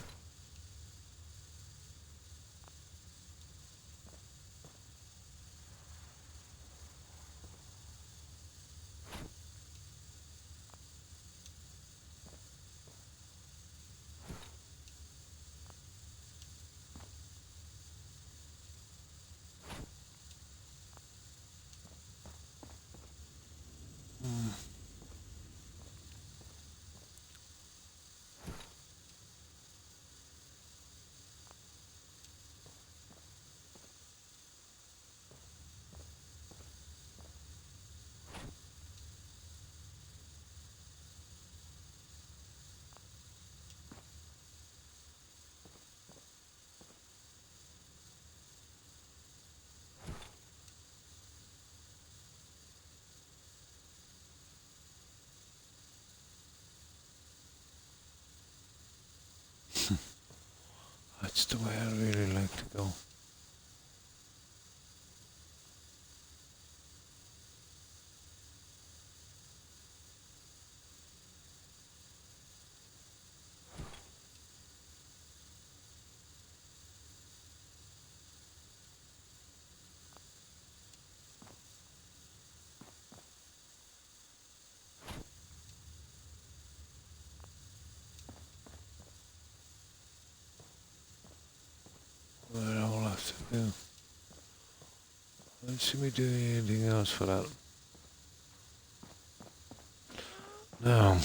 That's the way I really like to go. Yeah. I don't see me doing anything else for that. No.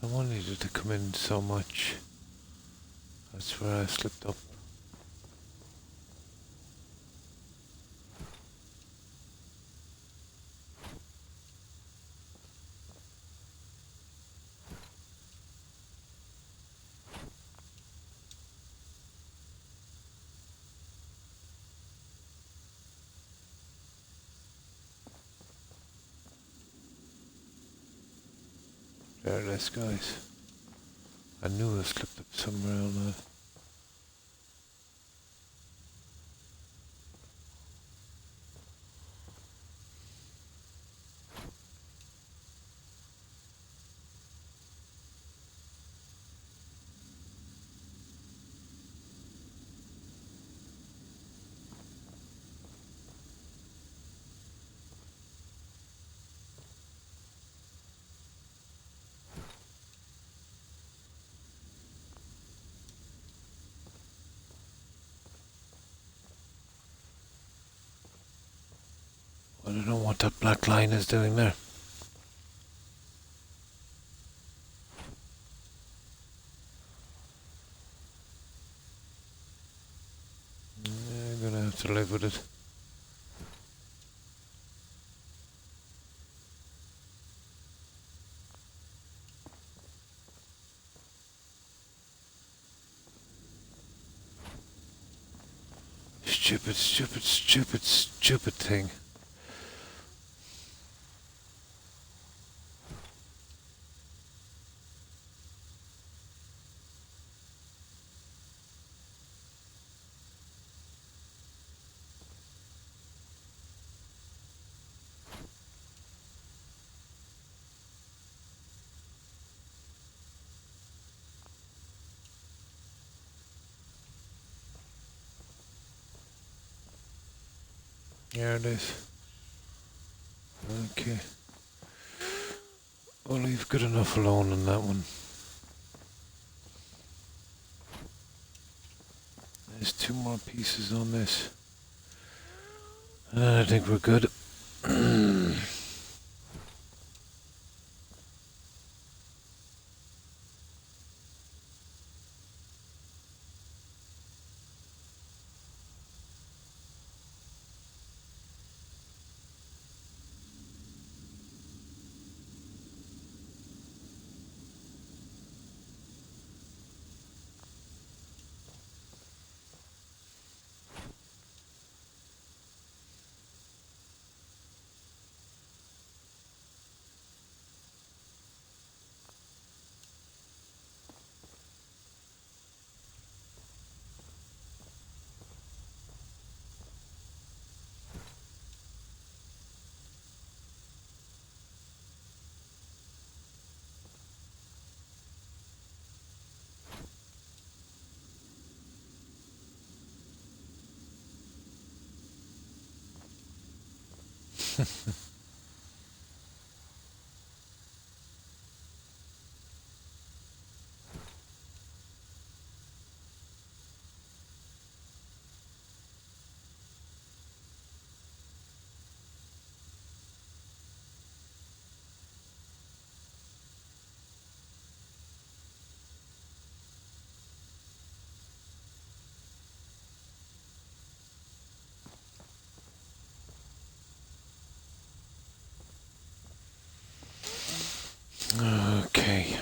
Don't want it to come in so much. That's where I slipped up. There it is, guys. I knew I slipped up somewhere on that. I don't know what that black line is doing there. Yeah, I'm gonna have to live with it. Stupid, stupid, stupid, stupid thing. There it is. Okay. I'll leave good enough alone on that one. There's 2 more pieces on this. And I think we're good. Okay.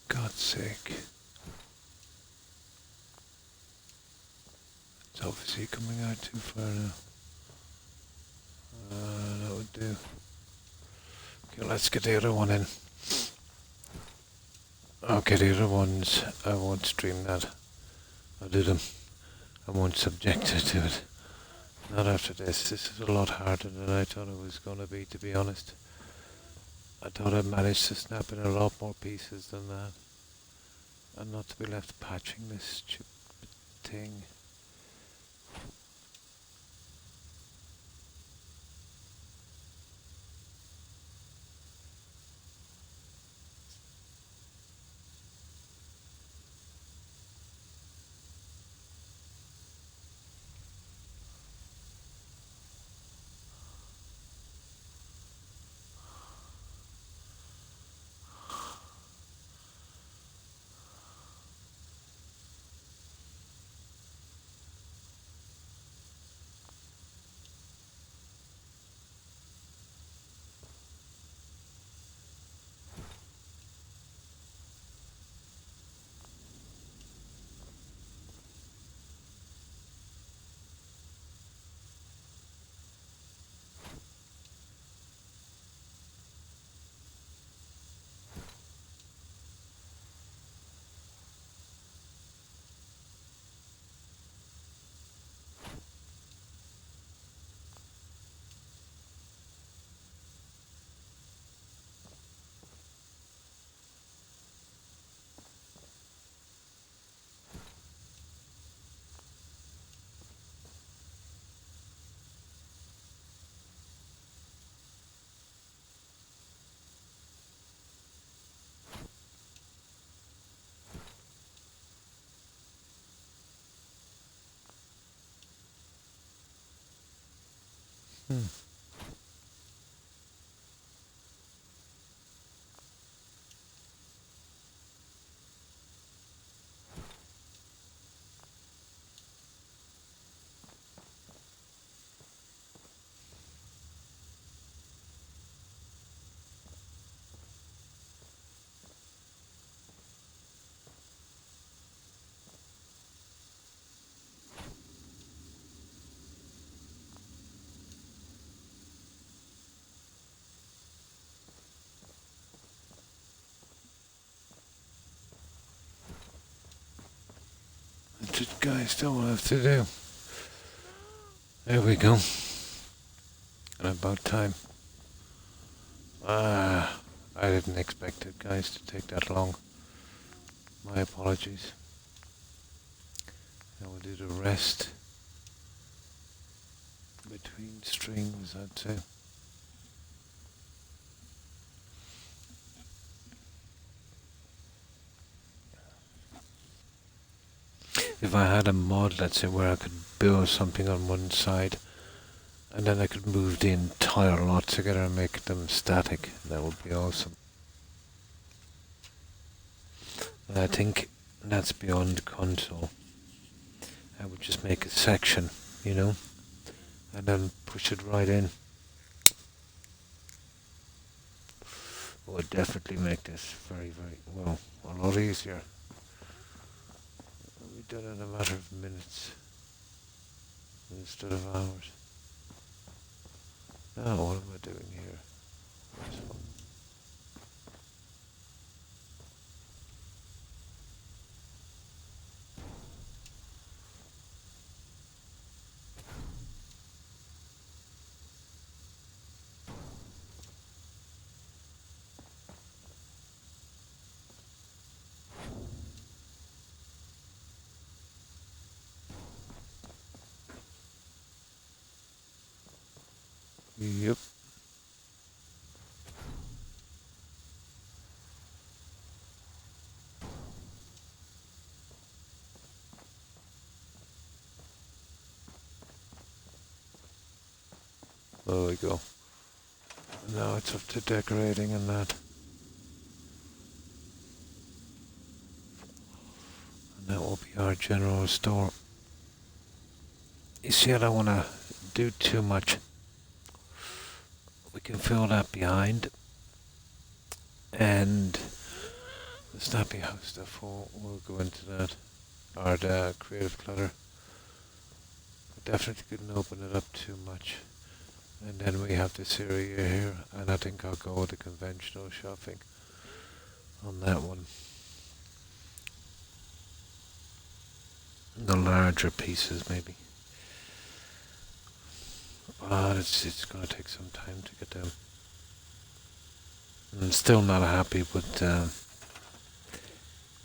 God's sake. It's obviously coming out too far now. That would do. Okay, let's get the other one in. Okay, the other ones, I won't stream that. I'll do them. I won't subject it to it. Not after this. This is a lot harder than I thought it was going to be honest. I thought I'd managed to snap in a lot more pieces than that. And not to be left patching this stupid thing. Hmm. That's what guys don't have to do. There we go. And about time. I didn't expect it, guys, to take that long. My apologies. I will do the rest between streams, I'd say. If I had a mod, let's say, where I could build something on one side, and then I could move the entire lot together and make them static, that would be awesome. And I think And that's beyond the console. I would just make a section, you know, and then push it right in. It would definitely make this very, very, well, a lot easier. We've done it in a matter of minutes instead of hours. Now, what am I doing here? This one. Yep. There we go. Now it's up to decorating and that. And that will be our general store. You see, I don't want to do too much. We can fill that behind. And the snappy house stuff, we'll go into that. Or the creative clutter. I definitely couldn't open it up too much. And then we have this area here, and I think I'll go with the conventional shelving on that one. The larger pieces maybe. But it's going to take some time to get them. I'm still not happy with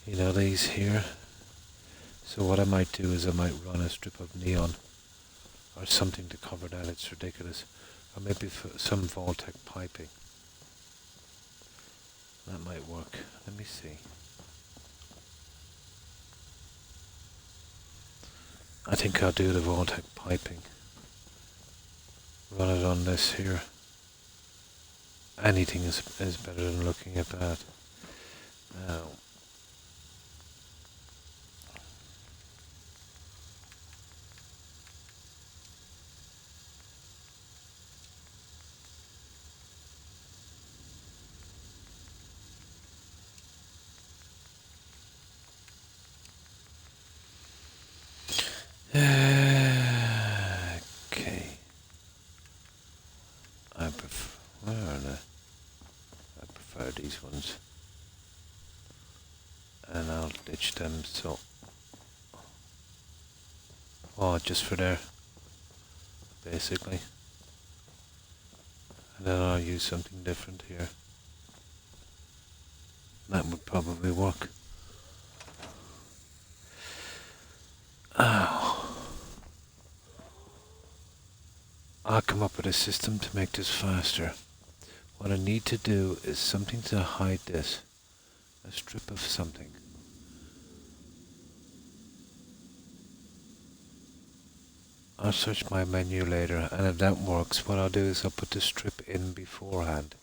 these here. So what I might do is I might run a strip of neon or something to cover that. It's ridiculous. Or maybe some Voltec piping. That might work. Let me see. I think I'll do the Voltec piping. Run it on this here. Anything is better than looking at that. Now. Okay. Where are they? I prefer these ones. And I'll ditch them so. Oh, just for there. Basically. And then I'll use something different here. That would probably work. Ow. I'll come up with a system to make this faster. What I need to do is something to hide this. A strip of something. I'll search my menu later, and if that works, what I'll do is I'll put the strip in beforehand.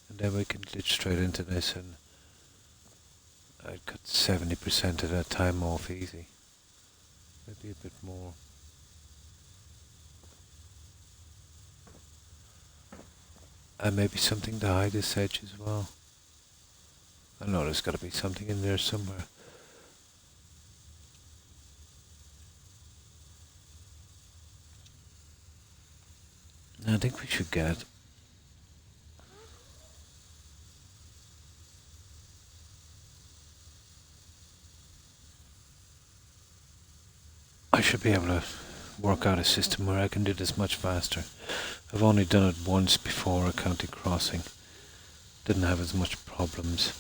And then we can glitch straight into this, and I'd cut 70% of that time off easy. Maybe a bit more. And maybe something to hide this edge as well. I know there's got to be something in there somewhere. I think we should get it. I should be able to work out a system where I can do this much faster. I've only done it once before a county crossing. Didn't have as much problems.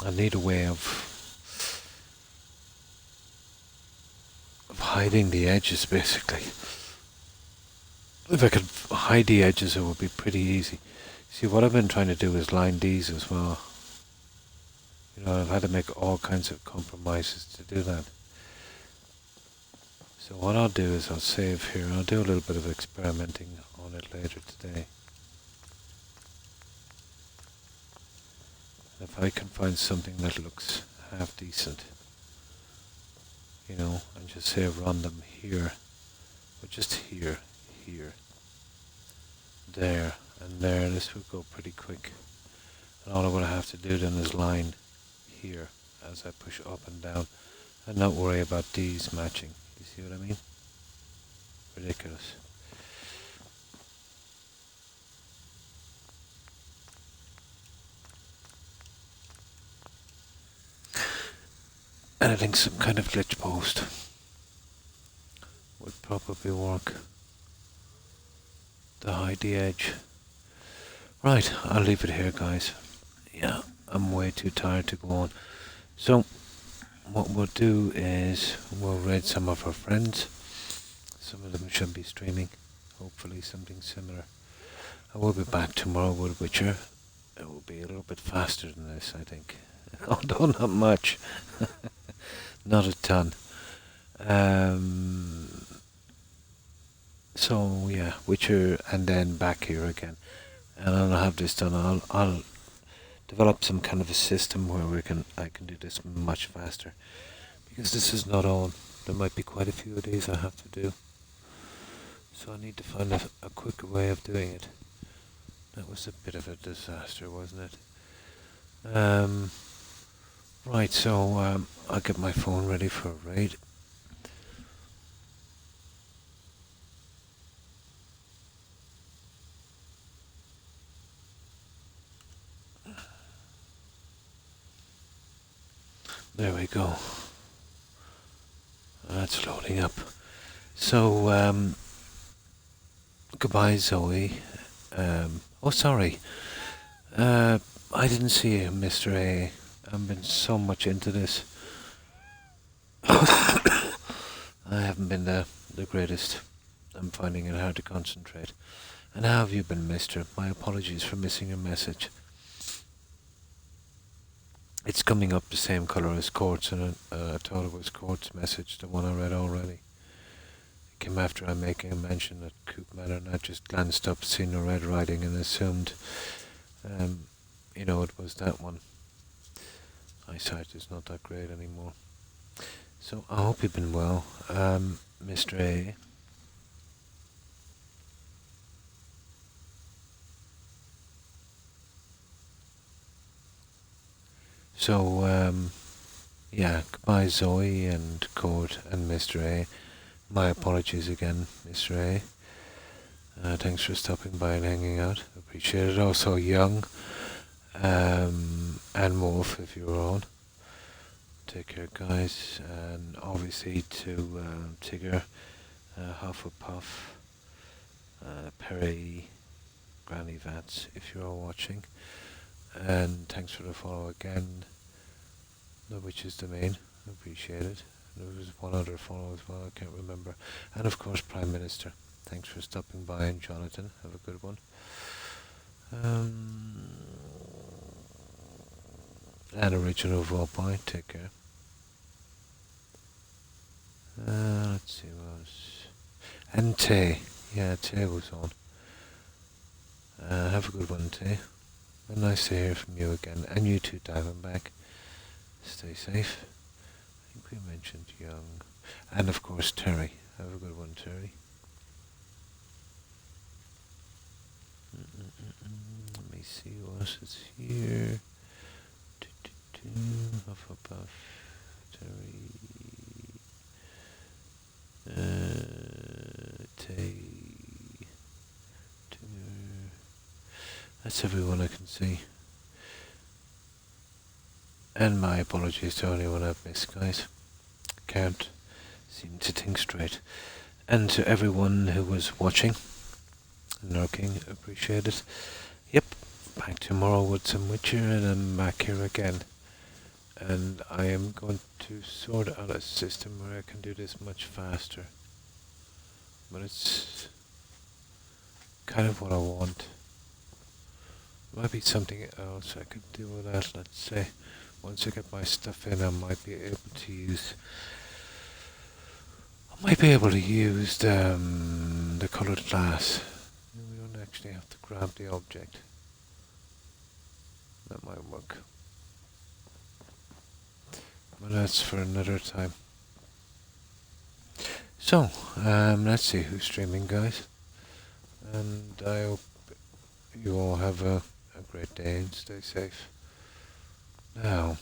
I need a way of hiding the edges, basically. If I could hide the edges, it would be pretty easy. See, what I've been trying to do is line these as well. You know, I've had to make all kinds of compromises to do that. So what I'll do is I'll save here. I'll do a little bit of experimenting on it later today. If I can find something that looks half decent, you know, and just say run them here, or just here, there, and there, this would go pretty quick. And all I'm going to have to do then is line here as I push up and down, and not worry about these matching. You see what I mean? Ridiculous. Editing some kind of glitch post would probably work to hide the edge. Right, I'll leave it here, guys. Yeah, I'm way too tired to go on. So, what we'll do is we'll raid some of our friends. Some of them should be streaming. Hopefully something similar. I will be back tomorrow with Witcher. It will be a little bit faster than this, I think. Although not much. Not a ton. So yeah, Witcher and then back here again. And I'll have this done. I'll develop some kind of a system where I can do this much faster. Because this is not on. There might be quite a few of these I have to do. So I need to find a quicker way of doing it. That was a bit of a disaster, wasn't it? Right, so I'll get my phone ready for a raid. There we go. That's loading up. So, goodbye, Zoe. Oh, sorry. I didn't see you, Mr. A. I've been so much into this. I haven't been the greatest. I'm finding it hard to concentrate. And how have you been, mister? My apologies for missing your message. It's coming up the same colour as Court's, and I thought it was Court's message, the one I read already. It came after I making a mention at Coop Manor, and I just glanced up, seen the red writing, and assumed, you know, it was that one. Eyesight is not that great anymore. So I hope you've been well, Mr. A. So, yeah, goodbye Zoe and Court and Mr. A. My apologies again, Mr. A. Thanks for stopping by and hanging out. Appreciate it. Also, Young and Wolf, if you're on. Take care, guys. And obviously to Tigger, Hufflepuff, Perry, Granny Vats, if you're all watching. And thanks for the follow again. The Witch's Domain, appreciate it. There was one other follow as well, I can't remember. And of course, Prime Minister. Thanks for stopping by, and Jonathan, have a good one. And Original Roboy, take care. Let's see what else. And Tay, yeah, Tay was on. Have a good one, Tay. And nice to hear from you again. And you too, Diamondback. Stay safe. I think we mentioned Young. And of course, Terry. Have a good one, Terry. Let me see what else is here. Hufflepuff. Terry. Tay. That's everyone I can see. And my apologies to anyone I've missed, guys. Can't seem to think straight. And to everyone who was watching, lurking, appreciate it. Yep, back tomorrow with some Witcher, and I'm back here again. And I am going to sort out a system where I can do this much faster. But it's kind of what I want. Might be something else I could do with that, let's say. Once I get my stuff in, I might be able to use the coloured glass. We don't actually have to grab the object. That might work. But that's for another time. So, let's see who's streaming, guys. And I hope you all have a great day and stay safe. Now,